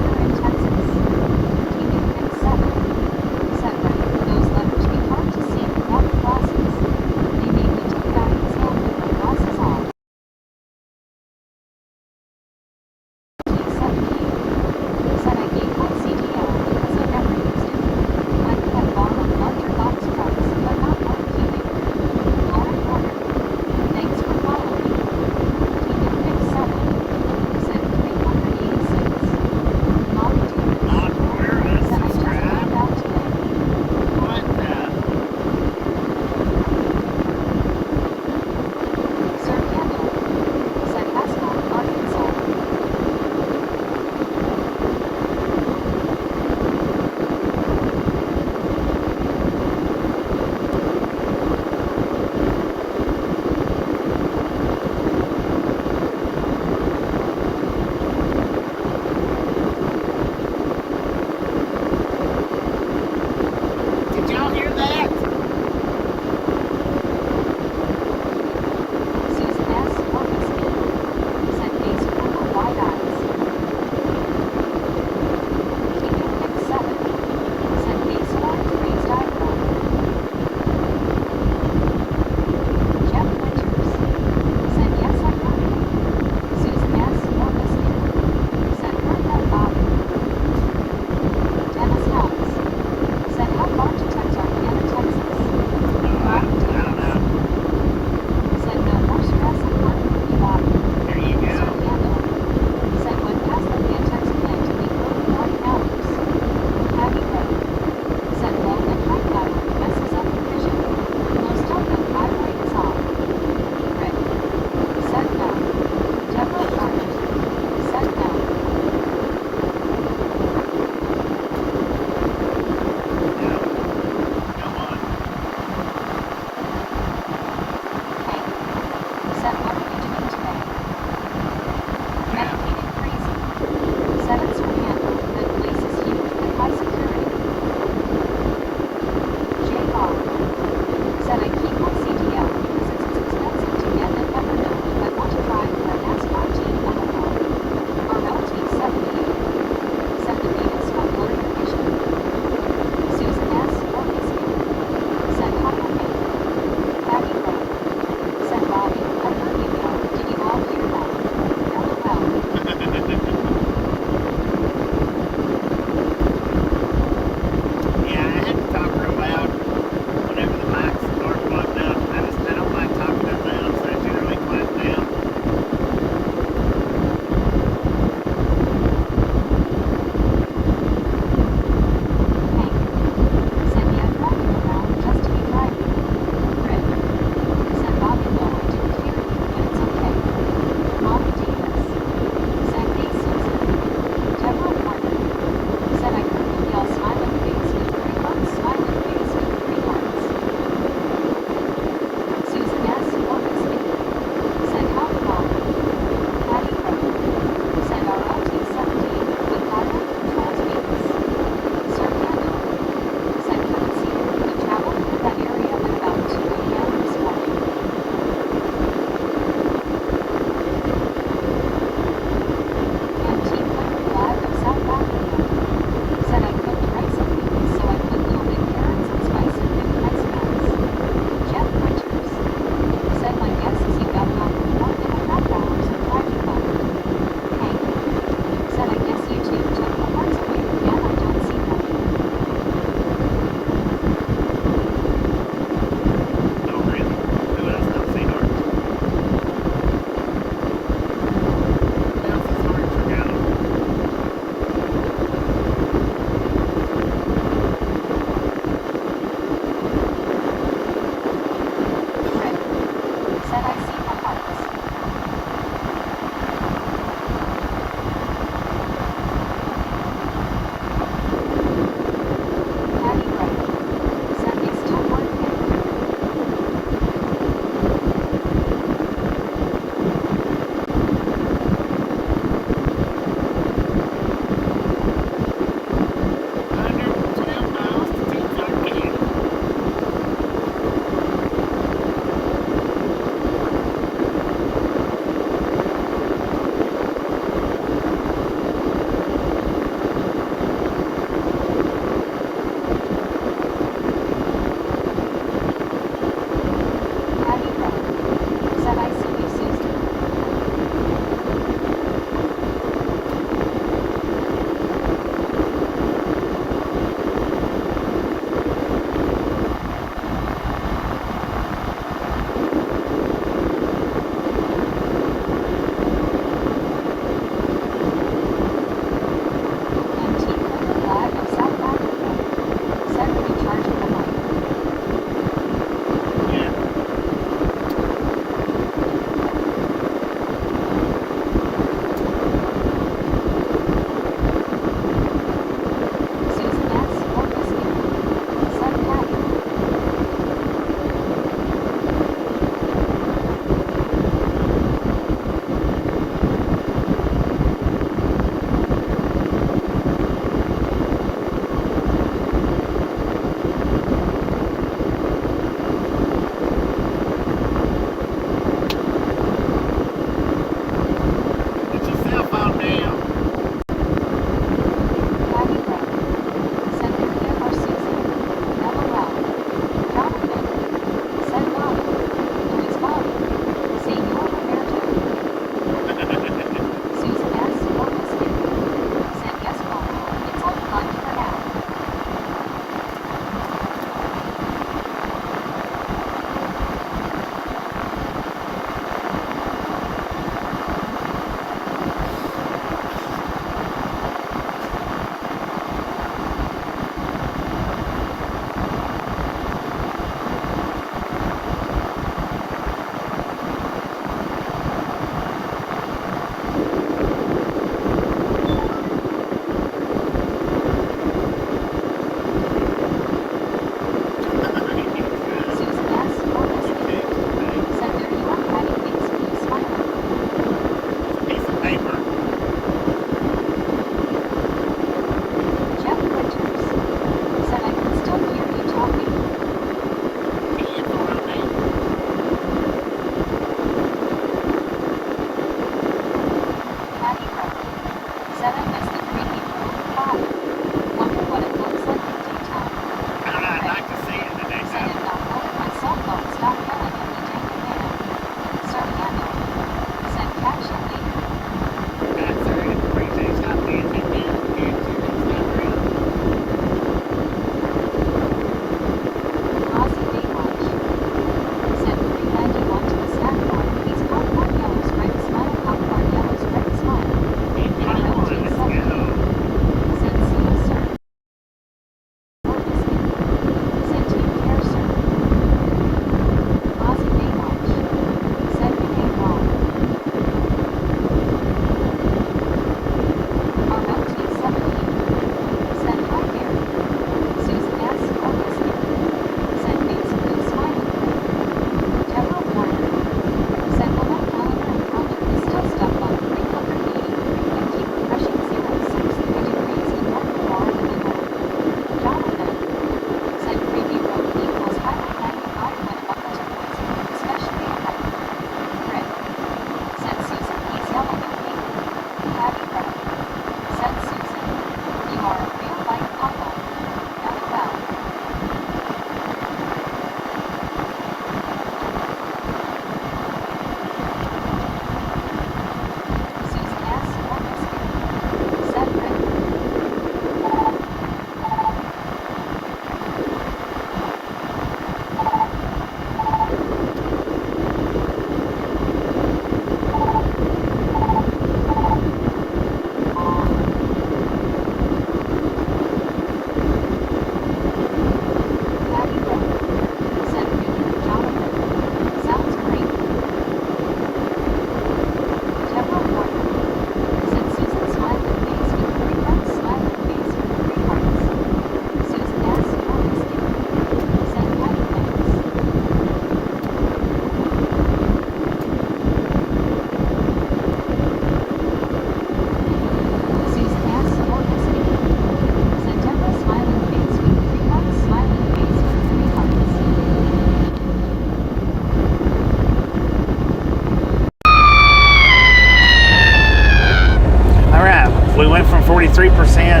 43%,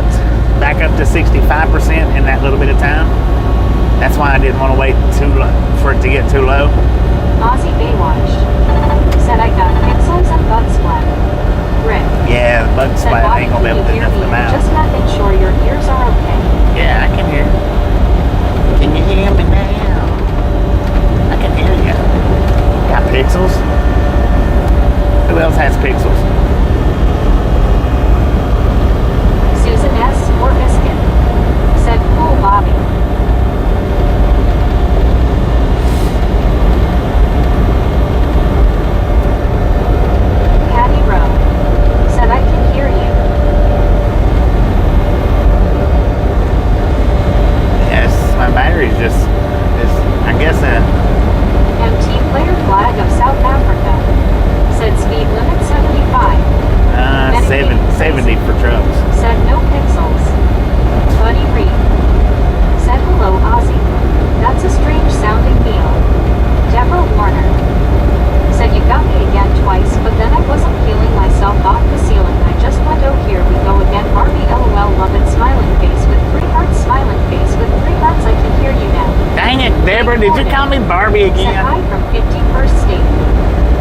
back up to 65% in that little bit of time. That's why I didn't want to wait too low, for it to get too low. Aussie Baywatch said I got pixels and bug splat. Rick Yeah, the bug said splat Bobby, ain't gonna be can able you to hear enough me? them I'm out. just making sure your ears are okay. Yeah, I can hear. Can you hear me now? I can hear you. Got pixels? Who else has pixels? Susan S. or Biscuit said cool Bobby. Patty Rowe said I can hear you. Yes, my battery's just, I guess, MT player flag of South Africa said speed limit 75. 70 for trucks. Said no pixels. Buddy Reed said hello Ozzy. That's a strange sounding meal. Deborah Warner said you got me again twice, but then I wasn't feeling myself off the ceiling. I just went, oh here we go again. Barbie LOL love it smiling face with 3 hearts smiling face with 3 hearts. I can hear you now. Dang it, Deborah, did you call me Barbie Said again? hi from 51st State.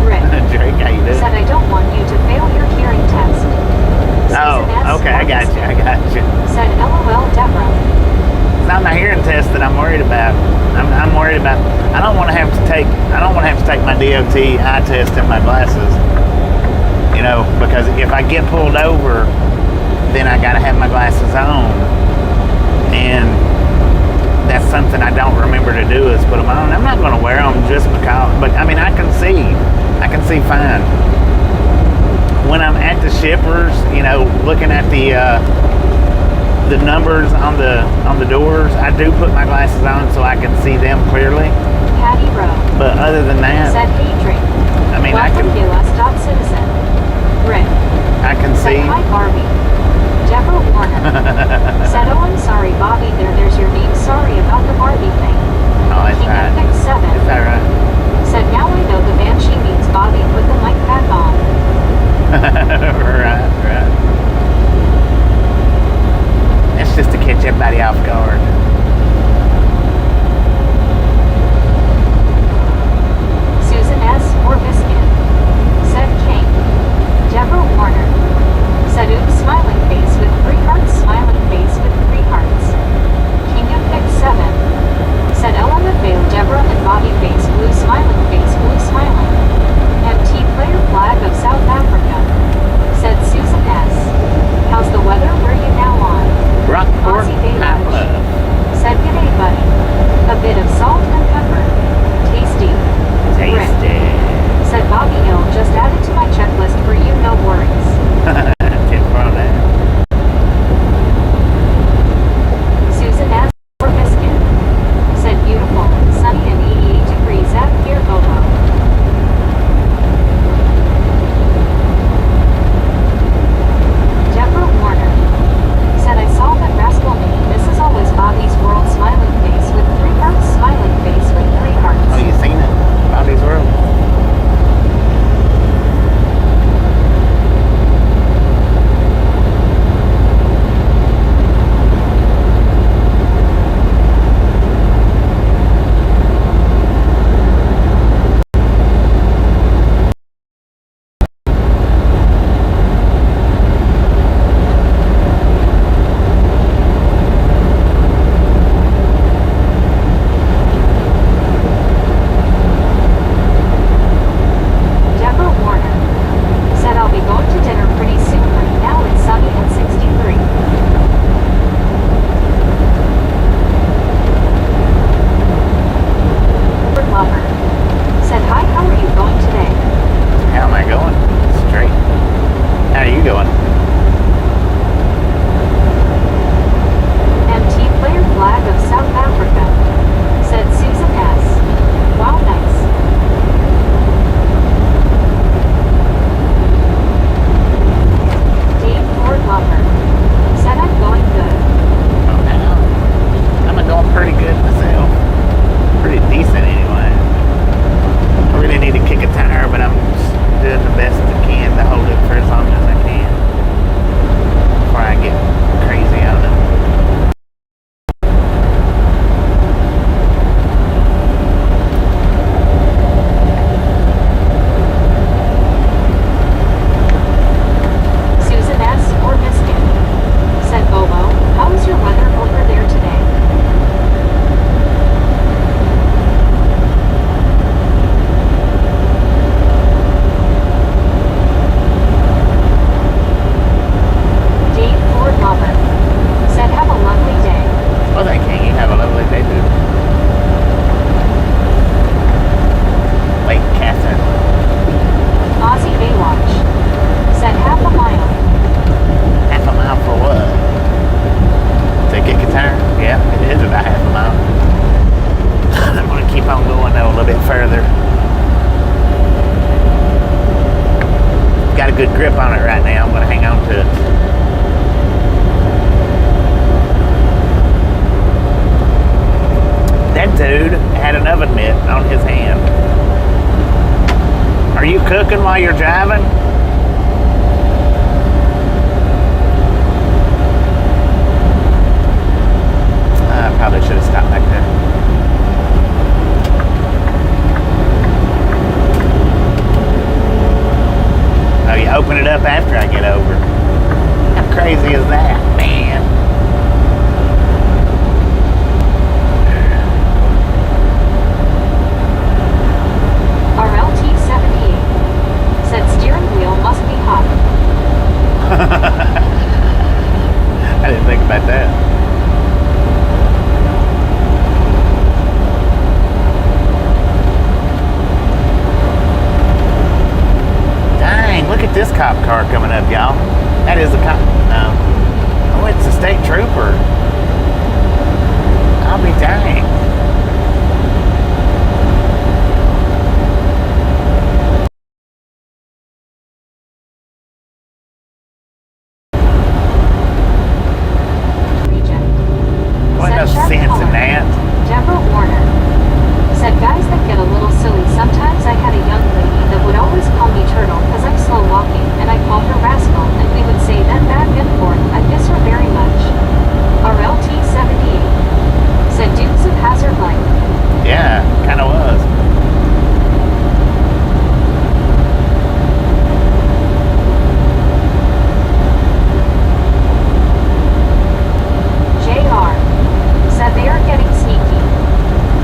Rick Drake, how you doing? said I don't want you to fail your hearing test. Oh, Susan S. okay, I got you. Said LOL Deborah. It's not my hearing test that I'm worried about. I'm worried about. I don't want to have to take my DOT eye test in my glasses. You know, because if I get pulled over, then I got to have my glasses on, and that's something I don't remember to do is put them on. I'm not going to wear them just because, but I mean I can see fine. When I'm at the shippers, you know, looking at the numbers on the doors, I do put my glasses on so I can see them clearly. Patty Rowe But other than that, said hey drink. I mean, Welcome to us.citizen. Rick I can see. said hi Barbie. Deborah Warner said oh I'm sorry Bobby there's your name. Sorry about the Barbie thing. Oh, it's King alright. Epic 7 It's alright. said now I know the Banshee means Bobby. Put the mic back on. Right. That's just to catch everybody off guard. Susan S. or Biscuit said King. Deborah Warner said oops smiling face with 3 hearts smiling face with 3 hearts. King of Pick 7 said LMFAO Deborah and Bobby face blue smiling smiling. MT player flag of South Africa said Susan S. How's the weather? Where you now on? Rockport, Aussie Bay High Lodge Club. said g'day buddy. A bit of salt and pepper. Tasty. Rick said Bobby Hill just added to my checklist for you, no worries. Tip for that. Susan S. or Biscuit said beautiful, sunny and 88 degrees at Pier Bobo. Deborah Warner said I saw that rascal mini. This is always Bobby's world smiling face with 3 hearts smiling face with 3 hearts. Oh, you seen it? Bobby's World. good grip on it right now. I'm going to hang on to it. That dude had an oven mitt on his hand. Are you cooking while you're driving? I probably should have stopped back there. Oh, you open it up after I get over. How crazy is that, man? RLT-78 said steering wheel must be hot. I didn't think about that. Dang, look at this cop car coming up, y'all. That is a cop. No. Oh, it's a state trooper. I'll be dang. What no sense in that? Deborah Warner said guys that get a little silly. Sometimes I had a young lady that would always call me turtle because I'm slow walking, and I called her rascal, and we would say that back and forth. I miss her very much. RLT-78 said Dukes of Hazzard Light. Yeah, kind of was. JR said they are getting sneaky.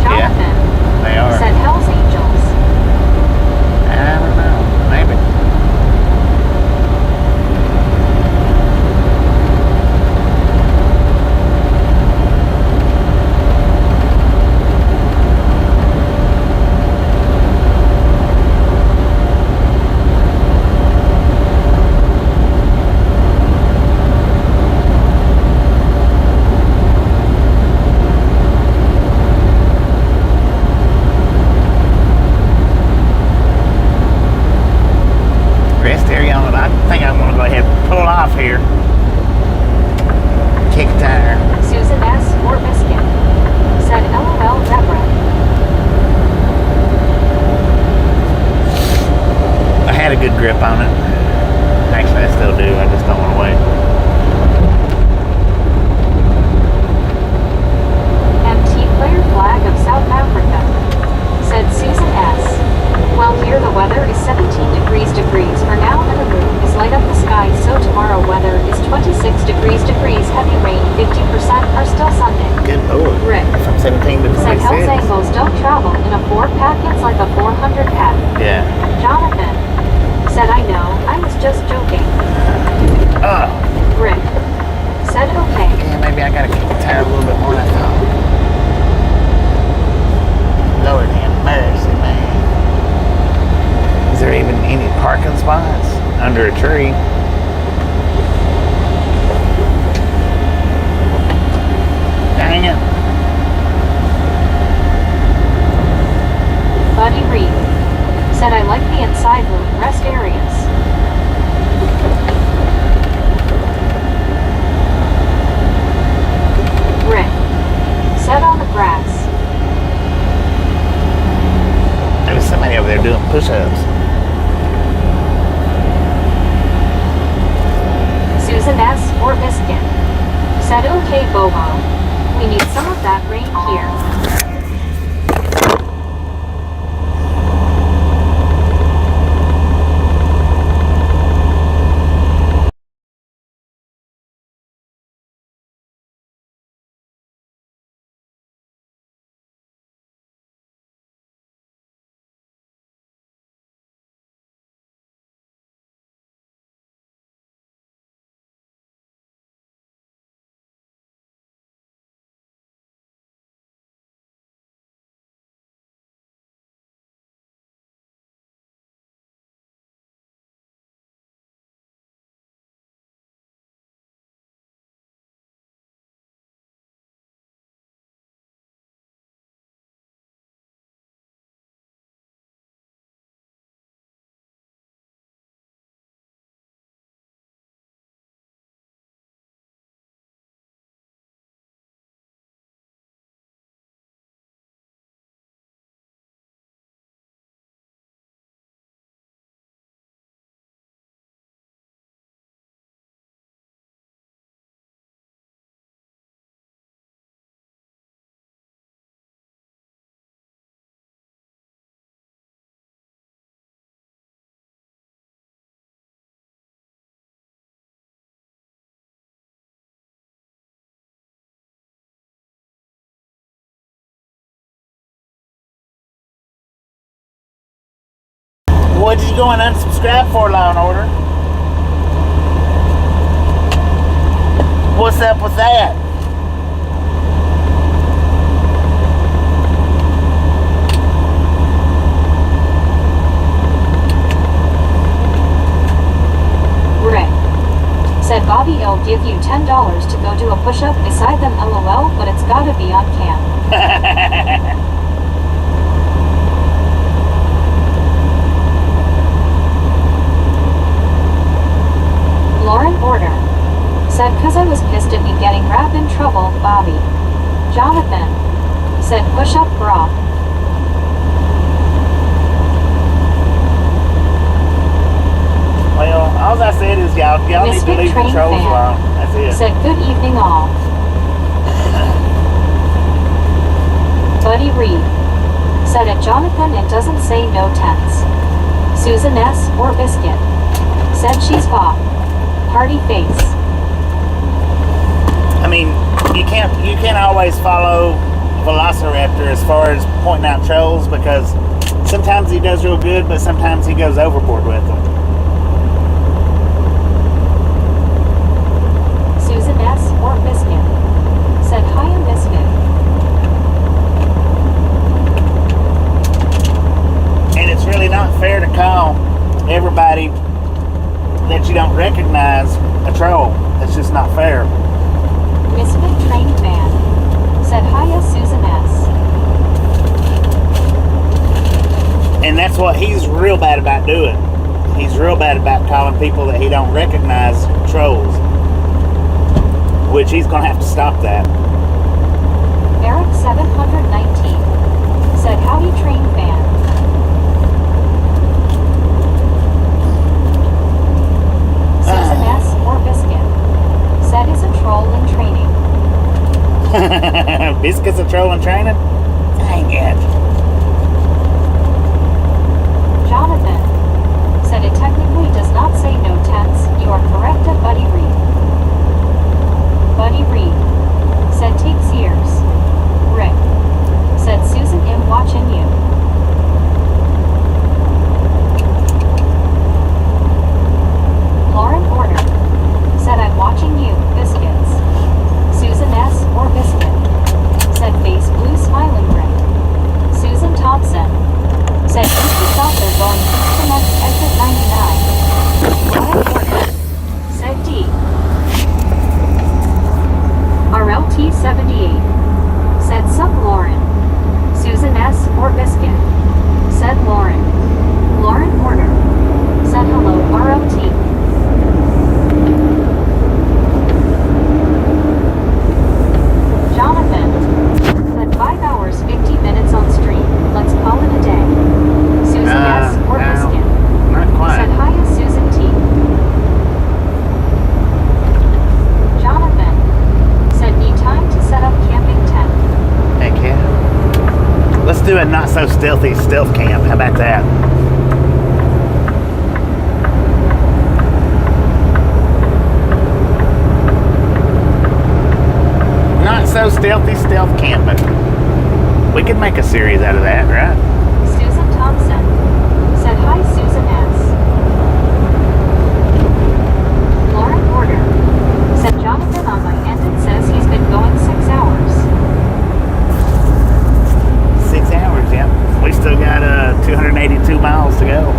Jonathan They are. said Hell's Angels. I don't know. Maybe. Rest area on it. I think I'm going to go ahead and pull off here. Kick tire. Susan S. or Biscuit said LOL Deborah. I had a good grip on it. Actually, I still do. I just don't want to wait. MT Player Flag of South Africa said Susan S. Well, here the weather is 17 degrees for now and the moon is light up the sky, so tomorrow weather is 26 degrees, heavy rain, 50% are still Sunday. Good lord. Rick From 17 to 26. said Hell's Angels don't travel in a 4-pack, it's like a 400 pack. Yeah. Jonathan said I know, I was just joking. Oh. Rick said okay. Yeah, maybe I gotta kick the tire a little bit more than I thought. Lord have mercy, man. Is there even any parking spots under a tree? Dang it. Buddy Reed said I like the inside room rest areas. Rick said on the grass. There was somebody over there doing push-ups. Susan S. or Biscuit said okay Bobo. We need some of that rain here. What did you go and unsubscribe for, Law and Order? What's up with that? Rick. Said Bobby, I'll give you $10 to go do a push-up beside them, LOL, but it's gotta be on cam. Lauren Order. Said, cause I was pissed at me getting rap in trouble, Bobby. Jonathan. Said, push up bra. Well, all I said is y'all need to leave the trolls alone. That's it. Said, good evening all. Buddy Reed. Said at Jonathan, it doesn't say no tense. Susan S. or Biscuit. Said she's Bob. Party face. I mean, you can't always follow Velociraptor as far as pointing out trolls, because sometimes he does real good, but sometimes he goes overboard with them. Susan S. or Biscuit. Said, hi, I'm Biscuit. And it's really not fair to call everybody that you don't recognize a troll. That's just not fair. Misfit Train Fan. Said, hiya, Susan S. And that's what he's real bad about doing. He's real bad about calling people that he don't recognize trolls. Which he's going to have to stop that. Eric 719. Said, howdy, Train Fan. Susan S. or Biscuit. Said, is a troll in training. Biscuit's a troll in training? Dang it. Jonathan. Said, it technically does not say no tense. You are correct at Buddy Reed. Buddy Reed. Said, takes years. Rick. Said, Susan, am watching you. Lauren Order. Said, I'm watching you, Biscuits. Susan S. or Biscuit. Said, face blue smiling grin. Susan Thompson. Said, Biscuit thought they're going to next exit 99. Lauren Order. Said, D. RLT 78. Said, sup, Lauren. Susan S. or Biscuit. Said, Lauren. Lauren Order. Said, hello, RLT. Jonathan. Said 5 hours, 50 minutes on stream. Let's call it a day. Susan S. or Biscuit. Not quite. Said, hiya, Susan T. Jonathan. Said, need time to set up camping tent. Heck yeah. Let's do a not so stealthy stealth camp. How about that? Not so stealthy stealth camping. We could make a series out of that, right? Susan Thompson. Said, hi, Susan S. Lauren Porter. Said, Jonathan, on my end it says he's been going 6 hours. 6 hours, yeah. We still got 282 miles to go.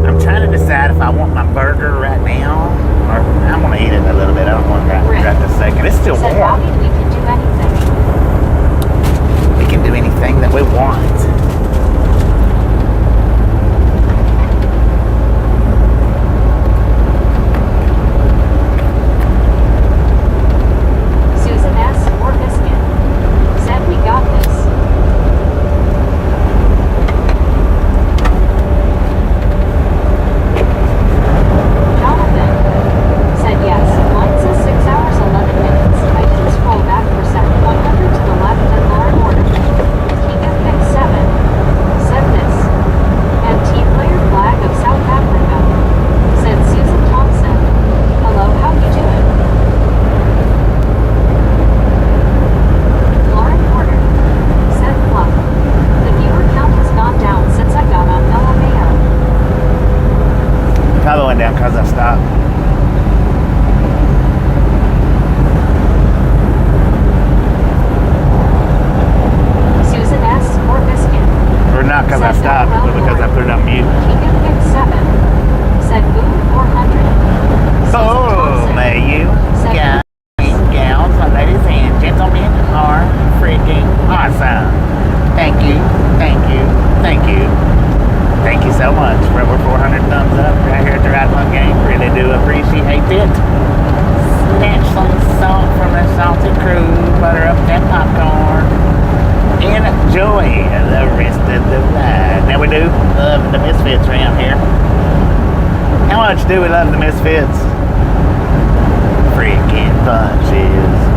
I'm trying to decide if I want my burger right now, or I'm going to eat it a little bit. I don't want to right this second. It's still Said, warm. Bobby, we can do anything. We can do anything that we want. Susan S. or Biscuit. Thank you. Thank you. Thank you. Thank you so much for over 400 thumbs up right here at the Ride Along Gang. Really do appreciate it. Snatch some salt from the salty crew. Butter up that popcorn. Enjoy the rest of the ride. Now we do love the Misfits around here. How much do we love the Misfits? Freaking bunches.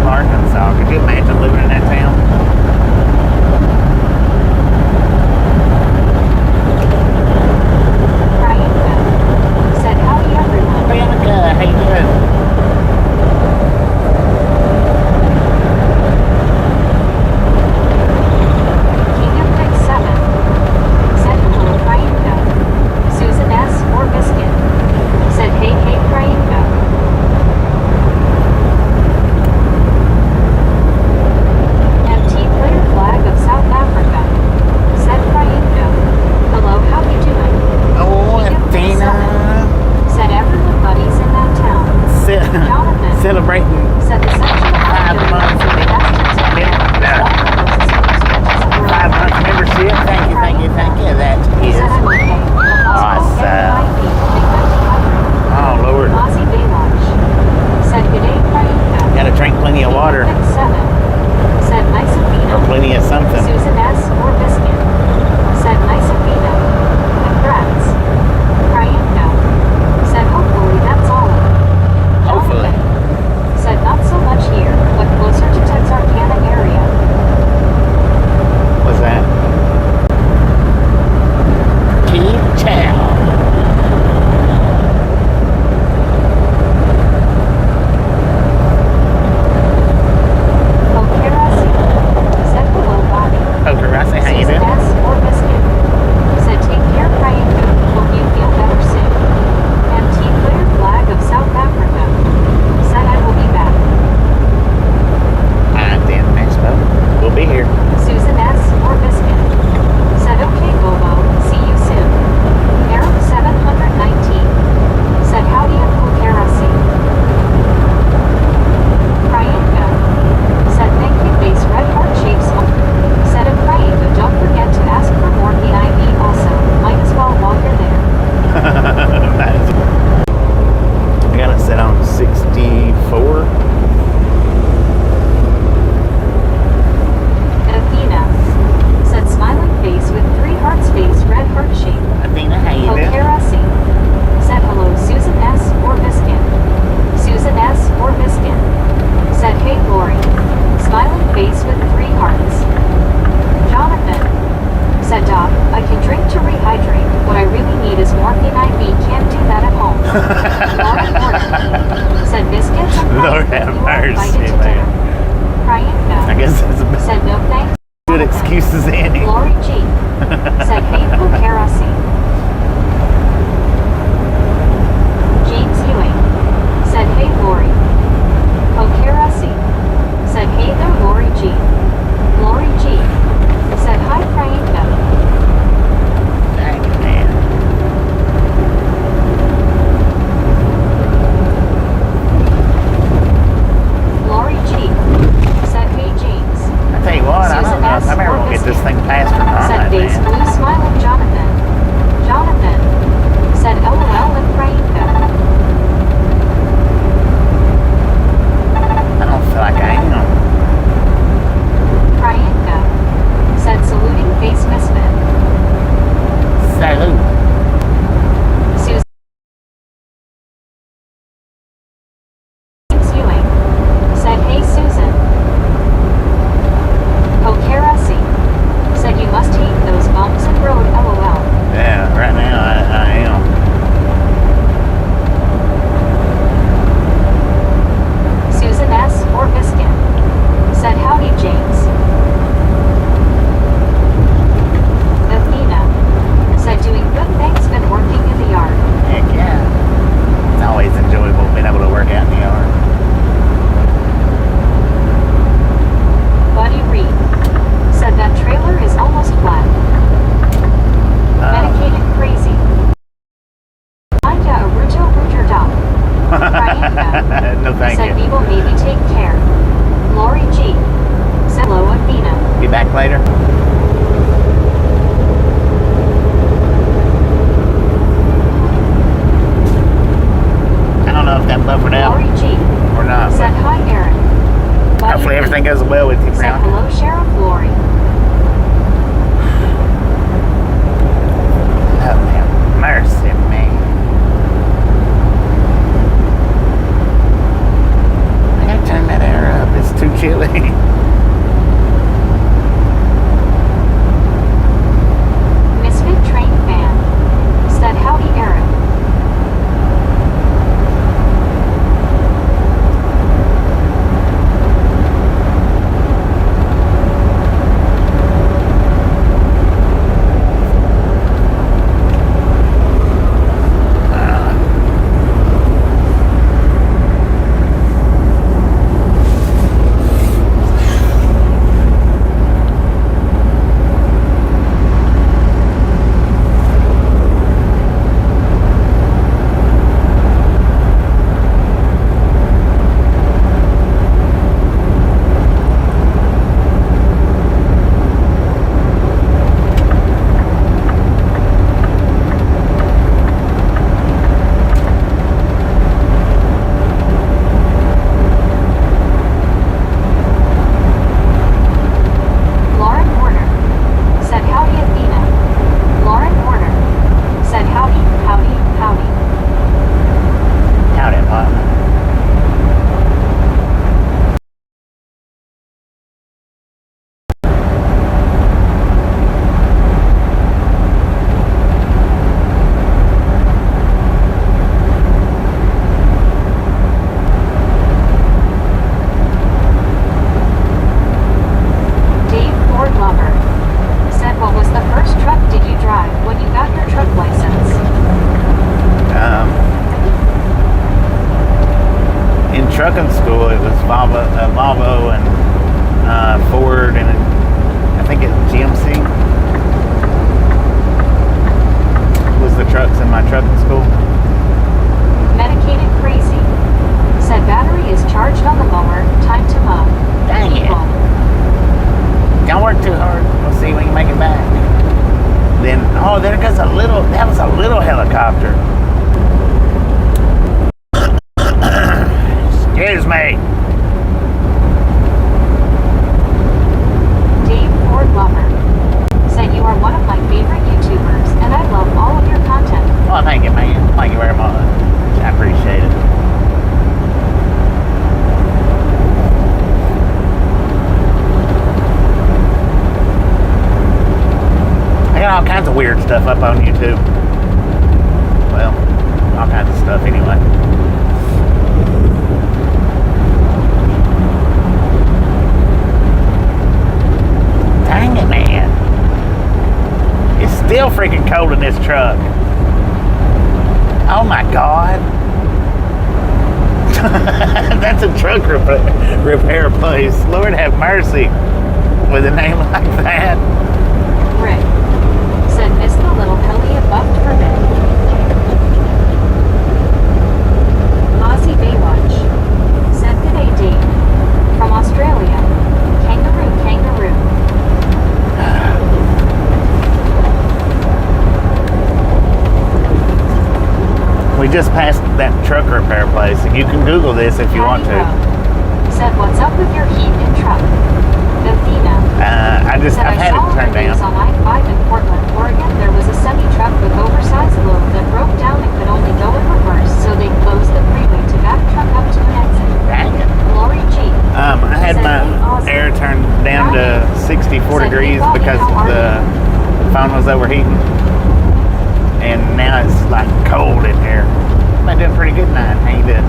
Arkansas. Could you imagine living in that town? Lord have mercy, man. I guess that's a said no thanks. good excuses, Andy. Lori G said hateful kerosene. James Ewing said hey Lori. Kerosene said hey there Lori G. Lori G said hi Priyanka. Dang it, man. Lori G said hey James. I tell you what, I don't know. I remember we'll get this thing Brian, No, thank said you. we will maybe take care. Lori G. said hello, Athena. Be back later. I don't know if that buffered out Lori G. or not. said hi, Aaron. Buddy Hopefully B. everything goes well with you, said Brown. hello, Sheriff Lori. Oh, man. Mercy, man. I gotta turn that air up. It's too chilly. Misfit Train Fan said howdy, Aaron. trucking school, it was Volvo and Ford and I think it's GMC was the trucks in my trucking school. Medicated crazy. Said battery is charged on the mower. Time to mow. Dang it. Don't work too hard. We'll see if we can make it back. Then, oh, there goes that was a little helicopter. Excuse me. Dave Ford Lover said you are one of my favorite YouTubers and I love all of your content. Well, thank you, man. Thank you very much. I appreciate it. I got all kinds of weird stuff up on YouTube. Well, all kinds of stuff anyway. Dang it, man. It's still freaking cold in this truck. Oh my God. That's a truck repair place. Lord have mercy. With a name like that. Rick said miss the little heli it buffed for bit. Aussie Baywatch said good day Dave. From Australia. Kangaroo. We just passed that truck repair place, and you can Google this if you want to. Said what's up with your heat in truck? Athena. I've had it turned down. On I-5 in Portland, Oregon, there was a semi-truck with oversized load that broke down and could only go in reverse, so they closed the freeway to back truck up to an exit. Dang it. Lori G. I had my air turned down to 64 degrees because the phone was overheating. And now it's like cold in here. I'm doing pretty good tonight. How you doing?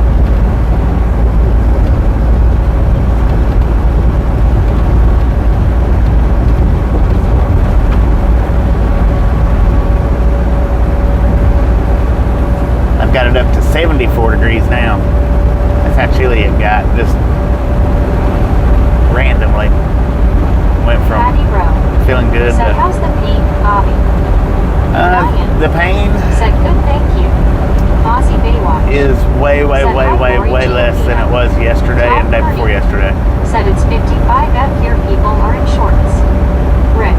I've got it up to 74 degrees now. That's how chilly it got. Just randomly went from feeling good said, to... how's the pain, Bobby? The pain said good, thank you. Aussie Baywatch is way was yesterday and the day before yesterday. Said it's 55 F here. People are in shorts. Rick.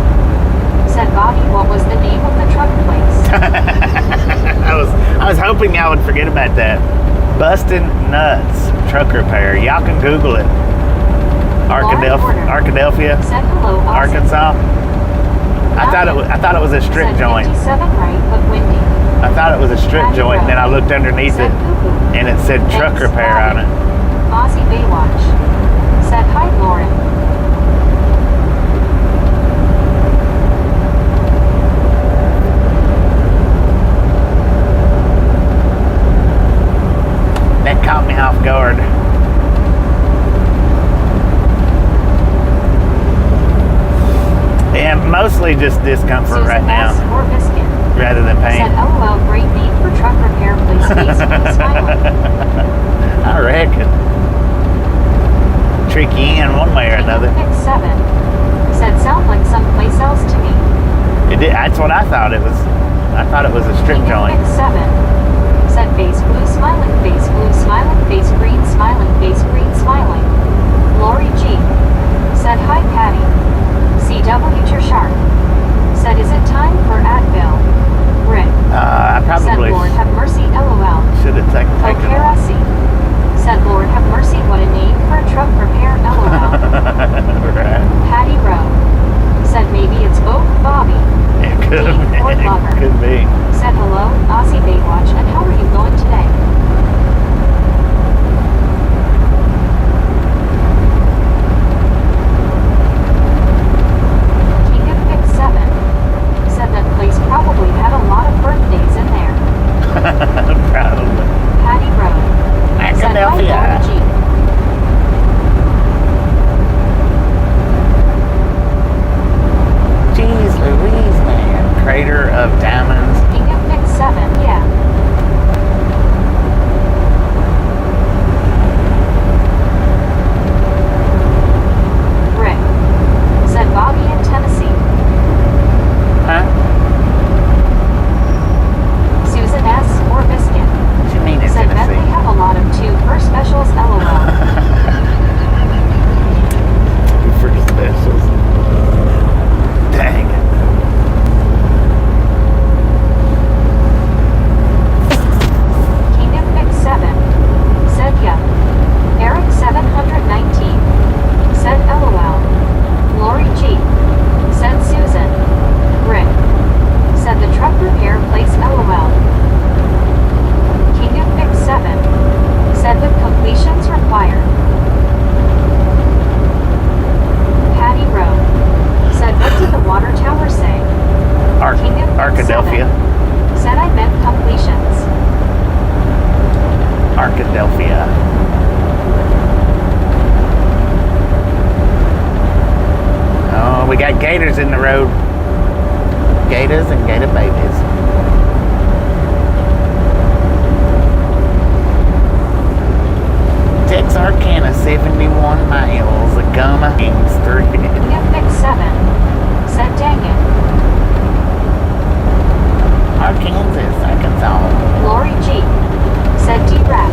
Said Bobby, what was the name of the truck place? I was hoping y'all would forget about that. Bustin' Nuts Truck Repair. Y'all can Google it. Arkadelphia, Said hello, Austin. Arkansas. I thought it was a strip Said joint. 57 right, but windy. I thought it was a strip joint, and then I looked underneath it, and it said truck repair on it. Aussie Baywatch. Said hi, Lauren. That caught me off guard. Yeah, mostly just discomfort right now, Or biscuit. rather than pain. Said LOL, great name for truck repair place. Face smiling. I reckon. Trick you in one way or another. Pick 7. Said sound like someplace else to me. It did. That's what I thought it was. I thought it was a strip joint. Pick 7. Said face blue smiling, face green smiling. Lori G. Said hi Patty. CW Sharp. Said is it time for Advil? Rick. I Said probably Lord have mercy LOL. should have taken one. Okerasi. Said Lord have mercy, what a name for a truck repair LOL. Right. Patty Rowe. Said maybe it's both Bobby. It could Dave or be. Lover. It could be. Said hello, Aussie Baywatch, and how are you going today? King of Pick 7. Said that place probably had a lot of birthdays in there. Probably. Patty Rowe. Said hi, Lori Arkadelphia. G. Jeez Louise, man. Crater of Diamonds. King of Pick 7, yeah. Rick. Said Bobby in Tennessee. Huh? Susan S. or Biscuit. What you mean in Said bet they Tennessee? have a lot of 2 for specials LOL. For specials. Dang. King of Pick 7. Said yeah. Eric 719. Said LOL. Lori G. Said Susan. Rick. Said the truck repair place LOL. King of Pick 7. Said with completions required. Patty Rowe. Said what did the water tower say? King of Pick Arkadelphia. 7. Said I meant completions. Arkadelphia. Oh, we got gators in the road. Gators and gator babies. Texarkana, 71 miles. Agama, Kings 3. King of Pick 7. Said dang it. Arkansas, Arkansas. Lori G. Said D-Rap.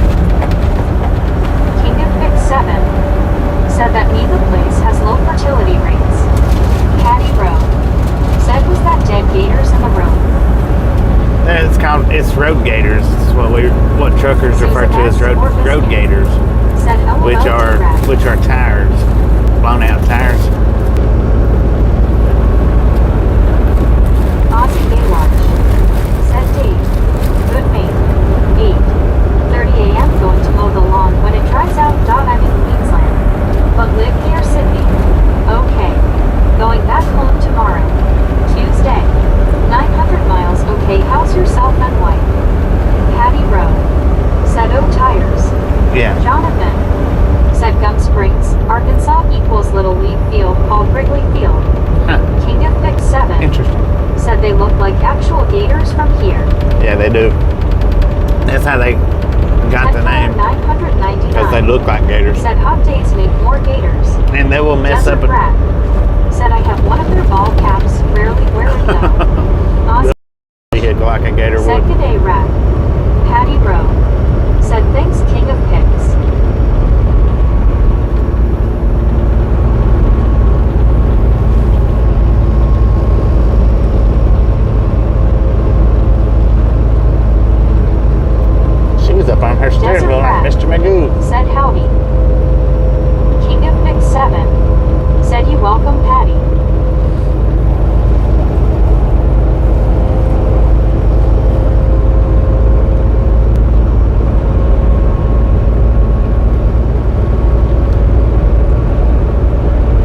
King of Pick 7. Said that neither place has low fertility rates. Patty Rowe. Said was that dead gators in the road. It's road gators. It's what truckers refer to as road gators, Said LOL which are tires, blown out tires. Aussie Baywatch. Said Dave. Good mate. 8:30 a.m. going to mow the lawn when it dries out. I'm in Queensland. But live near Sydney. Okay. Going back home tomorrow. Tuesday. 900 miles. Okay, how's yourself and wife? Patty Rowe. Said oh tires. Yeah. Jonathan. Said Gum Springs, Arkansas equals Little League Field called Wrigley Field. Huh. King of Pick 7. Interesting. Said they look like actual gators from here. Yeah, they do. That's how they got the name. 999. Because they look like gators. Said hot days make more gators. And they will mess Desert up. Rat. Said I have one of their ball caps, rarely wear it though. Aussie Vehicle like a gator said would. good day Rat. Patty Rowe. Said thanks King of Picks. Mr. Magoo. said howdy. King of Mix 7 said you welcome Patty.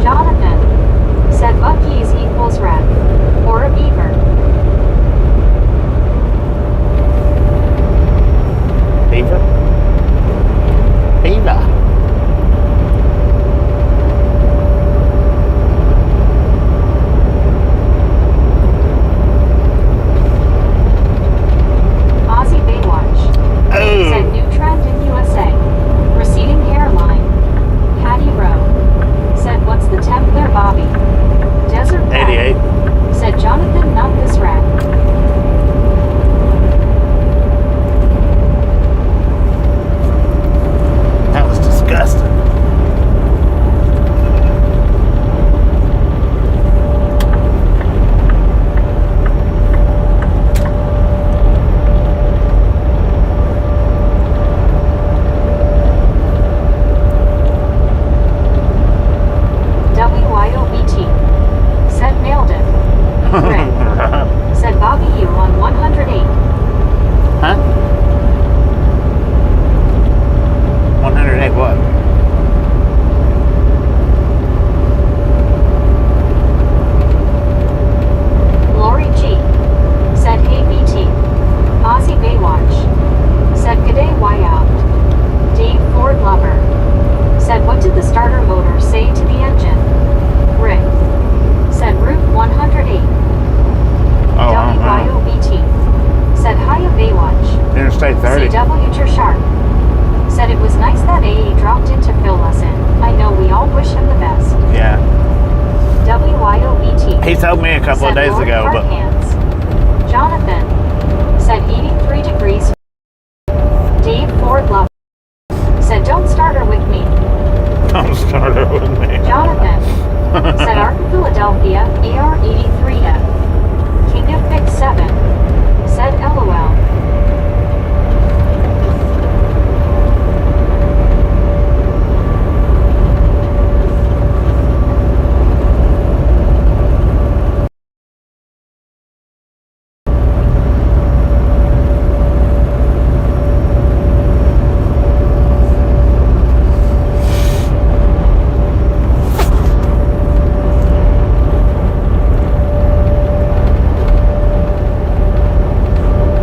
Jonathan said Bucky's equals rat or a beaver. Beaver? Beaver. Ozzy Baywatch said Oh. new trend in USA. Receding hairline. Patty Rowe said what's the temp there, Bobby? Desert Rat 88. said Jonathan, not this rat. That was disgusting. WYOBT said nailed it. Rick said Bobby you on 108. Huh? 108 what? Lori G said hey BT. Ozzy Baywatch said g'day why out. Dave Ford Lover said what did the starter motor say to the engine? Rick said Route 108. Oh, WYOBT said hiya Baywatch. Interstate 30. CW Sharp said it was nice that AA dropped in to fill us in. I know we all wish him the best. Yeah. WYOBT He told me a couple of said days Lord ago, but Hands. Jonathan said 83 degrees. Dave Ford Love said don't start her with me. don't start her with me. Jonathan said Arc Philadelphia AR83F. King of Fix 7 said LOL.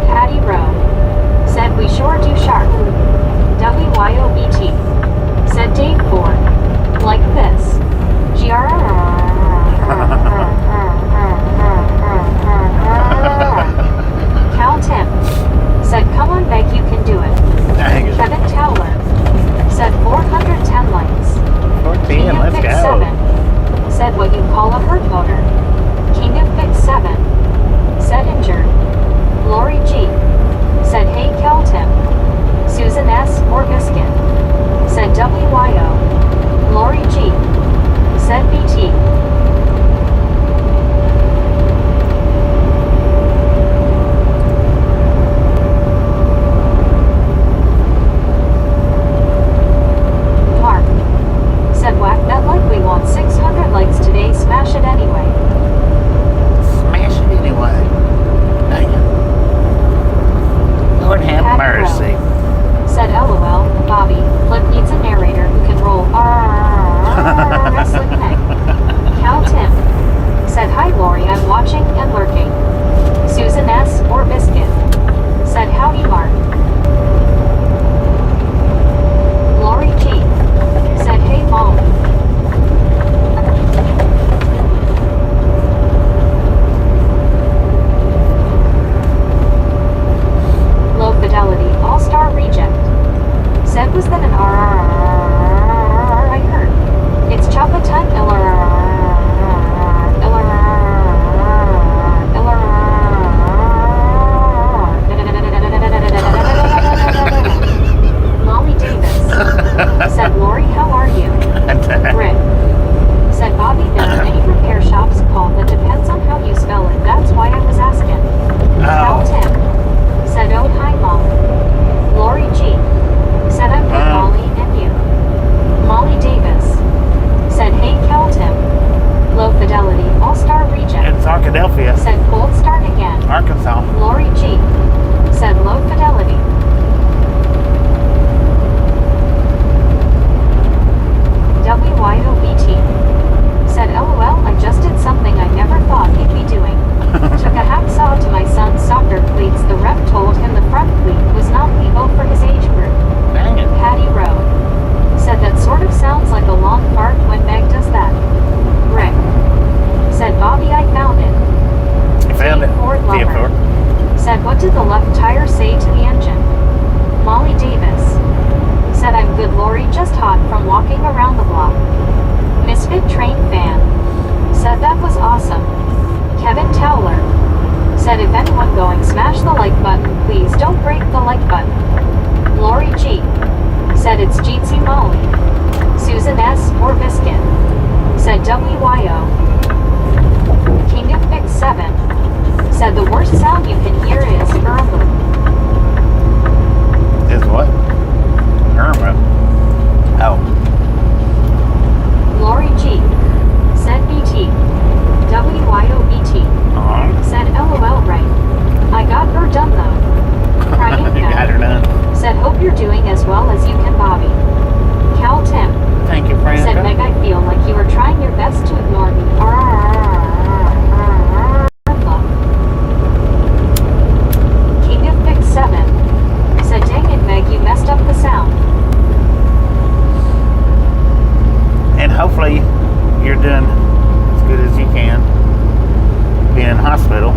Patty Rowe said we sure do sharp. WYOBT said Dave Ford like this. Cal Tim said come on Meg you can do it. Dang it. Kevin Towler said 410 likes. 14, King of let's Fix go. 7 said what you call a hurt motor. King of Fix 7 said injured. Lori G said hey Cal Tim. Susan S. Orbiskin said WYO. Lori G said BT. Mark said whack that like we want 600 likes today, smash it anyway. Smash it anyway. Dang it. Lord have Patty like button. Lori G. said it's Jeetsy Molly. Susan S. or Biscuit said WYO. King of Fix 7 said the worst sound you can hear is Irma. Is what? Irma. Oh. Lori G. said BT. WYOBT said LOL right. I got her done though. You got her done. Said hope you're doing as well as you can, Bobby. Cal Tim Thank you, friend. said Meg, I feel like you were trying your best to ignore me. King of Fix 7 said dang it Meg, you messed up the sound. And hopefully you're doing as good as you can being in hospital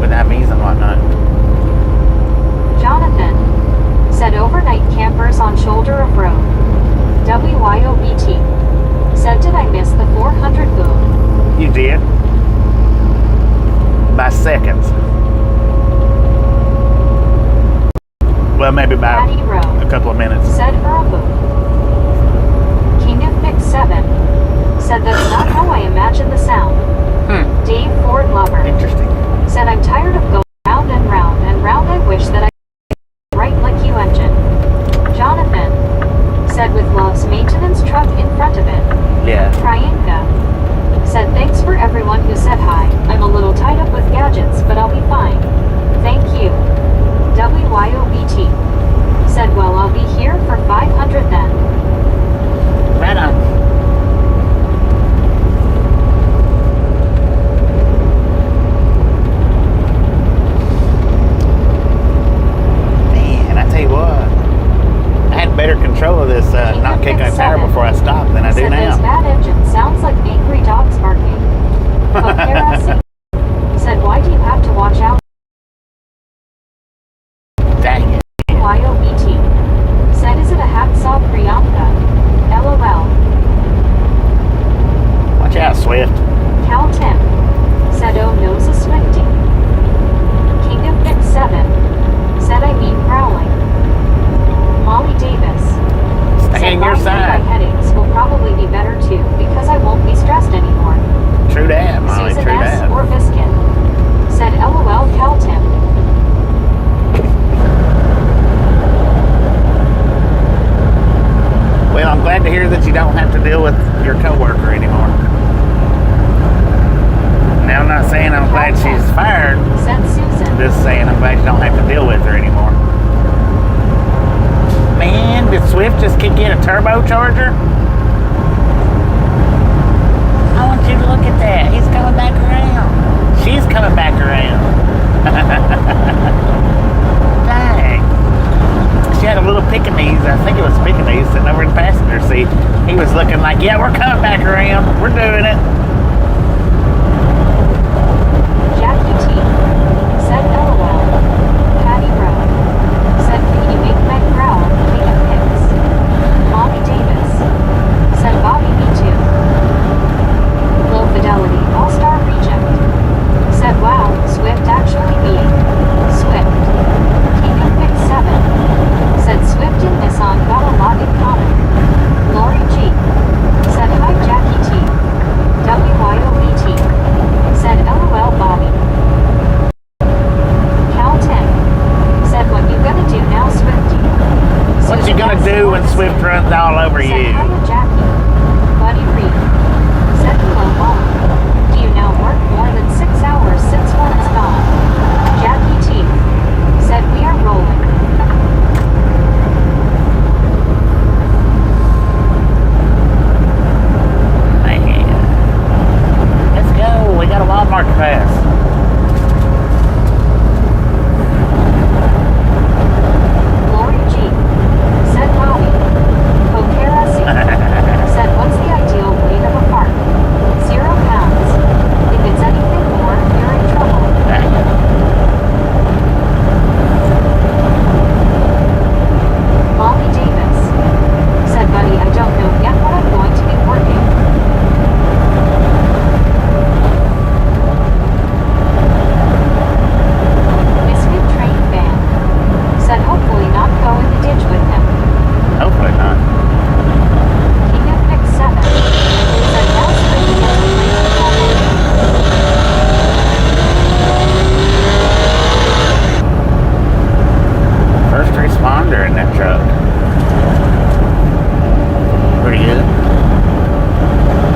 with IVs and whatnot. Jonathan said overnight campers on shoulder of road. WYOBT said did I miss the 400 boom? You did. By seconds. Well, maybe by Patty Rowe a couple of minutes. said Urbu. King of Fix 7 said that's not how I imagine the sound. Dave Ford Lover Interesting. said I'm tired of going round and round and round. I wish that I could right like you engine. Jonathan said with love's maintenance truck in front of it. Yeah. Priyanka said thanks for everyone who said hi. I'm a little tied up with gadgets, but I'll be fine. Thank you. WYOBT said well I'll be here for 500 then. Right on. Man, I tell you what, I had better control of this not kicking a tire before I stopped than I do said those now. bad engines sounds like angry dogs barking. Kokera said why do you have to watch out? Dang it. YOBT said is it a hacksaw Priyanka? LOL. Watch out, Swift. Cal Tim said oh no's a Swiftie. King of Fix 7 said I mean growling. Molly Davis Stay said on your my side. headaches will probably be better too because I won't be stressed anymore. True that, Molly. Susan True S. that. or Biscuit said LOL Cal Tim. Well, I'm glad to hear that you don't have to deal with your coworker anymore. Now, I'm not saying I'm glad she's fired. Said Susan. I'm just saying I'm glad you don't have to deal with her anymore. Man, did Swift just kick in a turbocharger? I want you to look at that. He's coming back around. She's coming back around. Dang. She had a little Pekingese, I think it was Pekingese, sitting over in the passenger seat. He was looking like, yeah, we're coming back around. We're doing it. Jackie T said LOL. Patty Rowe said can you make Meg growl? King of Pigs. Molly Davis said Bobby me too. Low Fidelity All-Star Reject said wow, Swift actually being Swift. King of Fix 7 said Swift and Nissan got a lot in common. Lori G said hi Jackie T. WYOBT said LOL Bobby. Cal 10 said what you gonna do now Swiftie? What you gonna do when Swift runs all over Said you? hiya Jackie. Buddy Reed said hello Mom. Do you now work more than 6 hours since one's gone? Jackie T said we are rolling. Man. Let's go. We got a Walmart to pass. Lori G said Bobby. Kokera under in that truck. Pretty good.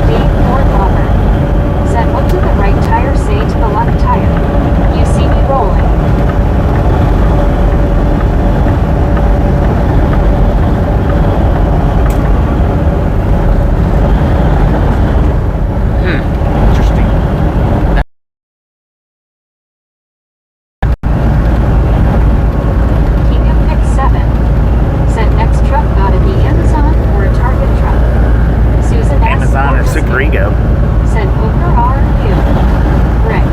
Dave Ford Lover said, what did the right tire say to the left tire? You see me rolling. Interesting. King of Pick 7 said, next truck gotta be Amazon or a Target truck. Susan S. Amazon or Super Ego. said, Poker are you? Rick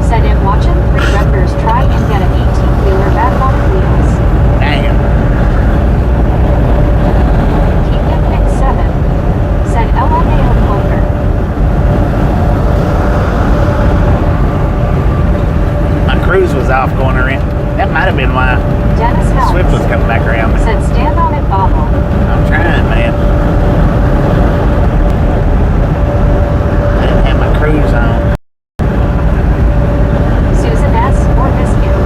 said, I'm watching 3 wreckers try and get an 18-wheeler back on wheels. Damn. King of Pick 7 said, LMAO Poker. My cruise was off going around. That might have been why Dennis Swift was Helms coming back around. said, stand on it, Bobble. I'm trying, man. I didn't have my cruise on. Susan S. or Biscuit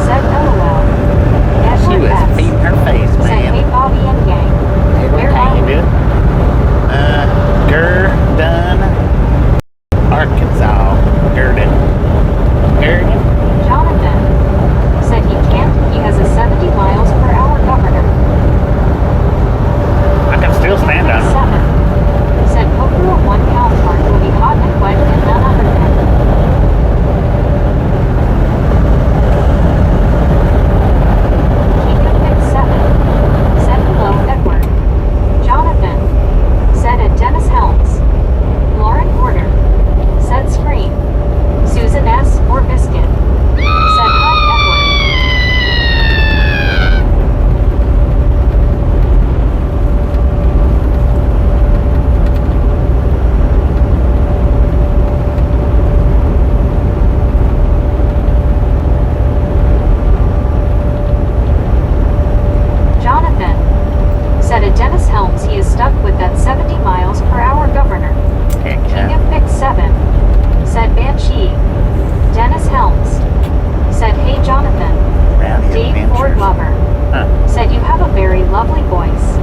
said, LOL. She Edward was S. feeding her face, said, hey, man. Bobby and gang. Where How are you we? doing? Gurdon, Arkansas. Gurdon. Jonathan said he can't. He has a 70 miles per hour governor. I can still stand on it. 7 said Poker a 1 pound mark will be hot and wet and none other than. King of Pick 7 said hello, Edward. Jonathan said at Dennis Helms. Lauren Porter said scream. Susan S. or Biscuit said hi, Edward. Jonathan said at Dennis Helms he is stuck with that 70 miles per hour governor. Heck King yeah. of Pick 7 said Banshee. Dennis Helms said, hey Jonathan. Rowdy Dave Ford Adventures. Lover Huh. said you have a very lovely voice.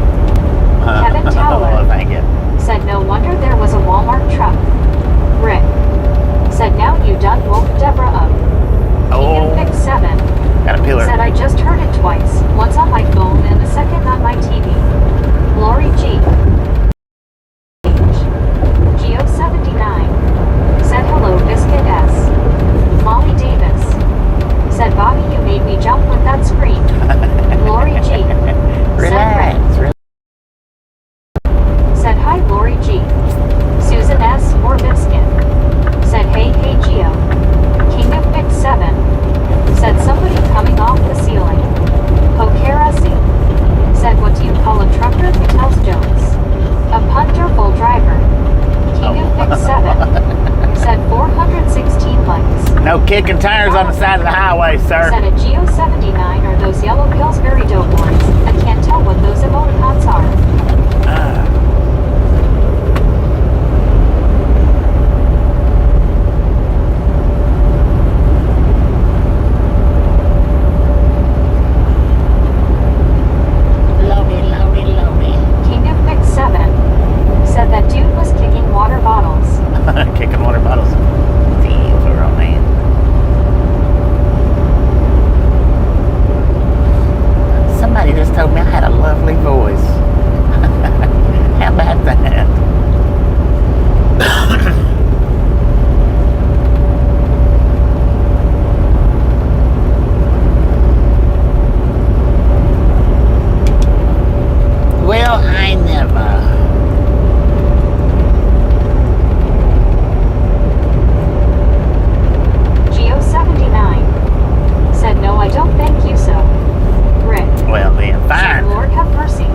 Kevin Towler Oh, thank you. said no wonder there was a Walmart truck. Rick said now you done woke Deborah up. King of Oh, Pick 7 got a pillar. said I just heard it twice, once on my phone and the second on my TV. Lori G. Geo79 said hello, Biscuit S. Molly Davis said Bobby you made me jump with that scream. Lori G. Relax. Said hi, Lori G. Susan S. or Biscuit said hey Geo. King of Pick 7 said somebody coming off the ceiling. Pokera C said what do you call a trucker who tells jokes? A punterful driver. King of Pick 7 said 416 likes. No kicking tires on the side of the highway, sir. Said at Geo79 are those yellow Pillsbury Doughboys. I can't tell what those emoticons are. Loady. King of Pick 7 said that dude was kicking water bottles. Kicking water bottles. Damn, for old man. Somebody just told me I had a lovely voice. How about that? Well, I never. Geo79 said no I don't thank you so. Rick Well then, said fine. Lord have mercy.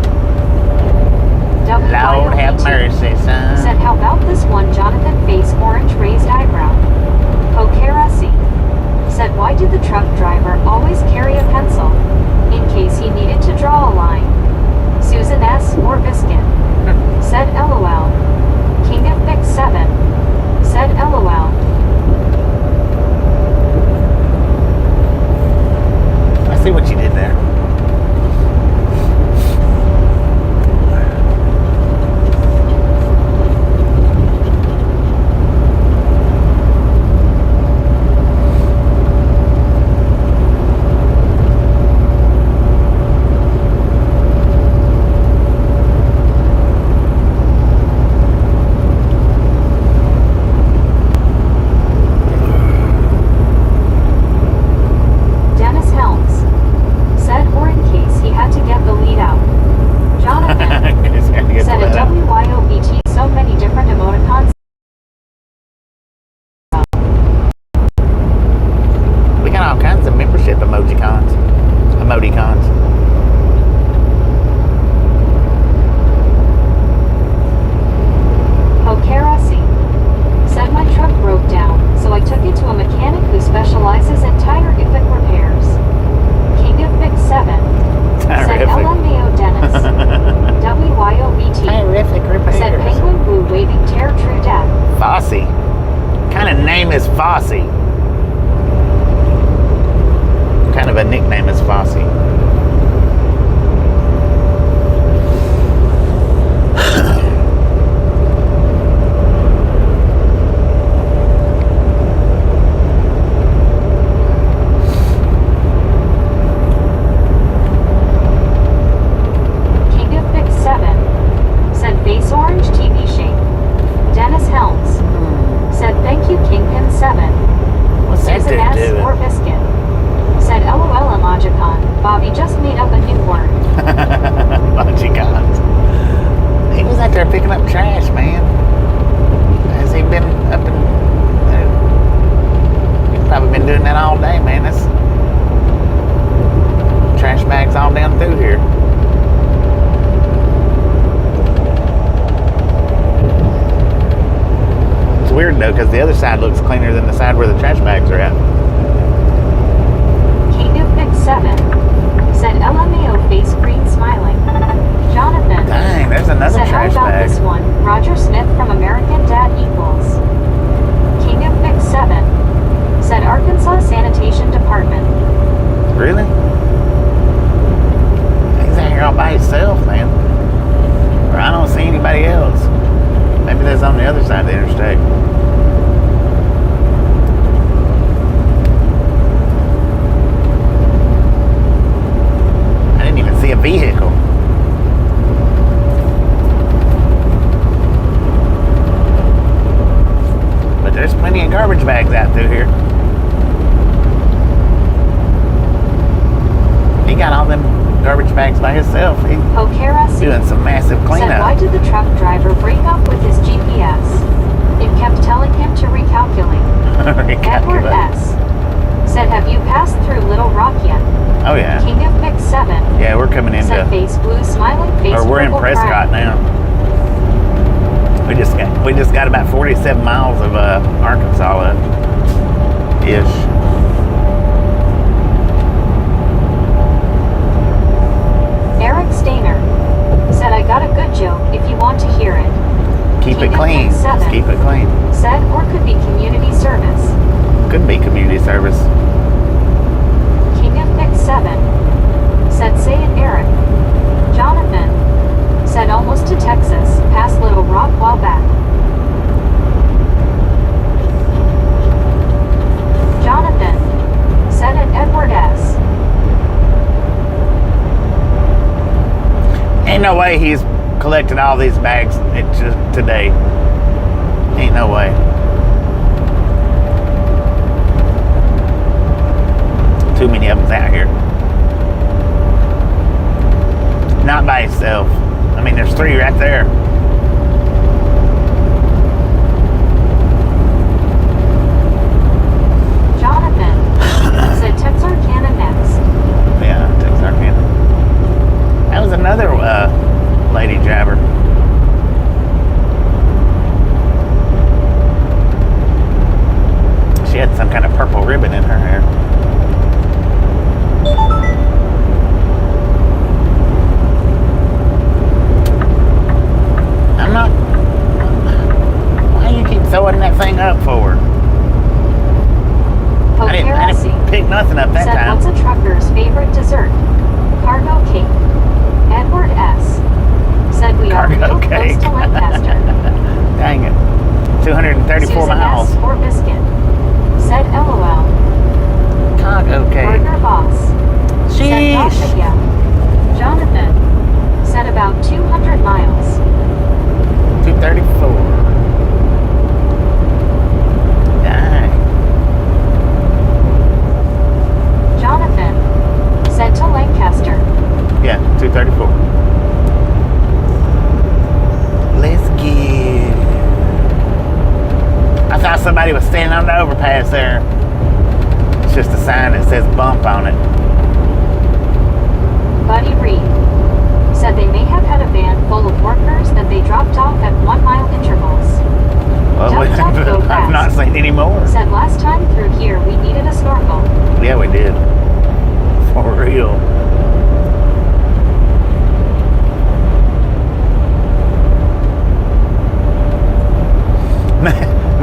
Lord have mercy, son. Said how about this one Jonathan face orange raised eyebrow. Pokera C said why did the truck driver always carry a pencil? In case he needed to draw a line. Susan S. or Biscuit said LOL. King of Pick 7 said LOL. I see what you did there. emoticons. Pokerasi said my truck broke down, so I took it to a mechanic who specializes in tire-ific repairs. King of Big 7 said LMAO Dennis. WYOBT Terrific repairs. said Penguin Blue waving tear true death. Fosse. What kind of name is Fosse? What kind of a nickname is Fosse? King of Big 7 said face orange TV shape. Dennis Helms said thank you Kingpin 7. What's that Susan dude S. doing? or Biscuit said LOL and Logicon. Bobby just made up a new word. Logicons. He was out there picking up trash, man. Has he been up in... He's probably been doing that all day, man. That's trash bags all down through here. It's weird, though, because the other side looks cleaner than the side where the trash bags are at. King of Big 7 said LMAO face green smiling. Jonathan Dang, there's another said how trash about bag. this one? Roger Smith from American Dad Equals. King of Big 7 said Arkansas Sanitation Department. Really? He's out here all by himself, man. Or I don't see anybody else. Maybe that's on the other side of the interstate. I didn't even see a vehicle. But there's plenty of garbage bags out through here. He got all them garbage bags by himself. He's Pokerasi doing some massive said why cleanup. did the truck driver break up with his GPS? It kept telling him to recalculate. Edward S said have you passed through Little Rock yet? Oh yeah. King of Big 7 Yeah, we're coming into, said face blue smiling face or we're in purple Prescott crying. now. We just got about 47 miles of Arkansas left. Ish. Eric Stainer said I got a good joke if you want to hear it. Keep King it of clean. Big 7 Just keep it clean. said or could be community service. Could be community service. King of Big 7 said say it Eric. Jonathan said almost to Texas, past Little Rock while back. Jonathan said it Edward S. Ain't no way he's collected all these bags just today. Ain't no way. Too many of them out here. Not by himself. I mean, there's 3 right there. Jonathan said Texarkana next. Yeah, Texarkana. That was another lady driver. She had some kind of purple ribbon in her hair. I'm not... Why do you keep throwing that thing up for? I didn't pick nothing up that said time. what's a trucker's favorite dessert? Cargo cake. Edward S. said we are real Cargo close cake. to Lancaster. Dang it. 234 Susan miles. S. or Biscuit said LOL. Cargo cake. Burger Boss said Sheesh. Dasha yeah. Jonathan said about 200 miles. 234. Dang. Jonathan said to Lancaster. Yeah, 234. Let's get... I thought somebody was standing on the overpass there. It's just a sign that says bump on it.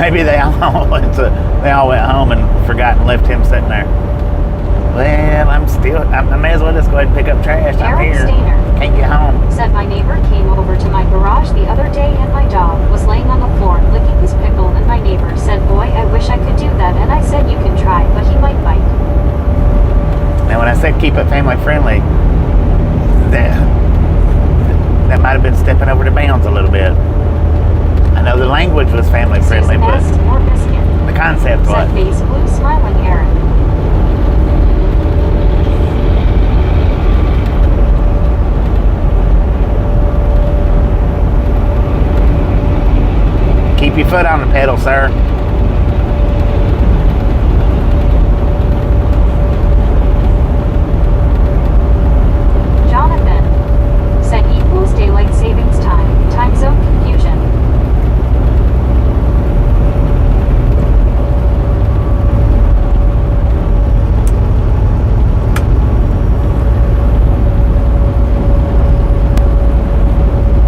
Maybe they all went home and forgot and left him sitting there. Well, I may as well just go ahead and pick up trash. I'm Eric here. Stainer Can't get home. said my neighbor came over to my garage the other day and my dog was laying on the floor licking his pickle, and my neighbor said, boy, I wish I could do that, and I said you can try, but he might bite. Now, when I said keep it family friendly, that might have been stepping over the bounds a little bit. I know the language was family friendly, but or biscuit, the concept was. said face blue smiling Eric. Keep your foot on the pedal, sir. Jonathan said equals daylight savings time, time zone confusion.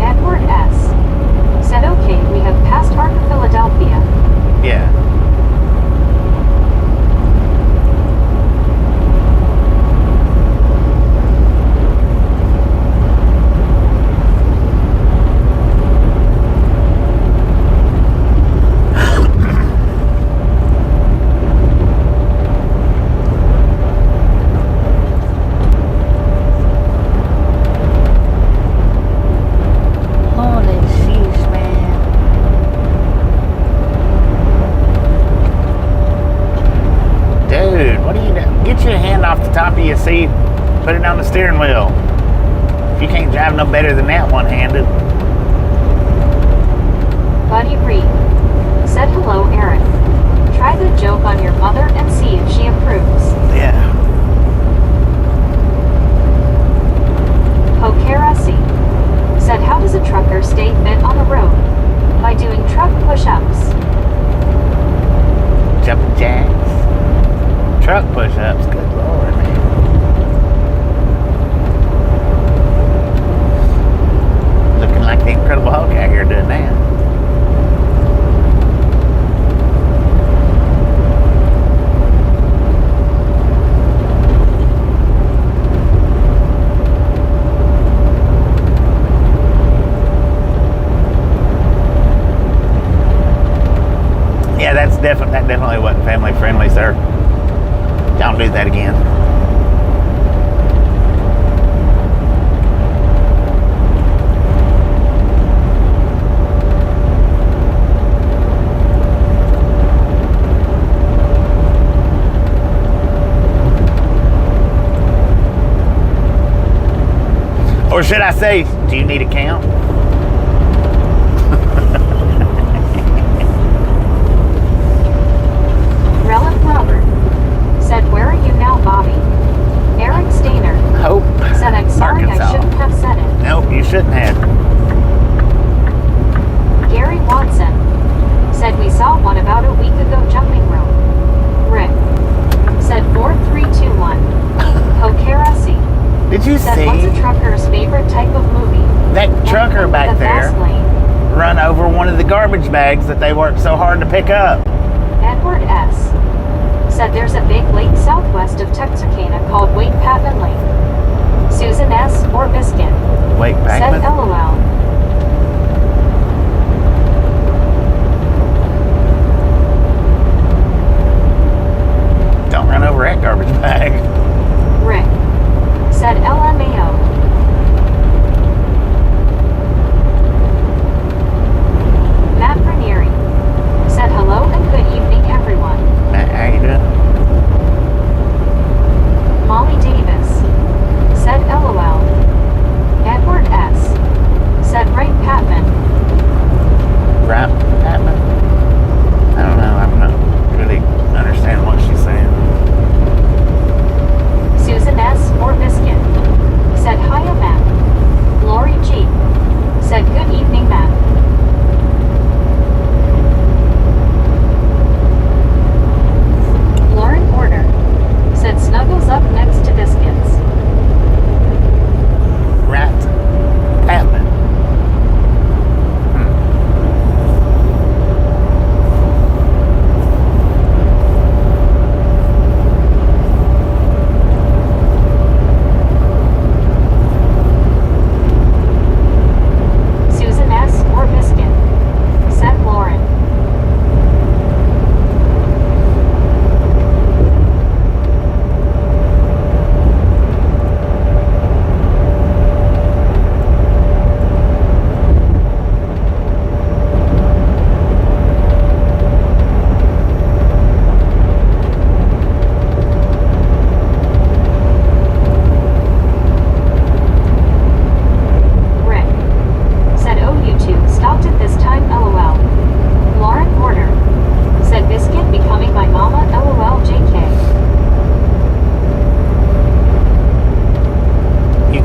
Edward S. said okay, we have passed Arca, Philadelphia. Yeah. Holy sheesh, man. Dude, what are you doing? Get your hand off the top of your seat. Put it on the steering wheel. If you can't drive no better than that one-handed. Buddy Reed said hello, Aaron. Try the joke on your mother and see if she approves. Yeah. Pokerasi said how does a trucker stay fit on the road? By doing truck push-ups. Jumping jacks. Truck push-ups. Good Lord, man. Looking like the Incredible Hulk out here doing that. Yeah, that definitely wasn't family friendly, sir. Don't do that again. Or should I say, do you need a count? Relic Robert said where are you now, Bobby? Eric Stainer Hope. said I'm sorry Arkansas. I shouldn't have said it. Nope, you shouldn't have. Gary Watson said we saw one about a week ago jumping rope. Rick said 4321. Pokerasi Did you said what's a see trucker's favorite type of movie? that trucker Anything back with a there fast lane. run over one of the garbage bags that they worked so hard to pick up? Edward S. said there's a big lake southwest of Texarkana called Wake Patman Lake. Susan S. or Biscuit Wait, said Pac-Man? LOL. Don't run over that garbage bag. Rick said LMAO. Matt Ranieri said hello and good evening, everyone. Matt, how you doing? Molly Davis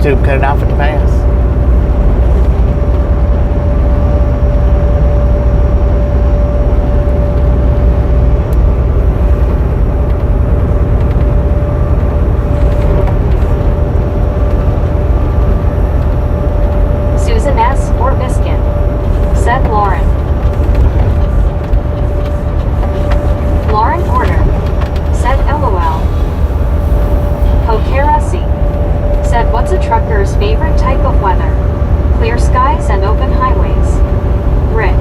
YouTube cut it off at the pass. Susan S. or Biscuit, said Lauren. Lauren Order, said LOL. Pokerasi, said what's a trucker's favorite type of weather? Clear skies and open highways. Rick,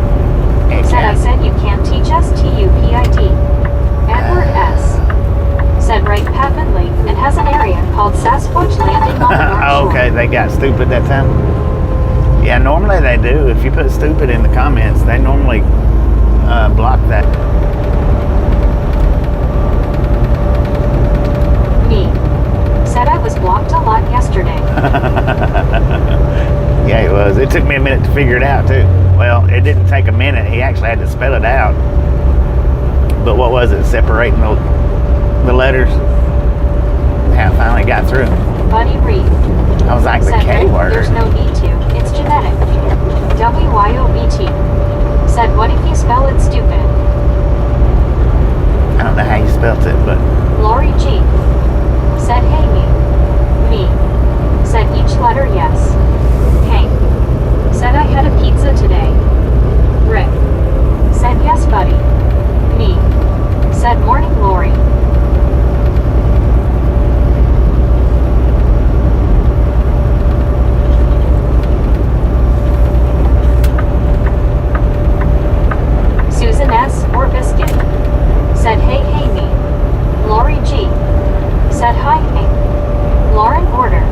said I said you can't teach us TUPID. Edward S. said right Pat Midley and has an area called Sasquatch Landing on the North Shore. Okay, they got stupid that time. Yeah, normally they do. If you put stupid in the comments, they normally block that. Me, said I was blocked a lot yesterday. Yeah, it was. It took me a minute to figure it out, too. Well, it didn't take a minute. He actually had to spell it out. But what was it? Separating the letters? How it finally got through. Buddy Reed, I was like, the said K no, word. there's no need to. It's genetic. WYOBT, said what if you spell it stupid? I don't know how you spelt it, but Lori G, said hey me, said each letter yes. Hank, said I had a pizza today. Rick, said yes buddy. Me, said morning Lori. Susan S. or Biscuit, said hey me. Lori G, said hi Hank. Lauren Order,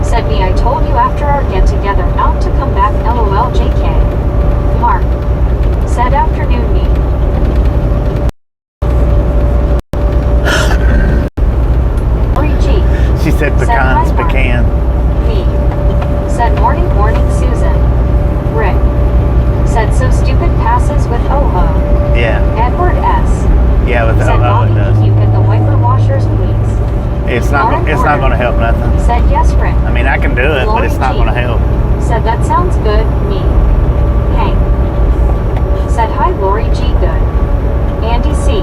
said me I told you after our get together not to come back LOL JK. Mark, said afternoon me. Lori G, she said said hi, pecans, Mark. pecan. Me, said morning Susan. Rick, said so stupid passes with OHO. Yeah, Edward S, yeah, with the said oh, Bobby it does. can you get the wiper washers please? It's not going to help nothing. Said yes Rick. I mean, I can do it, but it's not going to help. Said that sounds good, me. Hank, said hi Lori G good. Andy C,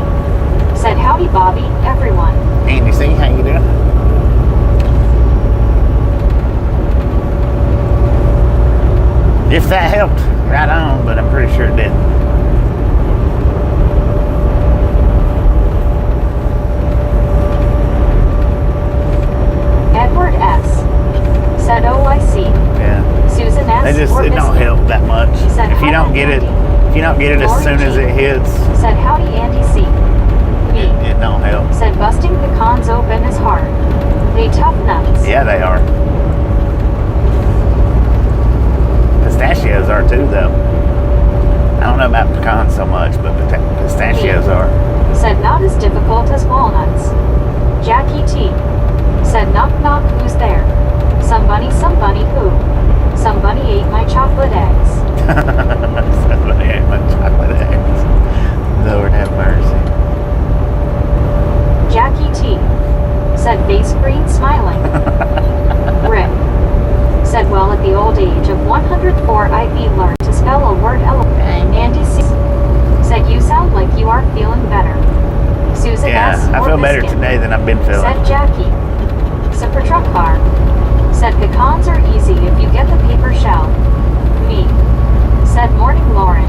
said howdy Bobby, everyone. Andy, see how you doing? If that helped, right on, but I'm pretty sure it didn't. Edward S, said oh I see. Yeah. Susan S. It or don't Biscuit, help that much. said If you hi, don't get it, Andy. if you don't get it as Lori soon as G, it hits, said howdy Andy C. Me, it don't help. said busting pecans open is hard. They tough nuts. Yeah, they are. Pistachios are too, though. I don't know about pecans so much, but pistachios are. Said not as difficult as walnuts. Jackie T, said knock knock who's there? Somebody who? Somebody ate my chocolate eggs. Somebody ate my chocolate eggs. Lord have mercy. Jackie T, said face green smiling. Rick, said well at the old age of 104 I've learned to spell a word Andy C, said you sound like you are feeling better. Susan S. Yeah, I or feel better Biscuit, today than I've been feeling. said Jackie. Super truck car, said pecans are easy if you get the paper shell. Me, said morning Lauren.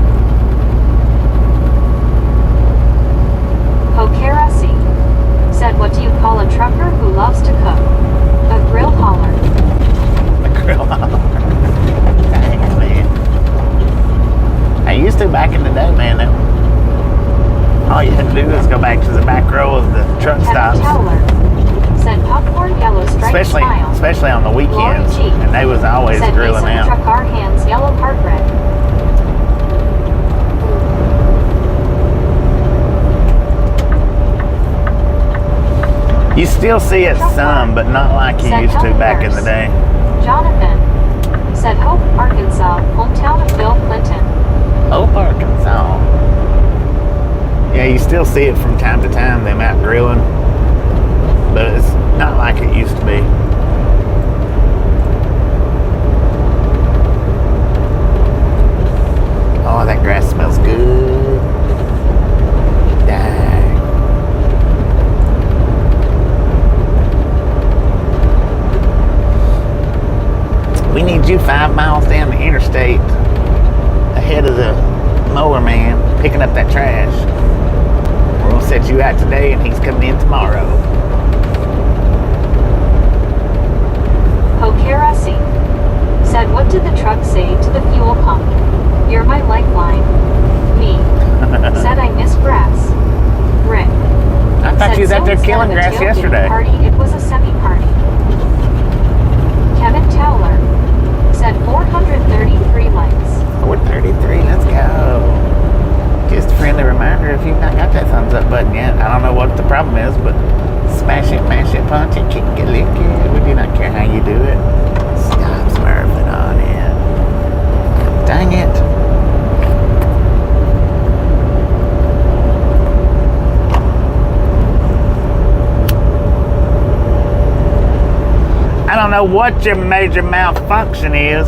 Pokerasi, said what do you call a trucker who loves to cook? A grill hauler. A grill hauler. Dang, man. I used to back in the day, man. All you had to do is go back to the back row of the truck Kevin stops. Towler, said popcorn yellow striped smile. Especially on the weekends. Lori G, And they was always said grilling Mason out. truck car hands yellow heart red. You still see it some, but not like you Said used to Helen back in the Nurse. day. Jonathan, said Hope, Arkansas, hometown of Bill Clinton. Hope, Arkansas. Yeah, you still see it from time to time, them out grilling. But it's not like it used to be. We need you 5 miles down the interstate ahead of the mower man picking up that trash. We're going to set you out today and he's coming in tomorrow. Pokerasi said, what did the truck say to the fuel pump? You're my lifeline. Me. Said I miss grass. Rick. I thought you was out there killing grass yesterday. Party, it was a semi-party. Kevin Towler said 433 likes. 433, let's go. Just a friendly reminder, if you've not got that thumbs up button yet, I don't know what the problem is, but smash it, mash it, punch it, kick it, lick it. We do not care how you do it. Stop smurfing on it. Dang it. I don't know what your major malfunction is.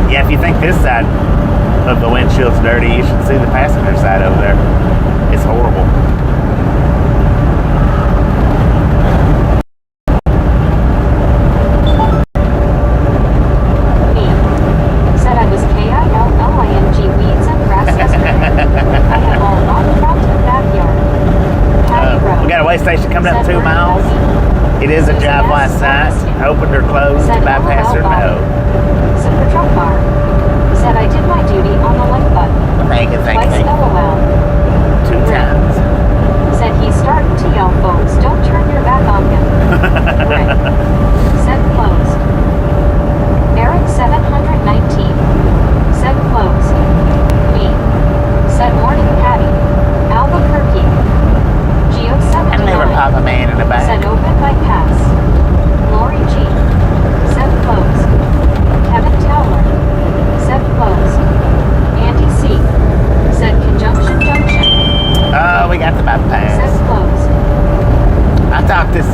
Yeah, if you think this side of the windshield's dirty, you should see the passenger side over there. It's horrible. Station coming up 2 miles. It is a drive last night. Opened or closed, bypass or no. Super truck bar. Said I did my duty on the like button. Thank you. Twice LOL. 2 times. Said he's starting to yell, folks, don't turn your back on him. Rick. Said closed. Eric 719. Said closed. Me. Said morning Patty. Albuquerque. Geo 79. And never pop a man in the back. Said open bypass. Lori G. Said closed. Kevin Towler. Said closed. Andy C. Said conjunction junction. Oh, we got the bypass. Said closed. I thought this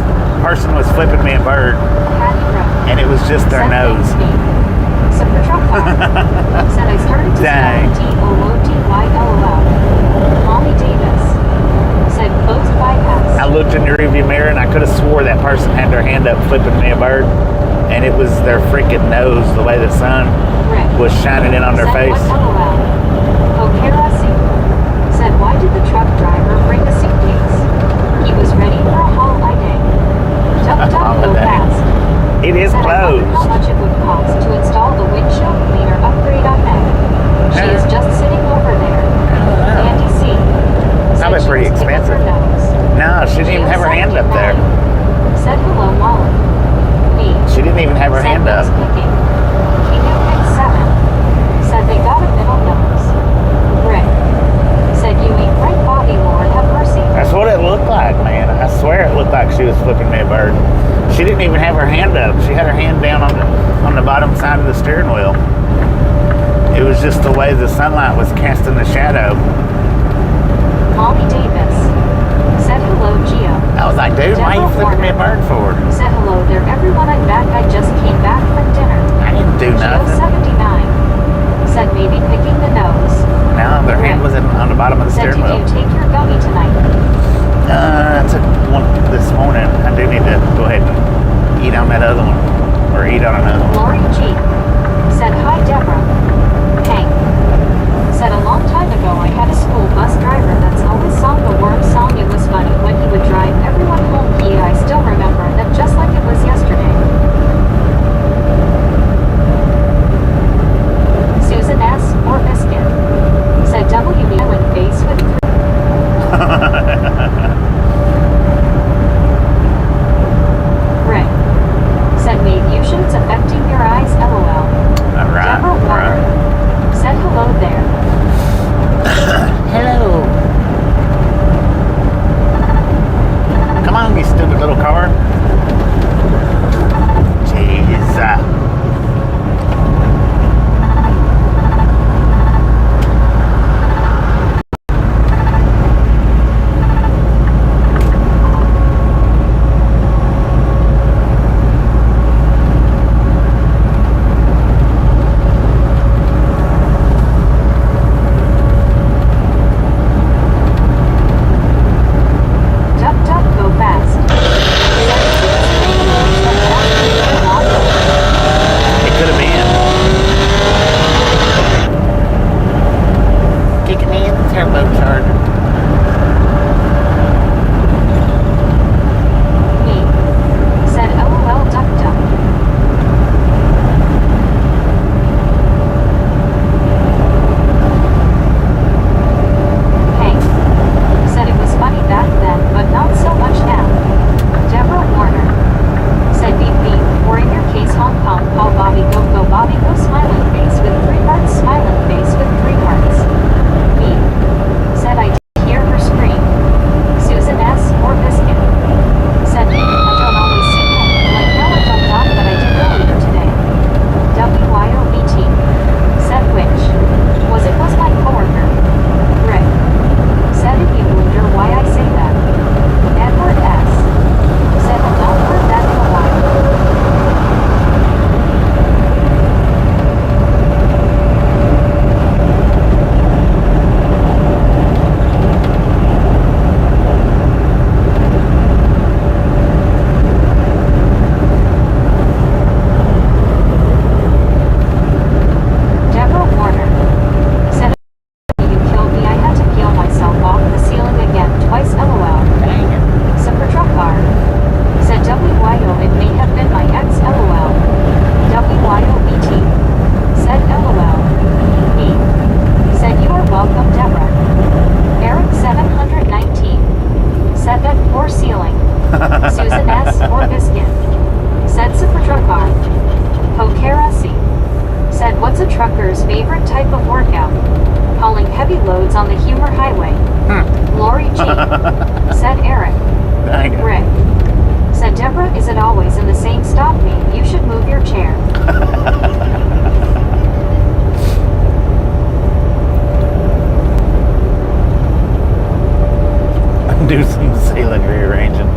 person was flipping me a bird. Patty Road. And it was just their Said nose. Super truck car. Said I started to Dang. spell DOODYLOL. Molly Davis. Said closed bypass. I looked in the rearview mirror and I could have swore that person had their hand up flipping me a bird. And it was their freaking nose, the way the sun Rick. was shining in on their Said face. what LOL. Pokerasi. Said why did the truck driver bring a suitcase? He was ready for a holiday. Duck go fast. It is Said I wondered closed. how much it would cost to install the windshield cleaner upgrade on Meg. She is just sitting over there. Andy C. Said Probably she pretty was picking expensive. her nose. No, she didn't even have her hand up there. Said hello, Molly. Me. She didn't even have her Said hand up. nose picking. King of Big 7. Said they got a middle nose. Rick. Said you ain't right, Bobby, Lord have mercy. That's what it looked like, man. I swear it looked like she was flipping me a bird. She didn't even have her hand up. She had her hand down on the bottom side of the steering wheel. It was just the way the sunlight was casting the shadow. Molly Davis. Said hello, Gio. I was like, dude, why are you flipping me a bird for? Said hello there, everyone. I'm back. I just came back from dinner. I didn't do Gio nothing. 79. Said maybe picking the nose. No, their hand was on the bottom of the Said steering did wheel. you take your gummy tonight? I took one this morning. I do need to go ahead and eat on that other one. Or eat on another one. Lori G. Said hi, Deborah. Hank. Said a long time ago I had a school bus driver that's always sung the worm song. It was funny when he would drive everyone home. I still remember that just like it was yesterday. Susan S. or Biscuit. Said W. Island face with Rick. Said maybe you should. It's affecting your eyes. LOL. All right. Deborah Water. type of workout. Hauling heavy loads on the Humor Highway. Lori G. Said Eric. Dang it. Rick. Said Deborah, is it always in the same stop me? You should move your chair. Do some ceiling rearranging.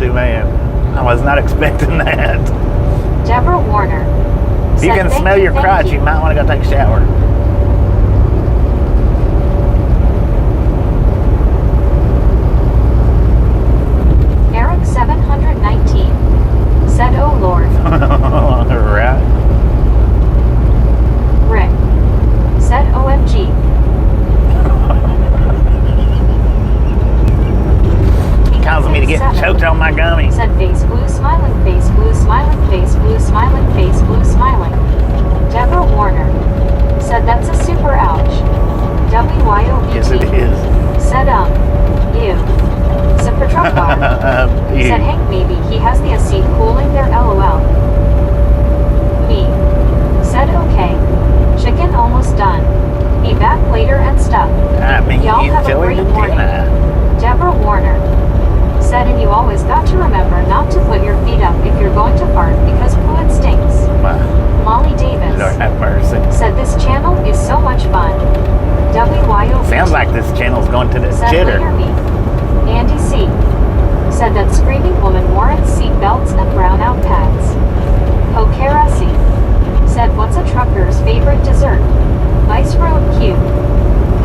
Man, I was not expecting that. Deborah Warner. If you can smell your crotch, you might want to go take a shower. Eric 719 said, "Oh Lord." Right. Rick said, "OMG." Causing me to get choked on my gummy. Said face blue, smiling face blue, smiling face blue, smiling face blue, smiling. Deborah Warner said that's a super ouch. WYOVT. Yes, it is. Said ew. Super truck bar. Said Hank, maybe he has the AC cooling there, LOL. Me. Said okay. Chicken almost done. Be back later and stuff. Y'all have a great morning. Deborah Warner said, and you always got to remember not to put your feet up if you're going to fart because fluid stinks. Wow. Molly Davis Lord have mercy. Said this channel is so much fun. WYO. Sounds like this channel's going to the said jitter. Andy C. Said that screaming woman warrants seat belts and brownout pads. Okerasi said, what's a trucker's favorite dessert? Ice Road Q.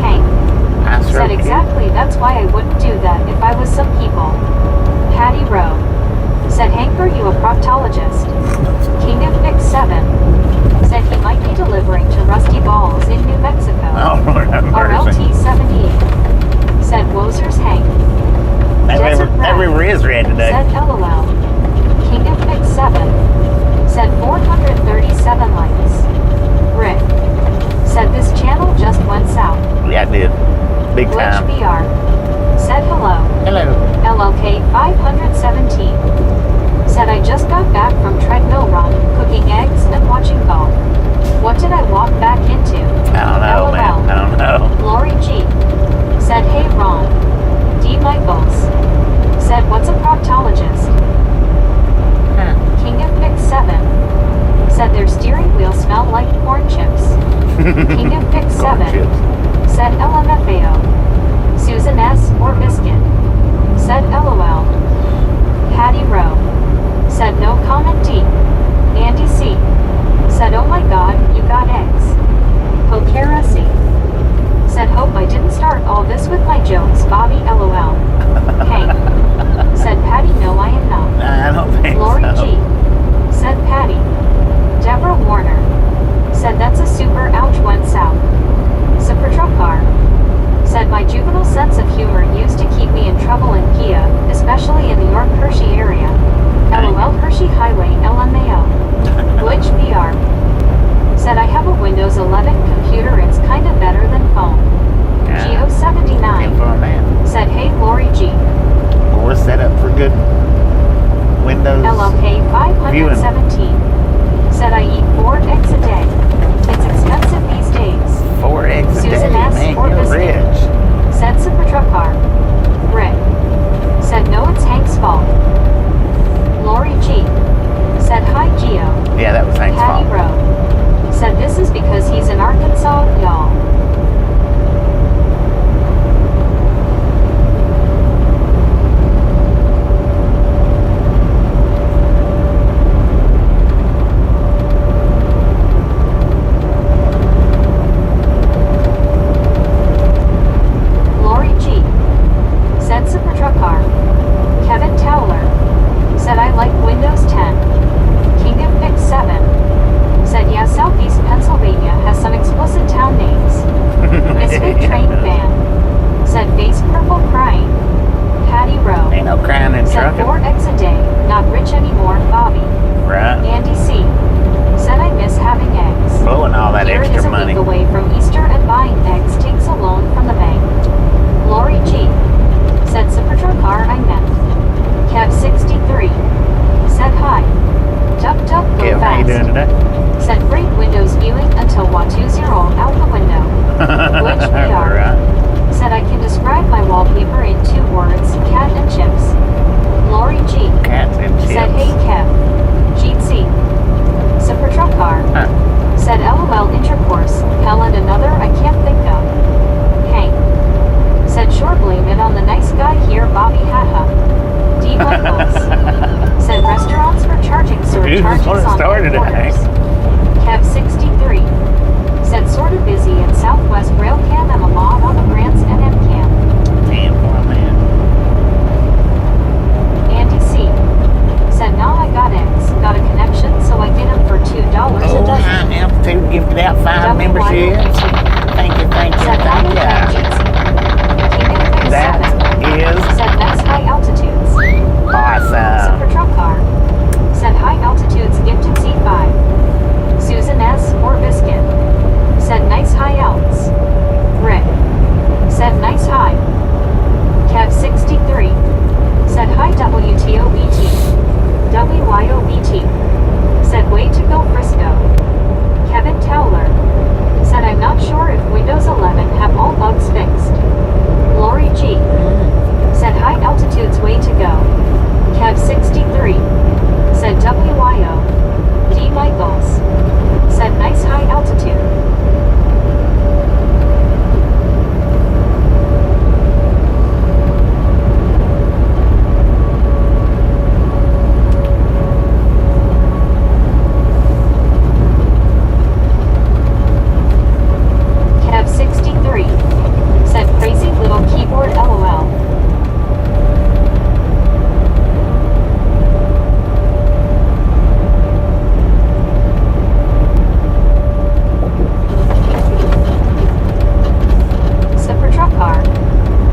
Hank said exactly, that's why I wouldn't do that if I was some people. Patty Rowe said, Hank, are you a proctologist? King of Fix 7 said he might be delivering to Rusty Balls in New Mexico. Oh, Lord have mercy. RLT 78 said Wozer's Hank. That river is red today. Said LOL. King of Fix 7 said 437 likes. Rick said this channel just went south. Yeah, it did. Big time. Glitch BR said hello. Hello. LLK 517 said I just got back from treadmill run, cooking eggs and watching golf. What did I walk back into? I don't know, LOL. man. I don't know. Lori G said, hey Ron. D. Michaels said, what's a proctologist? King of Fix 7 said their steering wheel smelled like corn chips. King of Fix 7 said LMFAO. Susan S. or Biscuit said LOL. Patty Rowe said no comment D. Andy C said oh my god, you got eggs. Pokera C said hope I didn't start all this with my jokes, Bobby LOL. Hank said Patty, no I am not. I don't think Lori so. G said Patty. Deborah Warner said that's a super ouch went south. Here extra is a money. week away from Easter and buying eggs takes a loan from the bank. Lori G. Said Supertruck car I met. Kev 63. Said hi. Duck duck go Kev, how you fast. doing today? Said great windows viewing until Watusi roll out the window. Which we are. Right. Said I can describe my wallpaper in 2 words, cat and chips. Lori G. Cats and chips. Said hey Kev. Jeetsy. Supertruck car. Huh. Said LOL intercourse, hell and another I can't think of. Hank. Said sure blame it on the nice guy here Bobby haha. D. Michaels. Said restaurants for charging Dude, surcharges before it on started, all Hank. orders. Kev 63. Said sorta busy at Southwest Rail Cam and a lot on the grants and M-Cam. Damn, poor man. Andy C. Said nah I got eggs, got a connection so I get them for $2 a Oh, dozen. High Altitude gifted out 5 memberships. Thank you, thank you, Said thank you. That is Said nice high altitudes. awesome. Supertruck car. Said high altitudes gifted C5. Susan S. or Biscuit. Said nice high alts. Rick. Said nice high. Kev 63. Said hi WTOBT. WYOBT. Said way to go Frisco. Kevin Towler. Said I'm not sure if Windows 11 have all bugs fixed. Lori G. Said high altitudes way to go. Kev 63. Said WYO. D. Michaels. Said nice high altitude. Kev 63. Said crazy little keyboard LOL. Supertruck car.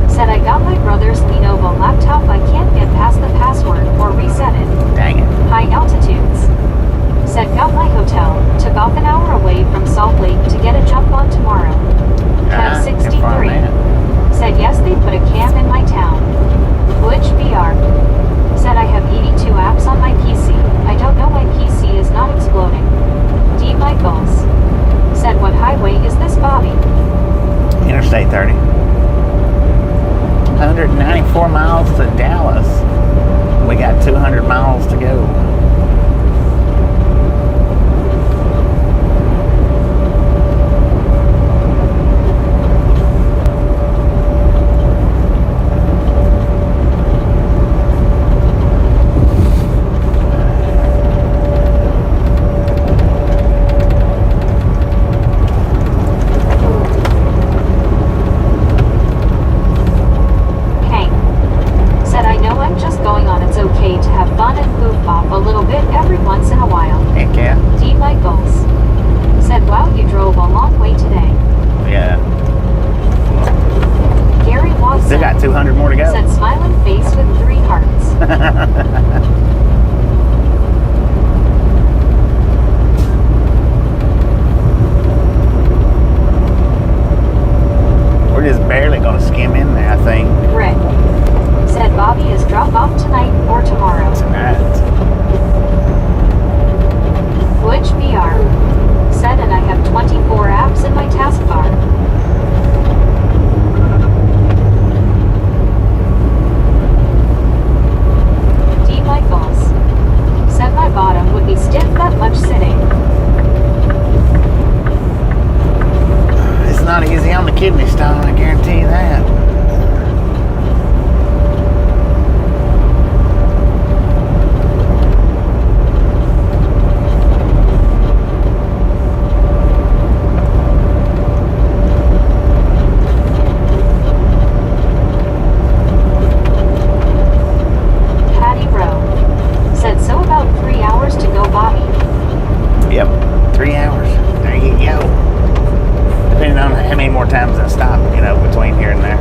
Said I got my brother's Lenovo laptop I can't get past the password or reset it. Dang it. High altitudes. Said got my hotel, took off an hour away from Salt Lake to get a jump on tomorrow. Kev 63. Said yes they put a cam in my town. Which VR. Said I have 82 apps on my PC. I don't know my PC is not exploding. D. Michaels. Said what highway is this Bobby? Interstate 30. 194 miles to Dallas. We got 200 miles to go. Hank. Said I know I'm just going on it's okay to have fun and goof off a little bit every once in a while. Heck yeah. D. Michaels. Said wow you drove a long way today. Yeah. Gary Watson. Still got 200 more to go. Said smiling face with 3 hearts. We're just barely going to skim in there, I think. Rick. Said Bobby is drop off tonight or tomorrow. Tonight. Which VR. Said and I have 24 apps in my taskbar. D. Michaels. Said my bottom would be stiff that much sitting. It's not easy on the kidney stone, I guarantee you that. Patty Rowe. Said so about 3 hours to go Bobby. Yep, 3 hours. There you go. Depending on how many more times I stop, between here and there.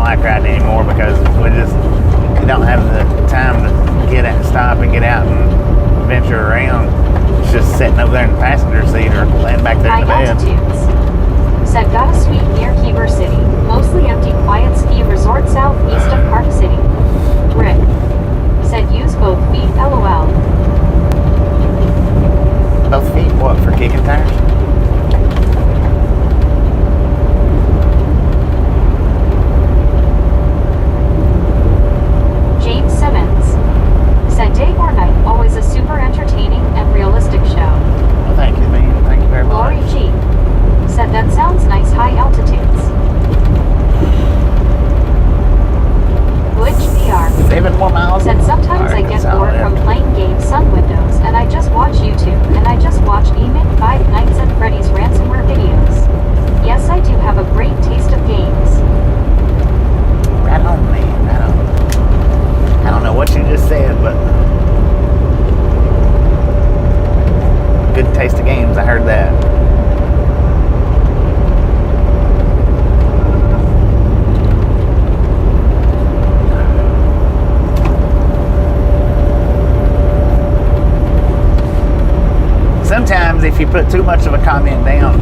like riding anymore because we don't have the time to stop and get out and venture around. It's just sitting over there in the passenger seat or laying back there in the bed. Altitudes. Said got a suite near Heber City. Mostly empty, quiet ski resort southeast of Park City. Rick. Said use both feet, LOL. Both feet, what, for kicking tires? James Simmons. Said day or night, always a super entertaining and realistic show. Well, thank you, man. Thank you very much. Lori G. Said that sounds nice, high altitudes. Butch VR. 7 more miles. Said sometimes I get bored from playing games, sun windows, and I just watch YouTube, and I just watch Eamon, Five Nights at Freddy's ransomware videos. Yes, I do have a great taste of games. Right on, man. Right on. I don't know what you just said, but good taste of games. I heard that. Sometimes if you put too much of a comment down,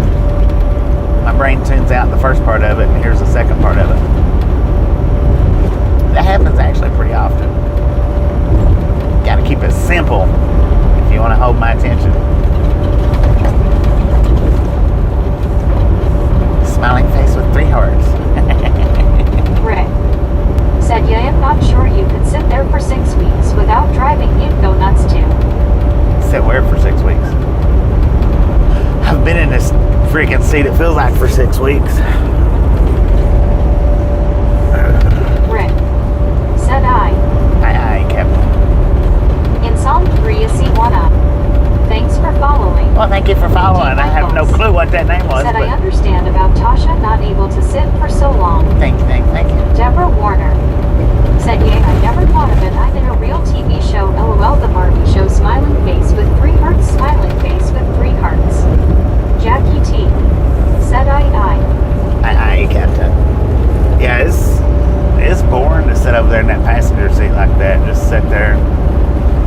my brain tunes out the first part of it and here's the second part of it. That happens actually pretty often. Got to keep it simple if you want to hold my attention. Smiling face with 3 hearts. Rick. Said yeah, I'm not sure you could sit there for 6 weeks without driving, you'd go nuts too. Sit where for 6 weeks? I've been in this freaking seat, it feels like, for 6 weeks. Rick. Said I. Aye, Captain. In Psalm 3 is C1 Thanks for following. Well, thank you for following. I have no clue what that name was. Said but I understand about Tasha not able to sit for so long. Thank you. Deborah Warner. Said yay, I never thought of it. I'm in a real TV show, LOL, the Barbie show, smiling face with 3 hearts, smiling face with 3 hearts. Jackie T. Said I. Aye, Captain. Yeah, it's boring to sit over there in that passenger seat like that. Just sit there.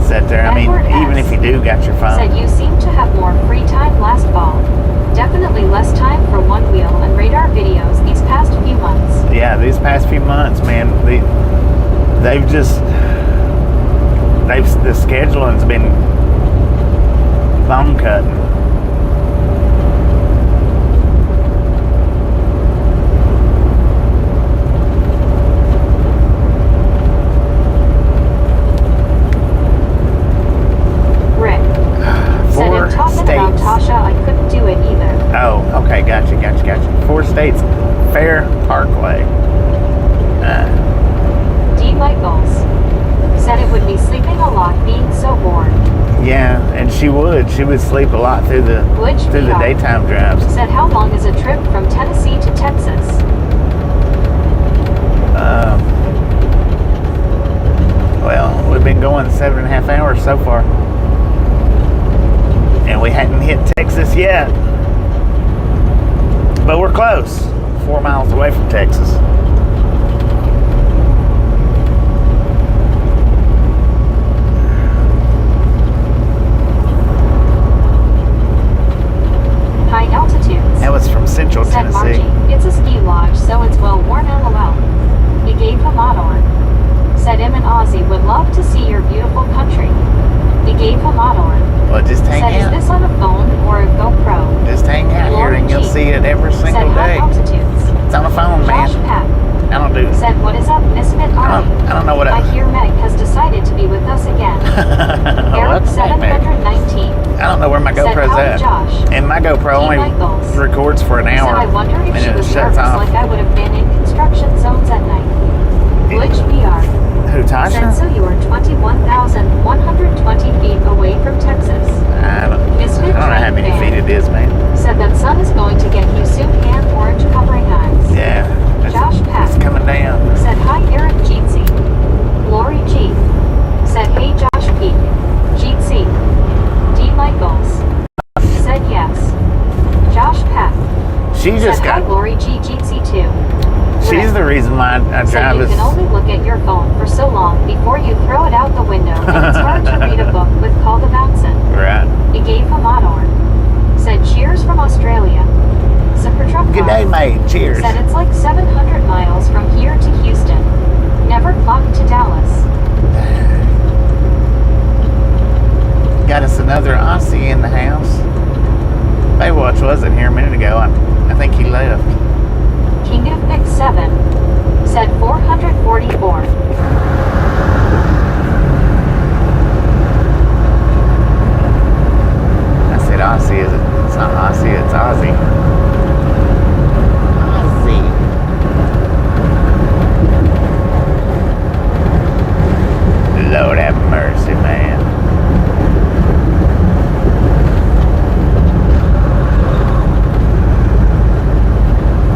I mean, Edward even S. if you do got your phone. Said you seem to have more free time last fall. Definitely less time for one wheel and radar videos these past few months. Yeah, these past few months, man, the scheduling's been bone cutting. Rick. Said in talking about Tasha, I couldn't do it either. Oh, okay, gotcha. 4 states, Fair Parkway. D. Michaels. Said it would be sleeping a lot, being so bored. Yeah, and she would sleep a lot through the daytime drives. Said how long is a trip from Tennessee to Texas? Well, we've been going 7.5 hours so far. And we hadn't hit Texas yet. But we're close. 4 miles away from Texas. High altitudes. That was from Central Said Tennessee. Margie, it's a ski lodge, so it's well worn, LOL. He gave him on. Said him and Ozzy would love to see your beautiful country. He gave him on. Well, just hang Said, out. is this on a phone or a GoPro? Just hang out here and you'll see it every Said single high day. altitudes. It's on the phone, Josh man. Pack. I don't do. Said what is up, Misfit I Army? don't know what I hear Meg has decided to be with us again. Eric What's that, man? 719. I don't know where my Said GoPro's howdy, at. Josh. And my GoPro T. only Michaels. records for an hour. Said I wonder if and she it was shuts nervous off. like I would have been in construction zones at night. Butch VR. Who, Tasha? Said so you are 21,120 feet away from Texas. I don't Misfit know how many Train feet Fan. it is, man. Said that sun is going to get you soon and orange covering eyes. Yeah. Josh Pack. It's coming down. Said hi Eric Jeetsy. Lori G. Said hey Josh P. Jeetsy. D. Michaels. Said yes. Josh Pack. She just Said hi got Lori G. Jeetsy too. reason why I Said drive you is can only look at your phone for so long before you throw it out the window, and it's hard to read a book with Call to Bouncin'. right. He gave him honor. Said cheers from Australia. Super truck Good day, car. mate. Cheers. Said it's like 700 miles from here to Houston. Never clocked to Dallas. Got us another Aussie in the house. Baywatch wasn't here a minute ago. I think he left. King of Pick 7. Said 444. I said Aussie, is it? It's not Aussie, it's Aussie. Aussie. Lord have mercy, man.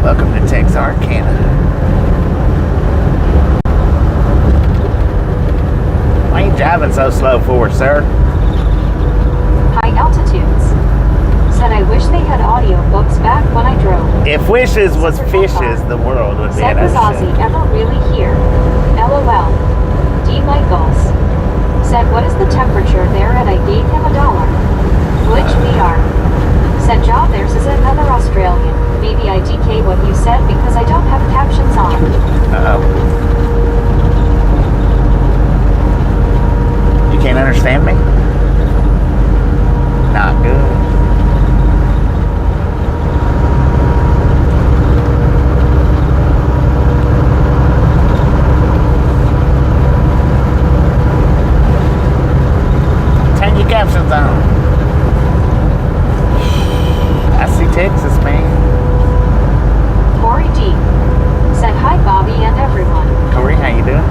Welcome to Texarkana. Why are you driving so slow for, sir? High altitudes. Said I wish they had audiobooks back when I drove. If wishes was fishes, the world would be Said an was Ozzy ocean. ever really here? LOL. D. Michaels. Said what is the temperature there, and I gave him $1. Glitch VR. Said job theirs is another Australian. Maybe I DK what you said because I don't have captions on. Uh-oh. You can't understand me? Not good. Turn your captions on. I see Texas, man. Corey D. Said hi Bobby and everyone. Corey, how you doing?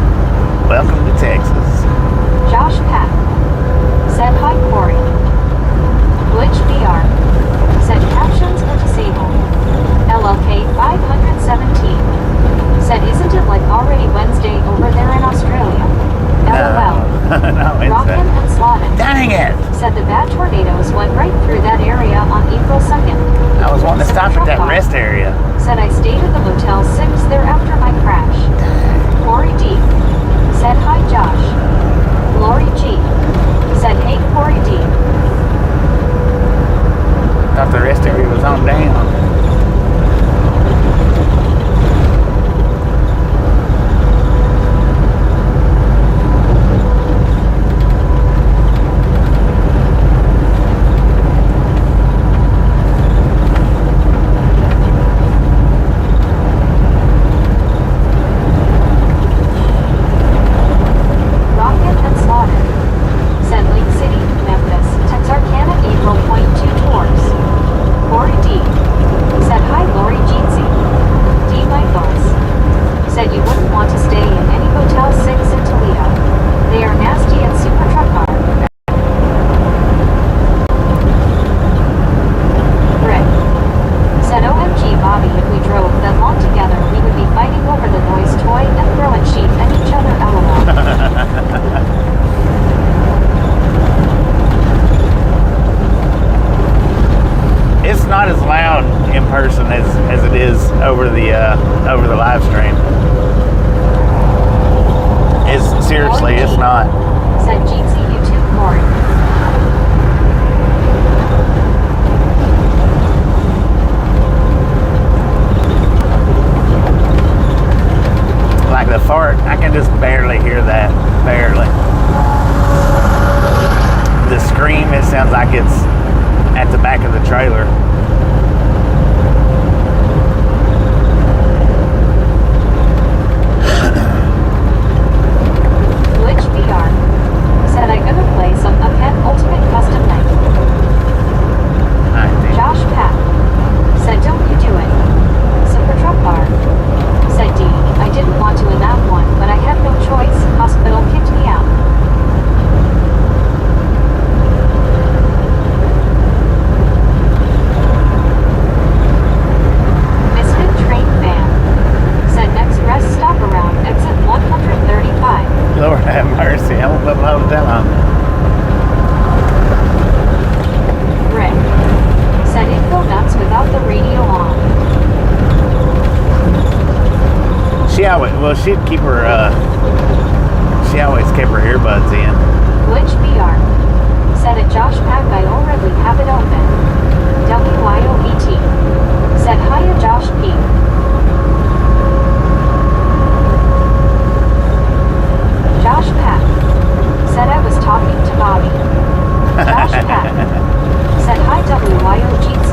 Welcome to Texas. Josh Pack. Said hi Corey. Glitch VR. Said captions are disabled. LLK 517. Said isn't it like already Wednesday over there in Australia? LOL. No, it's Rockin' and Slottin'. dang it! Said the bad tornadoes went right through that area on April 2nd. I was wanting to stop at that rest area. Said I stayed at the Motel 6 there after my crash. Corey D. Said hi Josh. Lori G. Said hey Corey D. Thought the rest area was on down. Rocket and Slaughter. Said Lake City, Memphis, Texarkana, April .2 tours. Corey D. Said hi Lori Jeansy. D. Michaels. Said you wouldn't want to stay in any Motel 6 in Toledo. They are nasty and super truck car. Rick. Said OMG Bobby, if we drove that long together we would be fighting over the noise toy and throwing sheep at each other. LOL. It's not as loud in person as it is over the live stream. It's seriously, it's not. Said Jeansy YouTube Corey. Like the fart, I can just barely hear that. Barely. The scream, it sounds like it's at the back of the trailer. Glitch VR. Said I gonna play some Uphead Ultimate Custom Night. Alright, dude. Josh Pack. Said don't you do it. Super truck car. Said D. I didn't want to in that one, but I had no choice. Hospital kicked me out. she'd keep her, she always kept her earbuds in. Glitch VR. Said it Josh Pack, I already have it open. WYOET. Said hiya Josh P. Josh Pack. Said I was talking to Bobby. Josh Pack. Said hi WYOGC.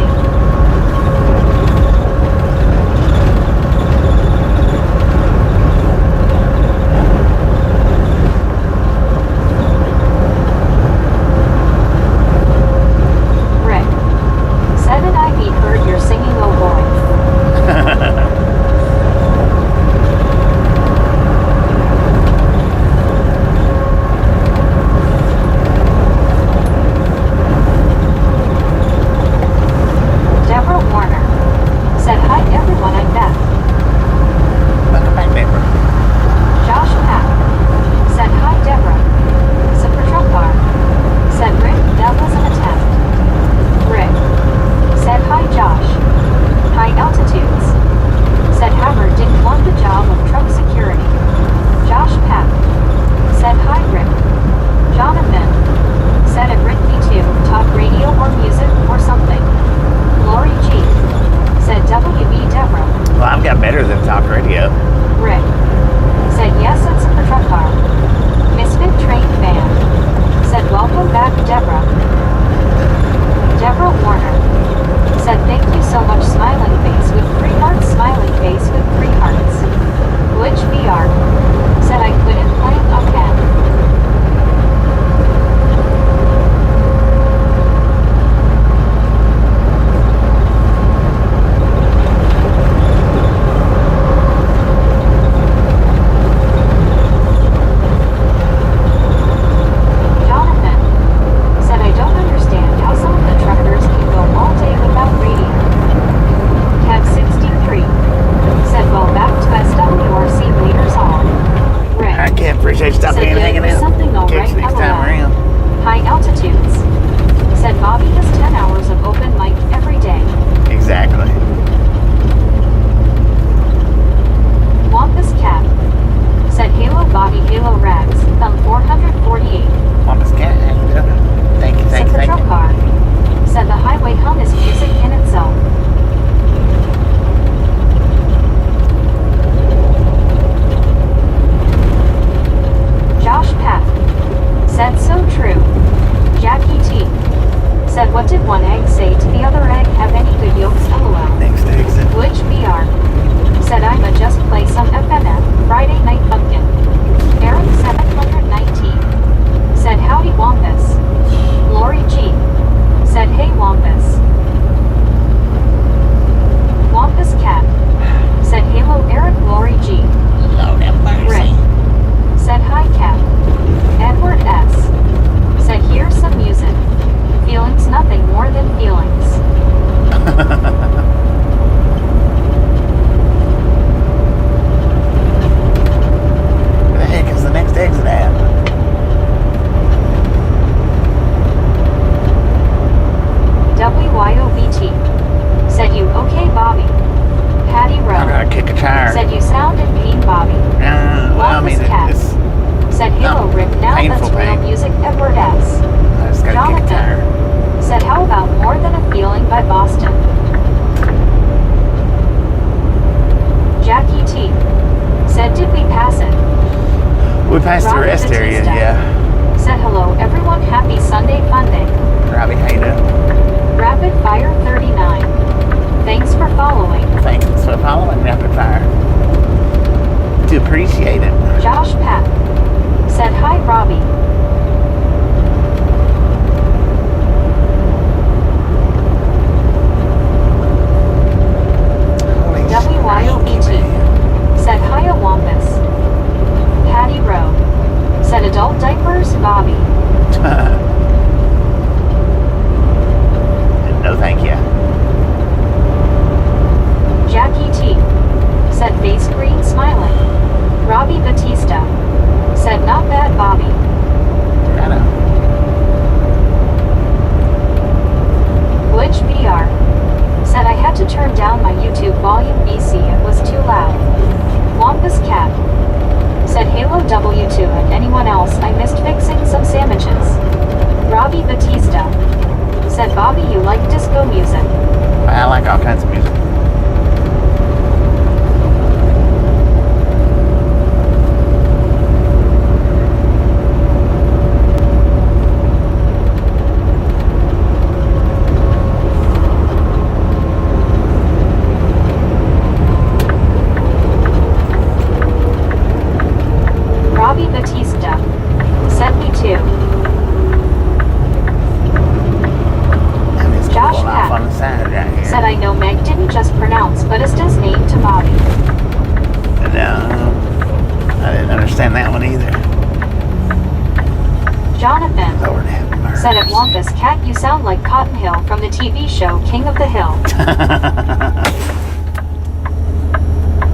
house, I missed fixing some sandwiches. Robbie Batista said, Bobby, you like disco music. I like all kinds of music. Robbie Batista said, me too. And it's Josh cool off Peck on the side right here. said, I know Meg didn't just pronounce Batista's name to Bobby. No, I didn't understand that one either. Jonathan Lord have mercy. said, at Wampus Cat, you sound like Cotton Hill from the TV show King of the Hill.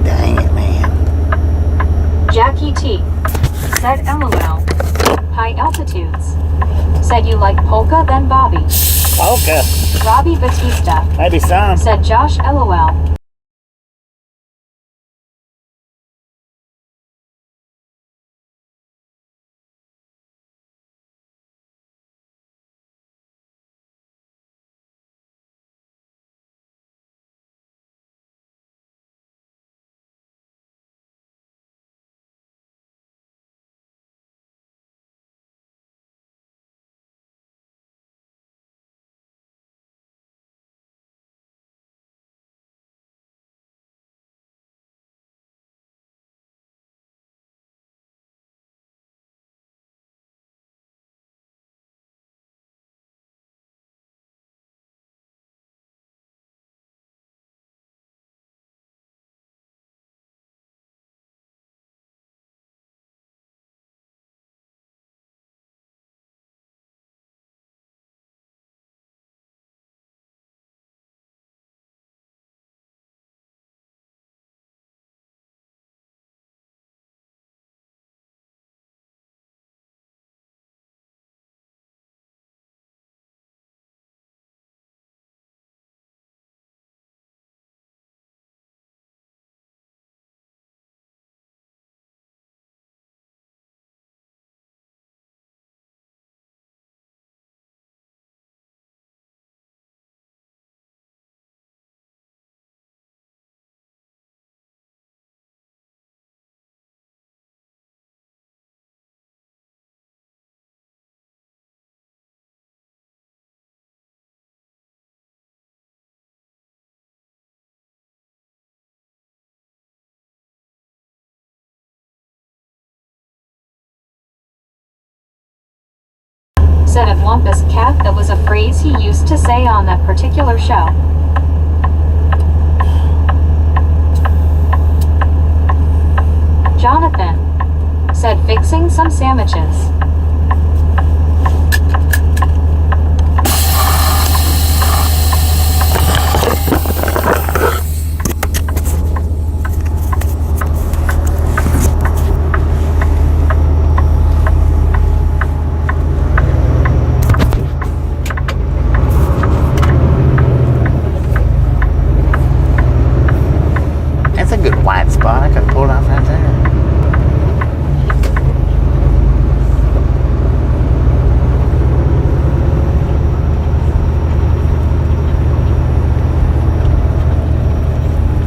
Dang it, man. Jackie T said, LOL. High altitudes. Said, you like polka, then Bobby. Okay. Robbie Batista Maybe some. said, Josh, LOL. Said at Wampus Cat, that was a phrase he used to say on that particular show. Jonathan said, fixing some sandwiches. That's a good wide spot. I could pull it off right there.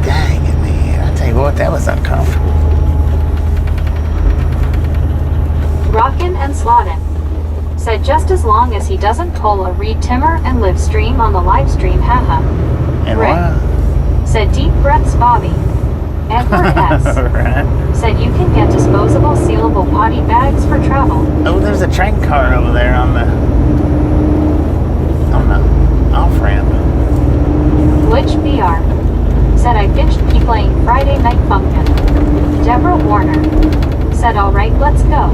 Dang it, man. I tell you what, that was uncomfortable. Rockin' and Slottin said, just as long as he doesn't pull a Reed Timmer and live stream on the live stream, haha. And Rick what? said, deep breaths, Bobby. Edward S Right. said, you can get disposable sealable potty bags for travel. Oh, there's a train car over there on the off ramp. Glitch BR said, I bitched me playing Friday Night Funkin'. Deborah Warner said, alright, let's go.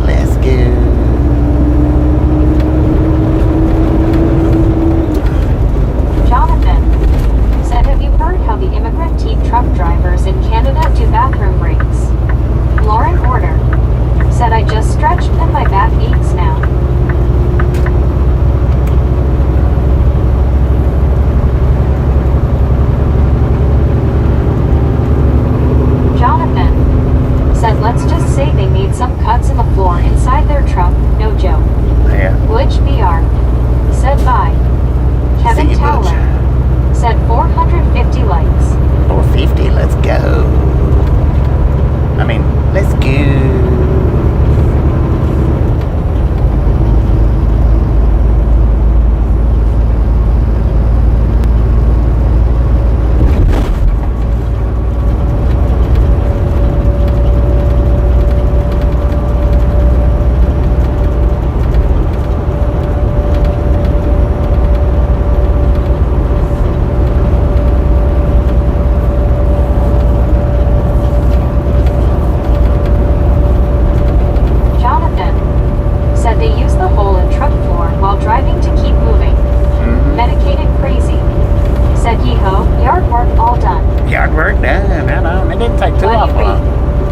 Let's go. Jonathan said, have you heard how the immigrant teen truck drivers in Canada do bathroom breaks? Lauren Order said, I just stretched and my back aches now. Jonathan said, let's just say they made some cuts in the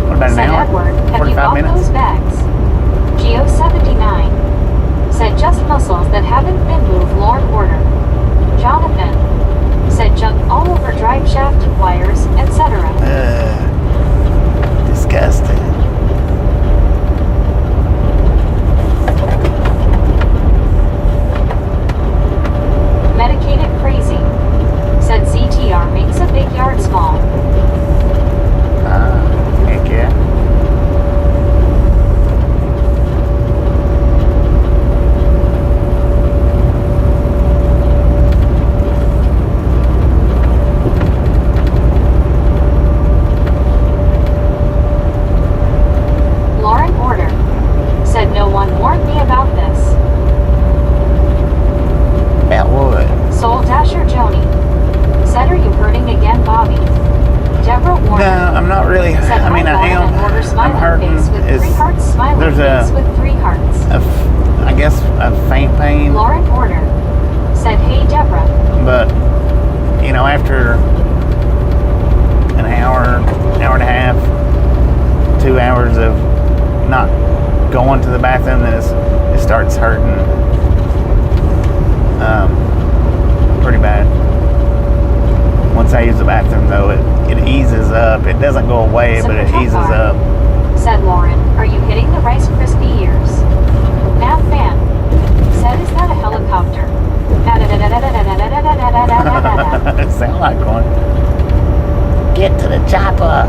What about an Said hour? Edward, have you 45 bought minutes? those bags? Geo79 said just muscles that haven't been moved, Lord order. Jonathan said junk all over drive shaft, wires, etc. Disgusting. Medicated crazy said CTR makes a big yard small. Heck yeah. Lauren Order said no one warned me about this. About what? Soul Dasher Joni said, are you hurting again, Bobby? Deborah Warner No, I'm not really. said, I mean, hi, I Lauren, am. and order I'm smiling hurting. face with Is 3 hearts, smiling there's face with 3 hearts. I guess a faint pain, Lauren Order said, hey, Deborah. but you know, after an hour and a half, 2 hours of not going to the bathroom, then it starts hurting pretty bad. Once I use the bathroom, though, it eases up. It doesn't go away, but it eases up. Said Lauren, are you hitting the Rice Krispie ears? Nav fan said, is that a helicopter? It sounds like one. Get to the chopper.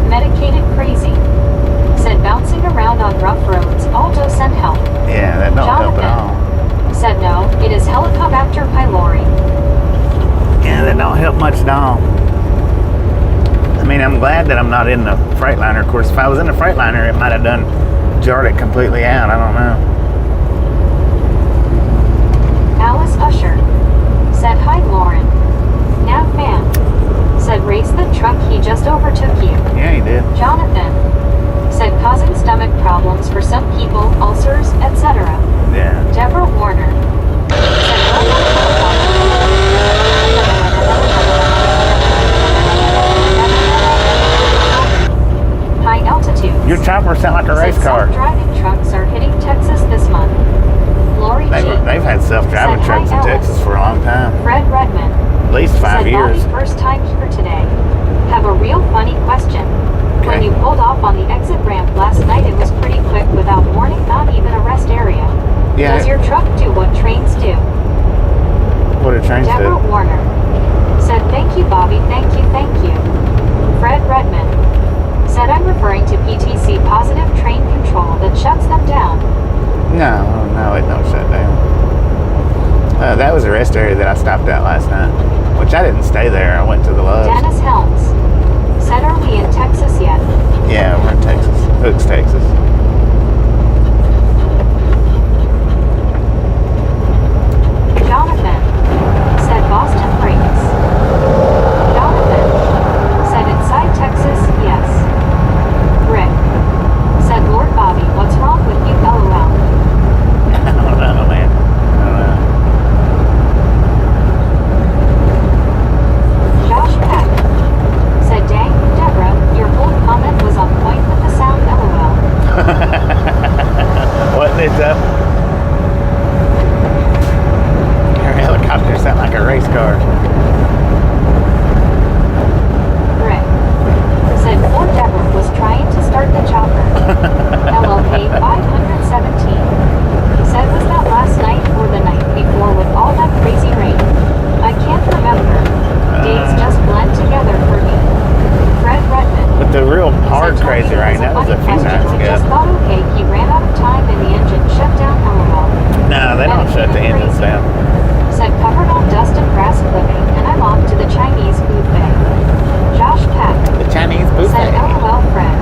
Medicated crazy said, bouncing around on rough roads also send help. Yeah, that don't help at all. Said no, it is Helicobacter pylori. Yeah, that don't help much at all. I mean, I'm glad that I'm not in the Freightliner. Of course, if I was in the Freightliner, it might have jarred it completely out. I don't know. Alice Usher said, hi, Lauren. Nav fan said, race the truck, he just overtook you. Yeah, he did. Jonathan said, causing stomach problems for some people, ulcers, etc. Yeah. Deborah Warner said, high altitude. Your chopper sound like a race car. Self-driving trucks are hitting Texas this month. Lori G. They've had self-driving said, trucks in hi, Texas Alice. for a long time. Fred Redmond At least 5 said, years. Bobby, first time here today. Have a real funny question. When Okay. you pulled off on the exit ramp last night, it was pretty quick without warning, not even a rest area. Yeah. Does your truck do what trains do? What do trains Deborah do? Warner said, thank you, Bobby, thank you, thank you. Fred Redmond said, I'm referring to PTC positive train control that shuts them down. No, it don't shut down. That was a rest area that I stopped at last night, which I didn't stay there. I went to the Love's. Dennis Helms said, are we in Texas yet? Yeah, we're in Texas. Hooks, Texas. Jonathan said, Boston brakes. Jonathan said, inside Texas, yes. Rick said, Lord Bobby, what's wrong with you, LOL? I don't know, man. I don't know. Josh Peck said, dang, Deborah, your whole comment was on point with the sound, LOL. Wasn't it though? Your helicopter sound like a race car. Rick said, poor Deborah was trying to start the chopper. LLK 517 said, was that last night or the night before with all that crazy rain? I can't remember. Days just blend together for me. Fred Redmond But the real hard said, crazy Tony, rain, that was a few funny nights question. I ago. just thought, okay, he ran out of time and the engine shut down, LOL. No, they don't shut the engines down. Said, covered all dust and grass clipping, and I'm off to the Chinese buffet. Josh Peck The Chinese said, buffet. LOL, Fred.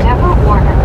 Deborah Warner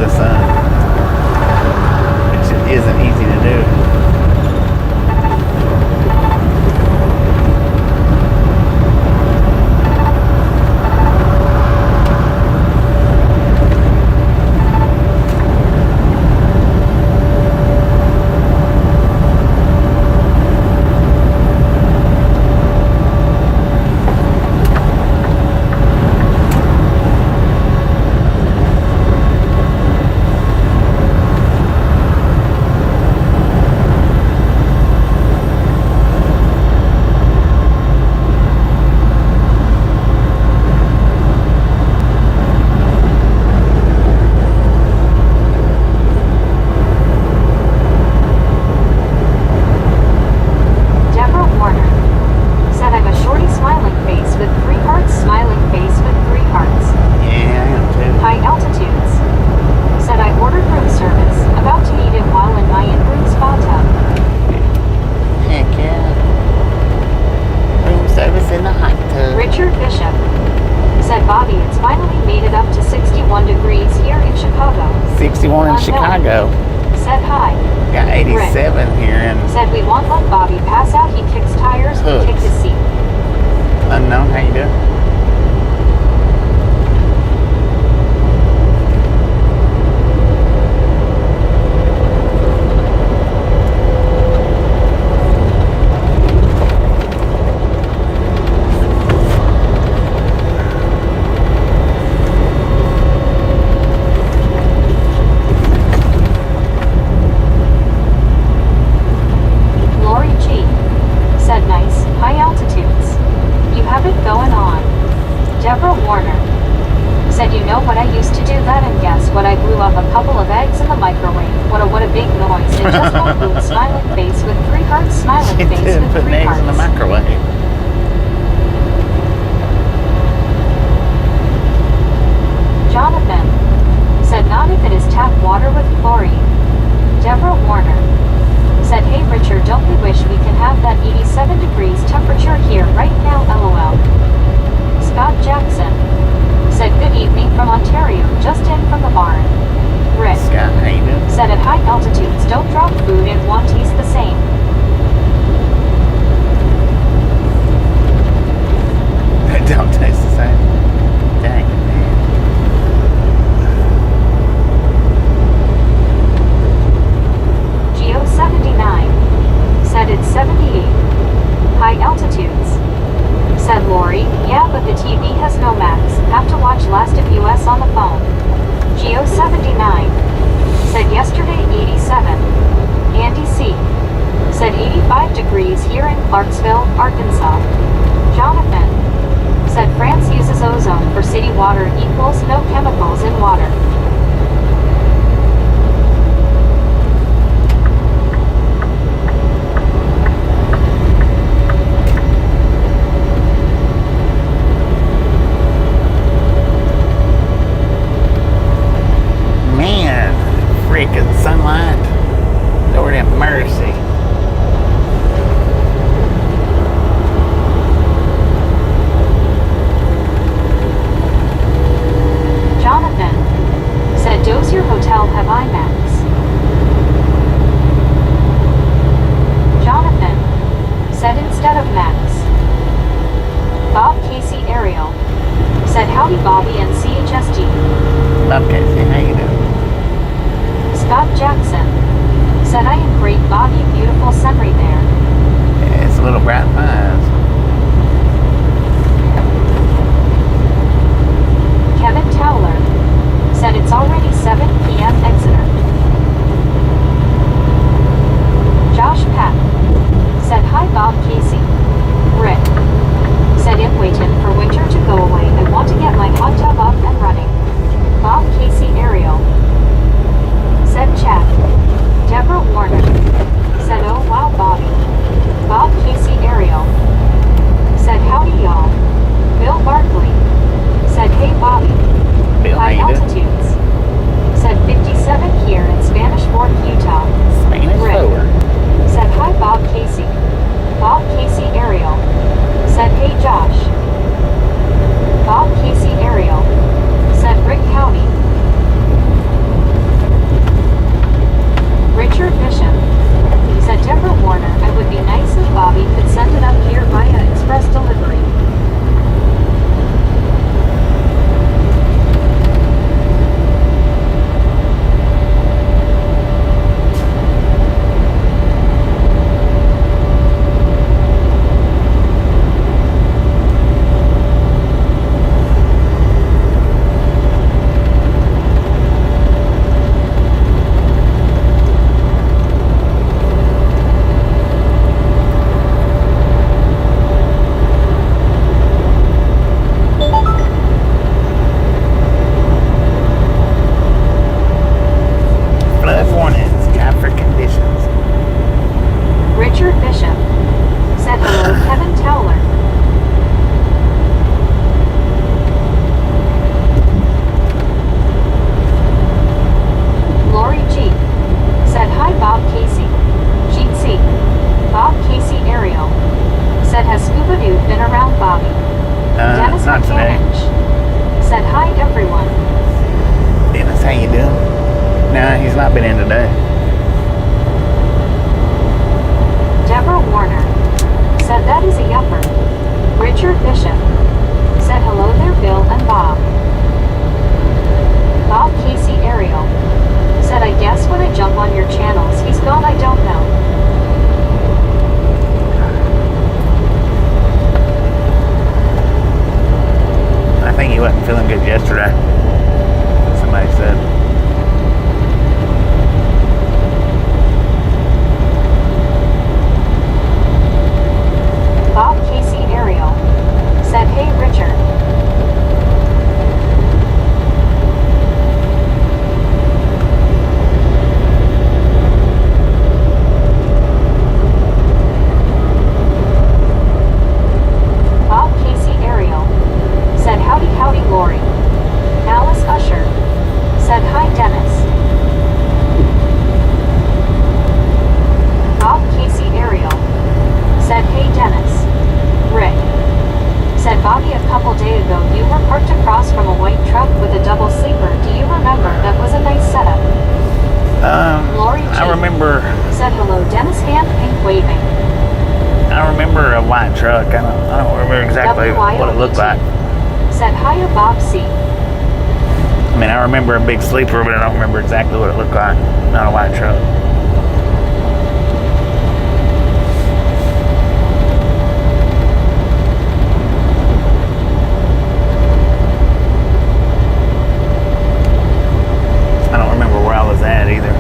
the sun, which isn't easy to do. Chicago. Said hi. Got 87 Rick. here and Said we won't let Bobby pass out. He kicks tires. We kick his seat. Unknown, how you doing? Kevin Towler said it's already 7 p.m. Exeter. Nah, he's not been in today. Deborah Warner said that is a yupper. Richard Bishop said hello there Bill and Bob. Bob Casey Ariel said I guess when I jump on your channels he's gone I don't know. I think he wasn't feeling good yesterday. Somebody said. Bob Casey Ariel said hey Richard. Bob Casey Ariel said howdy howdy Lori. Alice Usher said hi Dennis. Bob Casey Ariel said hey Dennis. Rick said Bobby a couple days ago you were parked across from a white truck with a double sleeper. Do you remember? That was a nice setup. Lori G I remember. said hello Dennis hand pink waving. I remember a white truck. I don't remember exactly what it looked like. Said hiya Bob C. I mean, I remember a big sleeper, but I don't remember exactly what it looked like. Not a white truck. I don't remember where I was at either.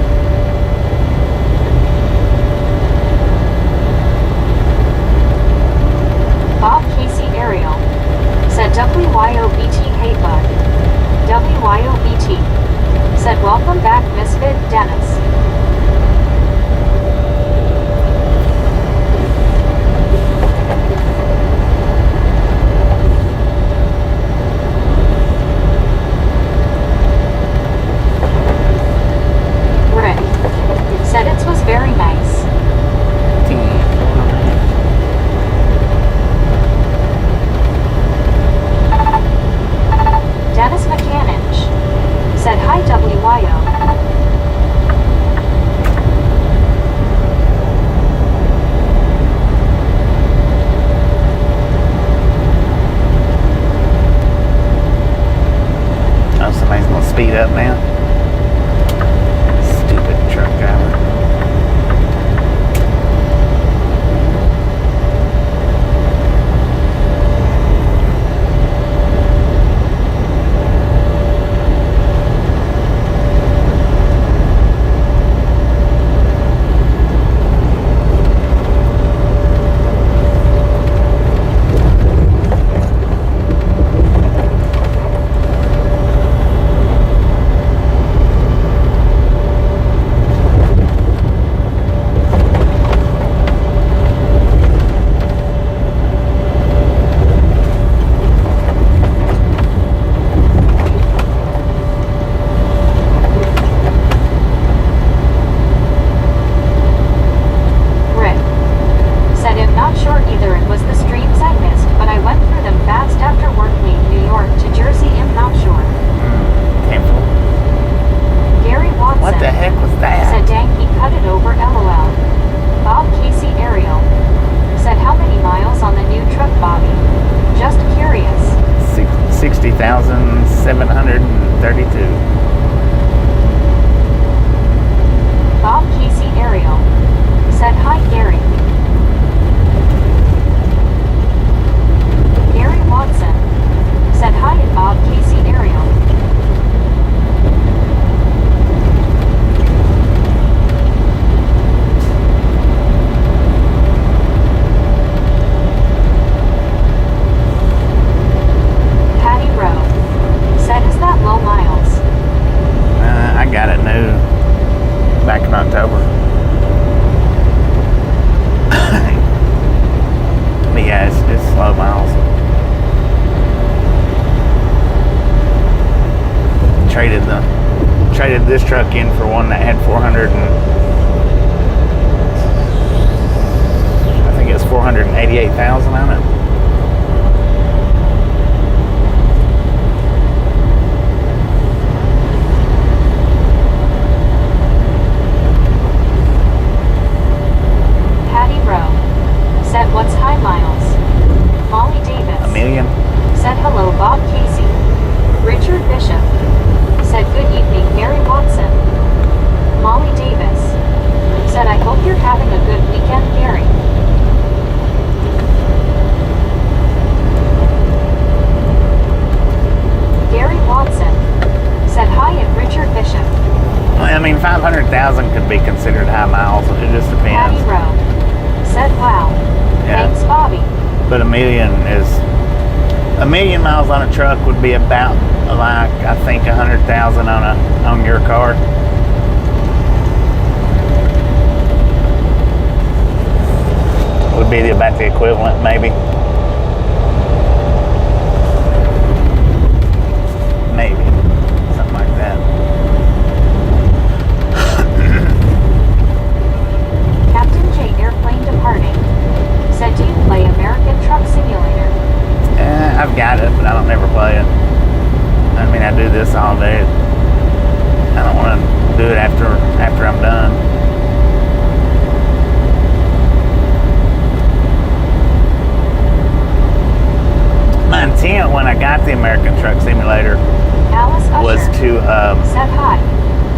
Bob Casey Ariel said WYOBT hey bud. WYOBT said welcome back Misfit Dennis. Rick said it was very nice. Dennis McCanninch said hi WYO. Oh, somebody's gonna speed up now. Stupid truck driver. traded this truck in for one that had 400 and I think it's 488,000 on it. I mean, 500,000 could be considered high miles. It just Patty depends. Rowe said, wow. Yeah. Thanks, Bobby. But a million miles on a truck would be about like, I think, 100,000 on your car. Would be about the equivalent, maybe. Maybe. Something like that. Captain J Airplane Departing said, do you play American Truck Simulator? I've got it, but I don't never play it. I mean, I do this all day. I don't want to do it after I'm done. My intent when I got the American Truck Simulator Alice Usher was to said, hi.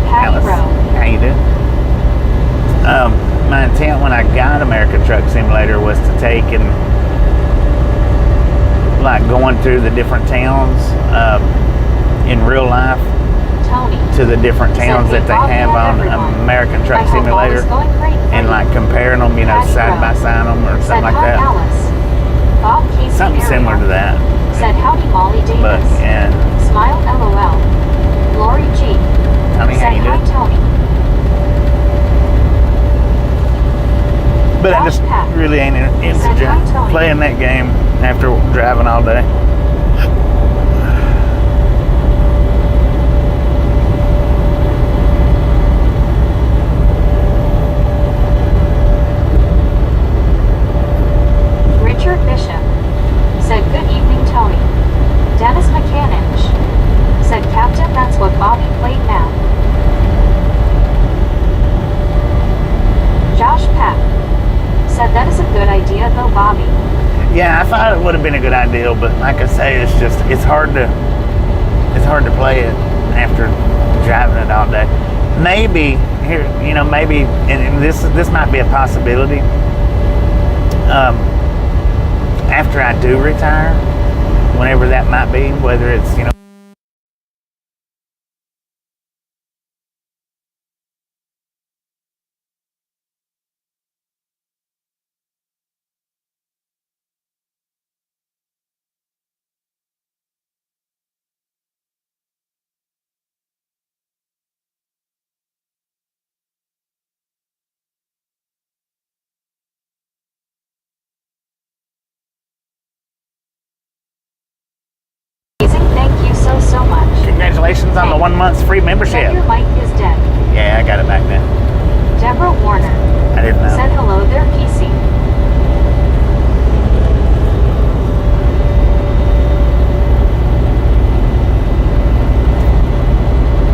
Patty Alice, Rowe. how you doing? My intent when I got American Truck Simulator was to take and like going through the different towns in real life Tony to the different towns said, that they Bobby have and on everyone. American Truck I hope all Simulator is going great for and you. like comparing them, you know, Patty side by Rowe side them or said, something like hi, that. Alice. Bob Casey Something Ariel similar to that. said, howdy, Molly Davis. But yeah, Smile LOL. Lori G Tony, how said, you hi, doing? Tony. But I Josh just Pat really ain't into said, hi, Tony. playing that game after driving all day. Richard Bishop said, good evening, Tony. Dennis McCanninch said, Captain, that's what Bobby played now. Josh Papp said, that is a good idea though, Bobby. Yeah, I thought it would have been a good idea, but like I say, it's hard to play it after driving it all day. Maybe here, you know, maybe, and this might be a possibility. After I do retire, whenever that might be, whether it's, you know, Thank you so much. congratulations on the 1 month's free Said membership. your mic is dead. Yeah, I got it back then. Deborah Warner I didn't know. said, hello there, PC.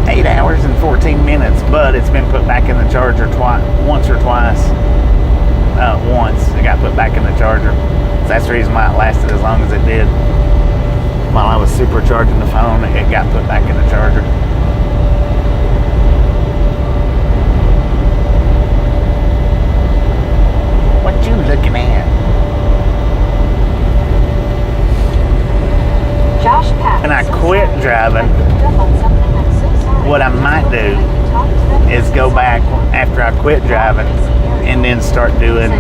Eight hours and 14 minutes, but it's been put back in the charger once or twice. Once it got put back in the charger. So that's the reason why it lasted as long as it did. While I was supercharging the phone, it got put back in the charger. What you looking at? Josh Papp. When I quit driving, what I might do is go back after I quit driving and then start doing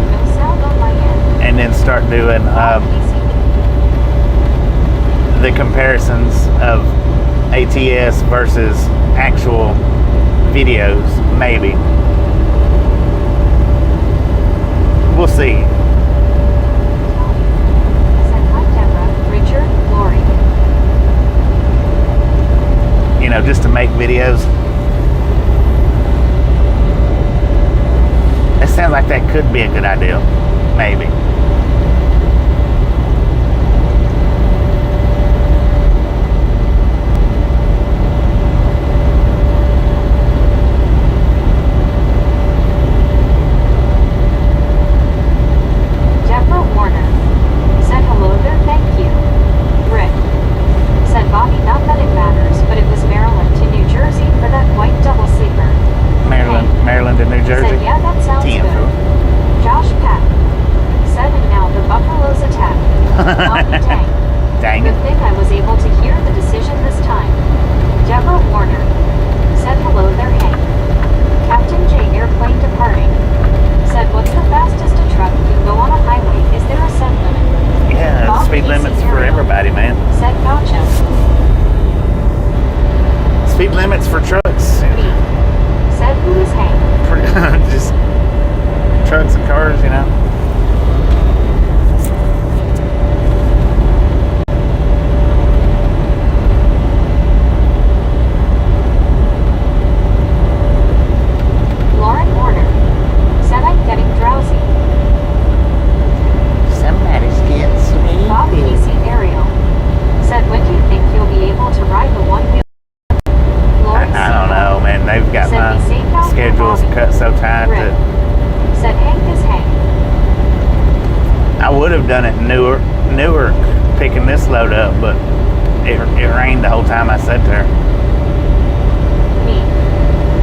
the comparisons of ATS versus actual videos, maybe. We'll see. Said, hi, Deborah, Richard, Lori. You know, just to make videos. That sounds like that could be a good idea. Maybe. Deborah Warner said, hello there, thank you. Rick said, Bobby, not that it matters, but it was Maryland to New Jersey for that white double sleeper. Maryland to New Jersey. Said, yeah, that sounds TM. good. Josh Papp said, cut so tight Rick that said Hank is Hank. I would have done it in Newark, picking this load up, but it rained the whole time I sat there. Me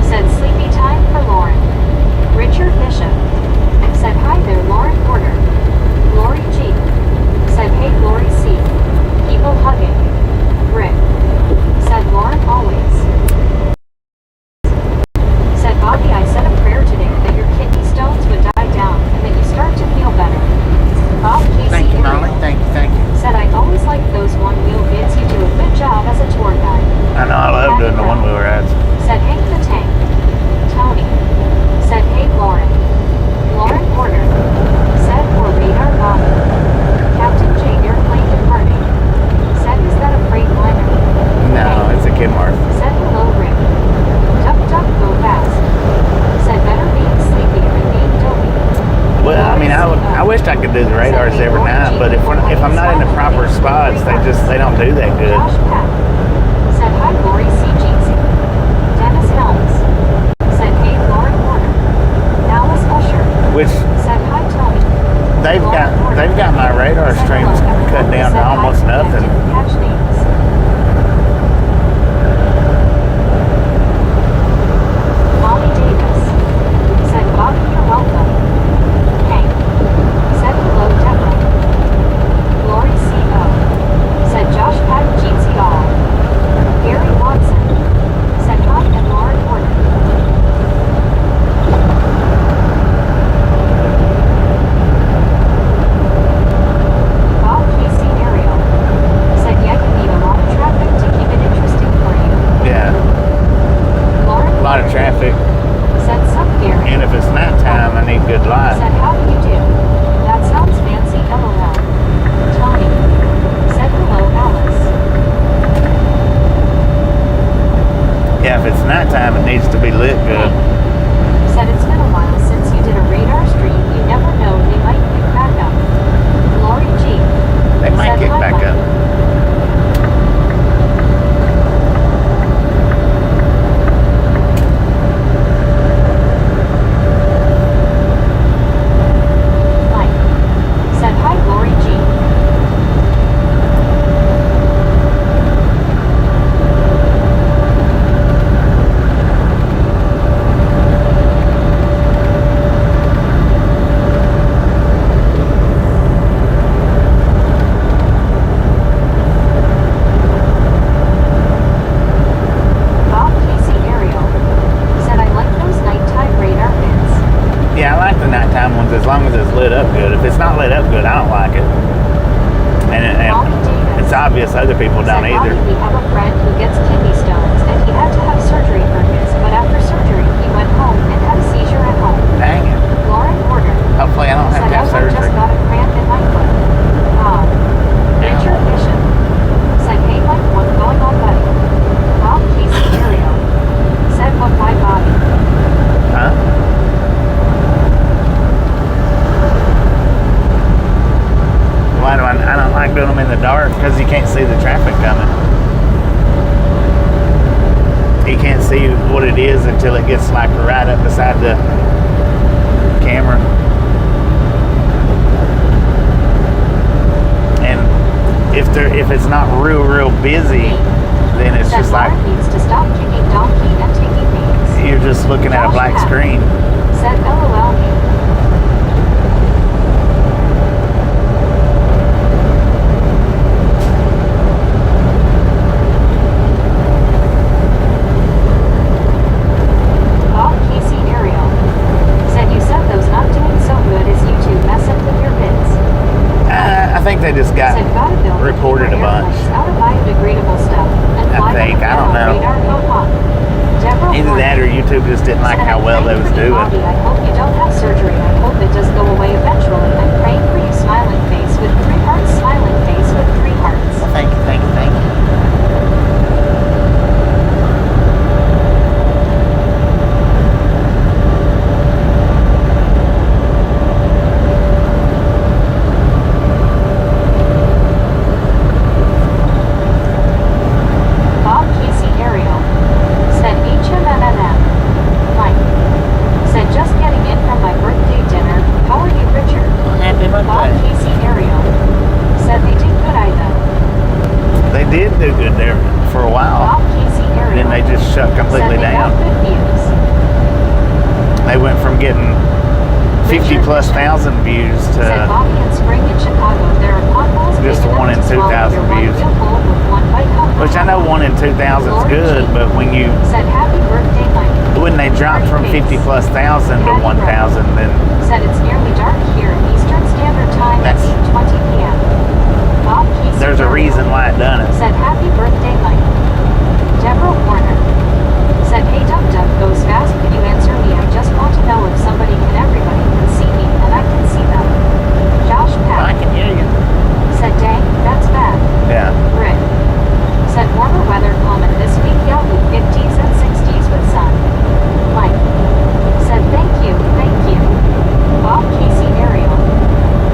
said sleepy time for Lauren. Richard Bishop said hi there Lauren Porter. Lori G said hey Lori C. People hugging. Rick said Lauren always. Said Bobby I said a prayer today that your kidney stones would die down and that you start to feel better. Bob Casey Thank you, Molly. Ariel Thank you. said I always liked those one-wheel vids. You do a good job as a tour guide. I know, I love doing the one-wheel rides. Said Hank the Tank. Tony said hey Lauren. Lauren Porter said for radar Bobby. Captain J airplane departing. Said is that a freight liner? No, it's a Kenworth. Said hello Rick. Duck duck go fast. Said better being sleepy than being dopey. Well, I mean, I wished I could do the radars every night, but if I'm not in the proper spots, they don't do that good. Josh Peck said hi Lori C. Jeezy. Dennis Helms said hey Lauren Warner. Alice Usher Which said hi Tony. they've got my radar Said streams hello, everyone. cut down to Said hi almost to me. I nothing. didn't catch names. Molly Davis said Bobby you're welcome. Hank said hello Deborah. Lori C.O. said Josh Pat Jeezy all. Gary Watson said hi and Lauren Porter. Bob Casey Ariel said yeah you need a lot of traffic to keep it interesting for you. Yeah, Lauren a lot of traffic. said sup Gary. And if it's nighttime, I need good light. Said how do you do? That sounds fancy LOL. Tony said hello Alice. Yeah, if it's nighttime, it needs to be lit good. Said it's been a while since you did a radar stream. You never know, they might pick back up. Lori G They might said kick hi, back Mike. up. Mike said hi Lori G. Bob Casey Ariel said I like those nighttime radar bits. Yeah, I like the nighttime ones as long as it's lit up good. If it's not lit up good, I don't like it. And Molly Davis it's obvious other people don't said either. Bobby, we have a friend who gets kidney stones and he had to have surgery for his, but after surgery he went home and had a seizure at home. Dang it. Lauren Porter Hopefully I don't have said to have I just surgery. got a cramp in my foot. Richard Bishop said hey Mike what's going on buddy? Bob Casey Ariel said what why Bobby? Huh? Why do I don't like doing them in the dark because you can't see the traffic coming. You can't see what it is until it gets like right up beside the camera. And if it's not real busy, then it's Said just like Lauren needs to stop kicking donkey and taking names. you're just looking at a Josh black Peck screen. said LOL me. Bob Casey Ariel said you said those not doing so good as YouTube mess up with your bits. I think they just got Said gotta build reported a bunch. out of biodegradable stuff and I fly them think, I again don't on know. radar code hawk. Deborah Either that or Warner YouTube just didn't like said, how "I'm well they praying was for you, doing. Bobby. I hope you don't have surgery. I hope it does go away eventually. I'm praying for you smiling face with 3 hearts smiling face with 3 hearts. Well, thank you. Bob Casey Ariel said HMMMM. Mike from getting 50 plus thousand views Said to Bobby in spring in Chicago, there are potholes just big one enough in to swallow 2,000 your one views. wheel hole with one bite cup. which I know 1 in 2,000 is good, but when Said happy birthday, Mike. they drop from 50 plus thousand to 1,000, then Said it's nearly dark here in Eastern Standard Time at That's- 8:20 p.m. Bob Casey there's a reason why it done it. said happy birthday, Mike. Deborah Warner said, hey, Dub Dub goes fast. Can you answer me? I just want to know if everybody can see me and I can see them. Josh I Pack can hear you. said, dang, that's bad. Yeah. Rick said, warmer weather common this week. Yahoo 50s and 60s with sun. Mike said, thank you. Bob Casey Ariel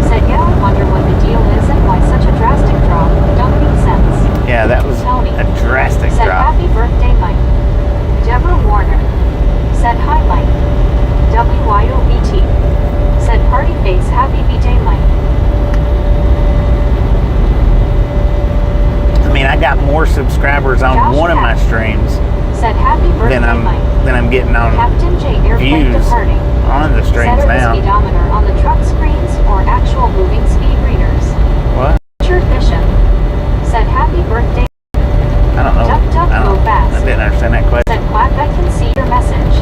said, yeah, I wonder what the deal is and why such a drastic drop. Don't make sense. Yeah, that was Tony a drastic said, drop. happy birthday, Mike. Deborah Warner said, hi, Mike. WYOBT said, party face, happy B-Day, Mike. I mean, I got more subscribers on Josh one of my Pack streams said, happy birthday, Mike. than I'm getting on Captain J airplane views departing. on the streams Set now. the speedometer on the truck screens or actual moving speed readers. What? Richard Bishop said, happy birthday. I don't know. Duck, duck, go fast. I didn't understand that question. Said, Quack, I can see your message.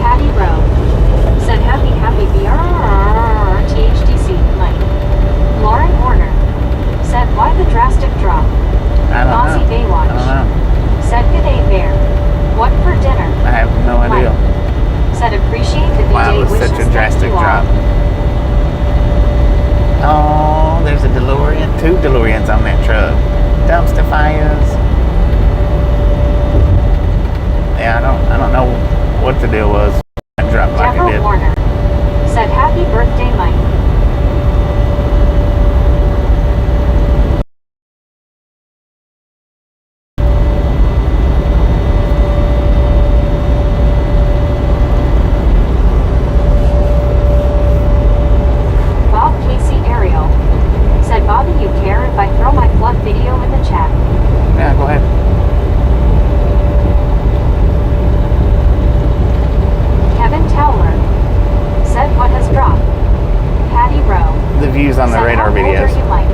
Patty Rowe said, happy BRRRR THDC, Mike. Lauren Horner said, why the drastic drop? I don't Aussie know. Baywatch I don't know. said, good day, Bear. What for dinner? I have no idea. Mike said, appreciate the Why it B-Day was wishes. such a Thank drastic you all. drop. Oh, there's a DeLorean. 2 DeLoreans on that truck. Dumpster fires. Yeah, I don't know what the deal was. It dropped like it Deborah did. Warner said, happy birthday, Mike. Bob Casey Ariel said, Bobby, you care if I throw my flood video in the chat? Yeah, go ahead. Kevin Towler said, what has dropped? Patty Rowe The views on the said, radar how old videos. are you, Mike?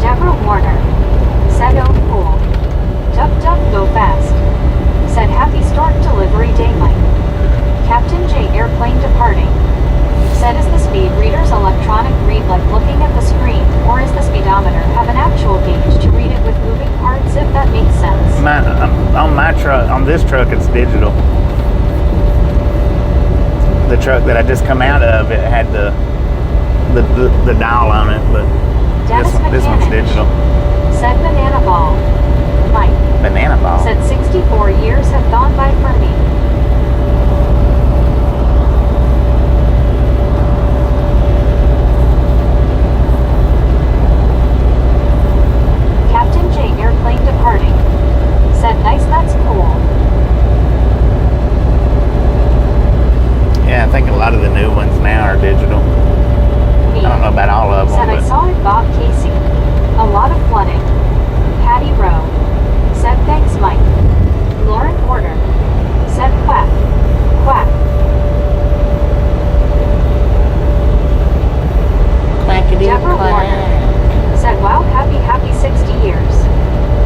Deborah Warner said, oh, cool. Duck, duck, go fast. Said, happy stork delivery day, Mike. Captain J airplane departing. Said, is the speed reader's electronic read like looking at the screen, or is the speedometer have an actual gauge to read it with moving parts, if that makes sense? On my truck, on this truck, it's digital. The truck that I just come out of, it had the dial on it, but this one's digital. Said, banana ball. Mike Banana ball. said, 64 years have gone by for me. Captain J airplane departing. Said, nice, that's cool. Yeah, I think a lot of the new ones now are digital. Me I don't know about all of them, said, I but saw it, Bob Casey. A lot of flooding. Patty Rowe said, thanks, Mike. Lauren Porter said, quack, quack. Deborah Warner said, wow, happy 60 years.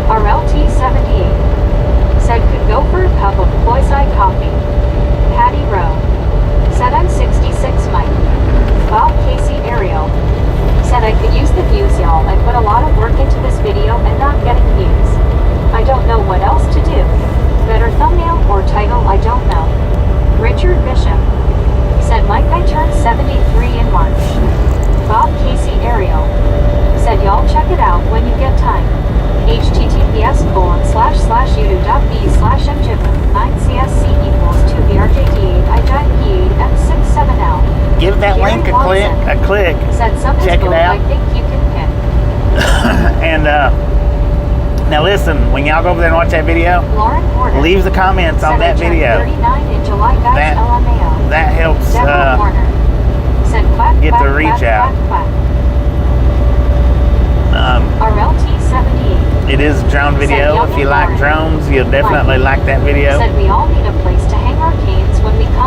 RLT 78 said, could go for a cup of Ploy-Side coffee. Patty Rowe said, I'm 66, Mike. Bob Casey Ariel said, I could use the views, y'all. I put a lot of work into this video and not getting views. I don't know what else to do. Better thumbnail or title, I don't know. Richard Bishop said, Mike, I turned 73 in March. Bob Casey Ariel said, y'all check it out when you get time. https://youtube.b/mjiv9csc=2brjd8ij8f67l. give that Gary link a Watson click. said, some Check it out. I think you can pick. And now listen, when y'all go over there and watch that video, Lauren Porter leave the comments on said, I that turned video. 39 in July, guys, That- LMAO. That helps Deborah Warner said, quack, get quack, the reach quack, out. quack, quack. RLT 78 It is a drone video. If you like drones, you'll definitely like that video. said, we all need a place to hang our canes when we come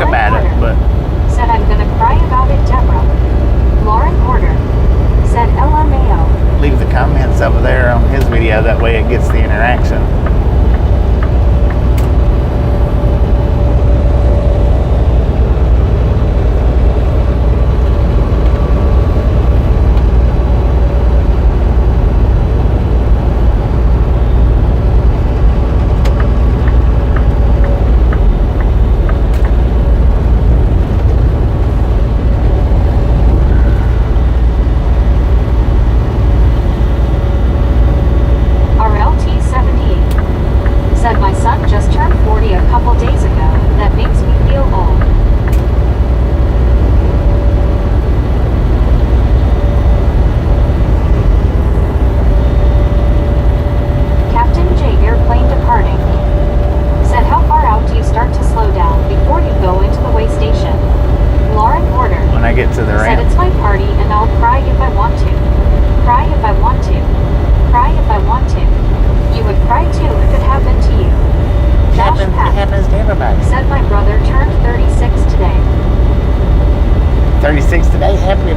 Lauren about Porter it, but said I'm gonna cry about it, Deborah. Lauren Porter said LMAO. leave the comments over there on his video. That way it gets the interaction.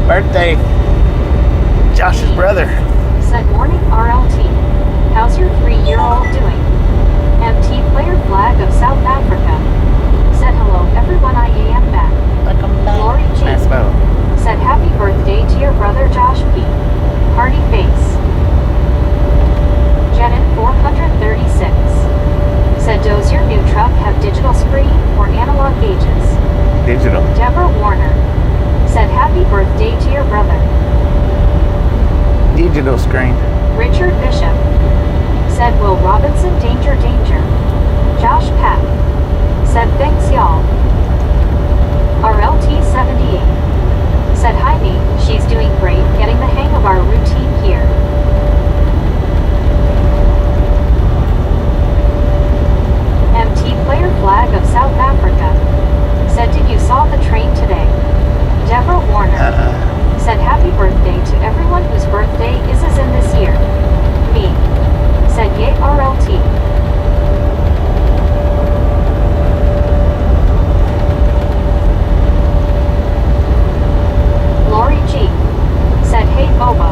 Birthday, Josh's brother. Said morning RLT. How's your 3-year-old doing? MT player flag of South Africa. Said hello everyone, I am back. Welcome back. Lori G. Said happy birthday to your brother Josh P. Party face. Jenin 436. Said does your new truck have digital screen or analog gauges? Digital. Deborah Warner said happy birthday to your brother. Digital screen. Richard Bishop said Will Robinson danger danger. Josh Pack said thanks y'all. RLT 78 said hi me, she's doing great, getting the hang of our routine here. MT player flag of South Africa said did you saw the train today? Deborah Warner said happy birthday to everyone whose birthday is in this year. Me said yay RLT. Lori G said hey Bobo.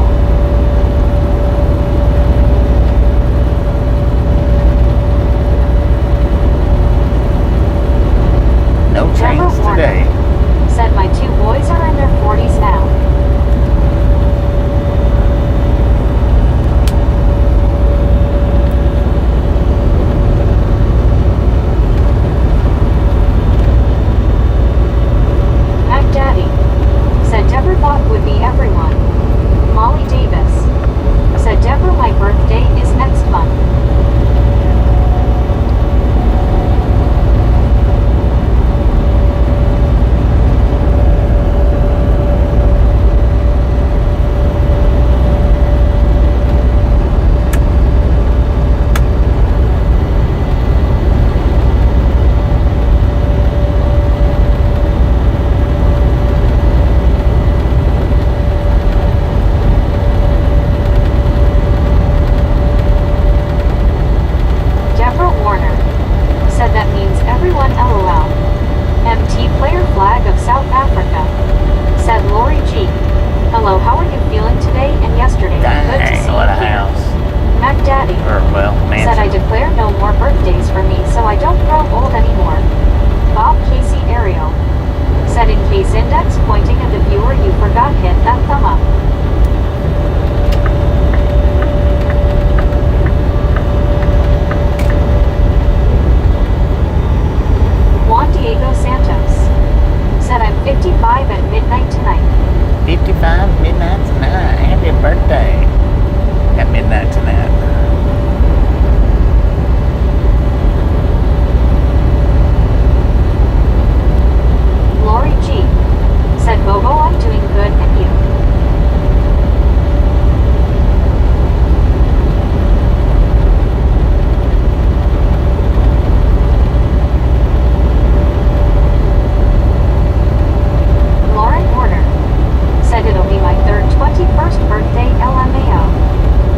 No trains today. Said my 2 boys are in their 40s now. Mac Daddy said Deborah thought would be everyone. Molly Davis said Deborah my birthday is next month.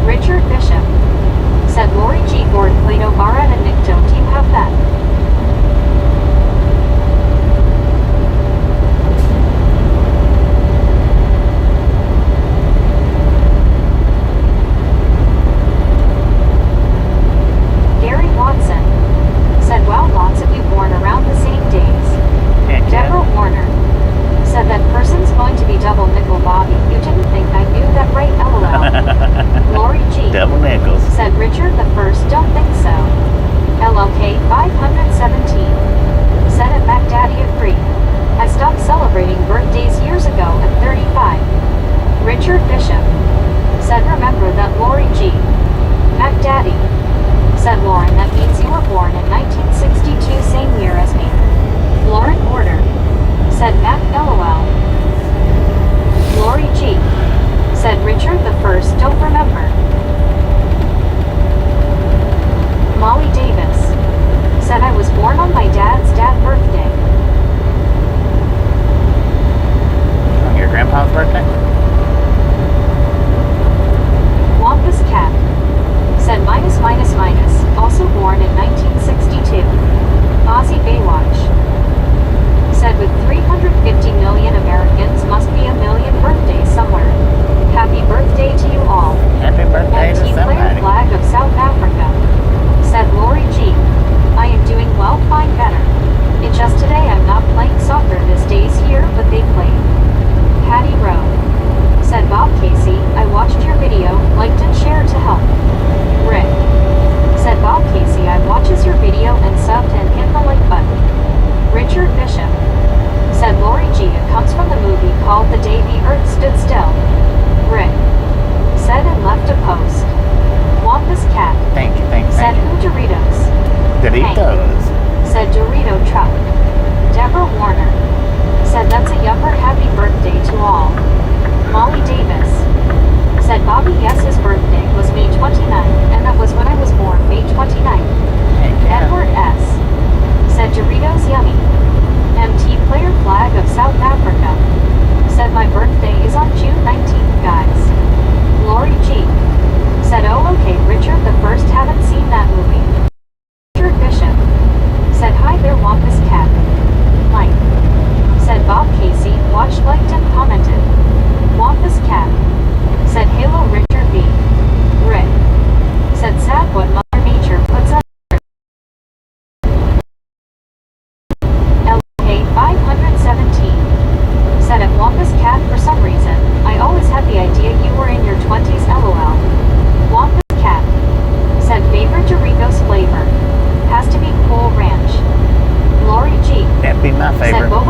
Richard Bishop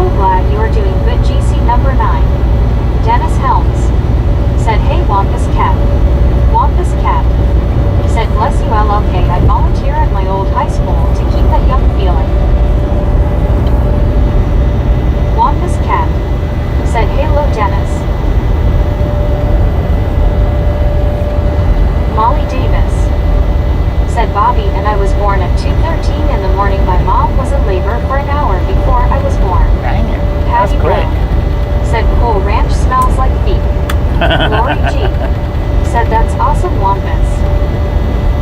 so glad you are doing good. GC number 9. Dennis Helms said, hey Wampus Cat. Wampus Cat said, bless you LLK. I volunteer at my old high school to keep that young feeling. Wampus Cat said, hello Dennis. Molly Davis said, Bobby and I was born at 2:13 in the morning. My mom was in labor for an hour before I was born. Dang it. That's Patty quick. Brown said, Cool Ranch smells like feet. Lori G said, that's awesome Wampus.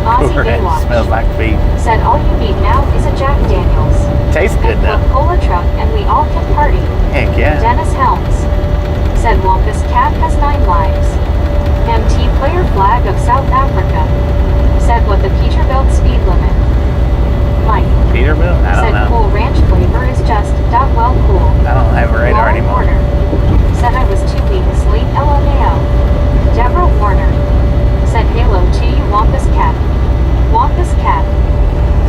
Ozzy Baywatch Smells like feet. said, all you need now is a Jack Daniels Tastes good and though. Coca-Cola truck and we all can party. Heck yeah. Dennis Helms said, Wampus Cat has 9 lives. MT player flag of South Africa said, what the Peterbilt speed limit. Mike Peterbilt? I said, don't know. Cool Ranch flavor is just well cool. I don't have a radar Laura anymore. Warner said, I was 2 weeks late. LMAO. Deborah Warner said, hello to you Wampus Cat. Wampus Cat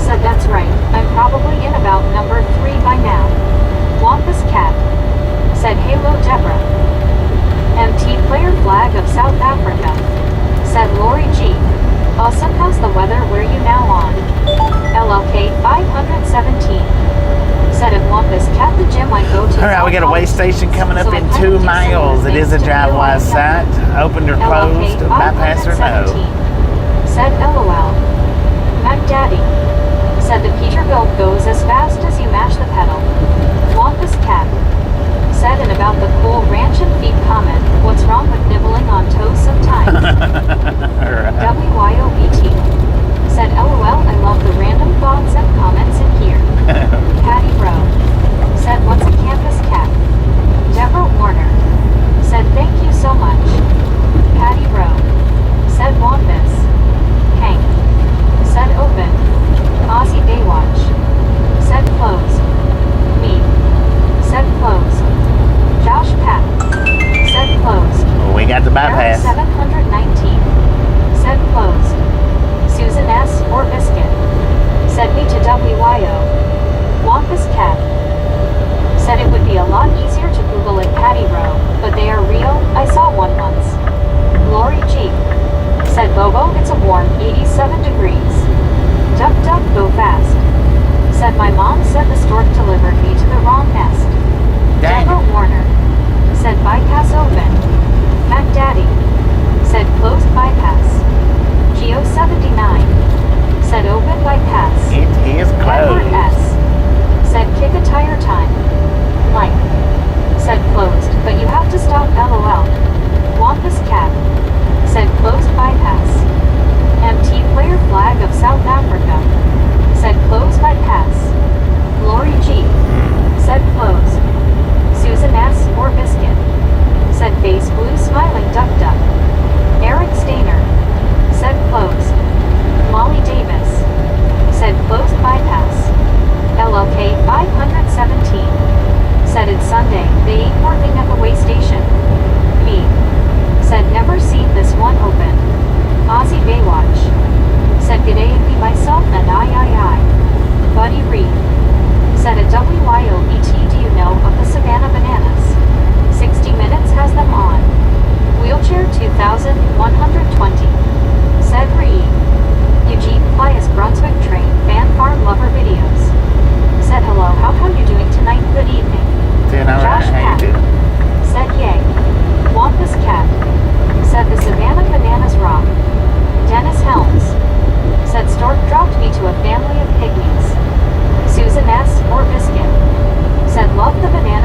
said, that's right. I'm probably in about number 3 by now. Wampus Cat said, hello Deborah. MT player flag of South Africa said, Lori G. Awesome. How's the weather where you now on? LLK 517 said, at Wampus Cat the gym I go to. Alright, we got a way station coming up in 2 miles. It is a drive-wise site. Opened or closed, bypass or no. Said LOL. Mac Daddy said, the Peterbilt goes as fast as you mash the pedal. Wampus Cat said, and about the Cool Ranch and feet comment, what's wrong with nibbling on toes sometimes? WYOBT said, LOL, I love the random thoughts and comments in here. Patty Rowe said, what's a campus cat? Deborah Warner said, thank you so much. Patty Rowe said, Wampus. Hank said, open. Ozzy Baywatch said, closed. Me said, closed. Josh Pat said, closed. Well, we got the bypass. 719 said, closed. Susan S. or Biscuit said, me to WYO. Wampus Cat said, it would be a lot easier to Google it. Patty Rowe, but they are real. I saw one once. Lori G said, Bobo, it's a warm 87 degrees. Duck duck go fast said, my mom said the stork delivered me to the wrong nest. Dang. Deborah Warner said, bypass open. Mac Daddy said, closed bypass. Geo 79 said, open bypass. It is Edward closed. S said, kick a tire time. Mike said, closed, but you have to stop. LOL. Wampus Cat said, closed bypass. MT player flag of South Africa said, closed bypass. Lori G said, closed. Susan S. or Biscuit said, face blue smiling duck duck. Eric Stainer said, closed. Molly Davis said, closed bypass. LLK 517 said, it's Sunday. They ain't working at the way station. Me said, never seen this one open. Ozzy Baywatch said, g'day and be myself and I. Buddy Reed said, at WYOET, do you know of the Savannah Bananas? 60 Minutes has them on. Wheelchair 2120 said Reed. Eugene Plias Brunswick Train Fan Farm Lover Videos said, hello, how you doing tonight? Good evening. Doing alright, Josh how Pat you doing? said, yay. Wampus Cat said, the Savannah Bananas rock. Dennis Helms said, stork dropped me to a family of pygmies. Susan S. or Biscuit said, love the banana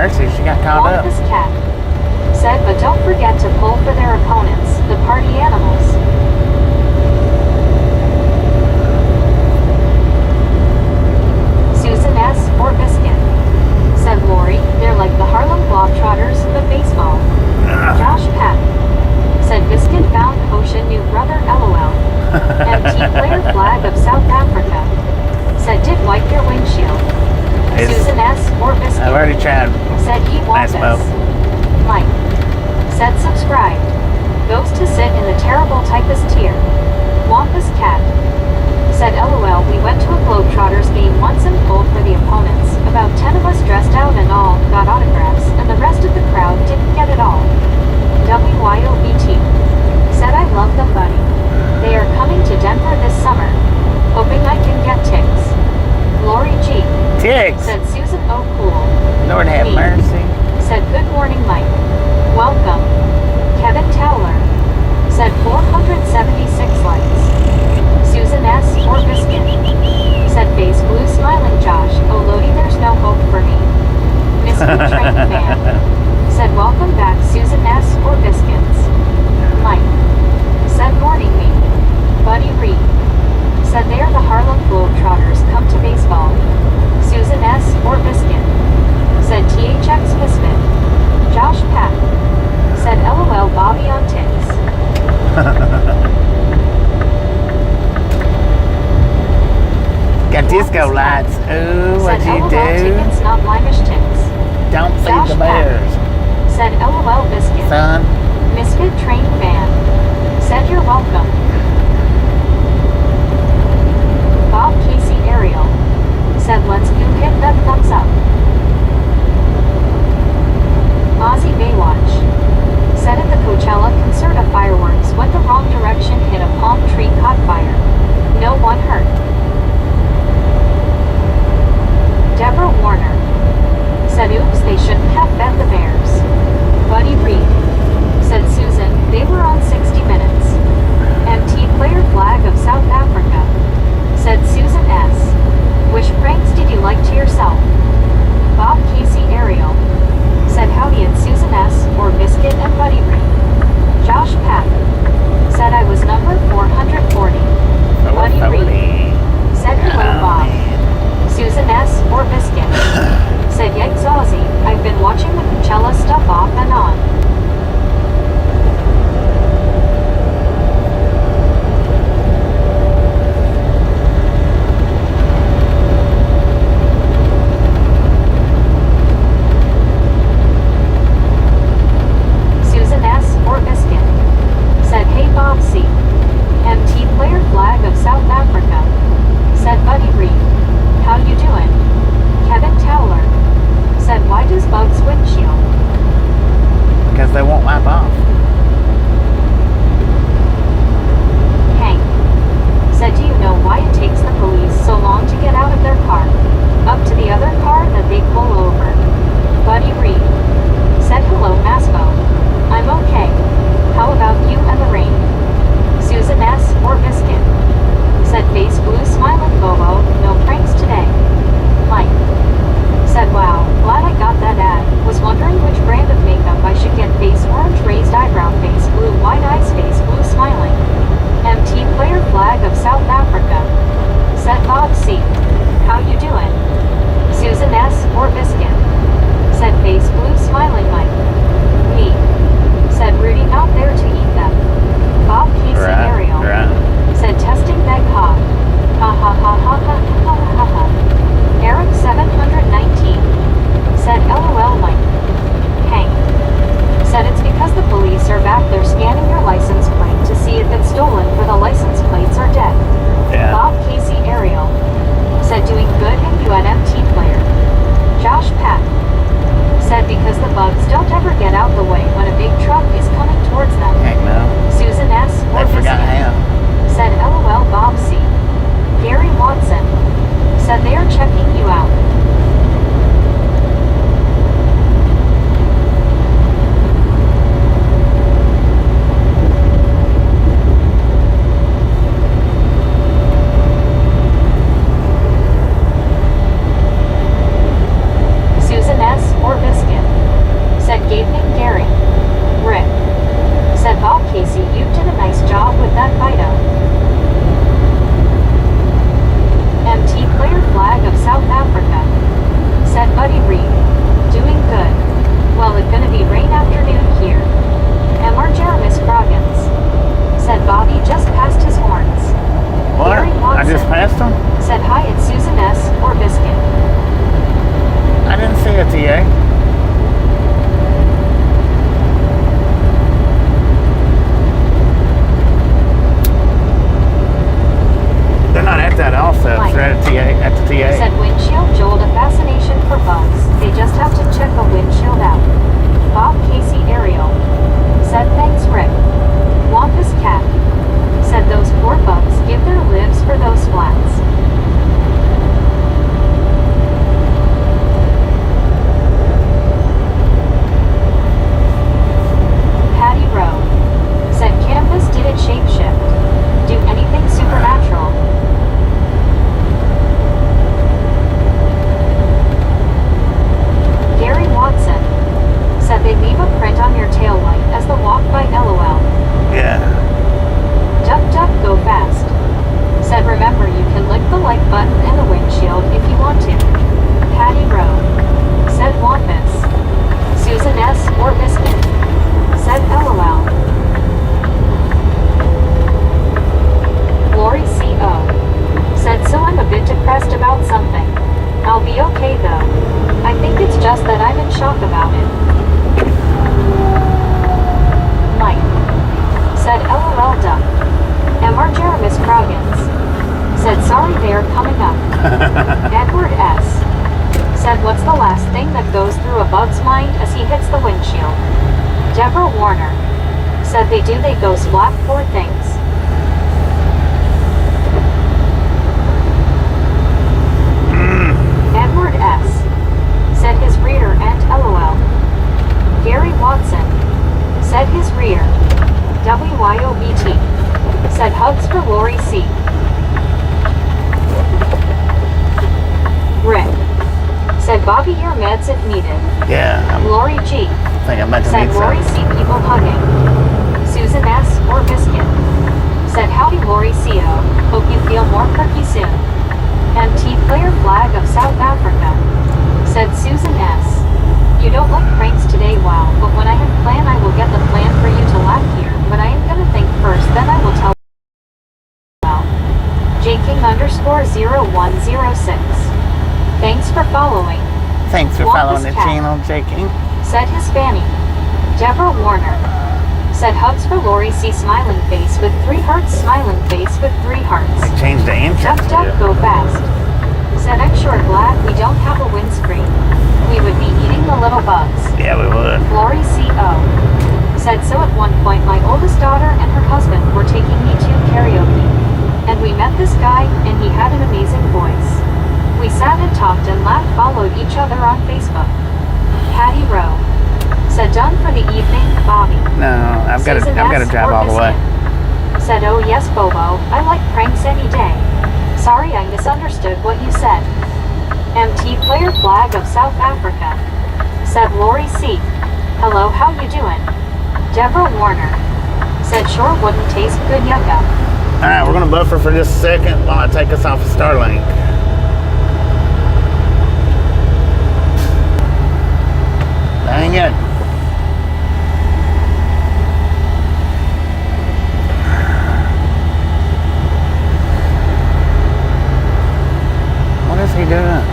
mercy, she got caught up. Wampus cat said, but don't forget to pull for their opponents, the party animals. Susan S. or Biscuit said, Lori, they're like the Harlem Globetrotters, but baseball. Josh Pack said, Biscuit found ocean new brother LOL. MT player flag of South Africa said, did wipe your windshield. Susan S. or Biscuit I've already tried. said, he wants us. Mike said, subscribe. Goes to sit in the terrible typist tier. Wampus Cat said, LOL, we went to a Globetrotters game once and pulled for the opponents. About 10 of us dressed out and all, got autographs, and the rest of the crowd didn't get it all. WYOBT said, I love them, buddy. They are coming to Denver this summer. Hoping I can get ticks. Lori G Ticks. said, Susan O. Cool. Lord have Me mercy. said, good morning, Mike. Welcome. Kevin Towler said, 476 likes. Susan S. or Biscuit said, face blue smiling Josh. Oh Lodi, there's no hope for me. Misty Train Fan said, welcome back, Susan S. or Biscuits. Mike said, morning me. Buddy Reed said, they are the Harlem Globetrotters come to baseball. Susan S. or Biscuit said, THX Misfit. Josh Pack said, LOL Bobby on ticks. Got disco lights. Ooh, what'd you LOL do? tickets, not Blimish ticks. Don't feed Josh the bears. said, LOL Biscuit. Son. Misfit Train Fan said, you're welcome. Bob Casey Ariel said, let's go hit that thumbs up. Ozzy Baywatch said, at the Coachella concert of fireworks went the wrong direction, hit a palm tree, caught fire. No one hurt. Deborah Warner said, oops, they shouldn't have bet the Bears. Buddy Reed said, Susan, they were on Warner. Said they do, they ghost black, poor things. Edward S. said his reader and LOL. Gary Watson said his reader. WYOBT said hugs for Lori C. Rick said Bobby your meds if needed. Yeah, Lori G. I think I'm about to said need Lori some. C. people hugging. Susan S. or Biscuit said howdy Lori C.O. Hope you feel more perky soon. MT player flag of South Africa said Susan S. You don't like pranks today, wow, but when I have plan I will get the plan for you to laugh here, but I am gonna think first, then I will tell. Well, JKing_0106. Thanks for following. Thanks for following the channel, J King. Said his Fanny. Deborah Warner said hugs for Lori C. Smiling face with 3 hearts, smiling face with 3 hearts. They changed the entrance. Duck, go fast. Said I'm sure glad we don't have a windscreen. We would be eating the little bugs. Yeah, we would. Lori C.O. said so at one point my oldest daughter and her husband were taking me to karaoke. And we met this guy, and he had an amazing voice. We sat and talked and laughed, followed each other on Facebook. Patty Rowe said done for the evening, Bobby. No, I've got to drive all the way. Said oh yes, Bobo, I like pranks any day. Sorry I misunderstood what you said. MT player flag of South Africa said Lori C. Hello, how you doing? Deborah Warner said sure wouldn't taste good yucca. Alright, we're going to buffer for just a second while I take us off of Starlink. Dang it. What is he doing?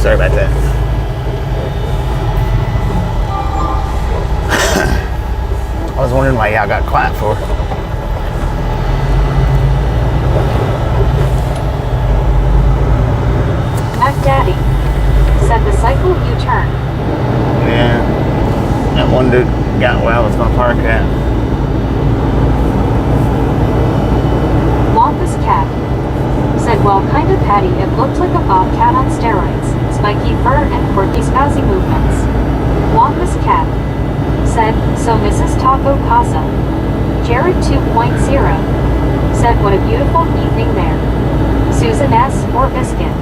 Sorry about that. I was wondering why y'all got quiet for. Mac Daddy said the cycle U-turn. Yeah. That one dude got where I was going to park at. Wampus Cat said well kinda Patty, it looked like a bobcat on steroids. Spiky fur and quirky spazzy movements. Wampus Cat said, so Mrs. Taco Casa. Jared 2.0 said what a beautiful evening there. Susan S. or Biscuit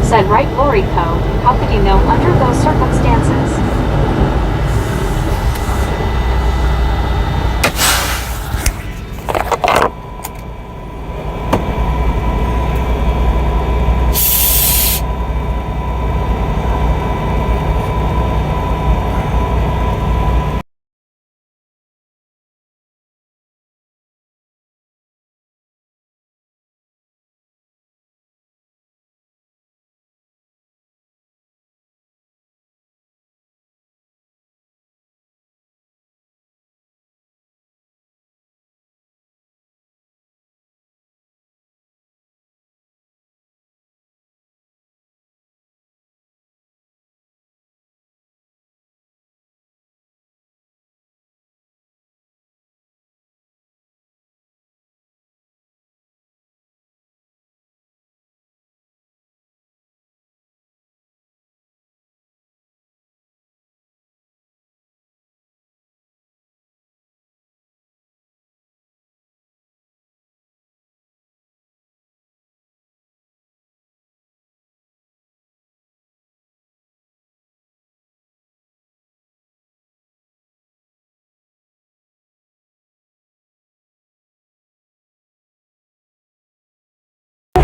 said right Lori Co. How could you know under those circumstances?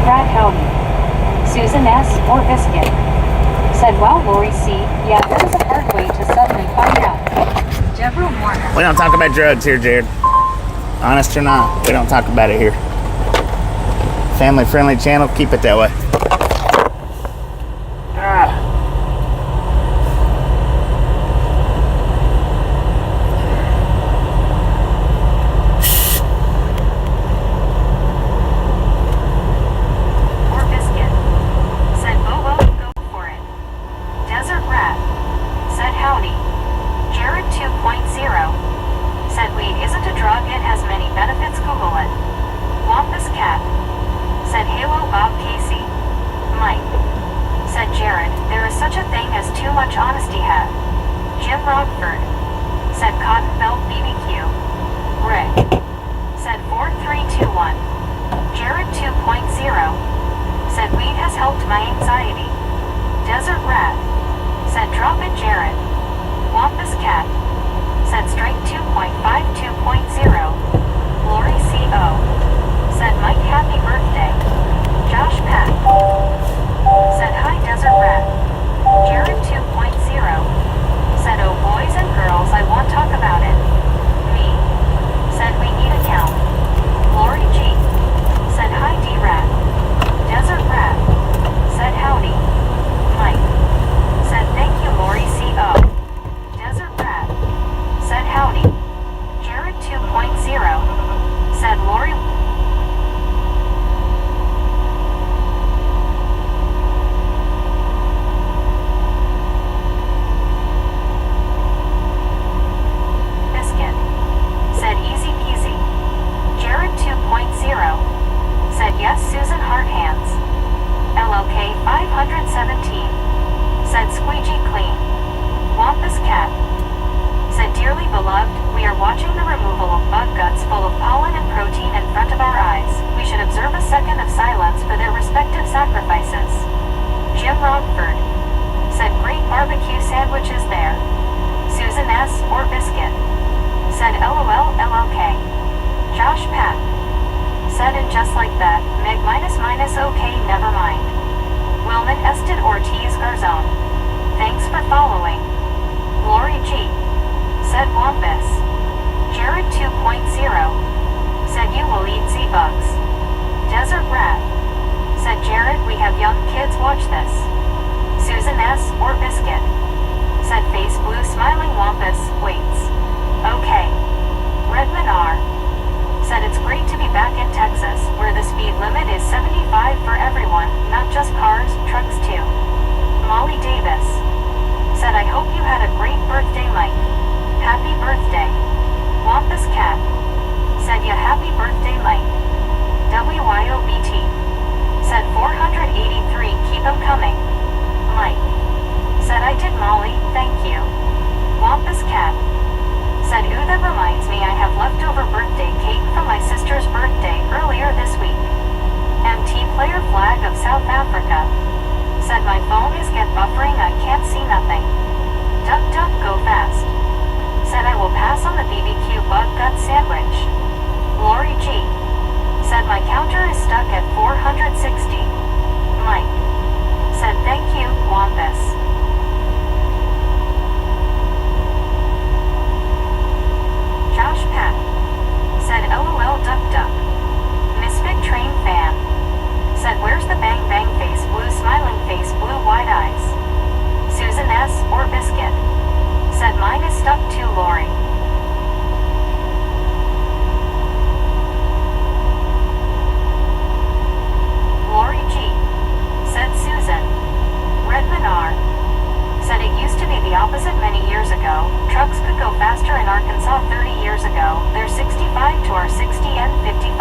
Brad howdy. Susan S. or Biscuit. Said, well, Lori C. Yeah, there is a hard way to suddenly find out. Deborah Morgan. We don't talk about drugs here, Jared. Honest or not, we don't talk about it here. Family-friendly channel, keep it that way. Or Biscuit. Said, oh, well, go for it. Desert Rat. Said, howdy. Jared 2.0. Said, weed isn't a drug, it has many benefits, Google it. Wampus Cat. Said, Halo Bob Casey. Mike. Said, Jared, there is such a thing as too much honesty hat. Jim Rockford. Said, Cotton Belt BBQ. Rick. Said, 4321. Jared 2.0. Said, weed has helped my anxiety. Desert Rat. Said, drop it, Jared. Wampus Cat. Said, strike 2.5 2.0. Lori C.O. Said, Mike, happy birthday. Josh Pack. Said, hi, Desert Rat. Jared 2.0. Said, oh, boys and girls, I want talk about it. Me. Said, we need a count. Lori G. Said, hi, D-Rat. Desert Rat. Said, howdy. Mike. Said, thank you, Lori C.O. Desert Rat. Said, howdy. Jared 2.0. Said, Lori. Biscuit. Said, easy peasy. Jared 2.0. Said, yes, Susan Harthands. LLK 517. Said, squeegee clean. Wampus Cat. Said, dearly beloved, we are watching the removal of bug guts full of pollen and protein in front of our eyes. We should observe a second of silence for their respective sacrifices. Jim Rockford. Said, great barbecue sandwiches there. Susan S. or Biscuit. Said, LOL LLK. Josh Pack. Said, and just like that, Meg minus okay, never mind. Wilman Ested Ortiz Garzon. Thanks for following. Lori G. Said, Wampus. Jared 2.0. Said, you will eat Z-bugs. Desert Rat. Said, Jared, we have young kids, watch this. Susan S. or Biscuit. Said, face blue smiling Wampus, waits. Okay. Redman R. Said, it's great to be back in Texas, where the speed limit is 75 for everyone, not just cars, trucks too. Molly Davis. Said, I hope you had a great birthday, Mike. Happy birthday. Wampus Cat. Said, ya happy birthday, Mike. WYOBT. Said, 483, keep 'em coming. Mike. Said, I did, Molly, thank you. Wampus Cat. Said, ooh, that reminds me, I have leftover birthday cake from my sister's birthday earlier this week. MT player flag of South Africa. Said, my phone is get buffering, I can't see nothing. Duck duck go fast. Said, I will pass on the BBQ bug gut sandwich. Lori G. Said, my counter is stuck at 460. Mike. Said, thank you, Wampus. Josh Pack. Said, LOL duck duck. Misfit train fan. Said, where's the bang bang face, blue smiling face, blue wide eyes. Susan S. or Biscuit. Said, mine is stuck too, Lori. Lori G. Said, Susan. Redman R. Said, it used to be the opposite many years ago. Trucks could go faster in Arkansas 30 years ago. They're 65 to our 60 and 55.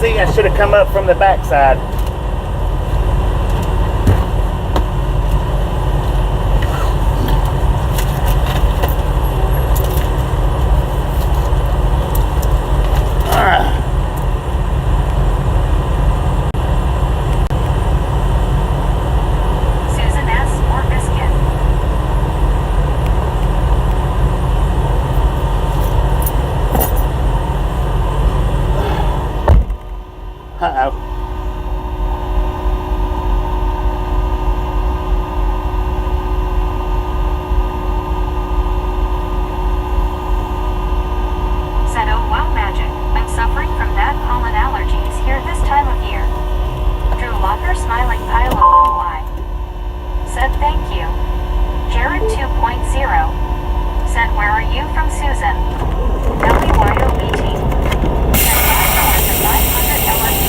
See, I should have come up from the backside. Susan S. or Biscuit. Uh-oh. Said, oh wow, magic. I'm suffering from bad pollen allergies here this time of year. Drew Locker smiling pile of Hawaii. Said thank you. Jared 2.0. Said where are you from Susan? WYOBT. Said $5 and 500 LRP.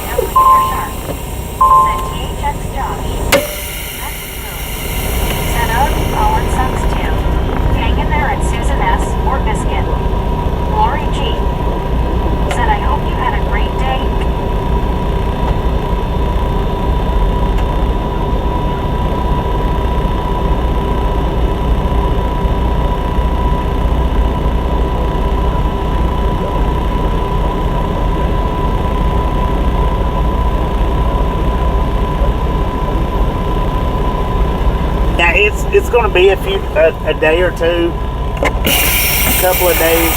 CW for sharp. Said THX Josh. That's true. Said Colin sucks too. Hang in there at Susan S. or Biscuit. Lori G. Said I hope you had a great day. Now it's going to be a day or two, a couple of days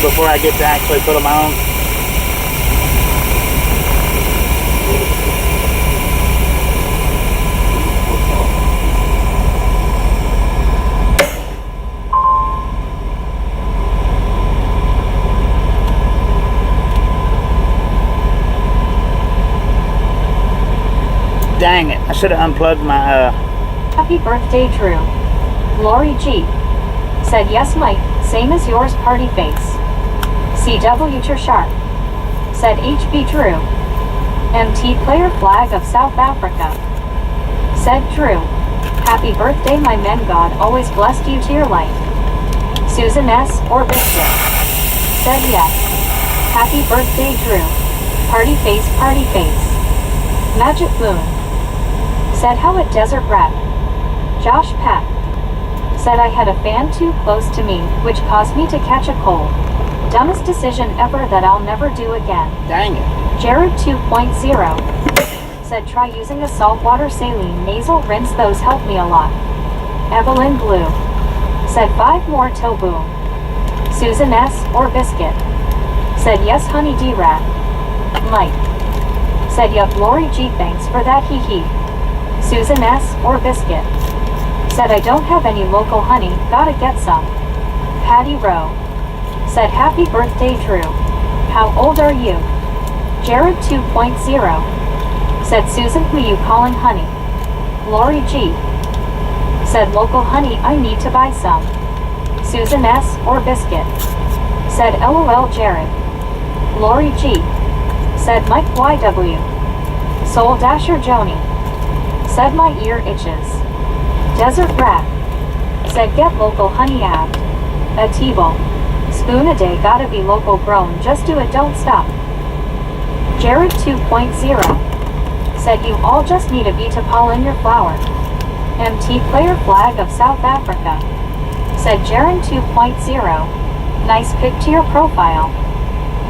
before I get to actually put them on. Dang it, I should have unplugged my, Happy birthday, Drew. Lori G. Said yes, Mike, same as yours, party face. CW Sharp. Said HB Drew. MT player flag of South Africa. Said Drew. Happy birthday, my men, God always blessed you to your life. Susan S. or Biscuit. Said yes. Happy birthday, Drew. Party face, party face. Magic Moon. Said how at Desert Rep. Josh Peck. Said I had a fan too close to me, which caused me to catch a cold. Dumbest decision ever that I'll never do again. dang it. Jared 2.0. Said try using a saltwater saline nasal rinse, those help me a lot. Evelyn Blue. Said 5 more till boom. Susan S. or Biscuit. Said yes, honey D-Rat. Mike. Said yup, Lori G, thanks for that, hee hee. Susan S. or Biscuit. Said I don't have any local honey, gotta get some. Patty Rowe. Said happy birthday, Drew. How old are you? Jared 2.0. Said Susan, who you calling honey? Lori G. Said local honey, I need to buy some. Susan S. or Biscuit. Said LOL Jared. Lori G. Said Mike YW. Soul Dasher Joni. Said my ear itches. Desert Rat. Said get local honey ab. A T-Bowl. Spoon a day, gotta be local grown, just do it, don't stop. Jared 2.0. Said you all just need a bee to pollen your flower. MT player flag of South Africa. Said Jared 2.0. Nice pic to your profile.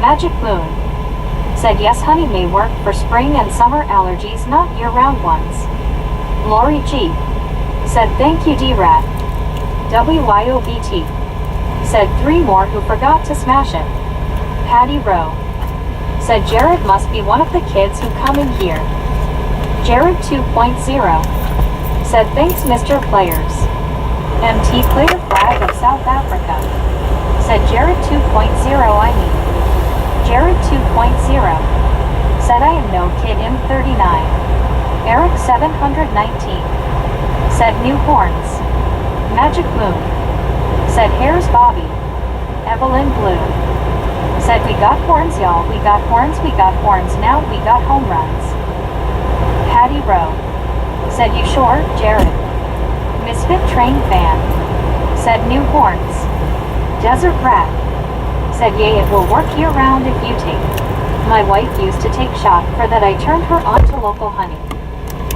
Magic Moon. Said yes, honey may work for spring and summer allergies, not year-round ones. Lori G. Said thank you, D-Rat. WYOBT. Said 3 more who forgot to smash it. Patty Rowe. Said Jared must be one of the kids who come in here. Jared 2.0. Said thanks, Mr. Players. MT player flag of South Africa. Said Jared 2.0, I mean. Jared 2.0. Said I am no kid, M39. Eric 719. Said new horns. Magic Moon. Said here's Bobby. Evelyn Blue. Said we got horns, y'all, we got horns, now we got home runs. Patty Rowe. Said you sure, Jared? Misfit Train fan. Said new horns. Desert Rat. Said yay, it will work year round if you take. My wife used to take shot, for that I turned her on to local honey.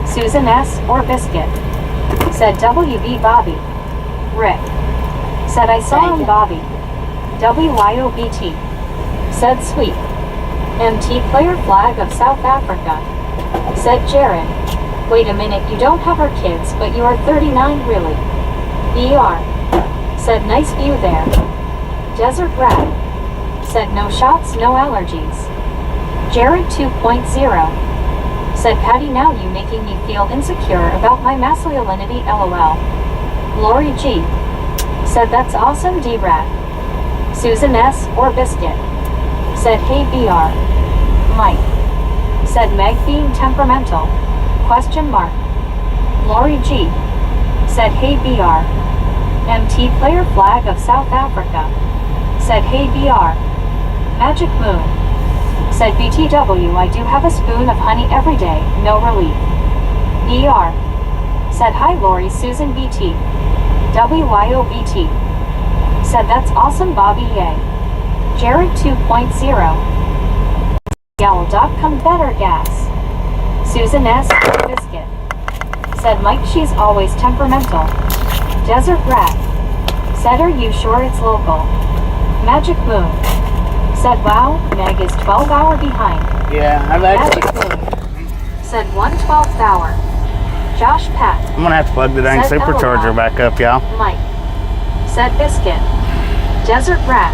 Susan S. or Biscuit. Said WB Bobby. Rick. Said I saw him Bobby. WYOBT. Said Sweet. MT Player Flag of South Africa. Said Jared. Wait a minute, you don't have our kids, but you are 39 really. ER. Said nice view there. Desert Rat. Said no shots, no allergies. Jared 2.0. Said Patty, now you making me feel insecure about my masculinity, LOL. Lori G. Said that's awesome, D-Rat. Susan S. or Biscuit. Said hey BR. Mike. Said Meg being temperamental. Question mark. Lori G. Said hey BR. MT Player Flag of South Africa. Said hey BR. Magic Moon. Said BTW, I do have a spoon of honey every day, no relief. ER. Said hi Lori, Susan BT. WYOBT. Said that's awesome Bobby, yay. Jared 2.0. Gal.com better gas. Susan S. Biscuit. Said Mike, she's always temperamental. Desert Rat. Said are you sure it's local? Magic Moon. Said wow, Meg is 12 hour behind. Yeah, I've Magic actually. Moon. Said 1/12th hour. Josh Pat. I'm gonna have to plug the dang Said supercharger LOL. back up, y'all. Mike. Said Biscuit. Desert Rat.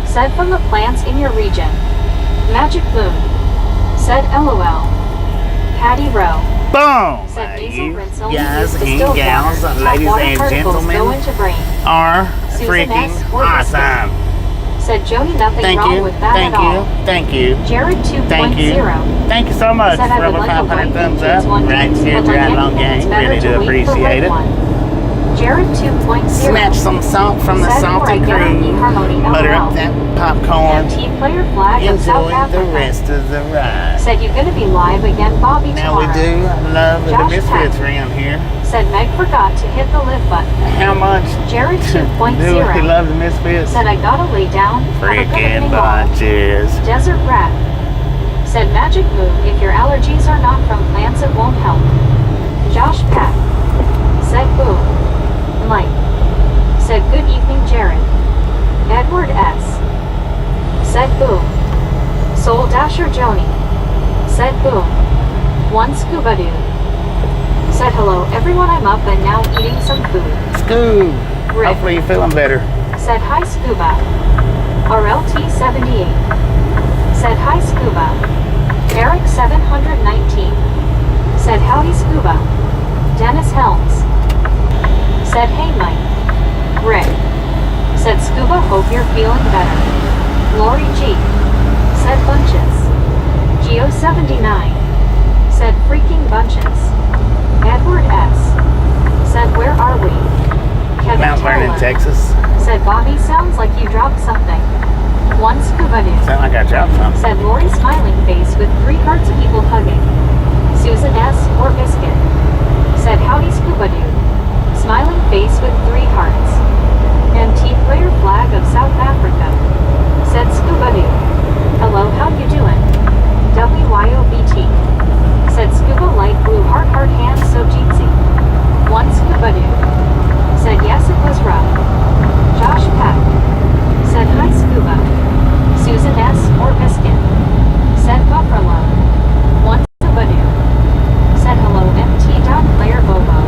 Said from the plants in your region. Magic Moon. Said LOL. Patty Rowe. Boom! Said nasal You rinse guys and distilled gals, water. ladies Hot water and particles go gentlemen, into brain. are Susan freaking S. or Biscuit. awesome. Said Jody, nothing Thank wrong you, with that thank at all. you, thank you, Jared 2.0. thank you. Thank you so much Said I for would over like a 500 white thumbs Patriots up. one Right day, here, but like Dry Long anything, it's Gang. better Really to do wait for appreciate red it. one. Jared 2.0. Snatch some salt from the Said salty for again, cream. eHarmony, Butter LOL. up that popcorn. MT Player Flag of South Enjoy Africa. the rest of the ride. Said you're gonna be live again, Bobby, Now we tomorrow. do love the Josh biscuits Pat. around here. Said Meg forgot to hit the lift button. How much Jared do we 2.0. love the misfits? Said I gotta lay down. Have a good Freaking evening all. bunches. Desert Rat. Said Magic Moon, if your allergies are not from plants it won't help. Josh Pat. Said boom. Mike. Said good evening Jared. Edward S. Said boom. Soul Dasher Joni. Said boom. One Scuba Dude. Said hello everyone, I'm up and now eating some food. Scoob. Rick. Hopefully you're feeling better. Said hi Scuba. RLT78. Said hi Scuba. Eric 719. Said howdy Scuba. Dennis Helms. Said hey Mike. Rick. Said Scuba, hope you're feeling better. Lori G. Said bunches. Geo79. Said freaking bunches. Edward S. Said where are we? Kevin Mount Vernon, Tolan. Texas. Said Bobby, sounds like you dropped something. One Scuba Dude. Sound like I dropped something. Said Lori, smiling face with 3 hearts of people hugging. Susan S. or Biscuit. Said howdy Scuba Dude. Smiling face with 3 hearts. MT Player Flag of South Africa. Said Scuba Dude. Hello, how you doing? WYOBT. Said Scuba light blue heart hands so jeetsy. One Scuba Dude. Said yes it was rough. Josh Pat. Said hi Scuba. Susan S. or Biscuit. Said Buffalo. One Scuba Dude. Said hello MT. Player Bobo.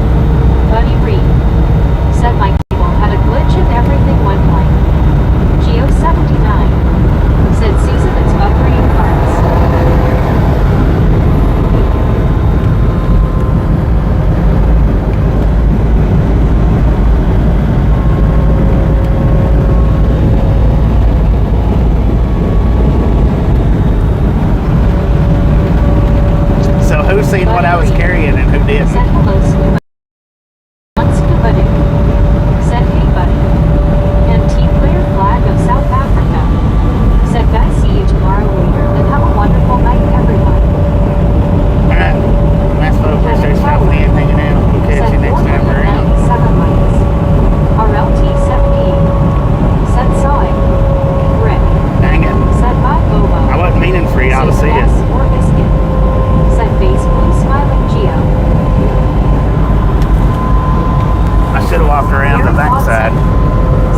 walked around the backside.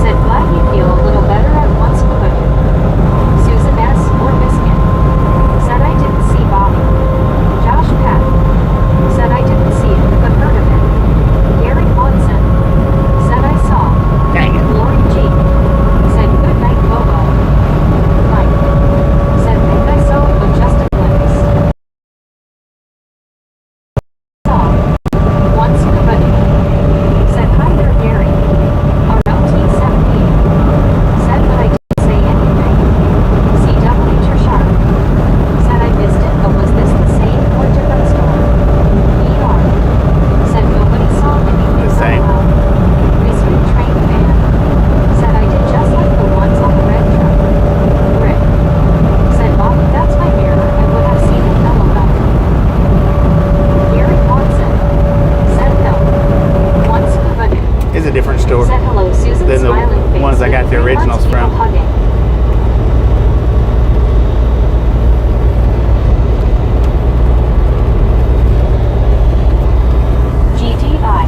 Said glad you feel a little better at once, but Susan S. or Biscuit. Said I didn't see Bobby. Josh Pat. Said I didn't see it, but heard of it. Gary Watson. Said I saw. Dang it. Lori G. Said good night, Bobo. Mike. Said think I saw, but just a glimpse. Saw. Once, but said hi there, Gary. RLT-17. Said but I didn't say anything. CW Sharp. Said I missed it, but was this the same or different store? ER. Said nobody saw anything. The same. Mystery train fan. Said I did just like the ones on the red truck. Rick. Said Bobby, that's my mirror. I would have seen it. LOL. Gary Watson. Said no. Once, but It's a different store said hello, Susan. than Smiling the face ones I got with the 3 originals hearts, people from. hugging. GTI.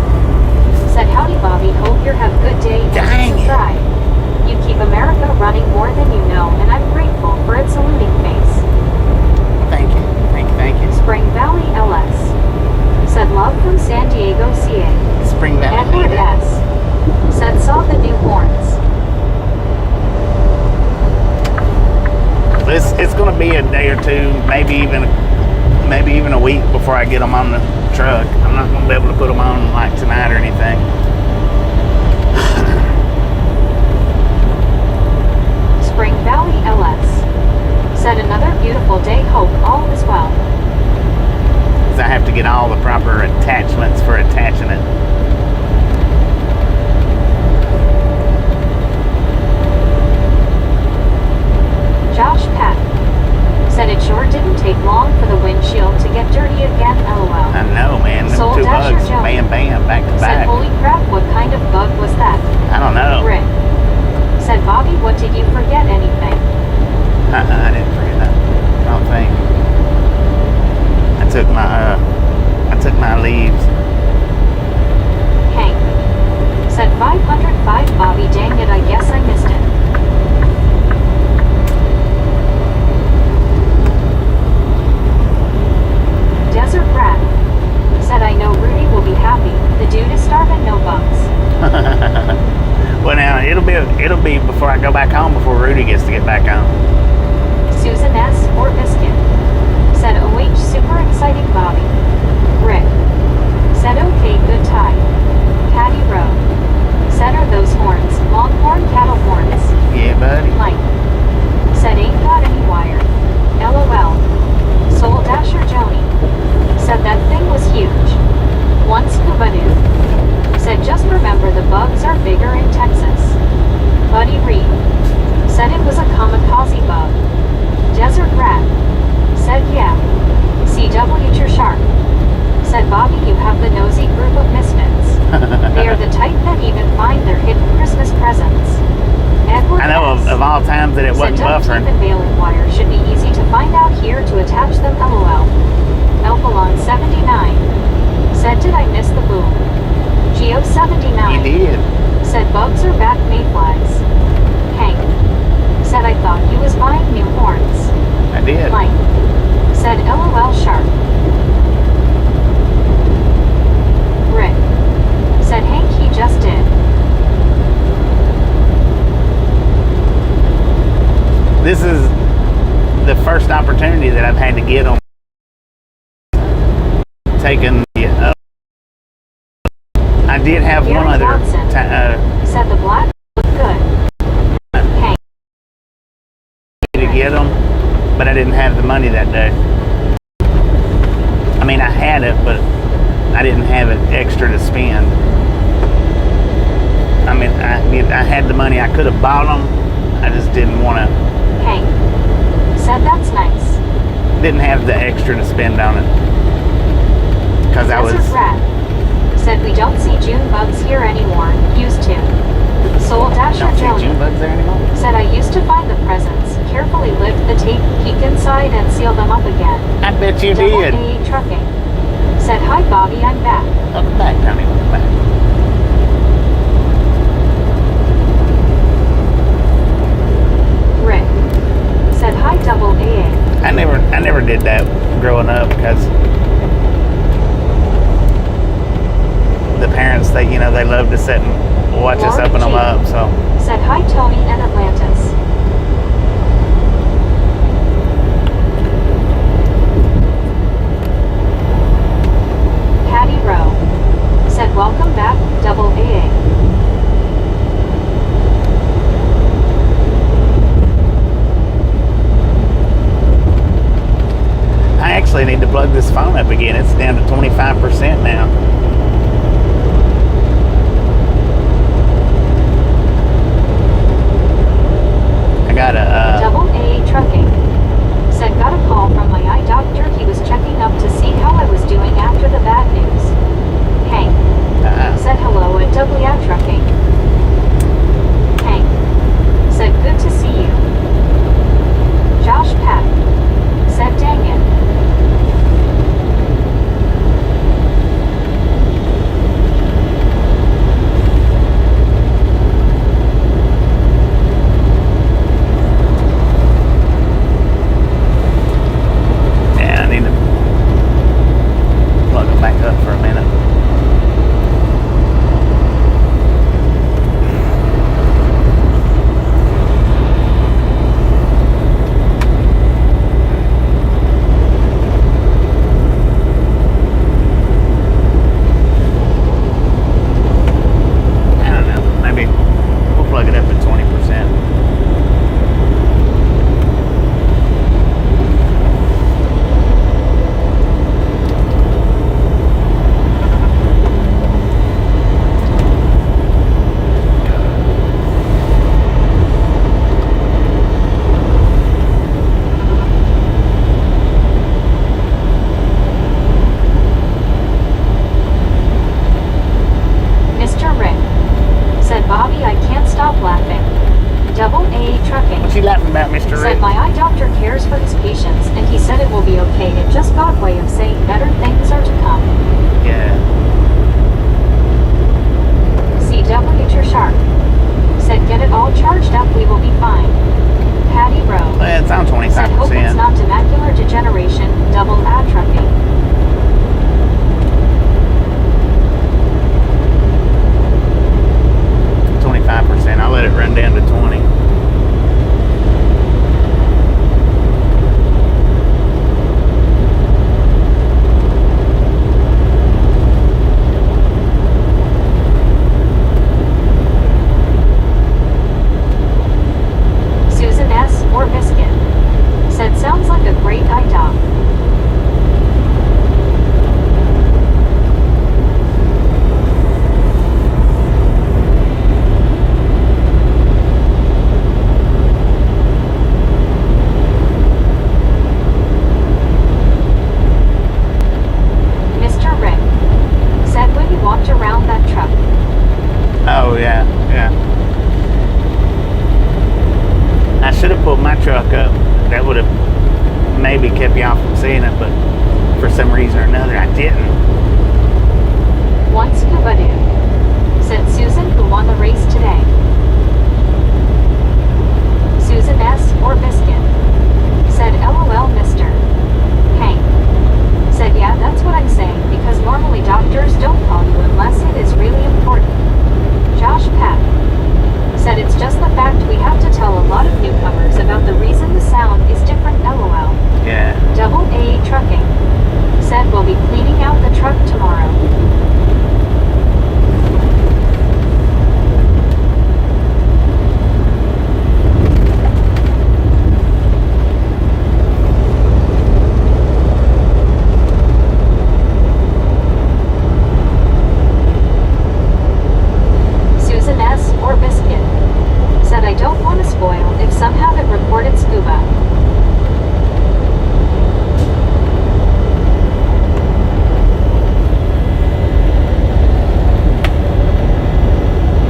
Said howdy, Bobby. Hope you have good day and Dang it. subscribe. You keep America running more than you know, and I'm grateful for its saluting face. Thank you. Thank you. Spring Valley LS. Said love from San Diego, CA. Spring Valley. Edward S. Said saw the new horns. It's going to be a day or two, maybe even a week before I get them on the truck. I'm not going to be able to put them on like tonight or anything. Spring Valley LS. Said another beautiful day. Hope all is well. 'Cause I have to get all the proper attachments for attaching it. Josh Pat. Said it sure didn't take long for the windshield to get dirty again. LOL. I know, man. Them Soul 2 Dasher bugs, Jones. bam, bam, back to Said back. holy crap, what kind of bug was that? I don't know. Rick. Said Bobby, what did you forget? Anything? I didn't forget that. I don't think. I took my leaves. Hank. Said 505 Bobby, dang it, I guess I missed it. Desert Rat. Said I know Rudy will be happy. The dude is starving, no bugs. Well, now it'll be before I go back home before Rudy gets to get back home. Susan S. or Biscuit. Said OH super exciting Bobby. Rick. Said okay, good tie. Patty Rowe. Said are those horns, longhorn cattle horns. Yeah, buddy. Mike. Said ain't got any wire. LOL. Soul Dasher Joni. Said that thing was huge. Once Kubadoo. Said just remember the bugs are bigger in Texas. Buddy Reed. Said it was a kamikaze bug. Desert Rat. Said yeah. CW Sharp. Said Bobby, you have the nosy group of misfits. They are the type that even find their hidden Christmas presents. Edward I know S. of all times that it Said wasn't duct tape buffering. and baling wire should be easy to find out here to attach them. LOL. Elpalon 79. Said did I miss the boom? Geo 79. You did. Said bugs are back, mayflies. Hank. Said I thought he was buying new horns. I did. Mike. Said LOL Sharp. Rick. Said Hank he just did. This is the first opportunity that I've had to get on taking the. I did have Gary one other. Watson. Said the black looked good. Hank. To get them, but I didn't have the money that day. I mean, I had it, but I didn't have it extra to spend. I mean, I had the money. I could have bought them. I just didn't want to. Hank. Said that's nice. Didn't have the extra to spend on it because I was. Desert Rat. Said we don't see June bugs here anymore. Used to. Soul Dasher Don't see Joni. June bugs there anymore. Said I used to find the presents, carefully lift the tape, peek inside, and seal them up again. I bet you Double did. A trucking. Said hi Bobby, I'm back. Welcome back, Tommy. Welcome back. did that growing up because the parents, they love to sit and watch us Lori open them G. up. So Said hi Tony and Atlantis. Patty Rowe. Said welcome back, double AA. I actually need to plug this phone up again. It's down to 25% now. I got a Double A Trucking. Said got a call from my eye doctor. He was checking up to see how I was doing after the bad news. Hank. Said hello at Double A Trucking. Hank. Said good to see you. Josh Pat. Said dang it. Yeah, I need to plug it back up for a minute. I don't know. Maybe we'll plug it up at 20%. Mr. Rick. Said Bobby, I can't stop laughing. Double A Trucking. What you laughing about, Mr. Said Rick? my eye doctor cares for his patients and he said it will be okay. It just got way of saying better things are to come. Yeah. CW You're sharp. Said get it all charged up, we will be fine. Patty Rowe. Well, it's on Said hope it's 25%. not to macular degeneration. Double A Trucking. I'll let it run down to 20. Susan S. or Biscuit. Said sounds like a great eye doc. Mr. Rick. Said when you walked around that truck. Oh, yeah. I should have pulled my truck up. That would have maybe kept y'all from seeing it, but for some reason or another, I didn't. One scuba dude. Said Susan who won the race today. Susan S. or Biscuit. Said LOL Mr. Hank. Said yeah, that's what I'm saying because normally doctors don't call you unless it is really important. Josh Pat. Said it's just the fact we have to tell a lot of newcomers about the reason the sound is different. LOL. Yeah. Double A Trucking. Said we'll be cleaning out the truck tomorrow. Susan S. or Biscuit. Said I don't want to spoil if some haven't reported scuba.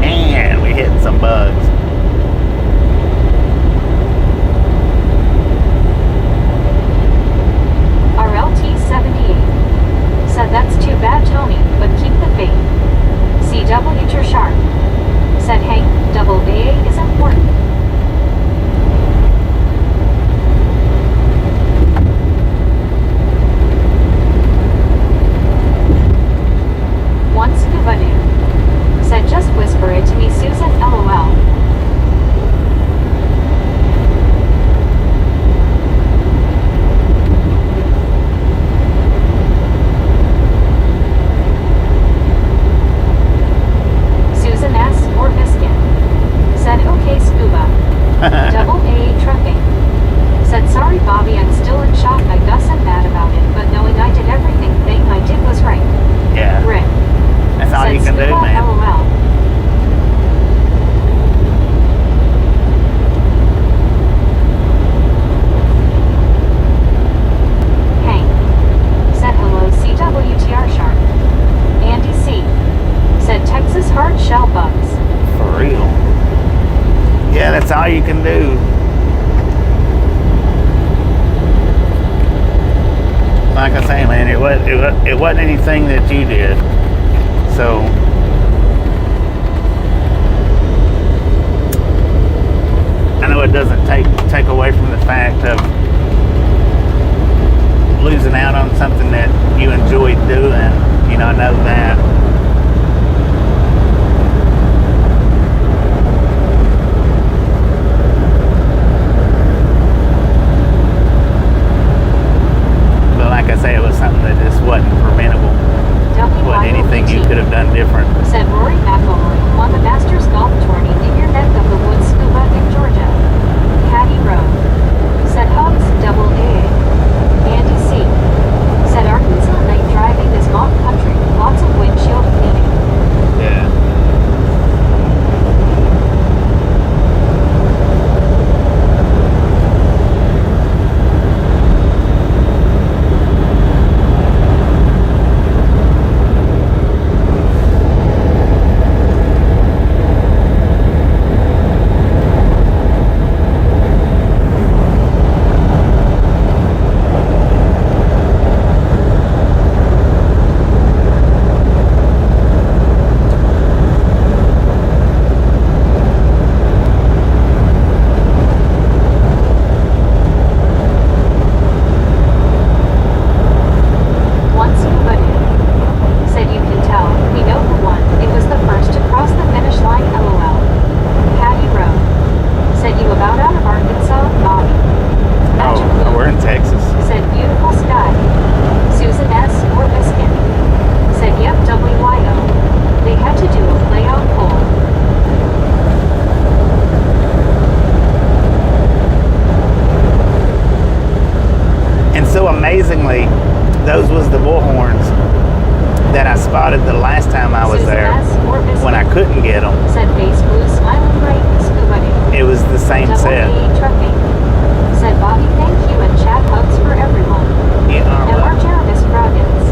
Man, we hit some bugs. RLT78. Said that's too bad Tony, but keep the faith. CW You're sharp. Said Hank, double A is important. Double A Trucking. Said, sorry Bobby, I'm still in shock. I Gus and mad about it, but knowing I did everything I did was right. Yeah. Rick. That's all Said, you can do, Scuba, man. LOL. Hank. Said, hello CWTR Shark. Andy C. Said, Texas hard shell bugs. For real. Yeah, that's all you can do. Like I say, man, it wasn't anything that you did. So I know it doesn't take away from the fact of losing out on something that you enjoyed doing. You know, I know that. Like I say, it was something that just wasn't preventable. Wasn't anything you could have done different. Said Rory McIlroy won the Masters golf tourney in your neck of the woods scuba in Georgia. Patty Rowe. Said Hugs double A. Andy C. Said Arkansas night driving is mock country. Lots of windshield cleaning. Yeah. Amazingly, those was the bullhorns that I spotted the last time I was there when I couldn't get them. Said Base Blue smiling bright scuba day. It was the same Double set. A Trucking. Said Bobby, thank you, and chat hugs for everyone. Yeah, M.R. Jervis Broggins.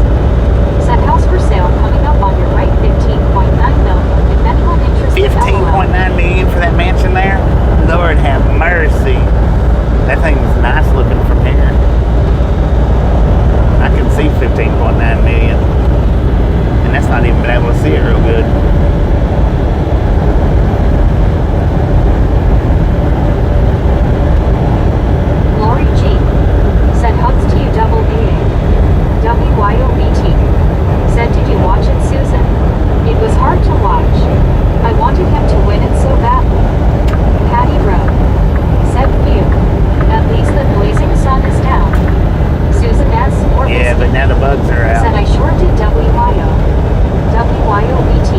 Said house for sale coming up on your right, 15.9 million. If anyone interested, 15.9 million for that mansion there? Lord have mercy. That thing was nice looking from here. I can see 15.9 million. And that's not even been able to see it real good. Lori G. Said hugs to you double A. WYOBT. Said, did you watch it, Susan? It was hard to watch. I wanted him to win it so badly. Patty Rowe. Said phew. At least the blazing sun is down. Susan S. or Yeah, but now the bugs are out. Said I sure did WYO. WYOBT.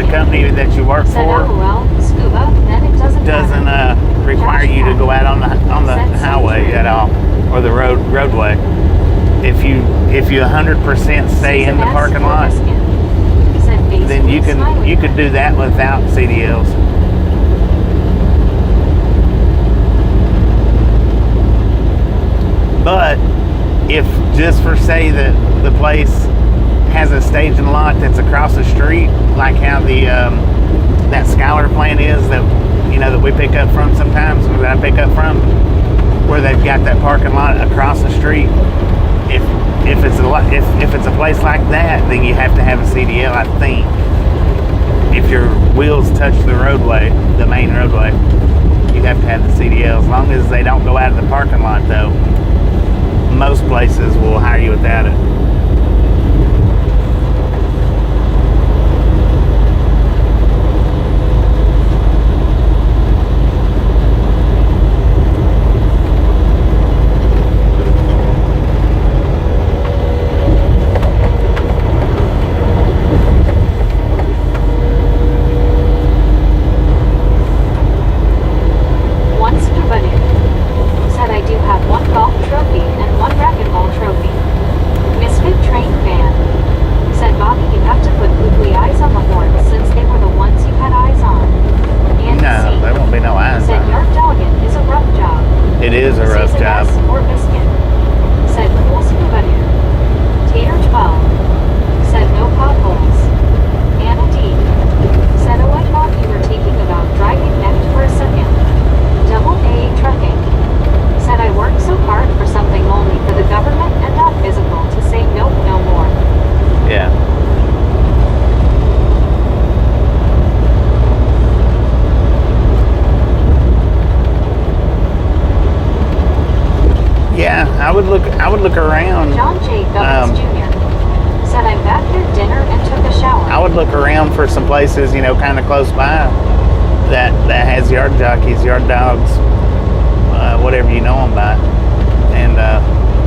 company that you work Said for LOL, scuba, then it doesn't doesn't matter. require you to go out on the highway at all, or the roadway. If you 100% stay in the parking lot, then you could do that without CDLs. But if just for say that the place has a staging lot that's across the street, like how the that Skylar plant is that that we pick up from sometimes, or that I pick up from, where they've got that parking lot across the street. If it's a place like that, then you have to have a CDL, I think. If your wheels touch the roadway, the main roadway, you have to have the CDL. As long as they don't go out of the parking lot, though, most places will hire you without it. It is a rough job. Or biscuit. Said cool scuba dude. Tater 12. Said no potholes. Anna D. Said oh I thought you were taking about driving next for a second. Double A trucking. Said I worked so hard for something only for the government and not physical to say nope no more. Yeah. Yeah, I would look around. John J. Gubbins Jr. said I'm back at dinner and took a shower. I would look around for some places, kind of close by that has yard jockeys, yard dogs, whatever you know them by, and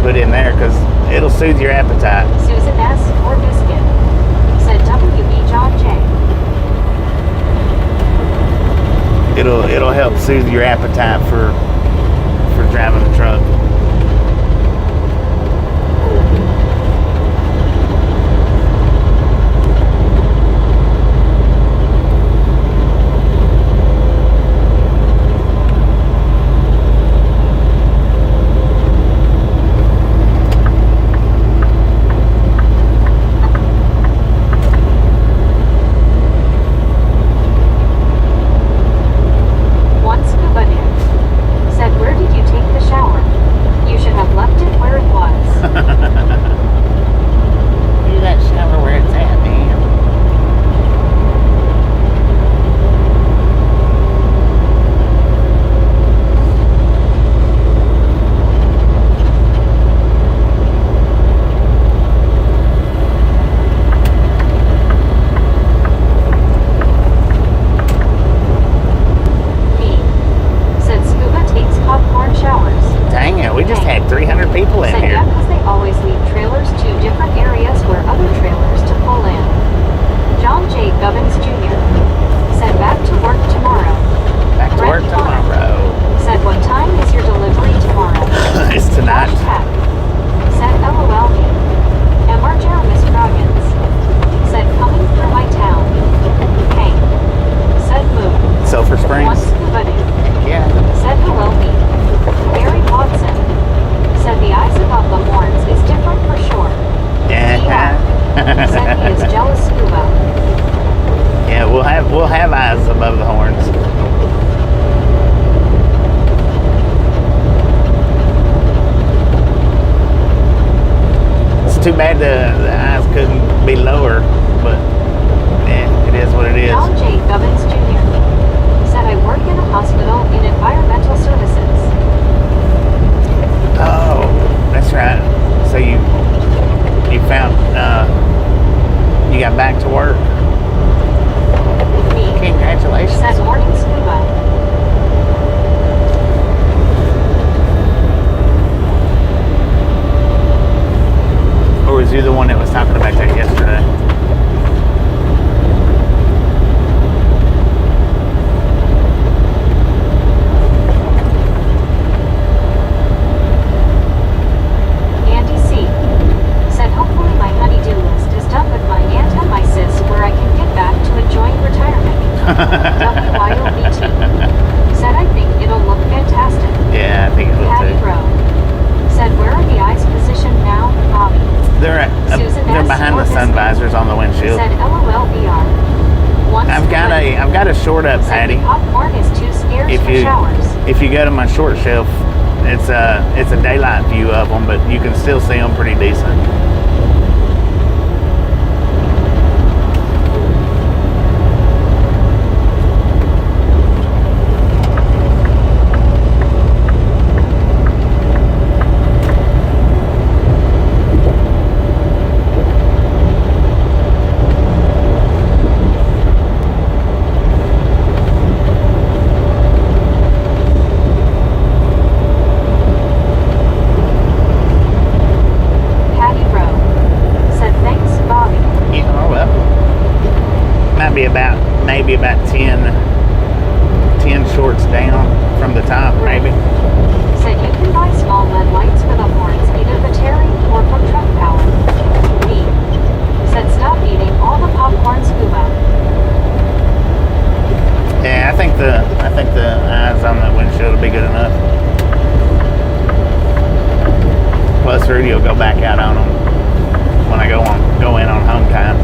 put in there because it'll soothe your appetite. Susan S. or biscuit. Said WB John J. It'll help soothe your appetite for driving the truck. We'll have eyes above the horns. It's too bad the eyes couldn't be lower, but it is what it is. John J. Gubbins Jr. said I work in a hospital in environmental services. Oh, that's right. So you found you got back to work. Me. Congratulations. Said morning scuba. Or was you the one that was talking about that yesterday? short up, said Patty. the popcorn is too scarce If for you showers. if you go to my short shelf, it's a daylight view of them, but you can still see them pretty decent. Patty Rowe said thanks, Bobby. Yeah, well, might be maybe about 10 shorts down from the top, maybe. Said you can buy small LED lights for the horns, either battery or from truck power. B said stop eating all the popcorn, scuba. Yeah, I think the eyes on the windshield will be good enough. Plus, Rudy will go back out on them when I go in on home time.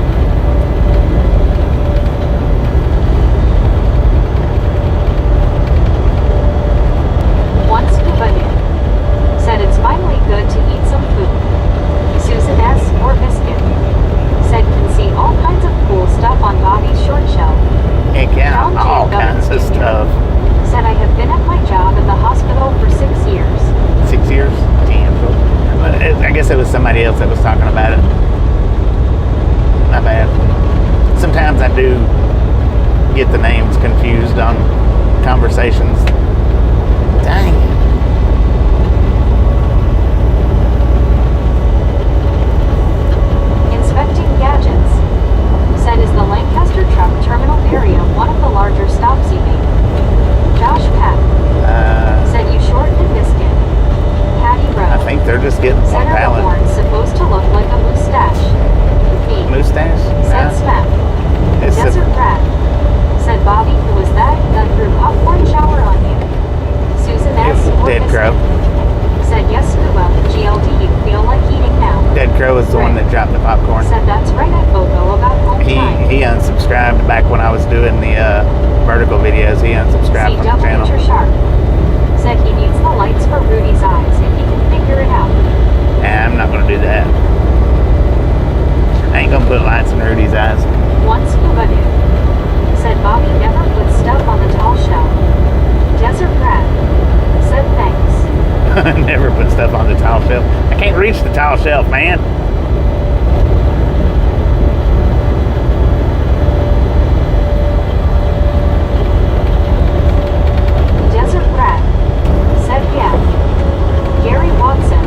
One scuba dude said it's finally good to eat some food. Susan S. or Biscuit said can see all kinds of cool stuff on Bobby's short shelf. Heck yeah, John J. all Gubbins kinds of Jr. stuff. Said I have been at my job at the hospital for 6 years. 6 years? 10. I guess it was somebody else that was talking about it. Not bad. Sometimes I do get the names confused on conversations. Dang it. Inspecting gadgets. Said is the Lancaster truck terminal area one of the larger stops you make? Josh Peck said you shortened a biscuit. Patty Rowe I think they're just getting said on are the pallet. horns supposed to look like a mustache? Me Mustache? said Nah. Smack. It's Desert Rat said Bobby, who was that threw popcorn shower on you? Susan S. or Dead Biscuit Crow. said yes, scuba. GLD, you feel like eating now? Dead Crow is the one that dropped the popcorn. Said that's right, I go about home time. He unsubscribed back when I was doing the vertical videos. He unsubscribed See from the Double channel. Nature Shark said he needs the lights for Rudy's eyes if he can figure it out. Nah, I'm not gonna do that. I ain't gonna put lights in Rudy's eyes. One scuba dude said Bobby never puts stuff on the tall shelf. Desert Rat said thanks. Never put stuff on the tile shelf. I can't reach the tile shelf, man. Desert Rat said yeah. Gary Watson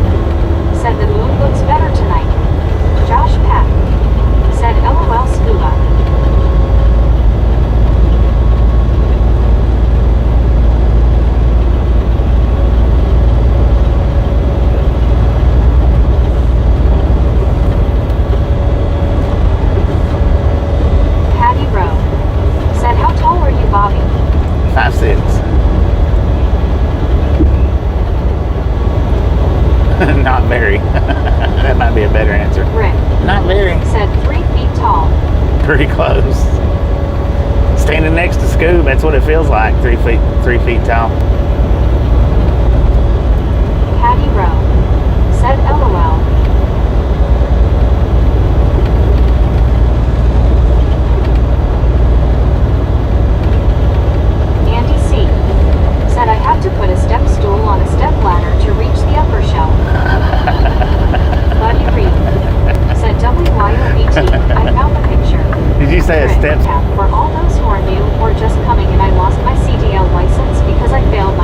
said the moon looks better tonight. Josh Pack said LOL scuba. Patty Rowe said how tall are you, Bobby? 5'6". Not very. That might be a better answer. Rick Not very. said 3 feet tall. Pretty close. Standing next to Scoob, that's what it feels like. 3 feet tall. Patty Rowe said LOL. Andy C said I have to put a step stool on a step ladder to reach the upper shelf. Buddy Reed said WYOBT. I found the picture. Did you say a Rick step? recap for all those who are new or just coming in. I lost my CDL license because I failed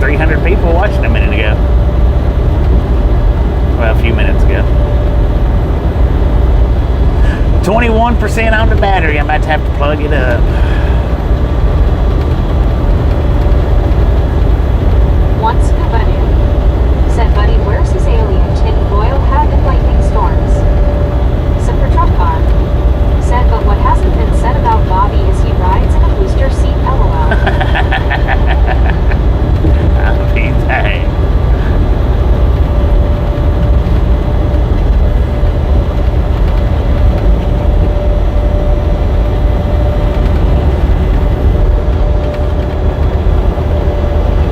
300 people watching a minute ago. Well, a few minutes ago. 21% on the battery. I'm about to have to plug it up. One scuba dude said Buddy wears his alien tin foil hat in lightning storms. Super truck car said, but what hasn't been said about Bobby is he rides in a booster seat, lol. I'll be dang.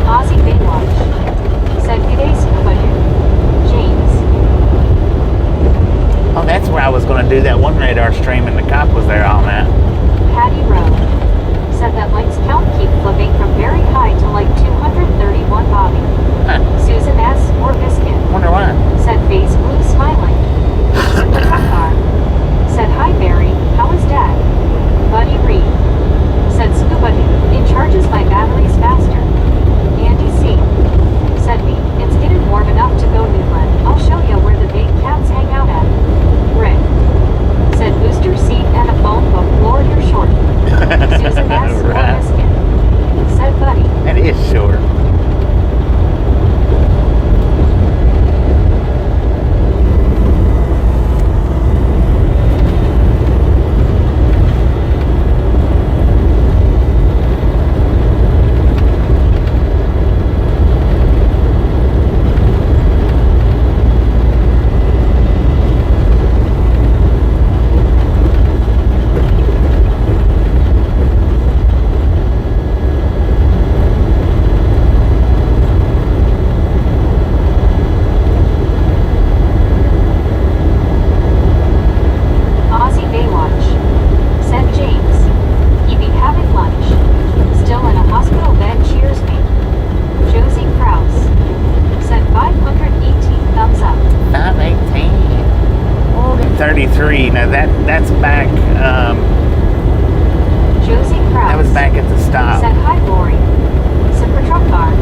Ozzy Baywatch said, g'day scuba dude. James. Oh, that's where I was going to do that one radar stream, and the cop was there all night. Patty Rowe said that lights count keep flipping from very high to like 231 Bobby. Huh. Susan S. or Biscuit Wonder why. said face blue smiling. Super truck car said, hi Barry, how is dad? Buddy Reed said, scuba dude, it charges my batteries faster. Andy C. said, me, it's getting warm enough to go Newland. I'll show you where the big cats hang out at. Rick said, booster seat and a phone book, Lord, you're short. Susan S. or Right. Biscuit said, buddy. That is short. Ozzy Baywatch said, James, you be having lunch. Still in a hospital bed, cheers me. Josie Krause said 518 thumbs up. 518. 33. Now that's back. Josie Krause That was back at the stop. said, hi Lori. Super truck car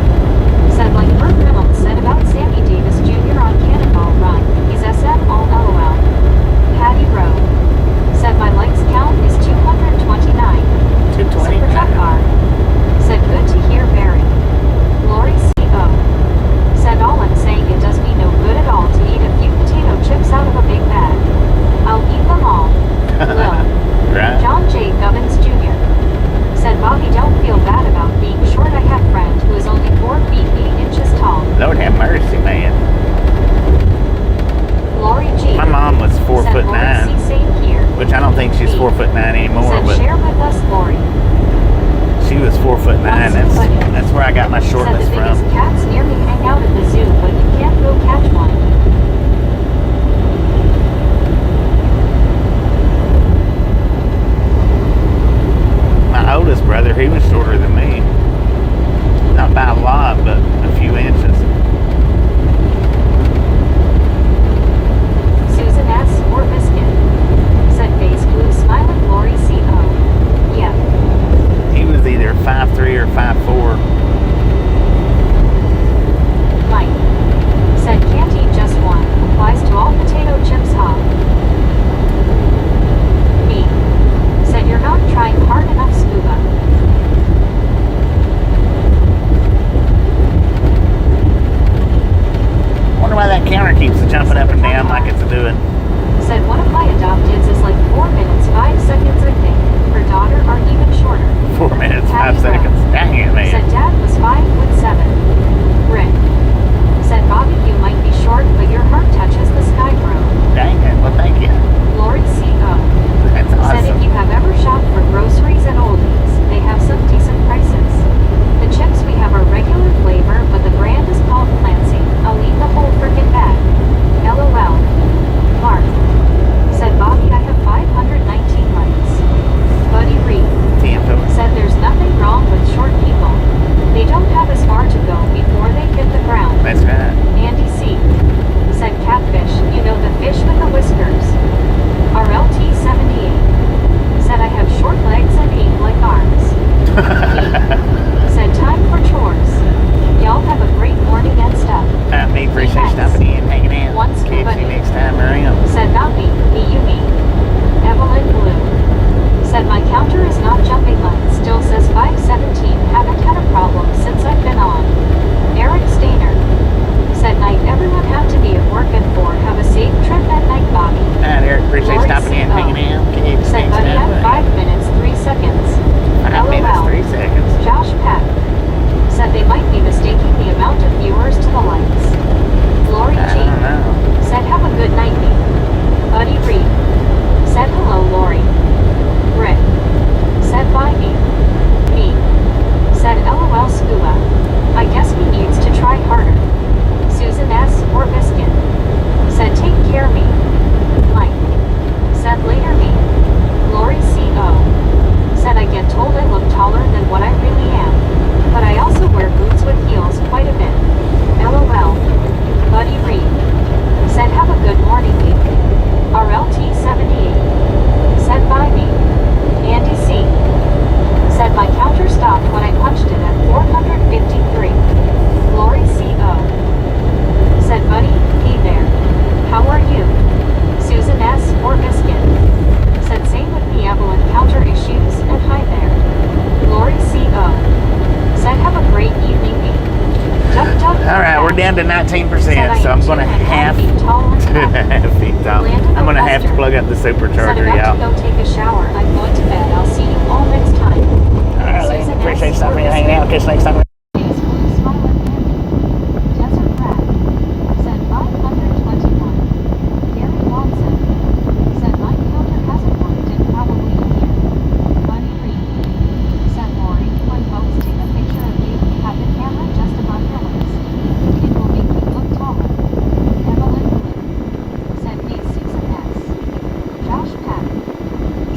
said, like Burt Reynolds said about Sammy Davis Jr. on Cannonball Run, he's SM all LOL. Patty Rowe said, my likes count is 229. 220. Super truck car said, good to hear Barry. Lori C.O. said, all I'm saying, it does me no good at all to eat a few potato chips out of a big bag. I'll eat them all. Lil. Right. John J. Gubbins Jr. said, Bobby, don't feel bad about being All right, we're down to 19%, so I'm going to have 2.5 feet tall. I'm going to have to plug up the supercharger, y'all. Go take a shower. I'm going to bed. I'll see you all next time. All right, ladies, appreciate you stopping and hanging out. Catch you next time.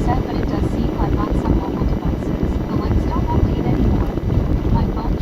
But it does seem like on some mobile devices, the links don't update anymore. My phone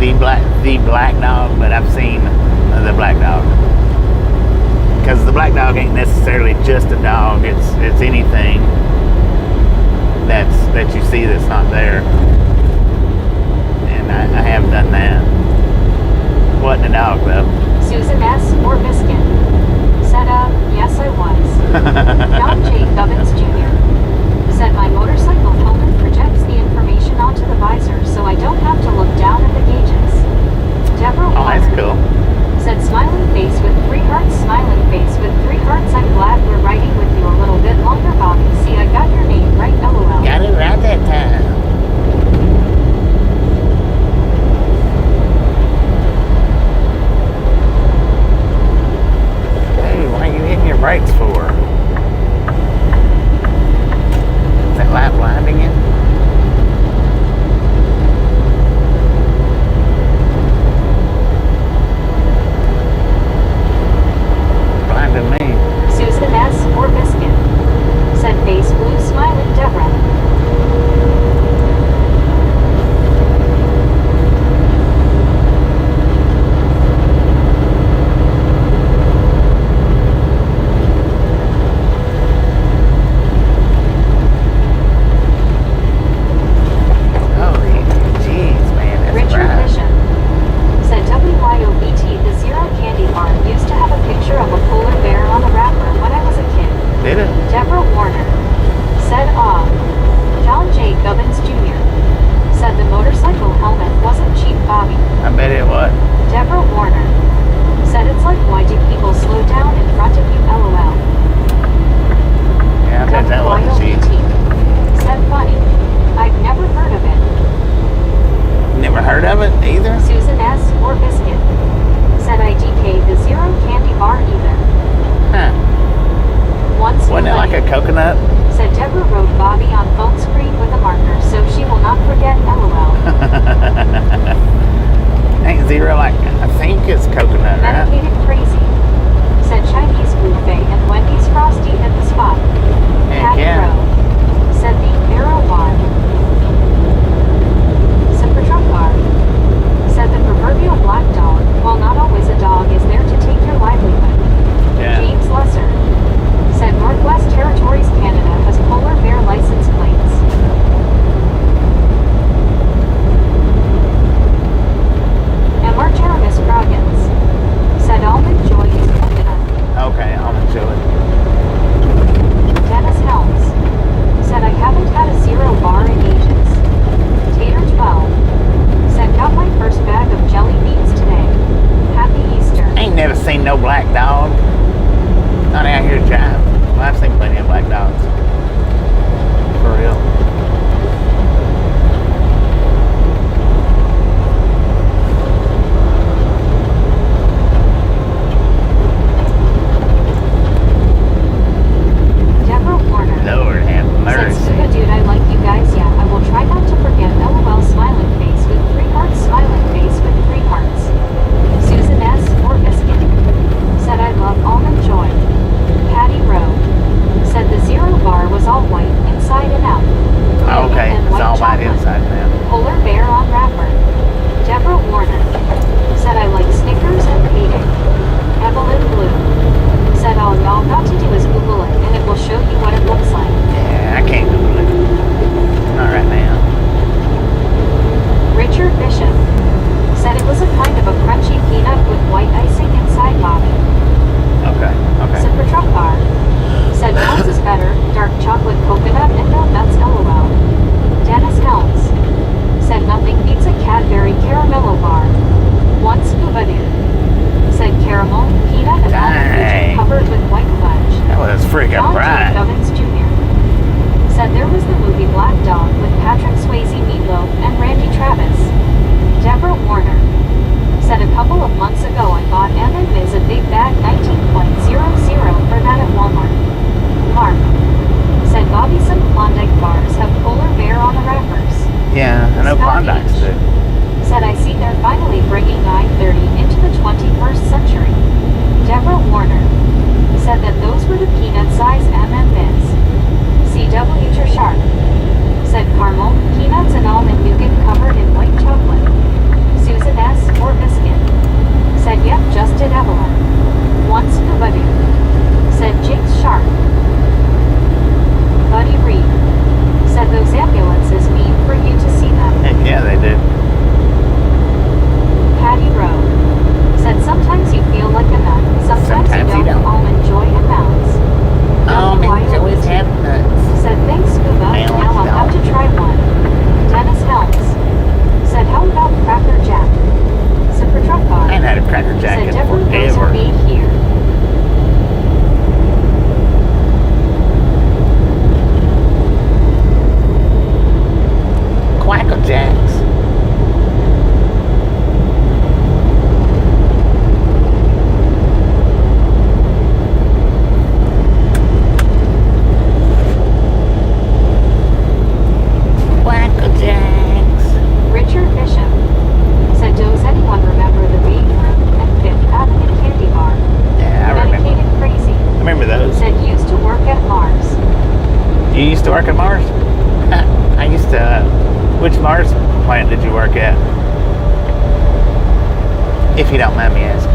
the black dog, but I've seen the black dog. Because the black dog ain't necessarily just a dog. It's anything that you see that's not there. And I have done that. Wasn't a dog though. Susan S. or Biscuit said, yes I was. John J. Gubbins Jr. said, my motorcycle helmet projects the information onto the visor so I don't have to look down at the gauges. Deborah Oh, that's Warner cool. said, smiling face with 3 hearts, smiling face with 3 hearts. I'm glad we're riding with you a little bit longer, Bobby. See, I got your name right, LOL. Got it right that time. Hey, why are you hitting your brakes for? Is that light blinding you? Blinding me. Susan S. or Biscuit said, face blue, smiling Deborah. Holy jeez, man, that's Richard bright. Bishop said, WYOBT, the Zero Candy Bar used to have a picture of a polar bear on the wrapper when I was a kid. Did it? Deborah Warner said, John J. Gubbins Jr. said, the motorcycle helmet wasn't cheap, Bobby. I bet it was. Deborah Warner said, it's like, why do people slow down in front of you, LOL. Yeah, I bet that wasn't cheap. WYOBT said, funny. I've never heard of it. Never heard of it either? Susan S. or Biscuit said, IDK, the Zero Candy Bar either. Huh. Once Wasn't it like a coconut? said Deborah wrote Bobby on phone screen with a marker so she will not forget, LOL. Ain't Zero like, I think it's coconut, right? Medicated Crazy said Chinese buffet and Wendy's Frosty at the spot. Heck Patty yeah. Rowe said the Arrow One. Super Truck Bar said the proverbial black dog, while not always a dog, is there to take your livelihood. Yeah. James Lesser said Northwest Territories, Canada has polar bear license plates. M.R. Jeremy Scroggins said almond joy is coconut. Okay, almond chili. Dennis Helms said I haven't had a Zero bar in ages. Tater 12 said got my first bag of jelly beans today. Happy Easter. Ain't never seen no black dog. Not out here driving. Well, I've seen plenty of black dogs. For real. Deborah Warner Lord have said mercy. Scuba Dude, I like you guys, yeah. I will try not to forget, LOL, smiling face with 3 hearts, smiling face with 3 hearts. Susan S. or Biscuit said I love almond joy. Patty Rowe said the Zero bar was all white inside and out. Yellow Okay, and it's white all white chocolate. inside now. Polar bear on wrapper. Deborah Warner said I like Snickers and payday. Evelyn Blue said all y'all got to do is Google it and it will show you what it looks like. Yeah, I can't Google it. Not right now. Richard Bishop said it was a kind of a crunchy peanut with white icing inside, Bobby. Okay, okay. Super Truck Bar said Helms is better, dark chocolate coconut and no nuts, LOL. Dennis Helms said nothing beats a Cadbury Caramello bar. One Scuba Dude said caramel, peanut and almond Dang. region covered with white fudge. That was freaking John J. bright. Gubbins Jr. said there was the movie Black Dog with Patrick Swayze, Meatloaf, and Randy Travis. Deborah Warner said a couple of months ago I bought M&M's a big bag 19.00 for that at Walmart. Mark said Bobby, some Klondike bars have polar bear on the wrappers. Yeah, I know Scott Klondike's H. do. said I see they're finally bringing 930 into the 21st century. Deborah Warner said that those were the peanut-sized M&Ms. C.W. Sharp said caramel, peanuts and almond nougat covered in white chocolate. Susan work at Mars? I used to. Which Mars plant did you work at? If you don't mind me asking.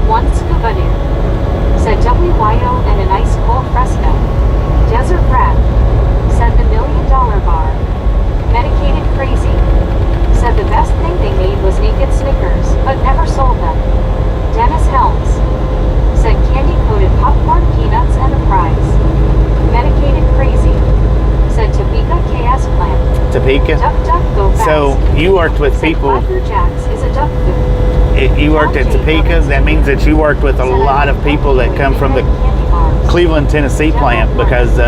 One scuba dude, said WYO and an ice cold fresco. Desert Rat, said the $1 million bar. Medicated Crazy, said the best thing they made was naked Snickers, but never sold them. Dennis Helms, said candy-coated popcorn, peanuts, and a prize. Medicated Crazy, said Topeka KS plant. Topeka? Duck, duck, go fast. So you worked with Said people. Cracker Jacks is a duck food. You worked at Topeka. That means that you worked with a lot of people that come from the Cleveland, Tennessee plant, because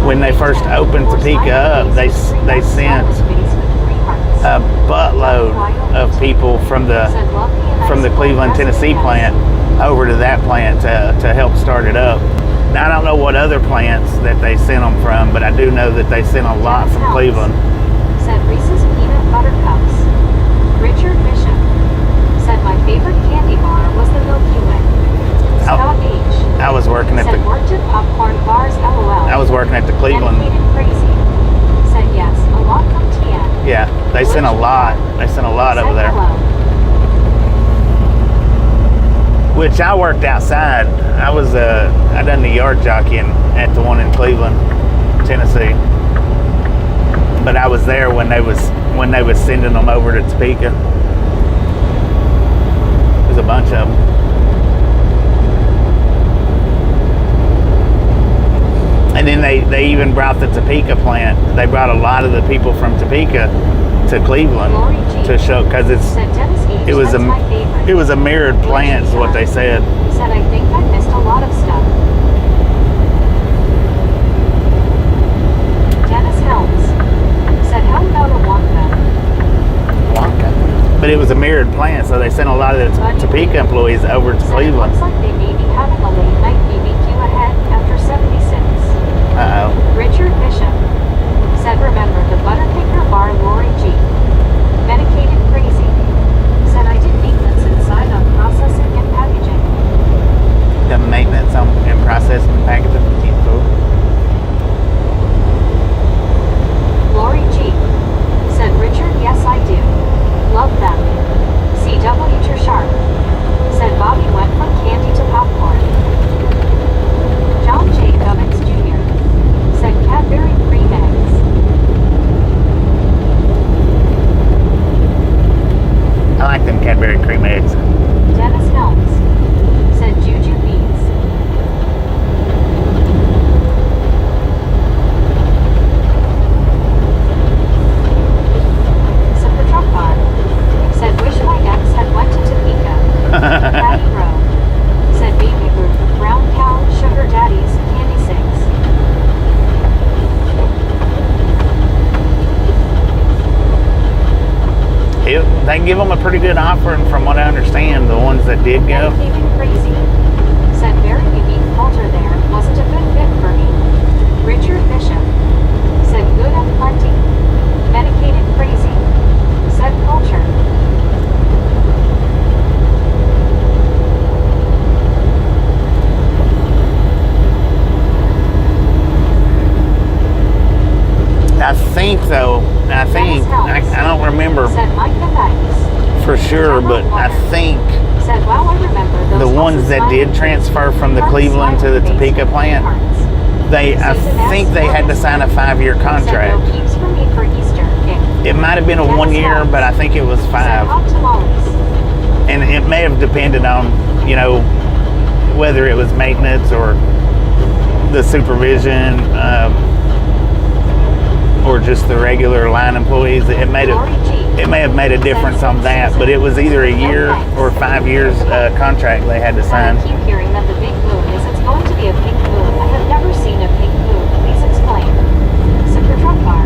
when they first opened Topeka up, they sent a buttload of people from the Cleveland, Tennessee plant over to that plant to help start it up. Now I don't know what other plants that they sent them from, but I do know that they sent a lot from Cleveland. Said Reese's peanut butter cups. Richard Bishop said my favorite candy bar was the Milky Way. Scott H. I was working at said worked at popcorn bars, LOL. I was working at the Cleveland. Medicated Crazy said yes, a lot from TN. Yeah, they sent a lot. They sent a lot over there. Hello. Which I worked outside. I done the yard jockeying at the one in Cleveland, Tennessee. But I was there when they was sending them over to Topeka. There's a bunch of them. And then they even brought the Topeka plant. They brought a lot of the people from Topeka to Cleveland to show, because it was a mirrored plant is what they said. Said I think I missed a lot of stuff. Dennis Helms said how about a Wonka? But it was a mirrored plant, so they sent a lot of the Topeka employees over to Cleveland. It looks like they may be having a late night BBQ ahead after 76. Uh-oh. Richard Bishop said remember the Butterfinger bar Lori G. Medicated Crazy said I did maintenance inside on processing and packaging. The maintenance on and processing and packaging. Cool. Lori G. said Richard yes I do. Love them. CW Sharp said Bobby went from candy to popcorn. John J. Cummings Jr. said Cadbury cream eggs. I like them Cadbury cream eggs. Dennis Helms said Juju beans. Super Truck Bar said wish my ex had went to Topeka. Patty Rowe said baby group brown cow sugar daddies candy sings. They give them a pretty good offering from what I understand, the ones that did go. Medicated Crazy said very unique culture there, wasn't a good fit for me. Richard Bishop said good and plenty. Medicated Crazy said culture. I don't remember said Mike the Dice for sure, but I think said well I remember those the ones buses that did sliding transfer from the front Cleveland to the sliding Topeka basement plant, parts. I think they had to sign a 5-year Said contract. no keeps for me for Easter. It might have been a 1 year, but I think it was 5. Said hot tamales. And it may have depended on, whether it was maintenance or the supervision, or just the regular line employees. It may have made a difference on that, but it was either a year or 5 years contract they had to sign. I keep hearing that the big moon is it's going to be a pink moon. I have never seen a pink moon. Please explain. Super Truck Bar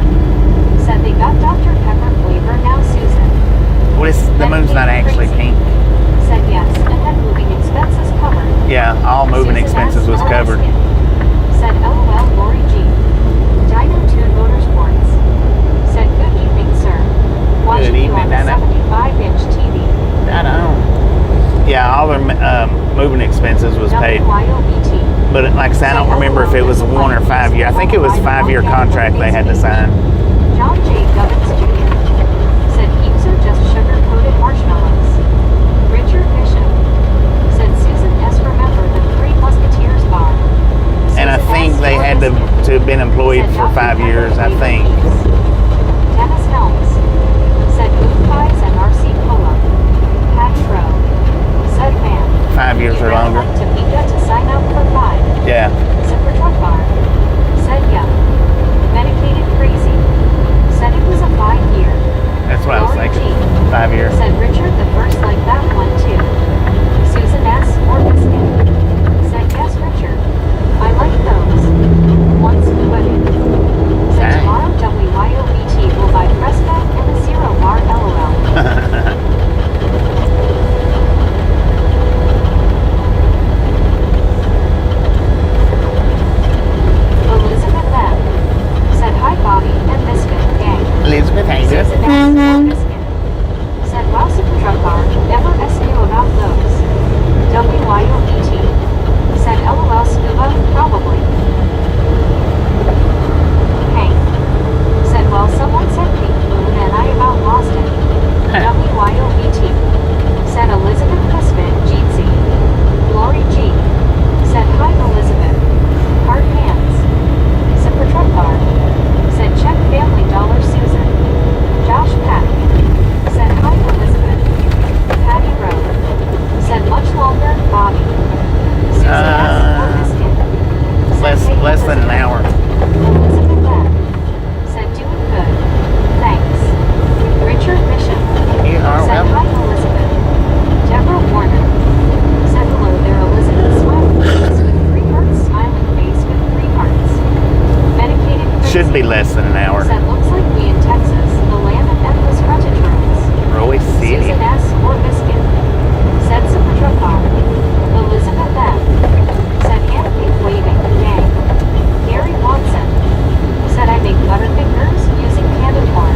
said they got Dr. Pepper flavor now, Susan. The moon's not actually pink. Said yes, and had moving expenses covered. Yeah, all moving Susan expenses was asked covered. Alaskan. Said LOL Lori G. Dino Tune Motorsports. Said good evening, sir. if it was a 1 or 5 year. I think it was 5-year contract they had to sign. John J. Gubbins Jr. said heaps are just sugar-coated marshmallows. Richard Bishop said Susan S. Remember the Three Musketeers bar. And I Susan think S. they had to have been employed said for 5 years, I think. Dennis Helms said moon pies and RC Cola. Patty Rowe said man. 5 years or longer. Topeka to sign up for 5. Yeah. Zipper Truck Bar said yeah. Medicated Crazy said it was a 5-year. That's what I was Lori thinking. G. 5 years. Said Richard the first like that one too. Susan S. or Biscuit said yes Richard. I like those. Once wedding. Said tomorrow WYOBT will buy Prescott and a 0 bar LOL. Elizabeth M. said hi Bobby and Biscuit gang. Elizabeth Hager. Susan S. or Biscuit said wow Super Truck Bar never knew about those. WYOBT said LOL Scuba probably. Hank said well someone said Pink Moon and I about lost it. WYOBT said Elizabeth Crispin Jeetsy. Lori G said hi Elizabeth. Hard hands. Zipper Truck Bar said check Family Dollar Susan. Josh Pack said hi Elizabeth. Patty Rowe said much longer Bobby. Susan S. or Biscuit said hey, Less than an Elizabeth. hour. Elizabeth M. said doing good. Thanks. Richard Bishop You are said hi welcome. Elizabeth. Deborah Warner said hello there Elizabeth smiling face with 3 hearts smiling face with 3 hearts. Medicated Crazy Should be less than an hour. said looks like we in Texas, the land of endless frontage roads. Roy City. Susan S. or Biscuit said Super Truck Bar. Elizabeth M. said handpick waving gang. Gary Watson said I make butterfingers using candy corn.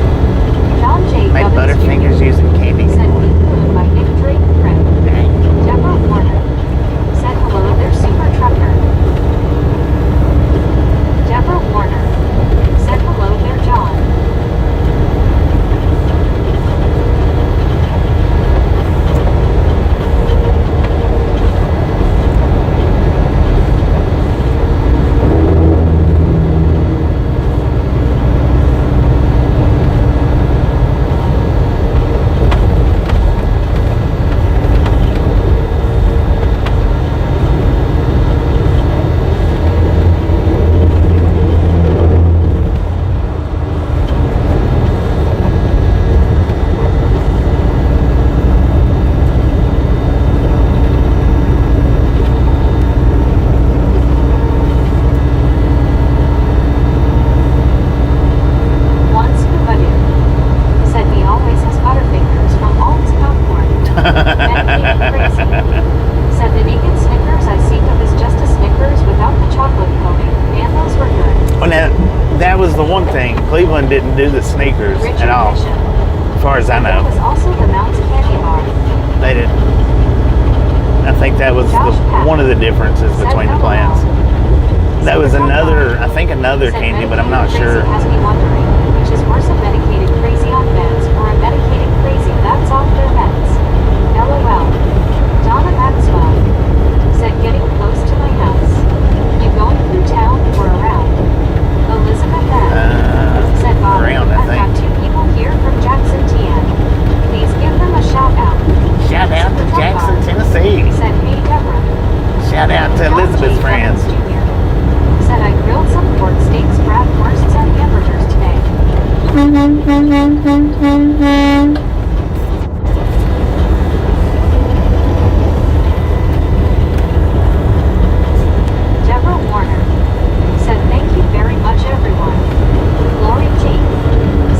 John J. Made Gubbins Jr. Butterfingers using candy said corn. Pink Moon by Nick Drake Print. Dang. Deborah Warner said hello there Super Trucker. Deborah Warner said hello there John. Once Kubadu said he always has butterfingers from all his popcorn. Medicated Crazy said the vegan Snickers I speak of is just a Snickers without the chocolate coating, and those were good. Well, now, that was the one thing. Cleveland didn't do the sneakers Richard at all, Bishop as far as I said there know. was also the Mounds Candy Bar. They didn't. I think that was one of the differences Said between the LOL. plants. That was Super Truck another, Bar I think another said candy, but I'm not Medicated sure. Crazy has me wondering, which is worse, a medicated crazy on meds or a medicated crazy that's off their meds. LOL. Donna Maxwell said getting close to my house. You going through town or around? Elizabeth M. said Bob, around, I I've got think. 2 people here from Jackson, TN. Please give them a shout out. Shout out to Super Truck Jackson, Bar Tennessee. said hey Deborah. Shout out to John Elizabeth's J. friends. Gubbins Jr. said I grilled some pork steaks, bratwursts, and hamburgers today. Deborah Warner said thank you very much everyone. Lori G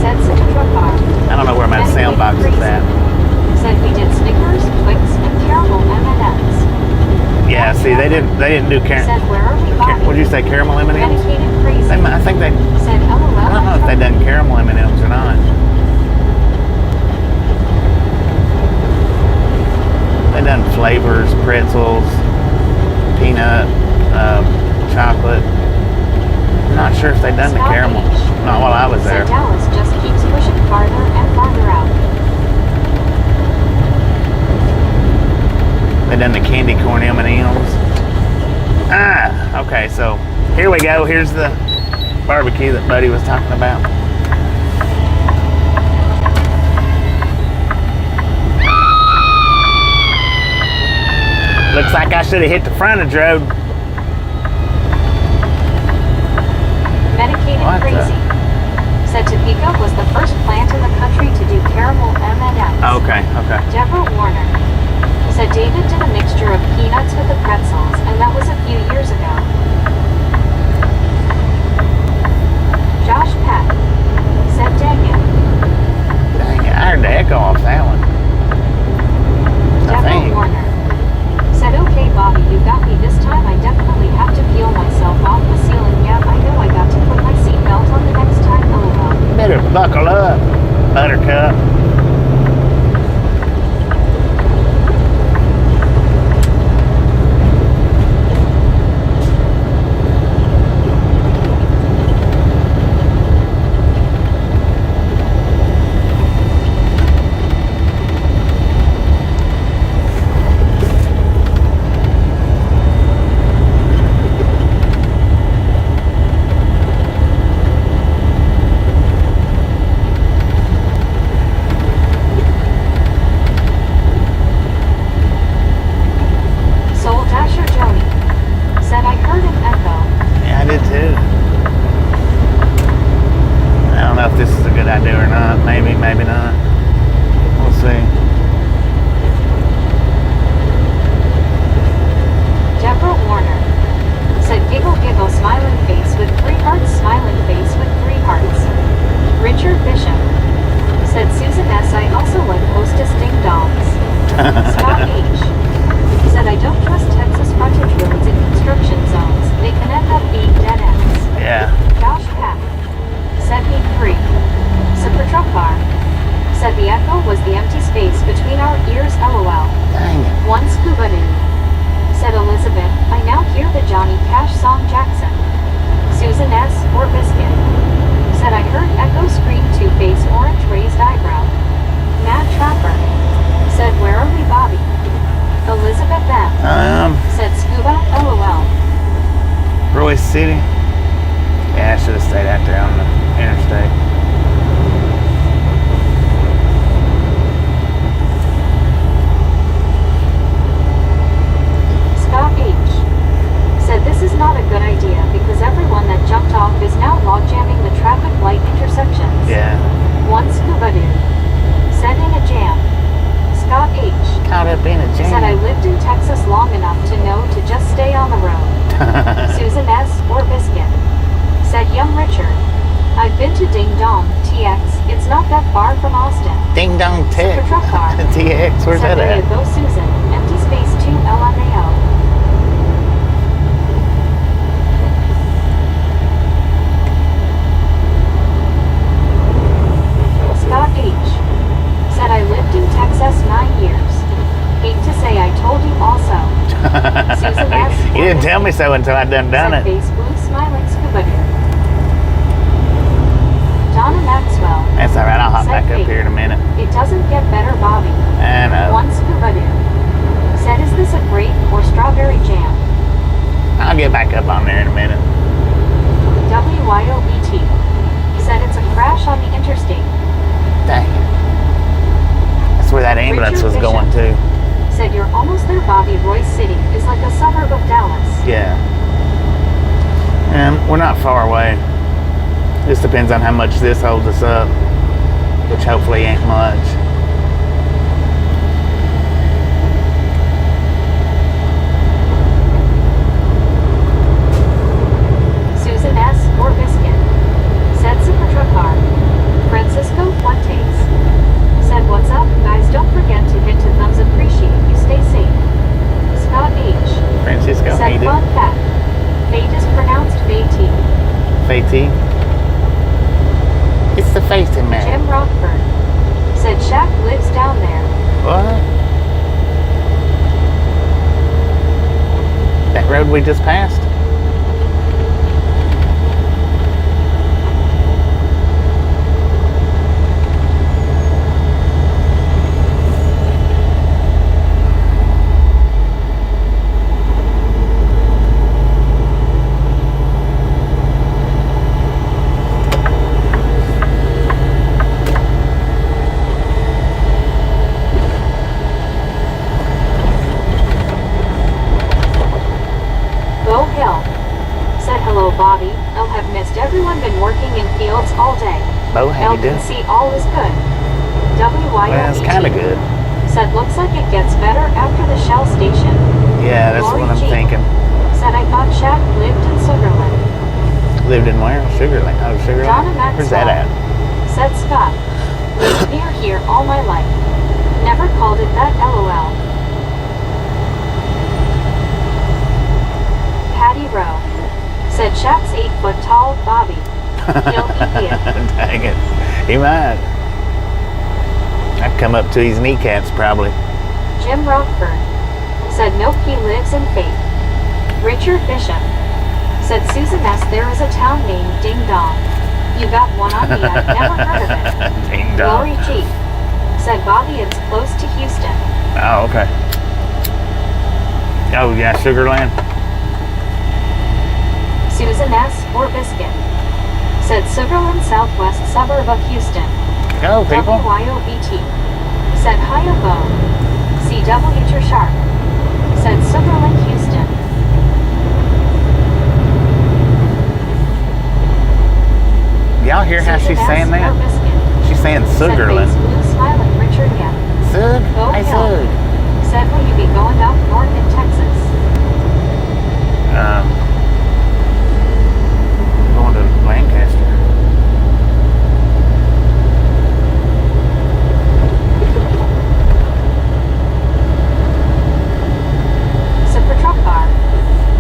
said such a truck bar. I don't know where my sound box is at. Said we did Snickers, Twix, and caramel M&Ms. Yeah, see, they didn't do Said where are we buying? What'd you say, caramel M&Ms? Medicated Crazy I think they. said LOL. I don't know if they done caramel M&Ms or not. They done flavors, pretzels, peanut, chocolate. caramel. H. Not while I was there. Said Dallas just keeps pushing farther and farther out. They done the candy corn M&Ms. Ah, okay, so here we go. Here's the barbecue that Buddy was talking about. Looks like I should have hit the frontage road. Medicated What Crazy. Said Topeka was the first plant in the country to do caramel M&Ms. Okay. Deborah Warner. Said David did a mixture of peanuts with the pretzels, and that was a few years ago. Josh Peck. Said dang it. Dang it, I heard the echo off that one. I Deborah think. Warner. Said okay Bobby, you got me this time. I definitely have to peel myself off the ceiling. Yeah, I know I got to put my seatbelt on the next time. LOL. Better buckle up, Buttercup. City? Yeah, I should have stayed out there on the interstate. Scott H. said this is not a good idea because everyone that jumped off is now log jamming the traffic light intersections. Yeah. One scuba dude said in a jam. Scott H. Caught up in a jam. said I lived in Texas long enough to know to just stay on the road. Susan S. or Biscuit said young Richard. I've been to Ding Dong, TX. It's not that far from Austin. Ding Dong Tech. Super truck car. TX, where's said that at? Go Susan. Empty space 2 LMAO. Scott H. said I lived in Texas 9 years. Hate to say I told you also. Susan S. You didn't tell me so until I done said it. Face blue smiling scuba dude. Donna Maxwell. That's alright, I'll hop said back up fake. here in a minute. It doesn't get better, Bobby. I know. One scuba dude said, is this a grape or strawberry jam? I'll get back up on there in a minute. WYOBT said it's a crash on the interstate. Dang it. That's where that ambulance Richard was going Bishop to. said you're almost there, Bobby. Royce City is like a suburb of Dallas. Yeah. And we're not far away. Just depends on how much this holds us up, which hopefully ain't much. Susan S. or Biscuit said super truck car. Francisco Fuentes said what's up, guys? Don't forget to hit the thumbs appreciate you. Stay safe. Scott H. Francisco, said ain't it? fun fact. Fate is pronounced Beatty. Fatty. It's the Fating man. Jim Rockford said Shaq lives down there. What? That road we just passed? all day. Bo, how you doing? LPC all is good. WYOBT Well, it's kind of good. said looks like it gets better after the Shell station. Yeah, that's Lori what I'm G thinking. said I thought Shaq lived in Sugarland. Lived in where? Sugarland. Oh, Donna Sugarland? Maxwell Where's that at? said Scott lived near here all my life. Never called it that, LOL. Patty Rowe said Shaq's 8 foot tall, Bobby. He'll eat it. Dang it. He might. I'd come up to his kneecaps probably. Jim Rockford said nope, he lives in Faith. Richard Bishop said Susan S. there is a town named Ding Dong. You got one on me, I've never heard of it. Ding dong. Lori G said Bobby, it's close to Houston. Oh, okay. Oh, yeah, Sugarland. Susan S. or Biscuit said Sugarland, southwest suburb of Houston. Go, people. WYOBT said Hiabo. CW Sharp said Sugarland, Houston. Y'all hear how Susan she's S. saying or that? Biscuit She's saying said Sugarland. Face Blue Smiling Richard Yep. Sug? Go Hey, Hill Sug. said will you be going up north in Texas? Going to Lancaster. Super Truck Bar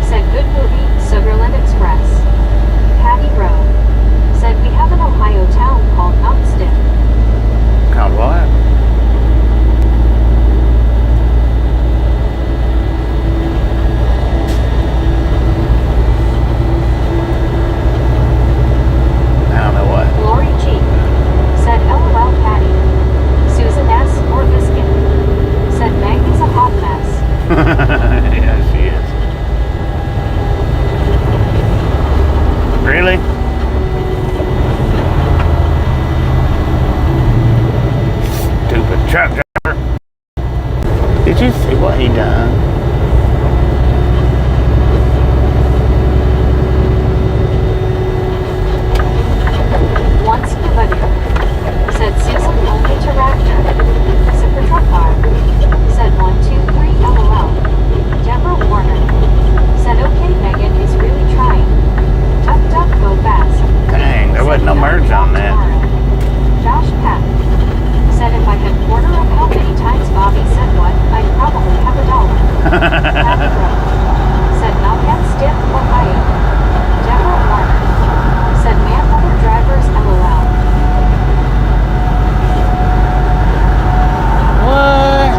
said good movie, Sugarland Express. Patty Rowe said we have an Ohio town called Knoxton. Called what? I don't know what. Lori G said LOL Patty. Susan S. or Biscuit said Meg is a hot mess. Yeah, she is. Really? Stupid truck driver. Did you see what he done? Once Nobody said Susan only to Raptor. Super Truck Bar said 1, 2, 3 LOL. Deborah Warner said okay, Megan is really trying. Duck duck go fast. Dang, there wasn't no merge on that. Josh Papp said if I had quarter of how many times Bobby said what, I'd probably have $1. Patty Rowe said Knockout Stiff, Ohio. Deborah Warner said manhole drivers LOL. What?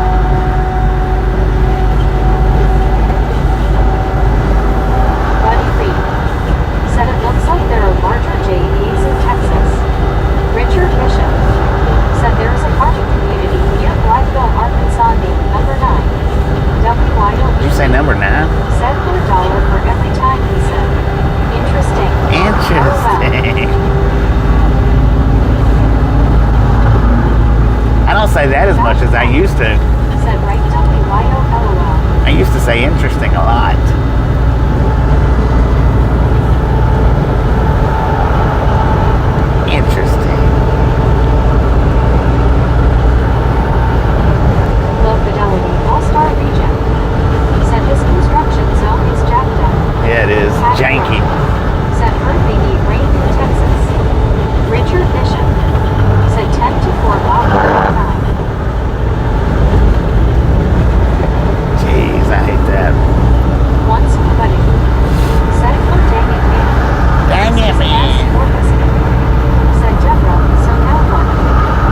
Buddy Reed said it looks like there are larger JVs in Texas. Richard Bishop said there is a parking community near Blytheville, Arkansas named number 9. WYOB Did you say number 9? said for $1 for every time he said. Interesting. Interesting. I don't say that as much as I used to. Said right WYOLOL. I used to say interesting a lot. Interesting. Low Fidelity All-Star Reject said his construction zone is jacked up. Yeah, it is. Janky. Said heard they need rain in Texas. Richard Bishop said 10 to 4 Bob per time. Jeez, I hate that. Once Nobody said it for dang it man. Dang it, man. Or Biscuit said Deborah, so now what?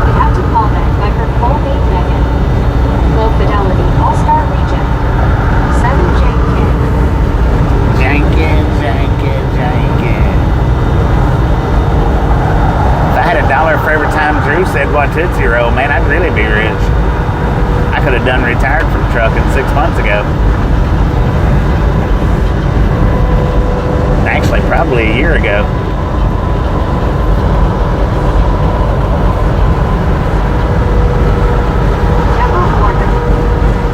We have to call back by her full name Megan. Low Fidelity All-Star Reject 7JK. Jankin, jankin, jankin. If I had $1 for every time Drew said what Tootsie Roll, man, I'd really be rich. I could have done retired from trucking 6 months ago. Actually, probably a year ago. Deborah Warner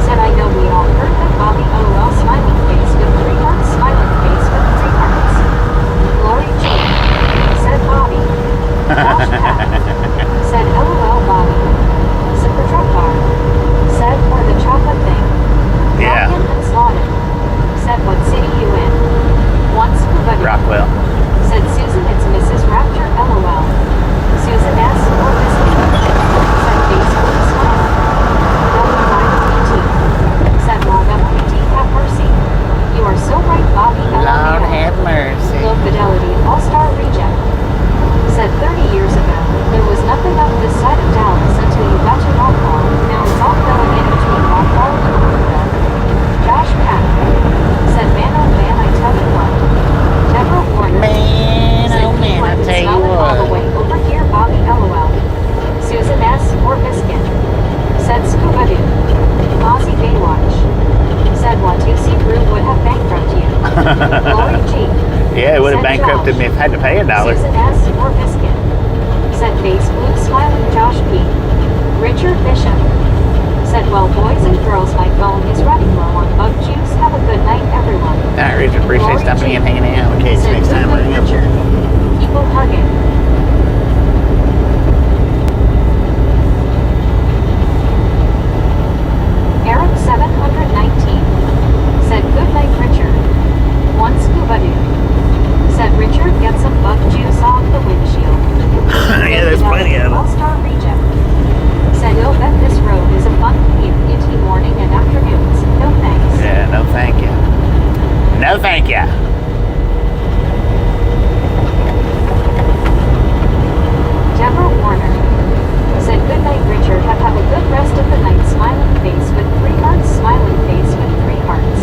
said I know we all heard that Bobby LOL smiling face with 3 hearts, smiling face with 3 hearts. Lori G said Bobby Josh Pack. Said LOL Bobby. Super Truck Car. Said or the chocolate thing. Yeah. Rockin' and Slaughter. Said what city you in? One Scuba Dude. Rockwell. Said Susan it's Mrs. Raptor LOL. Susan S. or Biscuit. Said face with a smile. WYPT. Said LWT have mercy. You are so right Bobby Lord LOL. have mercy. Low Fidelity All-Star Reject. Said 30 years ago, there was nothing up this side of Dallas until you got to Rockfall. Now it's all filling in between Rockfall and Louisville. Josh Pack. Said man oh man I tell you what. Deborah Warner. Man, Said oh man, I tell you all the what. way over here Bobby LOL. Susan S. or Biscuit. Said Scuba Doo. Aussie Baywatch. Said Watusi Brew would have bankrupt you. Lori G. Yeah, it would have Said bankrupted Josh. me if I had to pay $1. Susan S. or Biscuit. Said face blue smiling Josh P. Richard Bishop. Said well boys and girls my phone is running low on bug juice. Have a good night everyone. Alright, Richard, appreciate Lori stopping G. in and hanging out. Okay, see you Said next time. good night, Richard. People hugging. Eric 719. Said good night Richard. One Scuba Doo. Said Richard get some bug juice off the windshield. Yeah, there's plenty of them. All-Star Reject. Said you'll bet this road is a fun commute into morning and afternoons. No thanks. Yeah, no thank you. No thank you. Deborah Warner. Said good night Richard. Have a good rest of the night. Smiling face with 3 hearts. Smiling face with 3 hearts.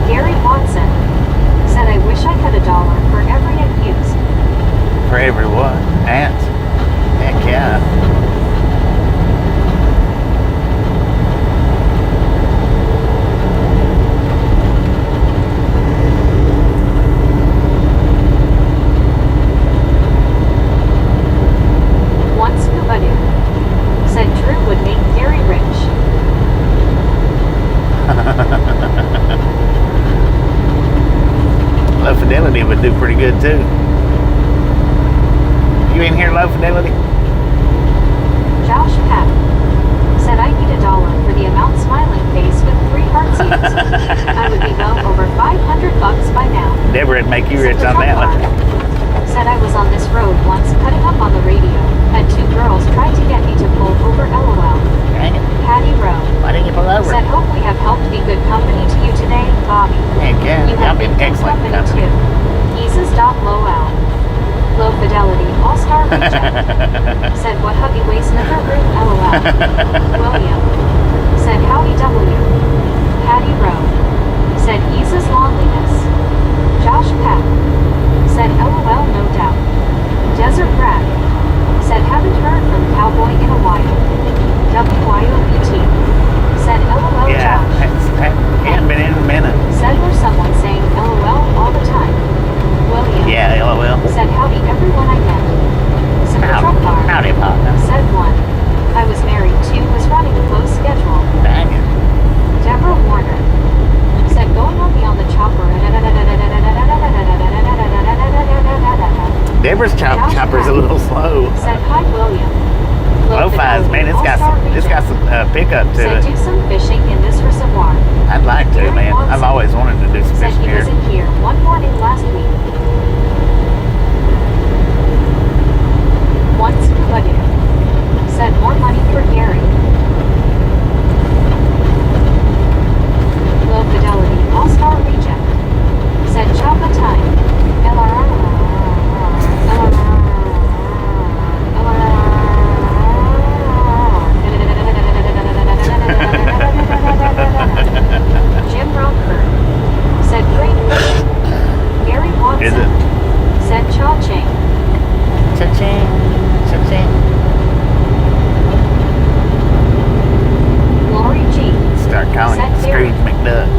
Gary Watson. Said I wish I had $1 for every accused. For everyone. Ants. Heck yeah. One Scuba Doo. Said Drew would make Gary rich. Low Fidelity would do pretty good too. You in here, Low Fidelity? Josh Peck. Said I need $1 for the amount smiling face with 3 heartsies. I would be well over $500 by now. Deborah would make you Said rich the on truck that one. car. Said I was on this road once cutting up on the radio. Had 2 girls try to get me to pull over LOL. Dang it. Patty Rowe. Why didn't you pull over? Said hope we have helped be good company to you today, Bobby. Heck yeah. You Y'all have been good excellent company company. too. Eases dot low out. Low Fidelity All-Star Reject. Said what huggy waist never room LOL. William. Said howdy W. Patty Rowe. Said eases loneliness. Josh Peck. Said LOL no doubt. Desert Brad. Said haven't heard from Cowboy in a while. WYOPT. Said LOL Yeah, Josh. he hasn't been in a minute. Said there's someone saying LOL all the time. William. Yeah, LOL. Said howdy everyone I met. Super Truck Car. Howdy, partner. Said one. I was married to was running a close schedule. Dang it. Deborah Warner. Said going on beyond the chopper. Deborah's chopper's a little slow. Said hi William. Lo-fi's, man, it's got some pickup to Said it. do some fishing in this reservoir. I'd like to, man. I've always wanted to do some Said fishing he was here. in here one morning last week. One Scuba Doo. Said more money for Gary. Low Fidelity All-Star Reject. Said Java Time. Jim Rocker. Said great fishing. Gary Watson. Is it? Sunset. Lori G. Start calling it Set Scrooge Derek. McDuck.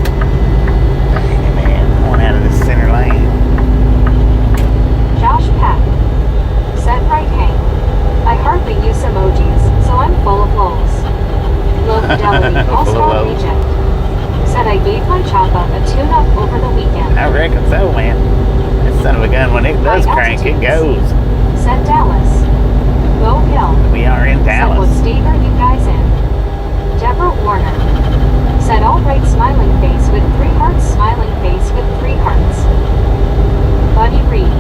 Dang it, man. Going out of the center lane. Josh Pack. Set right Hank. I hardly use emojis, so I'm full of lulls. Low fidelity, Full of all-star lulls. reject. Said I gave my chop up a tune-up over the weekend. I reckon so, man. That son of a gun, when it does High crank, it altitudes. goes. Said Dallas. Go Hill. We are in Said what Dallas. state are you guys in? Deborah Warner. Said all right smiling face with 3 hearts, smiling face with 3 hearts. Buddy Reed.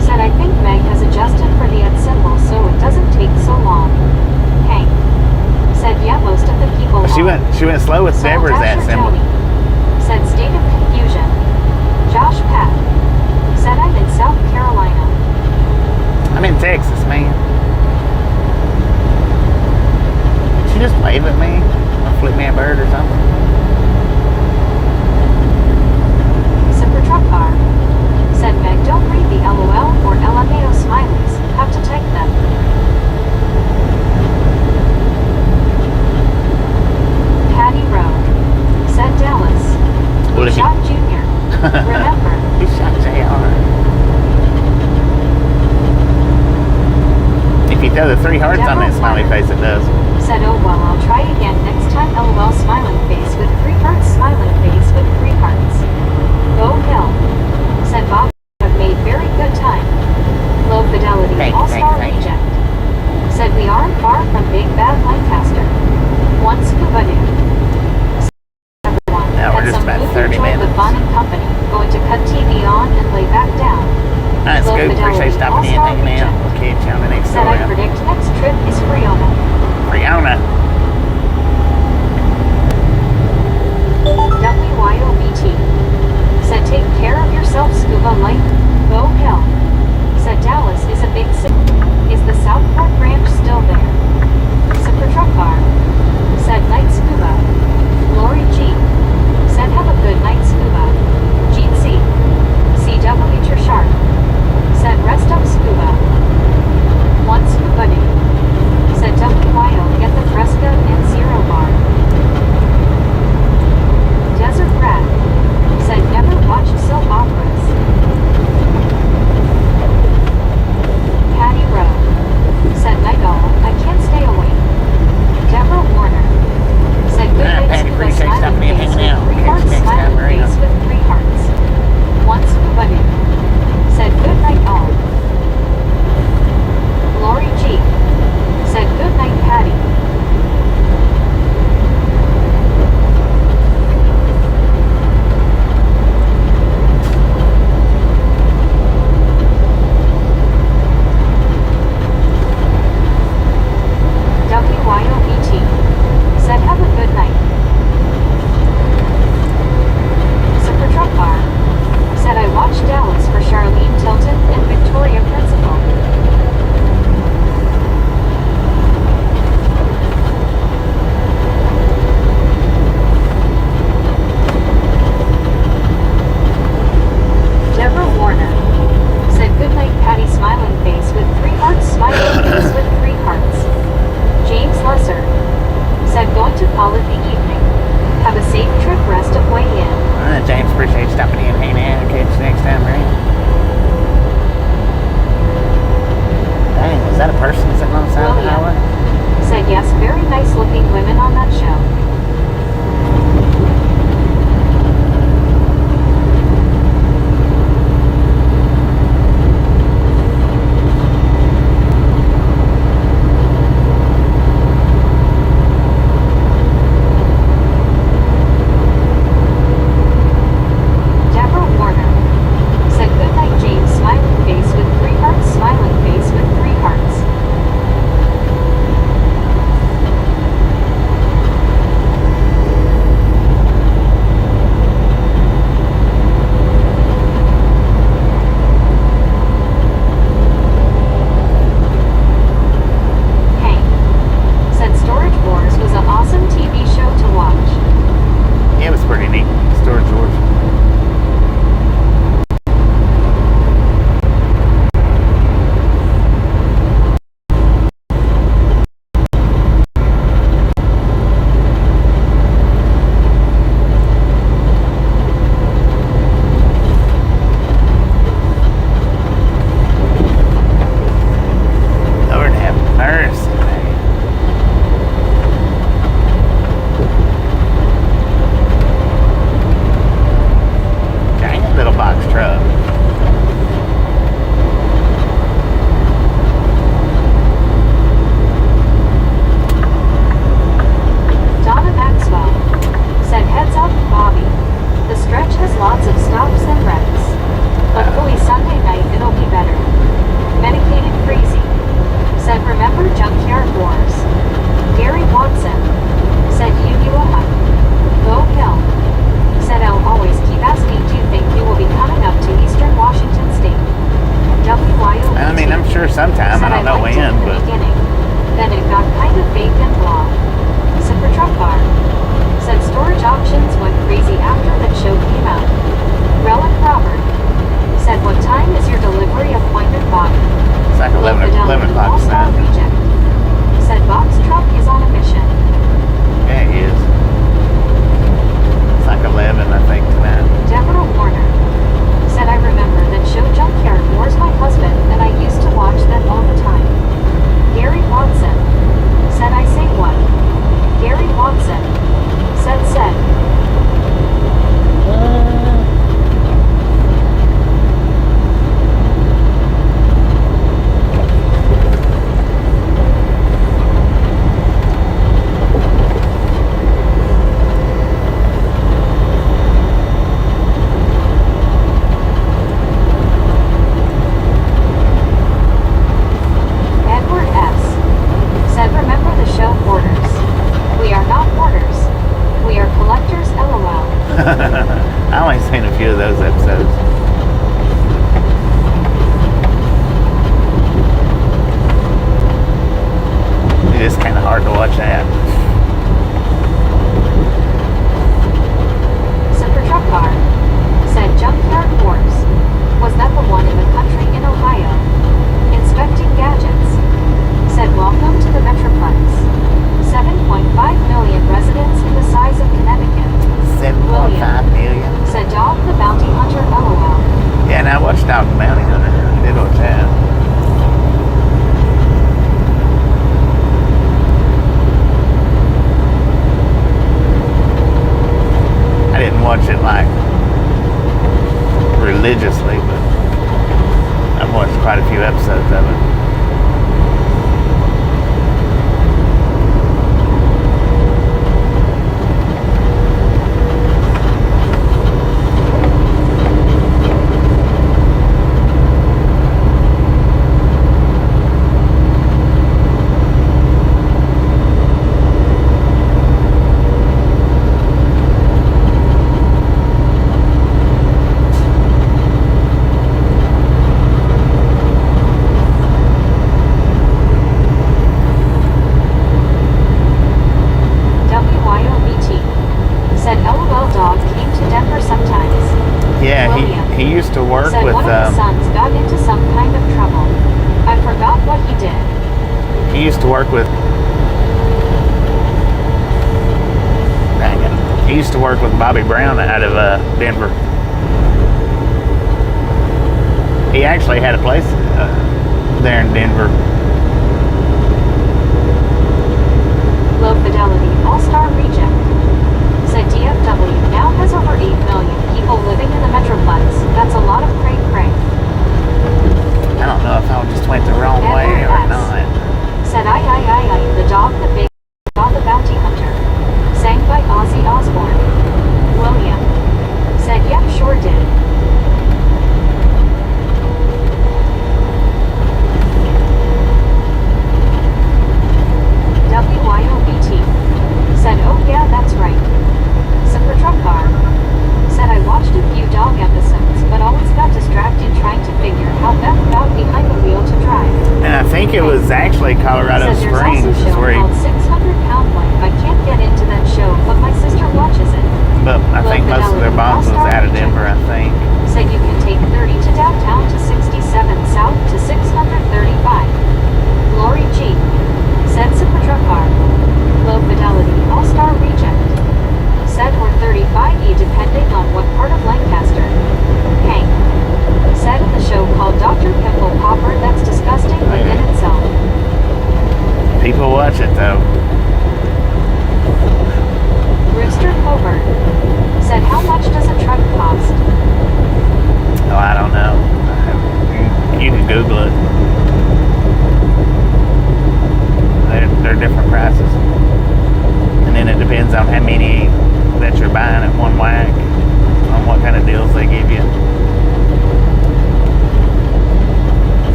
Said I think Meg has adjusted for the @ symbol so it doesn't take so long. Hank. Said yeah, most of the people She are. went slow with Soul Deborah's that Dasher symbol. Tony. Said state of confusion. Josh Pack. Said I'm in South Carolina. I'm in Texas, man. She just wave at me or flip me a bird or something. Super truck car. Said Meg don't read the LOL or LMAO smileys. Have to type them. Patty Rowe. Said Dallas. Well, if you- Shot Junior. Remember. He shot JR. If you throw the 3 hearts on that smiley face, it does. Said oh well I'll try again next time LOL smiling face with 3 hearts smiling face with 3 hearts. Go Hill. Said Bob have made very good time. Low fidelity Thank you, all-star thank you. reject. Said we aren't far from Big Bad Lancaster. One scuba dude. Everyone Now we're had just some about movie 30 enjoy with minutes. fun and company. Going to cut TV on and lay back down. Alright, Low Scoop. Appreciate fidelity, stopping in, all-star hanging out. reject. We'll catch you on the next Said I story. predict next trip is Friona. Brianna. I only seen a few of those episodes. It is kind of hard to watch that. Super Truck Car said junkyard wars. Was that the one in the country in Ohio? Inspecting gadgets. Said welcome to the Metroplex. 7.5 million residents in the size of Connecticut. 7.5 million. Said Dog the Bounty Hunter LOL. Yeah, and I watched Dog the Bounty Hunter. I did watch that. I didn't watch it like religiously, but I've watched quite a few episodes of it. Yeah, he used to work said with. One of his sons got into some kind of trouble. I forgot what he did. He used to work with. Dang it. He used to work with Bobby Brown out of Denver. He actually had a place there in Denver. Low fidelity all-star reject. Said DFW now has over 8 million people living in the Metroplex. That's a lot of cray-cray. I don't know if I just went the wrong way or not. Said I, the dog, the big dog, the bounty hunter. Sang by Ozzy Osbourne. William. Said yep, sure did.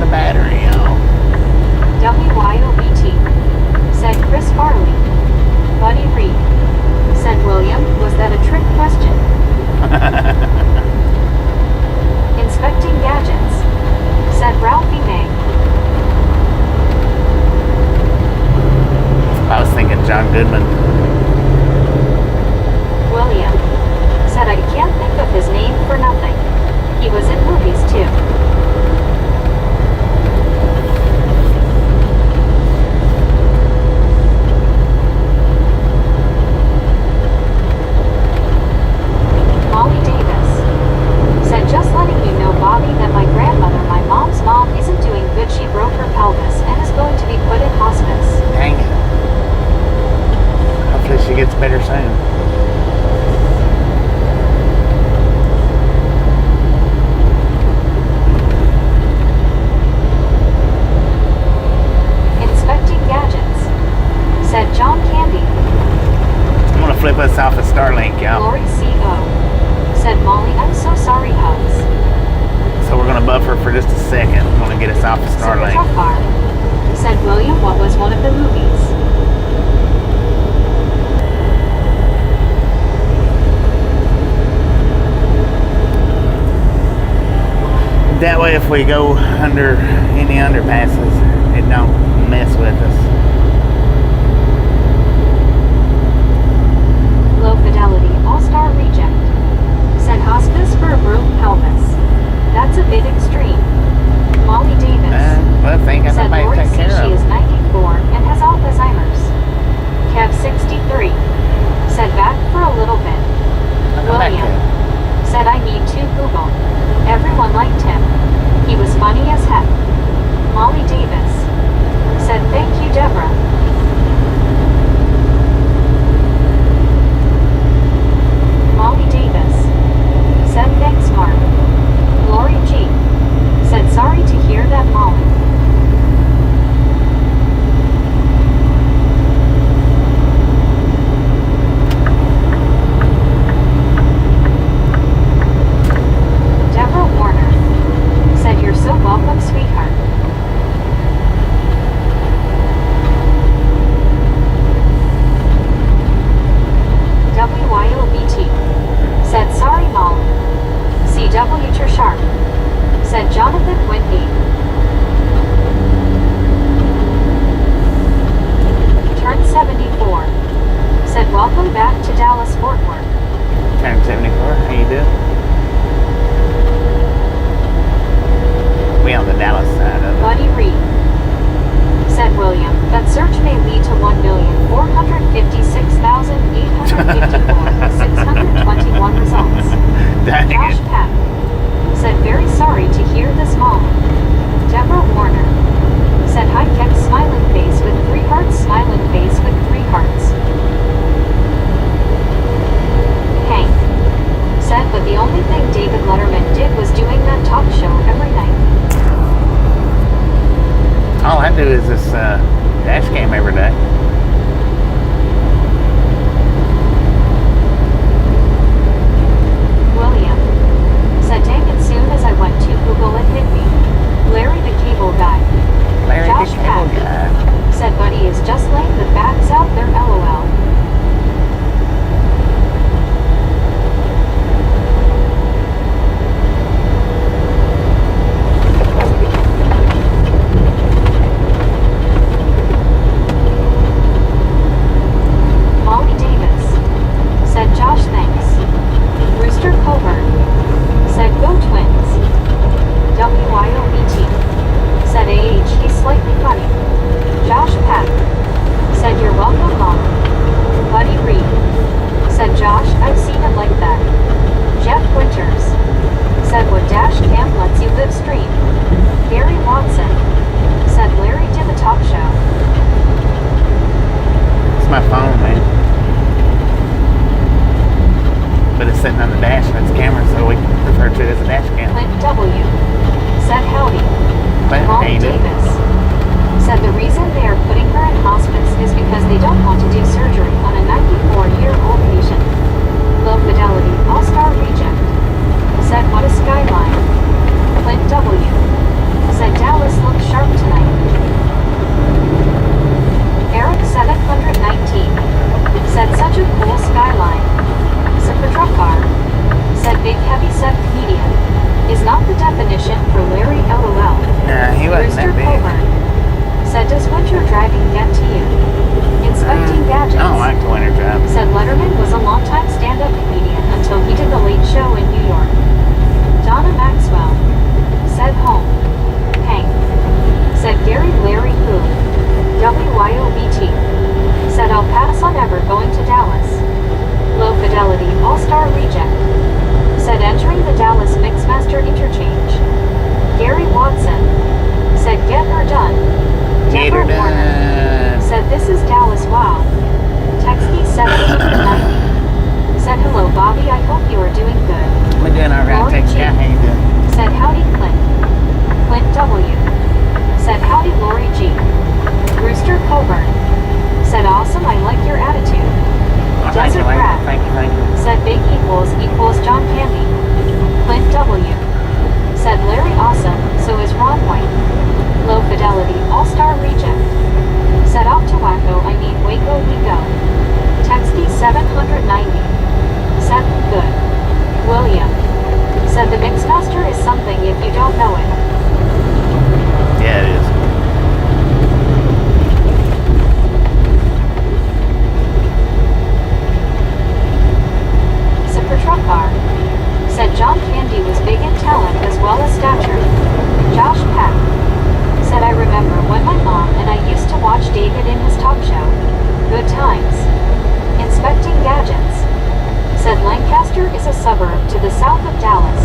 the battery, y'all. WYOBT, said Chris Farley. Buddy Reed, said William, was that a trick question? Inspecting gadgets, said Ralphie May. I was thinking John Goodman. William, said I can't think of his name for nothing. He was in movies too. Molly Davis, said just letting you know, Bobby, that my grandmother, my mom's mom, isn't doing good. She broke her pelvis and is going to be put in hospice. Dang it. Hopefully she gets better soon. Inspecting gadgets, said John Candy. I'm gonna flip us off of Starlink, y'all. Lori C.O., said Molly, I'm so sorry, hugs. So we're gonna buffer for just a second. I'm gonna get us off of Super Starlink. Truck Car, said William, what was one of the movies? That way, if we go under any underpasses, it don't mess with us. Low Fidelity All-Star Reject, said hospice for a broke pelvis. That's a bit extreme. Molly Davis, Well, I think I said might Lori take C. care She of is it. 94 and has Alzheimer's. Kev 63, said back for a little bit. I'll come back to William, it. said I need to Google. Everyone liked him. He was funny as heck. Molly Davis, said thank you, Deborah. Molly Davis, said thanks, Mark. Lori G, said sorry to hear that, Molly. Deborah Warner, said you're so welcome, sweetheart. WYOBT, said sorry, Molly. CW Sharp, said Jonathan Whitney. Turn 74, said welcome back to Dallas Fort Worth. Turn 74. How you doing? We on the Dallas side of it. Buddy Reed, said William, that search may lead to 1,456,854,621 results. Dang Josh it. Peck, said very sorry to hear this, Molly. Deborah Warner, said hi, kept smiling face with 3 hearts, smiling face with 3 hearts. Hank, said but the only thing David Letterman did was doing that talk show every night. All I do is this dash cam every day. William, said dang it, soon as I went to Google it hit me. Larry the Cable Guy. Larry Josh the Cable Peck, Guy. said Buddy is just laying the facts out there, LOL. Molly Davis, said Josh thanks. Rooster Coburn, said go Twins. WYOBT, said AH he's slightly funny. Josh Peck, said you're welcome, Mom. Buddy Reed, said Josh, I've seen it like that. Jeff Winters, said what dash cam lets you live stream. Gary Watson, said Larry did the talk show. It's my phone, man. But it's sitting on the dash and it's camera, so we refer to it as a dash cam. Clint W, said howdy. But Molly hey, dude. Davis, said the reason they are putting her in hospice is because they don't want to do surgery on a 94-year-old patient. Low Fidelity All-Star Reject, said what a skyline. Clint W, said Dallas looks sharp tonight. Eric 719 said such a cool skyline. Supertruckar said big heavy set comedian is not the definition for Larry LOL. Nah, he wasn't Rooster that big. Coburn said does winter driving get to you? Inspecting gadgets. I don't like the winter drive. Said Letterman was a longtime stand-up comedian until he did the Late Show in New York. Donna Maxwell said home. Hank said Gary Larry Who. WYOBT said I'll pass on ever going to Dallas. Low Fidelity All-Star Reject said entering the Dallas Mixmaster Interchange. Gary Watson said get her done. Get her Deborah Warner done. said this is Dallas wow. Texty 790 said hello Bobby, I hope you are doing good. We're doing all right. Lori Thanks, G. guy. How you doing? Said howdy Clint. Clint W said howdy Lori G. Rooster Coburn said awesome, I like your attitude. Oh, thank you, Desert lady. Rat Thank you. said big equals John Candy. Clint W said Larry awesome, so is Ron White. Low Fidelity All-Star Reject said off to Wacko, I mean Waco we go. Texty 790 said good. William said the Mixmaster is something if you don't know it. Yeah, it is. Supertruckar said John Candy was big in talent as well as stature. Josh Pack said I remember when my mom and I used to watch David in his talk show. Good times. Inspecting gadgets said Lancaster is a suburb to the south of Dallas.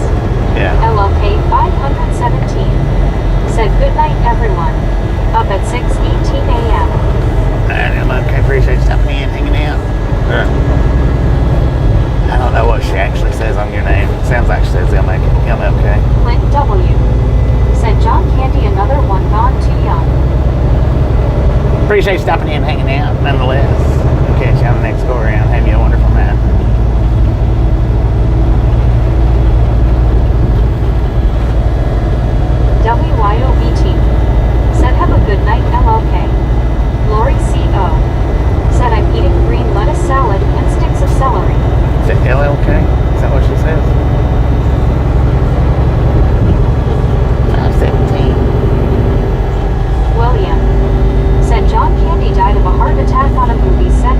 Yeah. LLK 517 said good night everyone. Up at 6:18 a.m. Okay, appreciate you stopping in, hanging out. I don't know what she actually says on your name. Sounds like she says MLK. Clint W said John Candy another one gone too young. Appreciate you stopping in, hanging out, nonetheless. We'll catch you on the next go around. Have you a wonderful night. WYOBT said have a good night LLK. Lori CO said I'm eating green lettuce salad and sticks of celery. Is it LLK? Is that what she says? 517. William said John Candy died of a heart attack on a movie set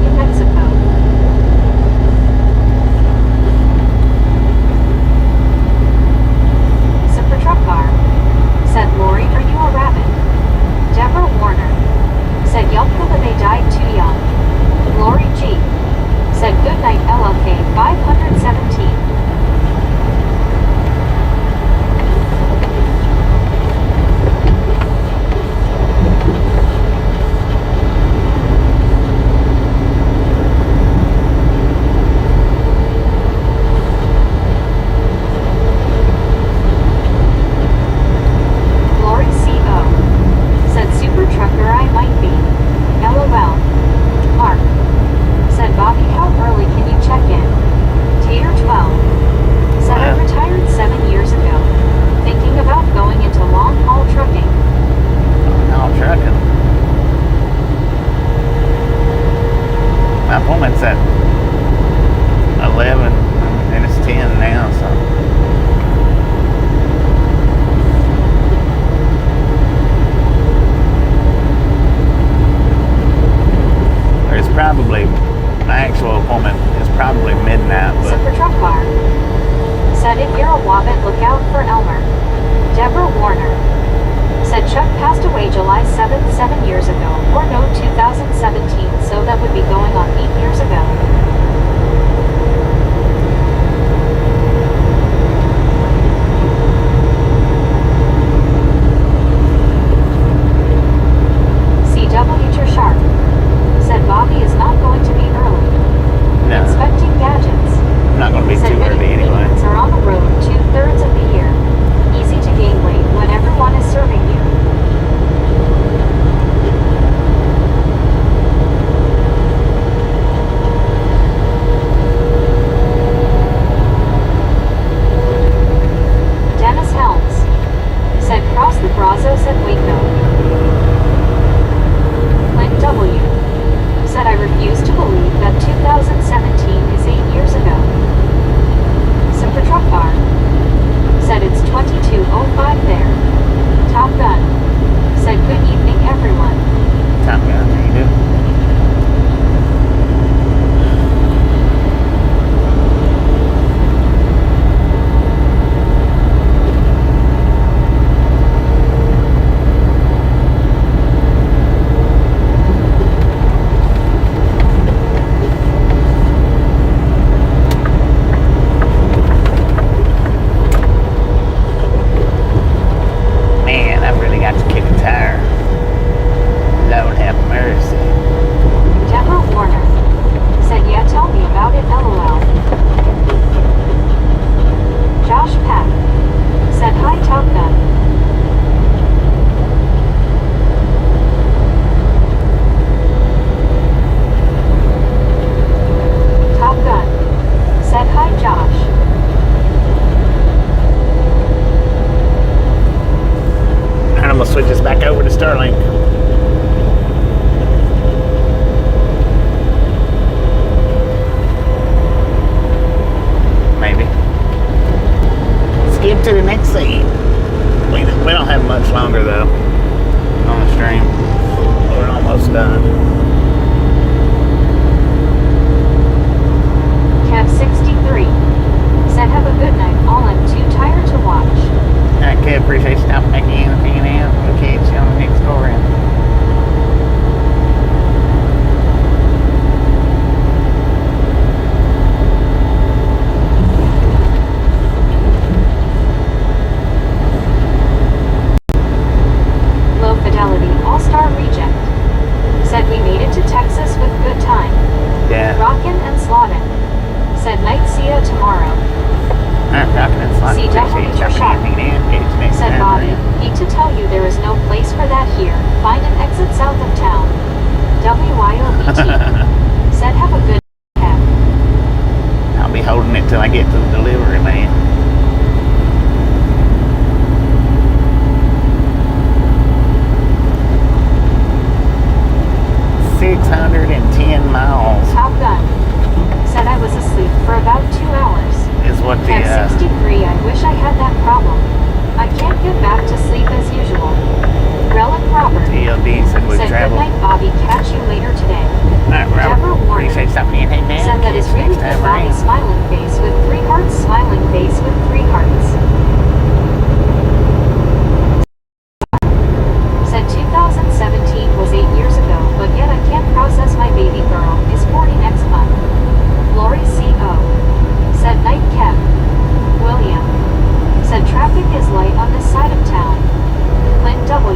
switch us back over to Sterling. Maybe. Skip to the next scene. We don't have much longer though on the stream. We're almost done. Kev 63 said, have a good night. All I'm too tired to watch. Alright, Kev, appreciate you stopping back in and hanging out. We'll catch you on the next go around. Low Fidelity All-Star Reject said, we made it to Texas with good time. Yeah. Rockin' and Slawden said, night, see ya tomorrow. Alright, rocking and sliding. See, definitely Appreciate you your stopping shot. in and hanging out. Catch you next Said time Bobby, around. hate to tell you there is no place for that here. Find an exit south of town. WYOBT. Said, have a good Kev. I'll be holding it till I get to the delivery man. $610 Top Gun said, I was asleep for about 2 hours. is what the Kev 63, I wish I had that problem. I can't get back to sleep as usual. Relic Robert TLD said we've said, good traveled. night, Bobby. Catch you later today. Alright, Deborah Robert, Warner appreciate you stopping in and hanging out. said, that is Catch you really next good, time Bobby. around. Smiling face with 3 hearts. Smiling face with 3 hearts. Said 2017 was 8 years ago, but yet I can't process my baby girl is 40 next month. Lori C.O. said, night, Kev. William said, traffic is light on this side of town. Clint W.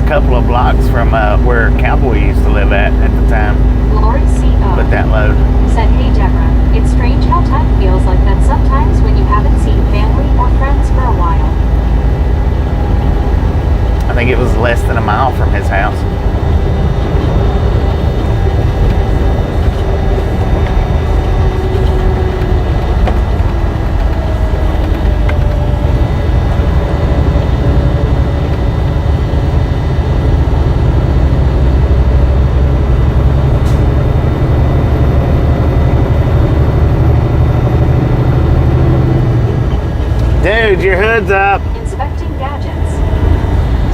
a couple of blocks from where Cowboy used to live at the time. Lori C.O. Put that load. said, "Hey Deborah, it's strange how time feels like that sometimes when you haven't seen family or friends for a while." I think it was less than a mile from his house. Dude, your hood's up. Inspecting gadgets.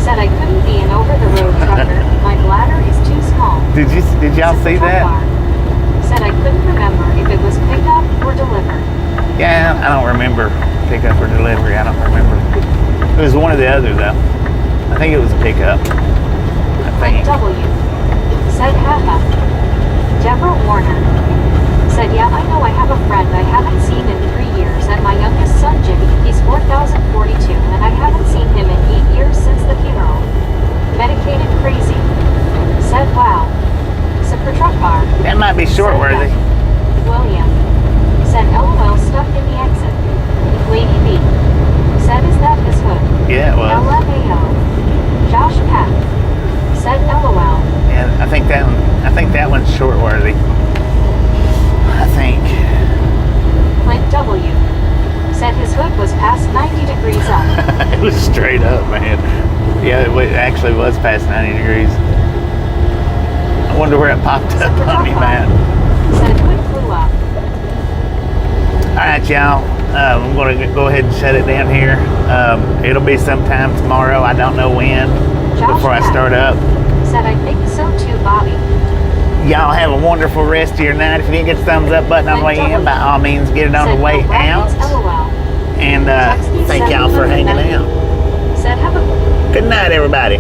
Said, "I couldn't be an over-the-road trucker. My bladder is too small." Did y'all Said see the truck that? bar. Said, "I couldn't remember if it was pickup or delivered." Yeah, I don't remember pickup or delivery. I don't remember. It was one or the other though. I think it was a pickup. I Clint think. W. said, "Haha." Deborah Warner said, "Yeah, I know I have a friend I haven't seen in 3 years, and my youngest son, Jimmy, he's 4,042, and I haven't seen him in 8 years since the funeral. Medicated crazy." Said, "Wow." Super truck bar. That might be short worthy. Said, "Yeah." William said, "LOL, stuck in the exit." Lady B said, "Is that his hood?" Yeah, it was. LMAO. Josh Pack said, "LOL." Yeah, I think that one's short worthy. I think. Clint W said his hood was past 90 degrees up. It was straight up, man. Yeah, it actually was past 90 degrees. I wonder where it popped up on me, man. Said hood flew up. All right, y'all. I'm going to go ahead and shut it down here. It'll be sometime tomorrow. I don't know when. Josh Before I Pack start up. said, "I think so too, Bobby." Y'all have a wonderful rest of your night. If you didn't get the thumbs up button on the way in, by all means, get it on Said, the way "No brackets, out. LOL." And Text me thank y'all for hanging 790. out. Said, "Have a Good night, everybody.